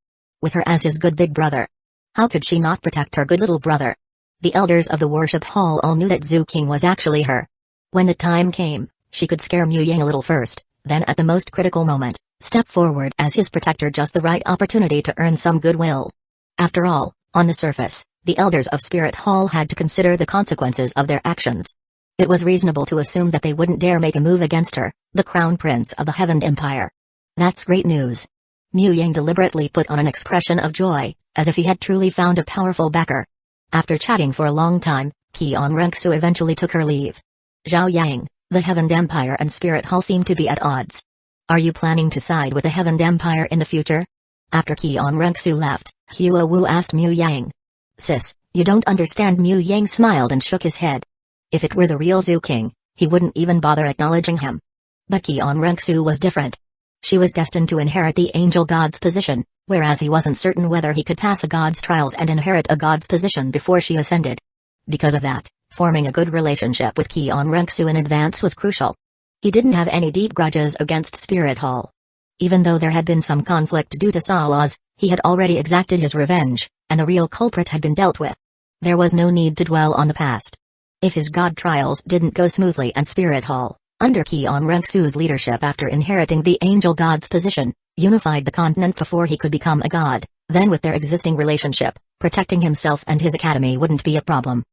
With her as his good big brother, how could she not protect her good little brother? The elders of the worship hall all knew that Zhu King was actually her. When the time came, she could scare Mu Yang a little first, then at the most critical moment, step forward as his protector, just the right opportunity to earn some goodwill. After all, on the surface, the elders of Spirit Hall had to consider the consequences of their actions. It was reasonable to assume that they wouldn't dare make a move against her, the Crown Prince of the Heaven Empire. That's great news. Mu Yang deliberately put on an expression of joy, as if he had truly found a powerful backer. After chatting for a long time, Keon Rensu eventually took her leave. Zhao Yang, the Heaven Empire and Spirit Hall seem to be at odds. Are you planning to side with the Heaven Empire in the future? After Keon Rensu left, Hua Wu asked Mu Yang. Sis, you don't understand. Mu Yang smiled and shook his head. If it were the real Zhu King, he wouldn't even bother acknowledging him. But Keon Rensu was different. She was destined to inherit the angel god's position, whereas he wasn't certain whether he could pass a god's trials and inherit a god's position before she ascended. Because of that, forming a good relationship with Keon Rensu in advance was crucial. He didn't have any deep grudges against Spirit Hall. Even though there had been some conflict due to Salaz, he had already exacted his revenge, and the real culprit had been dealt with. There was no need to dwell on the past. If his god trials didn't go smoothly and Spirit Hall, under Keon Rensu's leadership after inheriting the angel god's position, unified the continent before he could become a god, then with their existing relationship, protecting himself and his academy wouldn't be a problem.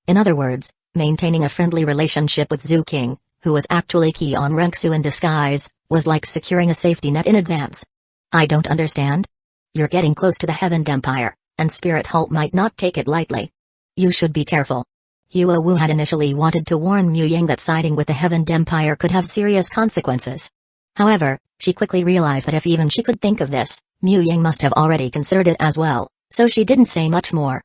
In other words, maintaining a friendly relationship with Zhu King, who was actually Keon Rensu in disguise, was like securing a safety net in advance. I don't understand. You're getting close to the Heaven Empire, and Spirit Hall might not take it lightly. You should be careful. Hua Wu had initially wanted to warn Mu Yang that siding with the Heaven Empire could have serious consequences. However, she quickly realized that if even she could think of this, Mu Yang must have already considered it as well, so she didn't say much more.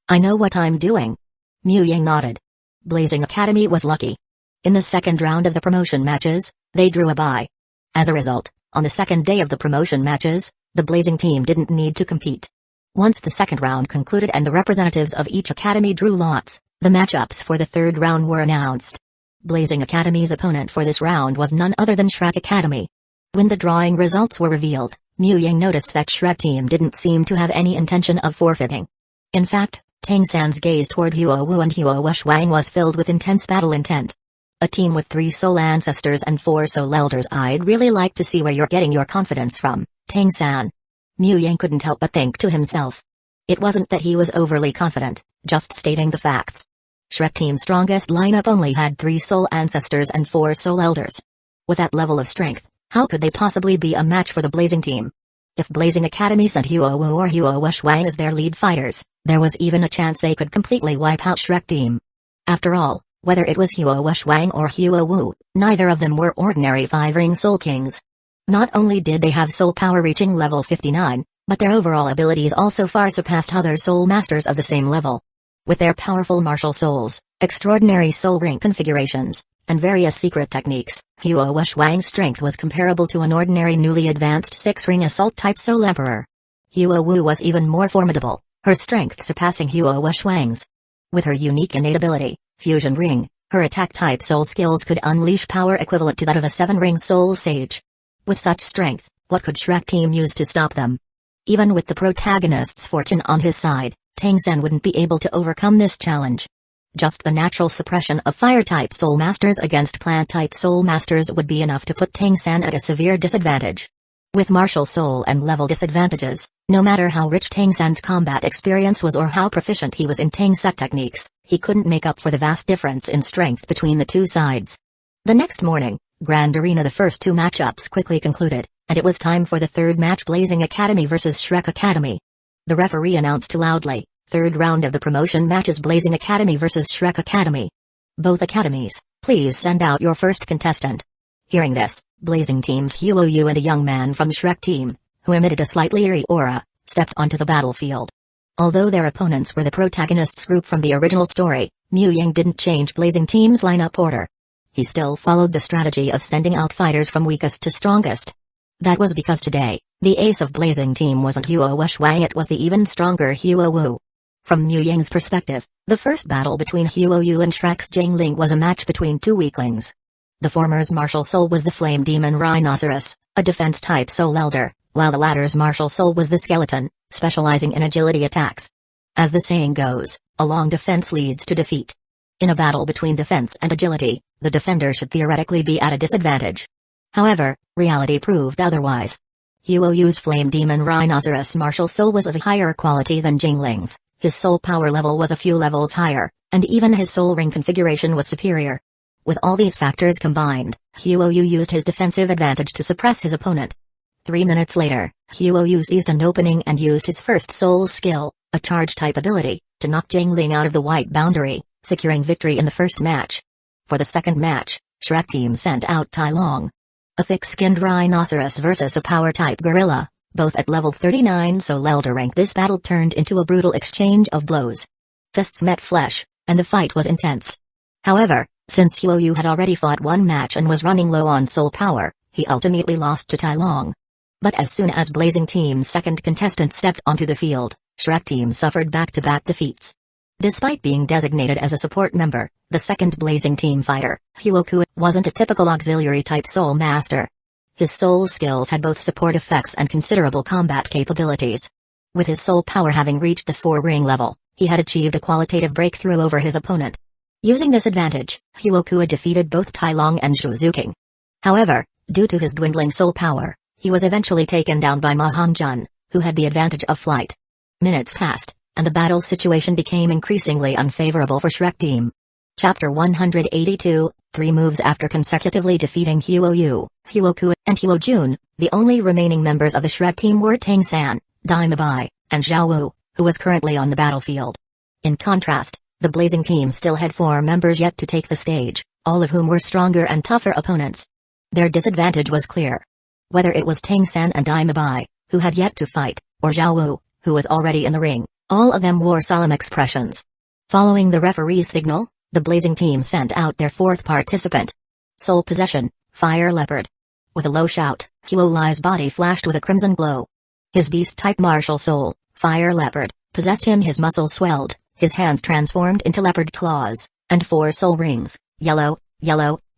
I know what I'm doing. Mu Yang nodded. Blazing Academy was lucky. In the second round of the promotion matches, they drew a bye. As a result, on the second day of the promotion matches, the Blazing team didn't need to compete. Once the second round concluded and the representatives of each academy drew lots, the matchups for the third round were announced. Blazing Academy's opponent for this round was none other than Shrek Academy. When the drawing results were revealed, Mu Yang noticed that Shrek team didn't seem to have any intention of forfeiting. In fact, Tang San's gaze toward Hua Wu and Hua Shuang was filled with intense battle intent. A team with 3 soul ancestors and 4 soul elders. I'd really like to see where you're getting your confidence from, Tang San. Mu Yang couldn't help but think to himself. It wasn't that he was overly confident, just stating the facts. Shrek team's strongest lineup only had 3 soul ancestors and 4 soul elders. With that level of strength, how could they possibly be a match for the Blazing team? If Blazing Academy sent Hua Wu or Hua Shuang as their lead fighters, there was even a chance they could completely wipe out Shrek team. After all, whether it was Hua Shuang or Hua Wu, neither of them were ordinary 5-ring soul kings. Not only did they have soul power reaching level 59, but their overall abilities also far surpassed other soul masters of the same level. With their powerful martial souls, extraordinary soul ring configurations, and various secret techniques, Hua Shuang's strength was comparable to an ordinary newly advanced 6-ring assault-type soul emperor. Hua Wu was even more formidable, her strength surpassing Hua Shuang's. With her unique innate ability, Fusion Ring, her attack-type soul skills could unleash power equivalent to that of a 7-ring soul sage. With such strength, what could Shrek team use to stop them? Even with the protagonist's fortune on his side, Tang San wouldn't be able to overcome this challenge. Just the natural suppression of fire-type soul masters against plant-type soul masters would be enough to put Tang San at a severe disadvantage. With martial soul and level disadvantages, no matter how rich Tang San's combat experience was or how proficient he was in Tang Set techniques, he couldn't make up for the vast difference in strength between the two sides. The next morning, Grand Arena, the first two matchups quickly concluded, and it was time for the third match, Blazing Academy vs Shrek Academy. The referee announced loudly, "Third round of the promotion matches, Blazing Academy vs Shrek Academy. Both academies, please send out your first contestant." Hearing this, Blazing Team's Hueco and a young man from Shrek Team, who emitted a slightly eerie aura, stepped onto the battlefield. Although their opponents were the protagonists group from the original story, Mu Yang didn't change Blazing Team's lineup order. He still followed the strategy of sending out fighters from weakest to strongest. That was because today, the ace of Blazing Team wasn't Huo Shuang, it was the even stronger Huo Wu. From Mu Yang's perspective, the first battle between Huo and Shrek's Jingling was a match between two weaklings. The former's martial soul was the Flame Demon Rhinoceros, a defense-type soul elder, while the latter's martial soul was the skeleton, specializing in agility attacks. As the saying goes, a long defense leads to defeat. In a battle between defense and agility, the defender should theoretically be at a disadvantage. However, reality proved otherwise. Huo's Flame Demon Rhinoceros martial soul was of a higher quality than Jingling's, his soul power level was a few levels higher, and even his soul ring configuration was superior. With all these factors combined, Huo used his defensive advantage to suppress his opponent. 3 minutes later, Huo seized an opening and used his first soul skill, a charge-type ability, to knock Jingling out of the white boundary, securing victory in the first match. For the second match, Shrek Team sent out Tai Long, a thick-skinned rhinoceros versus a power-type gorilla, both at level 39 soul elder rank. This battle turned into a brutal exchange of blows. Fists met flesh, and the fight was intense. However, since Huo had already fought one match and was running low on soul power, he ultimately lost to Tai Long. But as soon as Blazing Team's second contestant stepped onto the field, Shrek Team suffered back-to-back defeats. Despite being designated as a support member, the second Blazing Team fighter, Hueco, wasn't a typical auxiliary-type soul master. His soul skills had both support effects and considerable combat capabilities. With his soul power having reached the 4-ring level, he had achieved a qualitative breakthrough over his opponent. Using this advantage, Hueco defeated both Tai Long and Zhu Zuking. However, due to his dwindling soul power, he was eventually taken down by Ma Hongjun, who had the advantage of flight. Minutes passed, and the battle situation became increasingly unfavorable for Shrek Team. Chapter 182, 3 moves after consecutively defeating Hueco, and Huojun, the only remaining members of the Shrek Team were Tang San, Dai Mabai, and Zhao Wu, who was currently on the battlefield. In contrast, the Blazing Team still had 4 members yet to take the stage, all of whom were stronger and tougher opponents. Their disadvantage was clear. Whether it was Tang San and Dai Mabai, who had yet to fight, or Zhao Wu, who was already in the ring, all of them wore solemn expressions. Following the referee's signal, the Blazing Team sent out their 4th participant. Soul Possession, Fire Leopard. With a low shout, Huo's body flashed with a crimson glow. His beast-type martial soul, Fire Leopard, possessed him. His muscles swelled, his hands transformed into leopard claws, and 4 soul rings, yellow,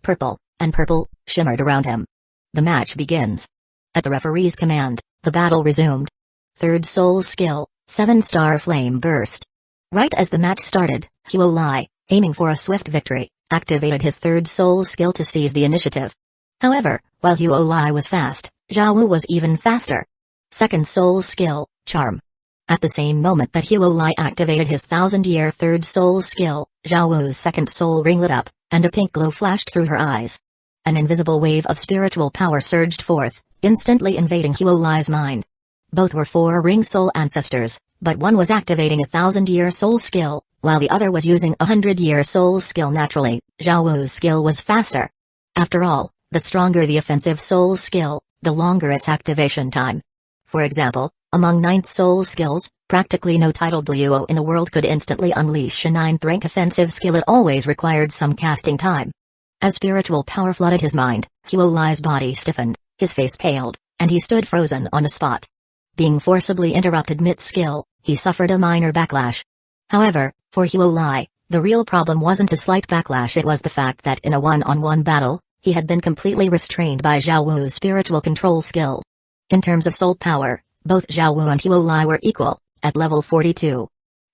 purple, and purple, shimmered around him. The match begins. At the referee's command, the battle resumed. Third soul skill, 7-star flame burst. Right as the match started, Huo, aiming for a swift victory, activated his third soul skill to seize the initiative. However, while Huo was fast, Zhao Wu was even faster. Second soul skill, charm. At the same moment that Huo activated his 1000-year third soul skill, Zhao Wu's second soul ring lit up, and a pink glow flashed through her eyes. An invisible wave of spiritual power surged forth, instantly invading Huo's mind. Both were 4-ring soul ancestors, but one was activating a 1000-year soul skill, while the other was using a 100-year soul skill. Naturally, Zhao Wu's skill was faster. After all, the stronger the offensive soul skill, the longer its activation time. For example, among 9th soul skills, practically no titled Luo in the world could instantly unleash a 9th-rank offensive skill. It always required some casting time. As spiritual power flooded his mind, Huo's body stiffened, his face paled, and he stood frozen on the spot. Being forcibly interrupted mid-skill, he suffered a minor backlash. However, for Huo, the real problem wasn't the slight backlash, it was the fact that in a one-on-one battle, he had been completely restrained by Zhao Wu's spiritual control skill. In terms of soul power, both Zhao Wu and Huo were equal, at level 42.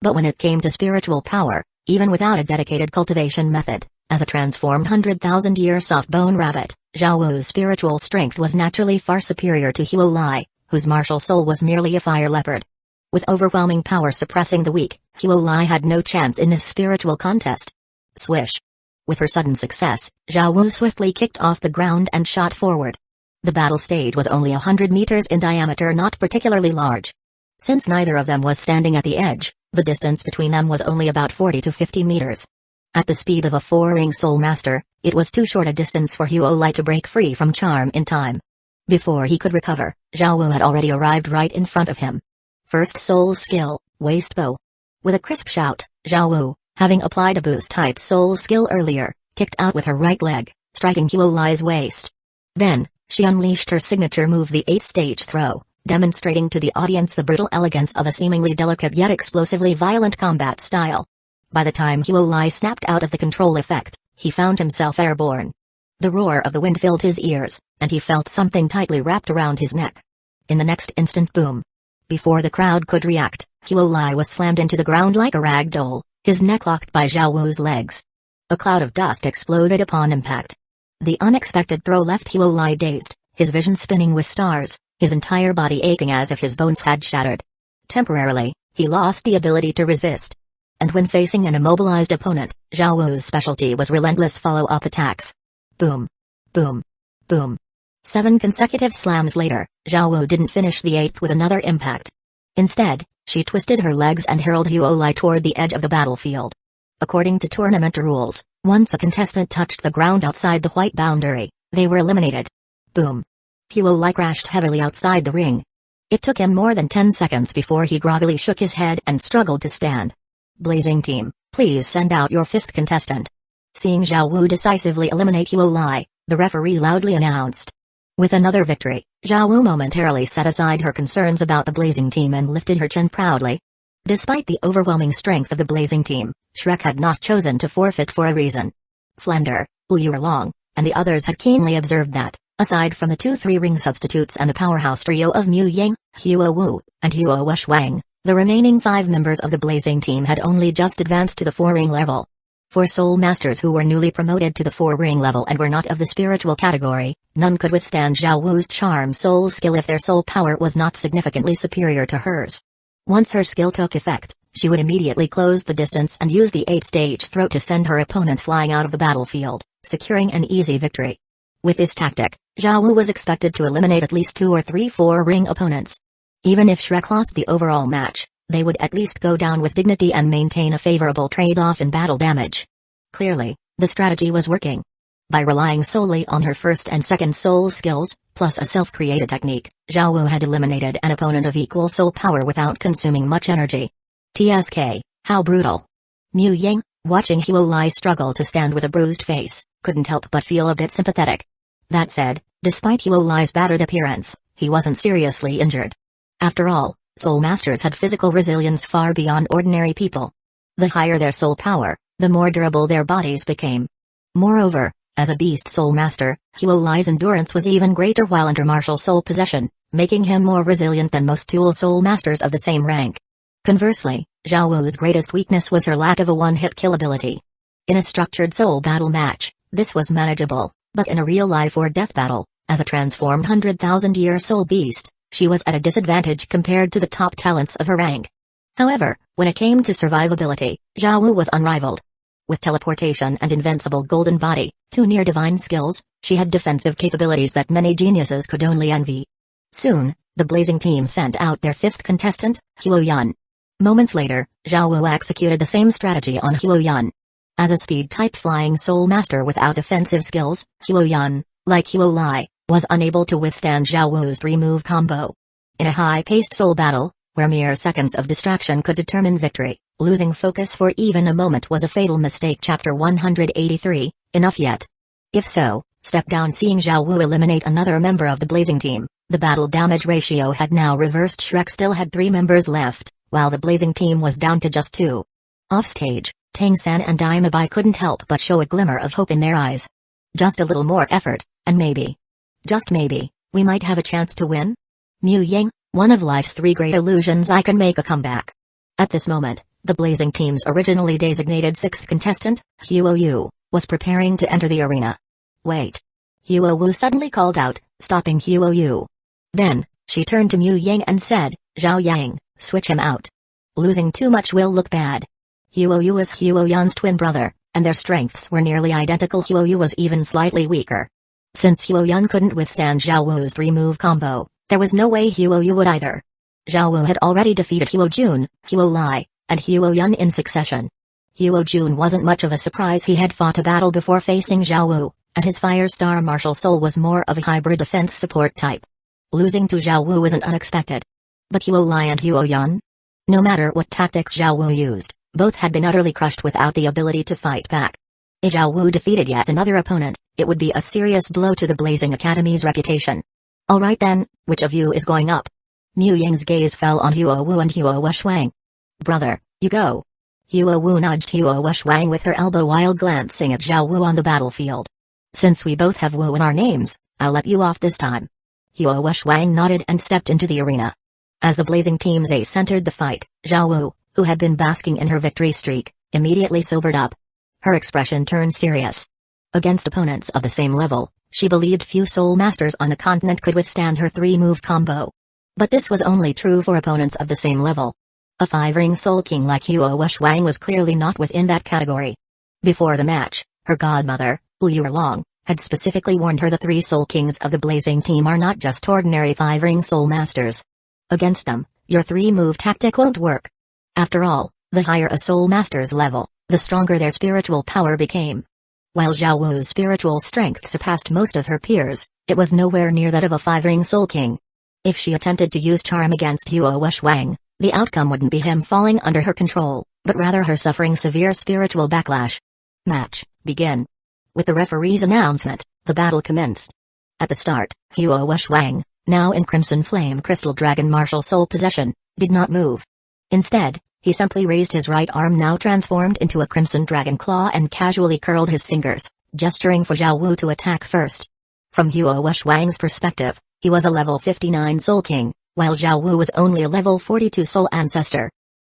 But when it came to spiritual power, even without a dedicated cultivation method, as a transformed 100,000-year soft bone rabbit, Zhao Wu's spiritual strength was naturally far superior to Huo Lai, whose martial soul was merely a fire leopard. With overwhelming power suppressing the weak, Huo Lai had no chance in this spiritual contest. Swish! With her sudden success, Zhao Wu swiftly kicked off the ground and shot forward. The battle stage was only 100 meters in diameter, not particularly large. Since neither of them was standing at the edge, the distance between them was only about 40 to 50 meters. At the speed of a four-ring soul master, it was too short a distance for Huo Lai to break free from charm in time. Before he could recover, Zhao Wu had already arrived right in front of him. First soul skill, waist bow. With a crisp shout, Zhao Wu, having applied a boost-type soul skill earlier, kicked out with her right leg, striking Huo Lai's waist. Then, she unleashed her signature move, the 8-stage throw, demonstrating to the audience the brutal elegance of a seemingly delicate yet explosively violent combat style. By the time Huo Lai snapped out of the control effect, he found himself airborne. The roar of the wind filled his ears, and he felt something tightly wrapped around his neck. In the next instant, boom! Before the crowd could react, Huo Lai was slammed into the ground like a rag doll, his neck locked by Zhao Wu's legs. A cloud of dust exploded upon impact. The unexpected throw left Huo Lai dazed, his vision spinning with stars, his entire body aching as if his bones had shattered. Temporarily, he lost the ability to resist. And when facing an immobilized opponent, Zhao Wu's specialty was relentless follow-up attacks. Boom! Boom! Boom! 7 consecutive slams later, Zhao Wu didn't finish the 8th with another impact. Instead, she twisted her legs and hurled Huo Lai toward the edge of the battlefield. According to tournament rules, once a contestant touched the ground outside the white boundary, they were eliminated. Boom! Huo Lai crashed heavily outside the ring. It took him more than 10 seconds before he groggily shook his head and struggled to stand. Blazing Team, please send out your 5th contestant. Seeing Zhao Wu decisively eliminate Huo Lai, the referee loudly announced. With another victory, Zhao Wu momentarily set aside her concerns about the Blazing Team and lifted her chin proudly. Despite the overwhelming strength of the Blazing Team, Shrek had not chosen to forfeit for a reason. Flender, Liu Erlong, and the others had keenly observed that, aside from the 2 3-ring substitutes and the powerhouse trio of Mu Ying, Huo Wu, and Huo Shuang, the remaining 5 members of the Blazing Team had only just advanced to the 4-ring level. For soul masters who were newly promoted to the 4-ring level and were not of the spiritual category, none could withstand Zhao Wu's charm soul skill if their soul power was not significantly superior to hers. Once her skill took effect, she would immediately close the distance and use the 8-stage throw to send her opponent flying out of the battlefield, securing an easy victory. With this tactic, Zhao Wu was expected to eliminate at least 2 or 3 4-ring opponents. Even if Shrek lost the overall match, they would at least go down with dignity and maintain a favorable trade-off in battle damage. Clearly, the strategy was working. By relying solely on her first and second soul skills, plus a self-created technique, Zhao Wu had eliminated an opponent of equal soul power without consuming much energy. TSK, how brutal. Mu Ying, watching Huo Lai struggle to stand with a bruised face, couldn't help but feel a bit sympathetic. That said, despite Huo Lai's battered appearance, he wasn't seriously injured. After all, soul masters had physical resilience far beyond ordinary people. The higher their soul power, the more durable their bodies became. Moreover, as a beast soul master, Huo Lai's endurance was even greater while under martial soul possession, making him more resilient than most dual soul masters of the same rank. Conversely, Zhao Wu's greatest weakness was her lack of a one-hit kill ability. In a structured soul battle match, this was manageable, but in a real life or death battle, as a transformed 100,000-year soul beast, she was at a disadvantage compared to the top talents of her rank. However, when it came to survivability, Zhao Wu was unrivaled. With teleportation and invincible golden body, 2 near-divine skills, she had defensive capabilities that many geniuses could only envy. Soon, the Blazing Team sent out their 5th contestant, Huo Yun. Moments later, Zhao Wu executed the same strategy on Huo Yun. As a speed-type flying soul master without offensive skills, Huo Yun, like Huo Lai, was unable to withstand Zhao Wu's 3-move combo. In a high-paced soul battle, where mere seconds of distraction could determine victory, losing focus for even a moment was a fatal mistake. Chapter 183, Enough Yet? If so, step down. Seeing Zhao Wu eliminate another member of the Blazing Team, the battle damage ratio had now reversed. Shrek still had 3 members left, while the Blazing Team was down to just 2. Offstage, Tang-san and Daimabai couldn't help but show a glimmer of hope in their eyes. Just a little more effort, and maybe, just maybe, we might have a chance to win? Mu Ying, one of life's 3 great illusions, I can make a comeback. At this moment, The Blazing Team's originally designated sixth contestant, Hueco, was preparing to enter the arena. Wait. Hueco suddenly called out, stopping Hueco. Then, she turned to Mu Yang and said, Zhao Yang, switch him out. Losing too much will look bad. Hueco was Huoyan's twin brother, and their strengths were nearly identical. Hueco was even slightly weaker. Since Huoyan couldn't withstand Zhao Wu's three-move combo, there was no way Hueco would either. Zhao Wu had already defeated Huo Jun, Huo Lai, and Huoyan in succession. Huo Jun wasn't much of a surprise. He had fought a battle before facing Zhao Wu, and his Fire Star Martial Soul was more of a hybrid defense support type. Losing to Zhao Wu wasn't unexpected. But Huo Lai and Huoyan? No matter what tactics Zhao Wu used, both had been utterly crushed without the ability to fight back. If Zhao Wu defeated yet another opponent, it would be a serious blow to the Blazing Academy's reputation. Alright then, which of you is going up? Mu Yang's gaze fell on Huo and Huo Shuang. Brother, you go. Huo nudged Huo Shuang with her elbow while glancing at Zhao Wu on the battlefield. Since we both have Wu in our names, I'll let you off this time. Huo Shuang nodded and stepped into the arena. As the Blazing Team's ace entered the fight, Zhao Wu, who had been basking in her victory streak, immediately sobered up. Her expression turned serious. Against opponents of the same level, she believed few soul masters on the continent could withstand her three-move combo. But this was only true for opponents of the same level. A five-ring Soul King like Huo Shuang was clearly not within that category. Before the match, her godmother, Liu Erlong, had specifically warned her the three Soul Kings of the Blazing Team are not just ordinary five-ring soul masters. Against them, your three-move tactic won't work. After all, the higher a soul master's level, the stronger their spiritual power became. While Zhao Wu's spiritual strength surpassed most of her peers, it was nowhere near that of a five-ring Soul King. If she attempted to use charm against Huo Shuang, the outcome wouldn't be him falling under her control, but rather her suffering severe spiritual backlash. Match, begin. With the referee's announcement, the battle commenced. At the start, Huo Shuang, now in Crimson Flame Crystal Dragon Martial Soul possession, did not move. Instead, he simply raised his right arm now transformed into a Crimson Dragon Claw and casually curled his fingers, gesturing for Zhao Wu to attack first. From Huo Shuang's perspective, he was a level 59 Soul King, while Zhao Wu was only a level 42 Soul Ancestor.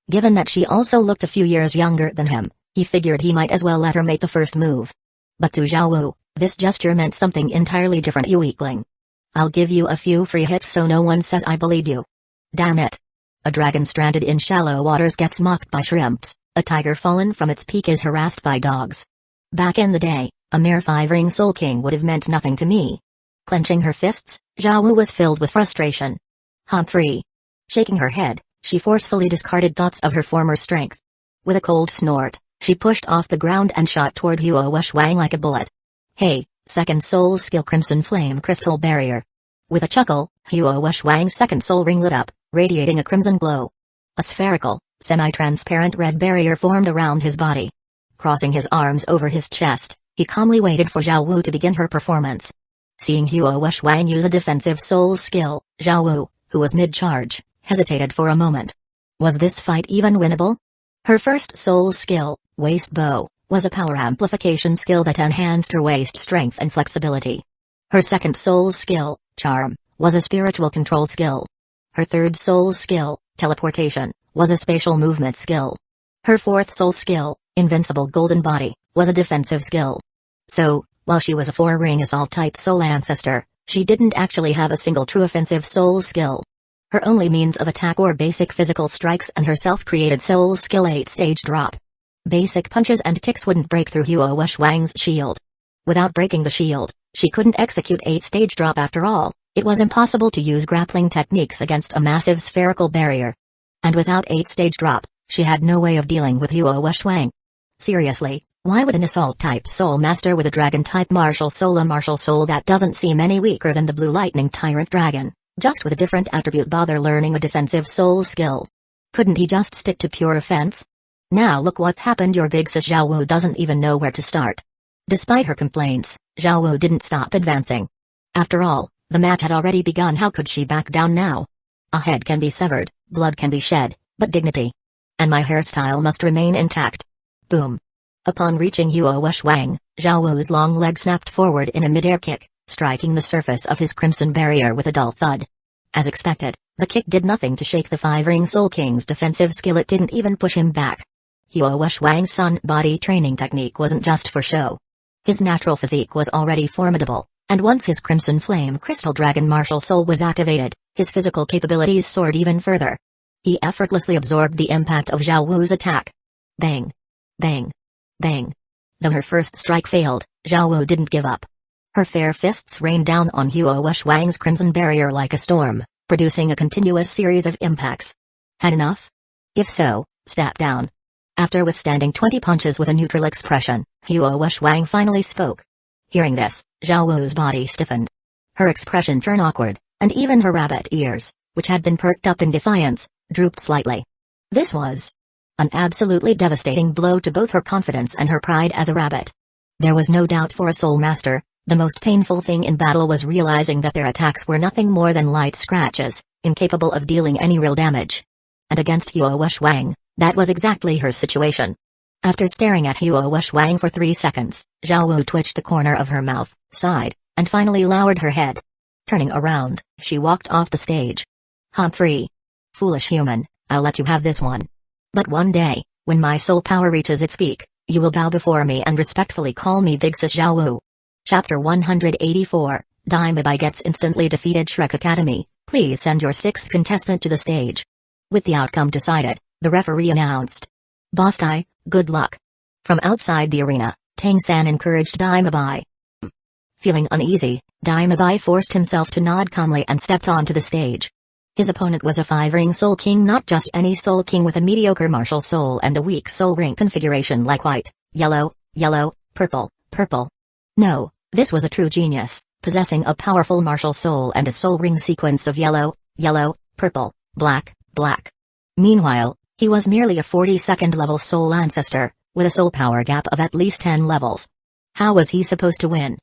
Given that she also looked a few years younger than him, he figured he might as well let her make the first move. But to Zhao Wu, this gesture meant something entirely different. You weakling. I'll give you a few free hits so no one says I believe you. Damn it. A dragon stranded in shallow waters gets mocked by shrimps, a tiger fallen from its peak is harassed by dogs. Back in the day, a mere five-ring Soul King would have meant nothing to me. Clenching her fists, Zhao Wu was filled with frustration. Humphrey. Shaking her head, she forcefully discarded thoughts of her former strength. With a cold snort, she pushed off the ground and shot toward Huo Shuang like a bullet. Hey, second soul skill Crimson Flame Crystal Barrier. With a chuckle, Huo Shuang's second soul ring lit up, radiating a crimson glow. A spherical, semi-transparent red barrier formed around his body. Crossing his arms over his chest, he calmly waited for Zhao Wu to begin her performance. Seeing Huo Shuang use a defensive soul skill, Zhao Wu, who was mid-charge, hesitated for a moment. Was this fight even winnable? Her first soul skill, Waist Bow, was a power amplification skill that enhanced her waist strength and flexibility. Her second soul skill, Charm, was a spiritual control skill. Her third soul skill, Teleportation, was a spatial movement skill. Her fourth soul skill, Invincible Golden Body, was a defensive skill. So, while she was a four-ring assault-type soul ancestor, she didn't actually have a single true offensive soul skill. Her only means of attack were basic physical strikes and her self-created soul skill 8-stage drop. Basic punches and kicks wouldn't break through Huo Shuang's shield. Without breaking the shield, she couldn't execute 8-stage drop after all. It was impossible to use grappling techniques against a massive spherical barrier. And without 8-stage drop, she had no way of dealing with Huo Shuang. Seriously, why would an assault-type soul master with a dragon-type martial soul that doesn't seem any weaker than the Blue Lightning Tyrant Dragon, just with a different attribute, bother learning a defensive soul skill? Couldn't he just stick to pure offense? Now look what's happened. Your big sis Zhao Wu doesn't even know where to start. Despite her complaints, Zhao Wu didn't stop advancing. After all, the match had already begun. How could she back down now? A head can be severed, blood can be shed, but dignity. And my hairstyle must remain intact. Boom. Upon reaching Huo Shuang, Zhao Wu's long leg snapped forward in a mid-air kick, striking the surface of his crimson barrier with a dull thud. As expected, The kick did nothing to shake the five-ring Soul King's defensive skill, it didn't even push him back. Huo Wang's Sun body training technique wasn't just for show. His natural physique was already formidable, and once his Crimson Flame Crystal Dragon martial soul was activated, his physical capabilities soared even further. He effortlessly absorbed the impact of Zhao Wu's attack. Bang! Bang! Bang! Though her first strike failed, Zhao Wu didn't give up. Her fair fists rained down on Huo Wang's crimson barrier like a storm, producing a continuous series of impacts. Had enough? If so, step down. After withstanding 20 punches with a neutral expression, Huo Wang finally spoke. Hearing this, Zhao Wu's body stiffened. Her expression turned awkward, and even her rabbit ears, which had been perked up in defiance, drooped slightly. This was an absolutely devastating blow to both her confidence and her pride as a rabbit. There was no doubt for a soul master, the most painful thing in battle was realizing that their attacks were nothing more than light scratches, incapable of dealing any real damage. And against Huo Wang, that was exactly her situation. After staring at Huo Wang for 3 seconds, Zhao Wu twitched the corner of her mouth, sighed, and finally lowered her head. Turning around, she walked off the stage. Humphrey. Foolish human, I'll let you have this one. But one day, when my soul power reaches its peak, you will bow before me and respectfully call me Big Sis Zhao Wu. Chapter 184, Daimabai gets instantly defeated. Shrek Academy, please send your 6th contestant to the stage. With the outcome decided, the referee announced. Boss Tai, good luck. From outside the arena, Tang-san encouraged Daimabai. Feeling uneasy, Daimabai forced himself to nod calmly and stepped onto the stage. His opponent was a 5-ring Soul King, not just any Soul King with a mediocre martial soul and a weak soul ring configuration like white, yellow, purple, purple. No, this was a true genius, possessing a powerful martial soul and a soul ring sequence of yellow, purple, black, black. Meanwhile, he was merely a 42nd level soul ancestor, with a soul power gap of at least 10 levels. How was he supposed to win?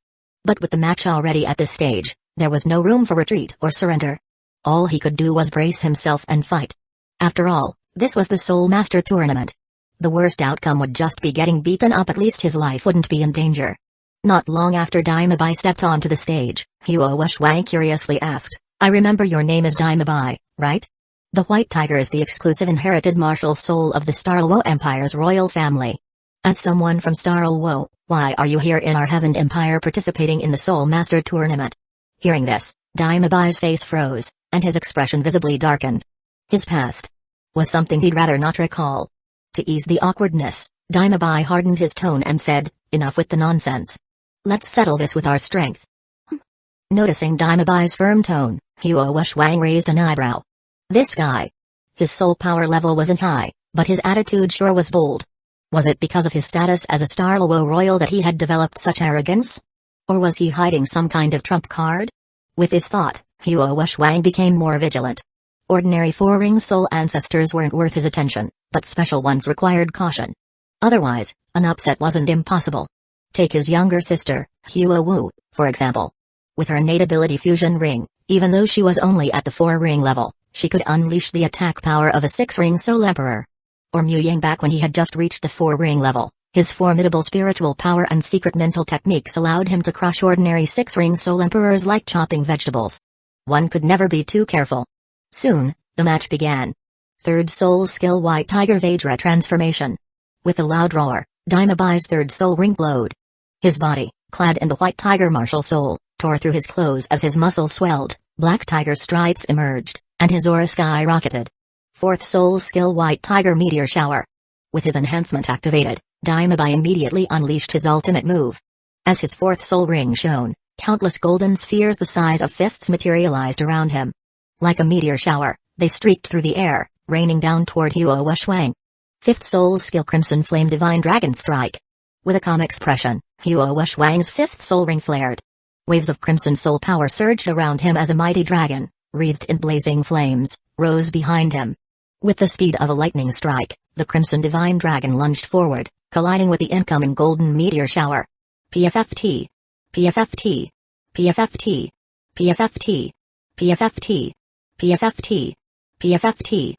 But with the match already at this stage, there was no room for retreat or surrender. All he could do was brace himself and fight. After all, this was the Soul Master Tournament. The worst outcome would just be getting beaten up, at least his life wouldn't be in danger. Not long after Daimabai stepped onto the stage, Huo Wang curiously asked, I remember your name is Daimabai, right? The White Tiger is the exclusive inherited martial soul of the Starluo Empire's royal family. As someone from Starluo, why are you here in our Heaven Empire participating in the Soul Master Tournament? Hearing this, Daimabai's face froze, and his expression visibly darkened. His past was something he'd rather not recall. To ease the awkwardness, Daimabai hardened his tone and said, enough with the nonsense. Let's settle this with our strength. Noticing Daimabai's firm tone, Huo Wang raised an eyebrow. This guy. His soul power level wasn't high, but his attitude sure was bold. Was it because of his status as a Starluo royal that he had developed such arrogance? Or was he hiding some kind of trump card? With this thought, Huo Wang became more vigilant. Ordinary 4-ring soul ancestors weren't worth his attention, but special ones required caution. Otherwise, an upset wasn't impossible. Take his younger sister, Huo Wu, for example. With her innate ability Fusion Ring, even though she was only at the 4-ring level, she could unleash the attack power of a 6-ring Soul Emperor. Or Mu Yang back when he had just reached the 4-ring level, his formidable spiritual power and secret mental techniques allowed him to crush ordinary 6-ring Soul Emperors like chopping vegetables. One could never be too careful. Soon, the match began. 3rd Soul Skill White Tiger Vajra Transformation. With a loud roar, Daimabai's 3rd soul ring glowed. His body, clad in the White Tiger martial soul, tore through his clothes as his muscles swelled, black tiger stripes emerged, and his aura skyrocketed. 4th Soul Skill White Tiger Meteor Shower. With his enhancement activated, Daimabai immediately unleashed his ultimate move. As his 4th soul ring shone, countless golden spheres the size of fists materialized around him. Like a meteor shower, they streaked through the air, raining down toward Huo Wang. 5th Soul Skill Crimson Flame Divine Dragon Strike. With a calm expression, Huo Wang's 5th soul ring flared. Waves of crimson soul power surged around him as a mighty dragon, wreathed in blazing flames, rose behind him. With the speed of a lightning strike, the crimson divine dragon lunged forward, colliding with the incoming golden meteor shower. PFFT. PFFT. PFFT. PFFT. PFFT. PFFT. PFFT.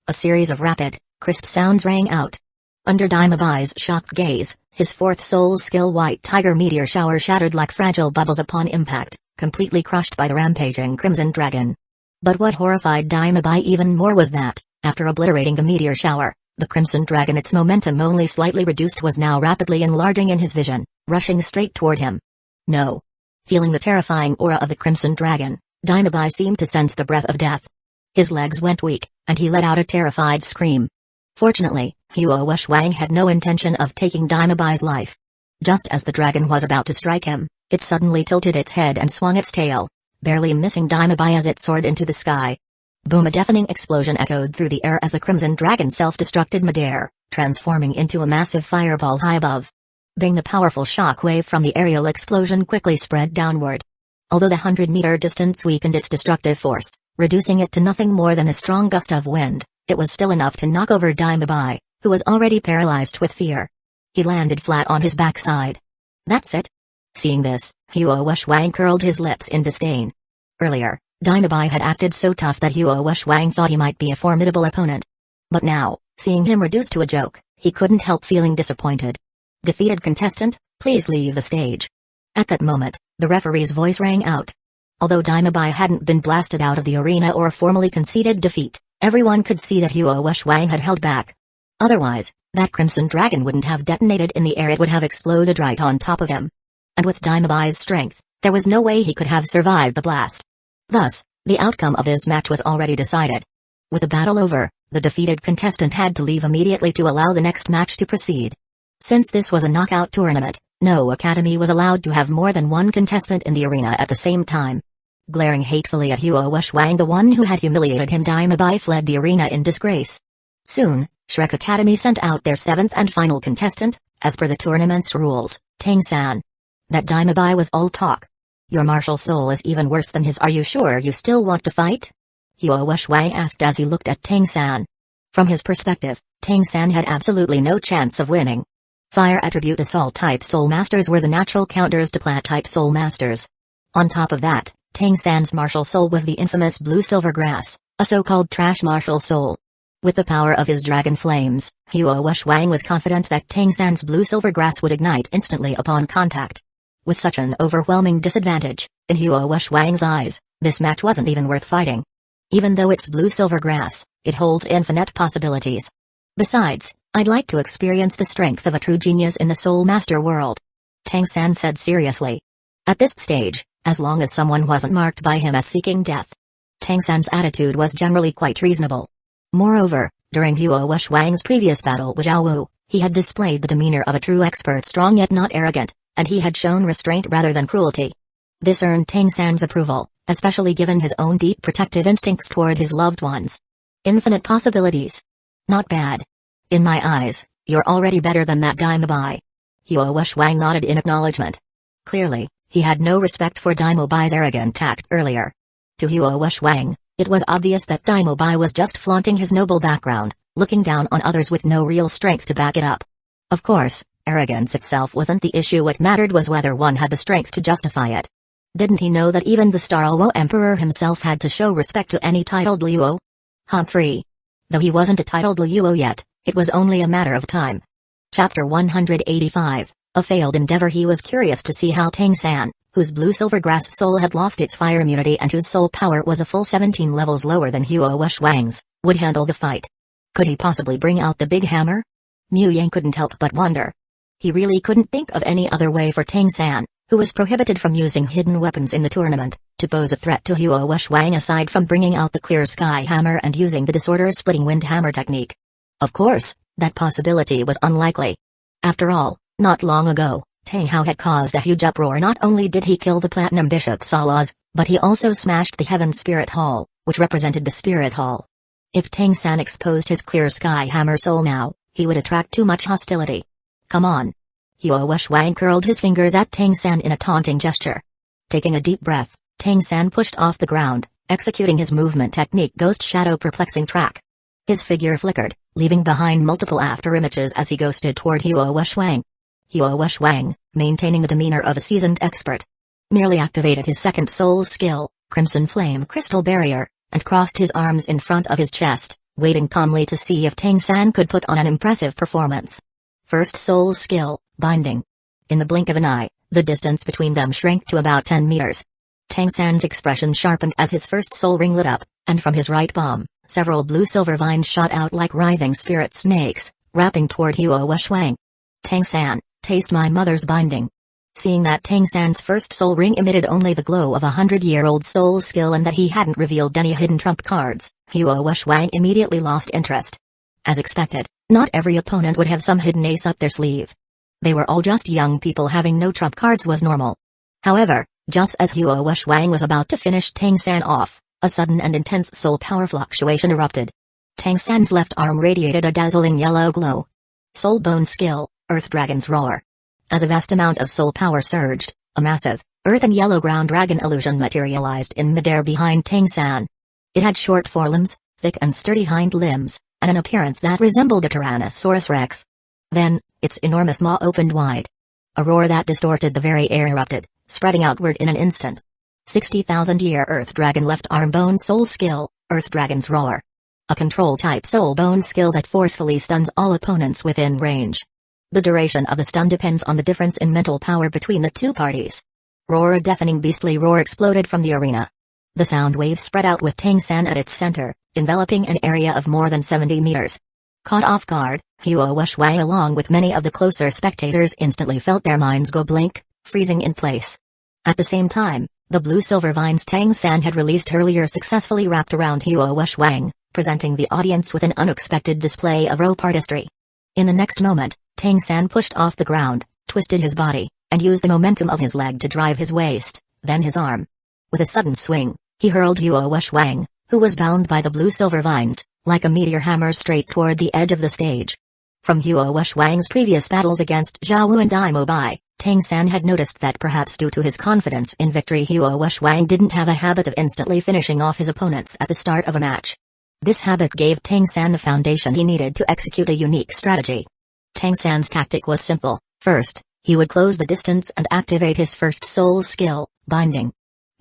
A series of rapid, crisp sounds rang out. Under Daimabai's shocked gaze, his 4th soul skill White Tiger meteor shower shattered like fragile bubbles upon impact, completely crushed by the rampaging crimson dragon. But what horrified Daimabai even more was that, after obliterating the meteor shower, the Crimson Dragon, its momentum only slightly reduced, was now rapidly enlarging in his vision, rushing straight toward him. No. Feeling the terrifying aura of the Crimson Dragon, Daimabai seemed to sense the breath of death. His legs went weak, and he let out a terrified scream. Fortunately, Huo had no intention of taking Daimabai's life. Just as the dragon was about to strike him, it suddenly tilted its head and swung its tail, barely missing Daimabai as it soared into the sky. Boom! A deafening explosion echoed through the air as the Crimson Dragon self-destructed midair, transforming into a massive fireball high above. Bang! The powerful shock wave from the aerial explosion quickly spread downward. Although the 100-meter distance weakened its destructive force, reducing it to nothing more than a strong gust of wind, it was still enough to knock over Daimabai, who was already paralyzed with fear. He landed flat on his backside. That's it. Seeing this, Huo curled his lips in disdain. Earlier, Daimabai had acted so tough that Huo thought he might be a formidable opponent. But now, seeing him reduced to a joke, he couldn't help feeling disappointed. Defeated contestant, please leave the stage. At that moment, the referee's voice rang out. Although Daimabai hadn't been blasted out of the arena or formally conceded defeat, everyone could see that Huo had held back. Otherwise, that Crimson Dragon wouldn't have detonated in the air, it would have exploded right on top of him. And with Daimabai's strength, there was no way he could have survived the blast. Thus, the outcome of this match was already decided. With the battle over, the defeated contestant had to leave immediately to allow the next match to proceed. Since this was a knockout tournament, no academy was allowed to have more than one contestant in the arena at the same time. Glaring hatefully at Huo the one who had humiliated him, Daimabai fled the arena in disgrace. Soon, Shrek Academy sent out their seventh and final contestant, as per the tournament's rules, Tang-san. That Daimabai was all talk. Your martial soul is even worse than his. Are you sure you still want to fight? Huo asked as he looked at Tang-san. From his perspective, Tang-san had absolutely no chance of winning. Fire attribute Assault-type Soul Masters were the natural counters to Plant-type Soul Masters. On top of that, Tang-san's martial soul was the infamous Blue Silver Grass, a so-called trash martial soul. With the power of his dragon flames, Huo was confident that Tang-san's Blue Silver Grass would ignite instantly upon contact. With such an overwhelming disadvantage, in Huo eyes, this match wasn't even worth fighting. Even though it's Blue Silver Grass, it holds infinite possibilities. Besides, I'd like to experience the strength of a true genius in the Soul Master world. Tang-san said seriously. At this stage, as long as someone wasn't marked by him as seeking death, Tang-san's attitude was generally quite reasonable. Moreover, during Huo previous battle with Zhao Wu, he had displayed the demeanor of a true expert, strong yet not arrogant, and he had shown restraint rather than cruelty. This earned Tang-san's approval, especially given his own deep protective instincts toward his loved ones. Infinite possibilities. Not bad. In my eyes, you're already better than that Daimabai. Huo nodded in acknowledgement. Clearly, he had no respect for Daimabai's arrogant tact earlier. To Huo, it was obvious that Daimabai was just flaunting his noble background, looking down on others with no real strength to back it up. Of course, arrogance itself wasn't the issue. What mattered was whether one had the strength to justify it. Didn't he know that even the Starluo Emperor himself had to show respect to any titled Luo? Humphrey. Though he wasn't a titled Luo yet, it was only a matter of time. Chapter 185, A Failed Endeavor. He was curious to see how Tang-san, whose Blue Silver Grass soul had lost its fire immunity and whose soul power was a full 17 levels lower than Huo would handle the fight. Could he possibly bring out the big hammer? Mu Yang couldn't help but wonder. He really couldn't think of any other way for Tang-san, who was prohibited from using hidden weapons in the tournament, to pose a threat to Huo aside from bringing out the Clear Sky Hammer and using the Disorder-Splitting Wind Hammer technique. Of course, that possibility was unlikely. After all, not long ago, Tang Hao had caused a huge uproar. Not only did he kill the Platinum Bishop Salas, but he also smashed the Heaven Spirit Hall, which represented the Spirit Hall. If Tang-san exposed his Clear Sky Hammer soul now, he would attract too much hostility. Come on. Huo curled his fingers at Tang-san in a taunting gesture. Taking a deep breath, Tang-san pushed off the ground, executing his movement technique Ghost Shadow Perplexing Track. His figure flickered, leaving behind multiple afterimages as he ghosted toward Huo. Huo, maintaining the demeanor of a seasoned expert, merely activated his second soul skill, Crimson Flame Crystal Barrier, and crossed his arms in front of his chest, waiting calmly to see if Tang-san could put on an impressive performance. First soul skill, Binding. In the blink of an eye, the distance between them shrank to about 10 meters. Tang San's expression sharpened as his first soul ring lit up, and from his right palm, several blue-silver vines shot out like writhing spirit snakes, wrapping toward Huo Shuang. Tang San, taste my mother's binding. Seeing that Tang San's first soul ring emitted only the glow of 100-year-old soul skill and that he hadn't revealed any hidden trump cards, Huo Shuang immediately lost interest. As expected, not every opponent would have some hidden ace up their sleeve. They were all just young people having no trump cards was normal. However, just as Huo Shuang was about to finish Tang San off, a sudden and intense soul power fluctuation erupted. Tang San's left arm radiated a dazzling yellow glow. Soul Bone Skill, Earth Dragon's Roar. As a vast amount of soul power surged, a massive, earth and yellow ground dragon illusion materialized in midair behind Tang San. It had short forelimbs, thick and sturdy hind limbs, and an appearance that resembled a Tyrannosaurus Rex. Then, its enormous maw opened wide. A roar that distorted the very air erupted, spreading outward in an instant. 60,000-year Earth Dragon left arm bone soul skill, Earth Dragon's Roar. A control-type soul bone skill that forcefully stuns all opponents within range. The duration of the stun depends on the difference in mental power between the two parties. Roar. A deafening beastly roar exploded from the arena. The sound wave spread out with Tang San at its center, enveloping an area of more than 70 meters. Caught off guard, Huo Shuang along with many of the closer spectators instantly felt their minds go blank, freezing in place. At the same time, the blue-silver vines Tang San had released earlier successfully wrapped around Huo Shuang, presenting the audience with an unexpected display of rope artistry. In the next moment, Tang San pushed off the ground, twisted his body, and used the momentum of his leg to drive his waist, then his arm. With a sudden swing, he hurled Huo Shuang, who was bound by the blue-silver vines, like a meteor hammer straight toward the edge of the stage. From Huo Shuang's previous battles against Zhao Wu and Daimo Bai, Tang San had noticed that perhaps due to his confidence in victory Huo Shuang didn't have a habit of instantly finishing off his opponents at the start of a match. This habit gave Tang San the foundation he needed to execute a unique strategy. Tang San's tactic was simple. First, he would close the distance and activate his first soul skill, Binding.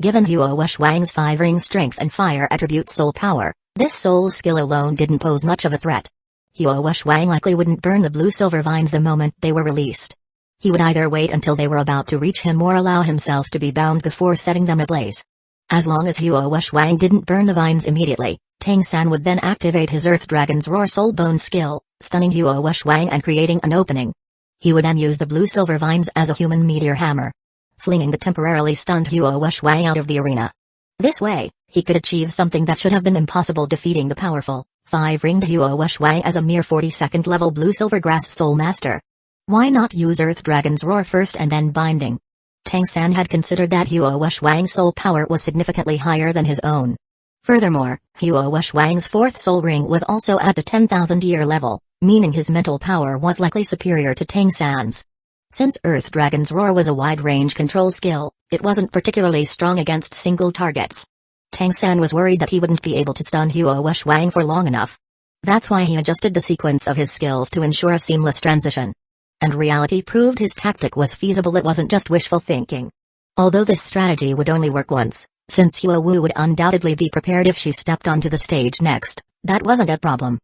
Given Huo Shuang's 5-ring strength and fire attribute soul power, this soul skill alone didn't pose much of a threat. Huo Shuang likely wouldn't burn the blue-silver vines the moment they were released. He would either wait until they were about to reach him or allow himself to be bound before setting them ablaze. As long as Huo Shuang didn't burn the vines immediately, Tang San would then activate his Earth Dragon's Roar Soul Bone skill, stunning Huo Shuang and creating an opening. He would then use the blue-silver vines as a human meteor hammer, flinging the temporarily stunned Huo Shuang out of the arena. This way, he could achieve something that should have been impossible, defeating the powerful, 5-ringed Huo Shuang as a mere 42nd level blue-silver grass soul master. Why not use Earth Dragon's Roar first and then Binding? Tang San had considered that Huo Shuang's soul power was significantly higher than his own. Furthermore, Huo Shuang's 4th soul ring was also at the 10,000-year level, meaning his mental power was likely superior to Tang San's. Since Earth Dragon's Roar was a wide-range control skill, it wasn't particularly strong against single targets. Tang San was worried that he wouldn't be able to stun Huo Shuang for long enough. That's why he adjusted the sequence of his skills to ensure a seamless transition. And reality proved his tactic was feasible. It wasn't just wishful thinking. Although this strategy would only work once, since Huo Wu would undoubtedly be prepared if she stepped onto the stage next, that wasn't a problem.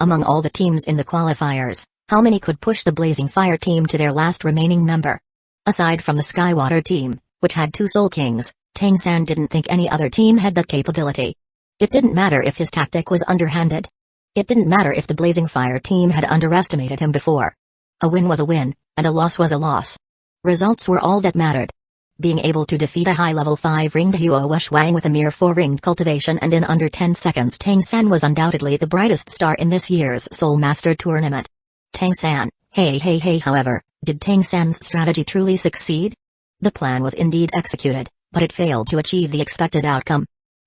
Among all the teams in the qualifiers, how many could push the Blazing Fire team to their last remaining member? Aside from the Skywater team, which had 2 Soul Kings, Tang San didn't think any other team had that capability. It didn't matter if his tactic was underhanded. It didn't matter if the Blazing Fire team had underestimated him before. A win was a win, and a loss was a loss. Results were all that mattered. Being able to defeat a high-level 5-ringed Huo Shuang with a mere 4-ringed cultivation and in under 10 seconds, Tang San was undoubtedly the brightest star in this year's Soul Master tournament. Tang San, hey, however, did Tang San's strategy truly succeed? The plan was indeed executed, but it failed to achieve the expected outcome.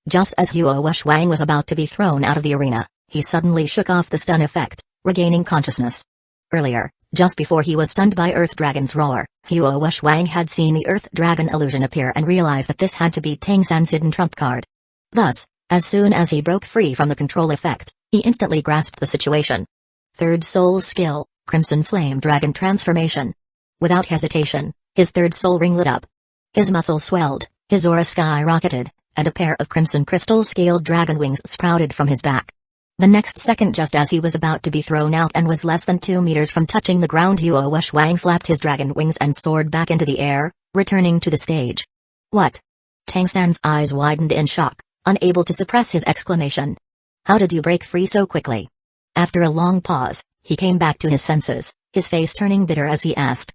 Just as Huo Shuang was about to be thrown out of the arena, he suddenly shook off the stun effect, regaining consciousness. Earlier, just before he was stunned by Earth Dragon's Roar, Huo Shuang had seen the Earth Dragon illusion appear and realized that this had to be Tang San's hidden trump card. Thus, as soon as he broke free from the control effect, he instantly grasped the situation. 3rd soul skill, Crimson Flame Dragon Transformation. Without hesitation, his 3rd soul ring lit up. His muscles swelled, his aura skyrocketed, and a pair of crimson crystal-scaled dragon wings sprouted from his back. The next second, just as he was about to be thrown out and was less than 2 meters from touching the ground, Huo Shuang flapped his dragon wings and soared back into the air, returning to the stage. What? Tang San's eyes widened in shock, unable to suppress his exclamation. How did you break free so quickly? After a long pause, he came back to his senses, his face turning bitter as he asked.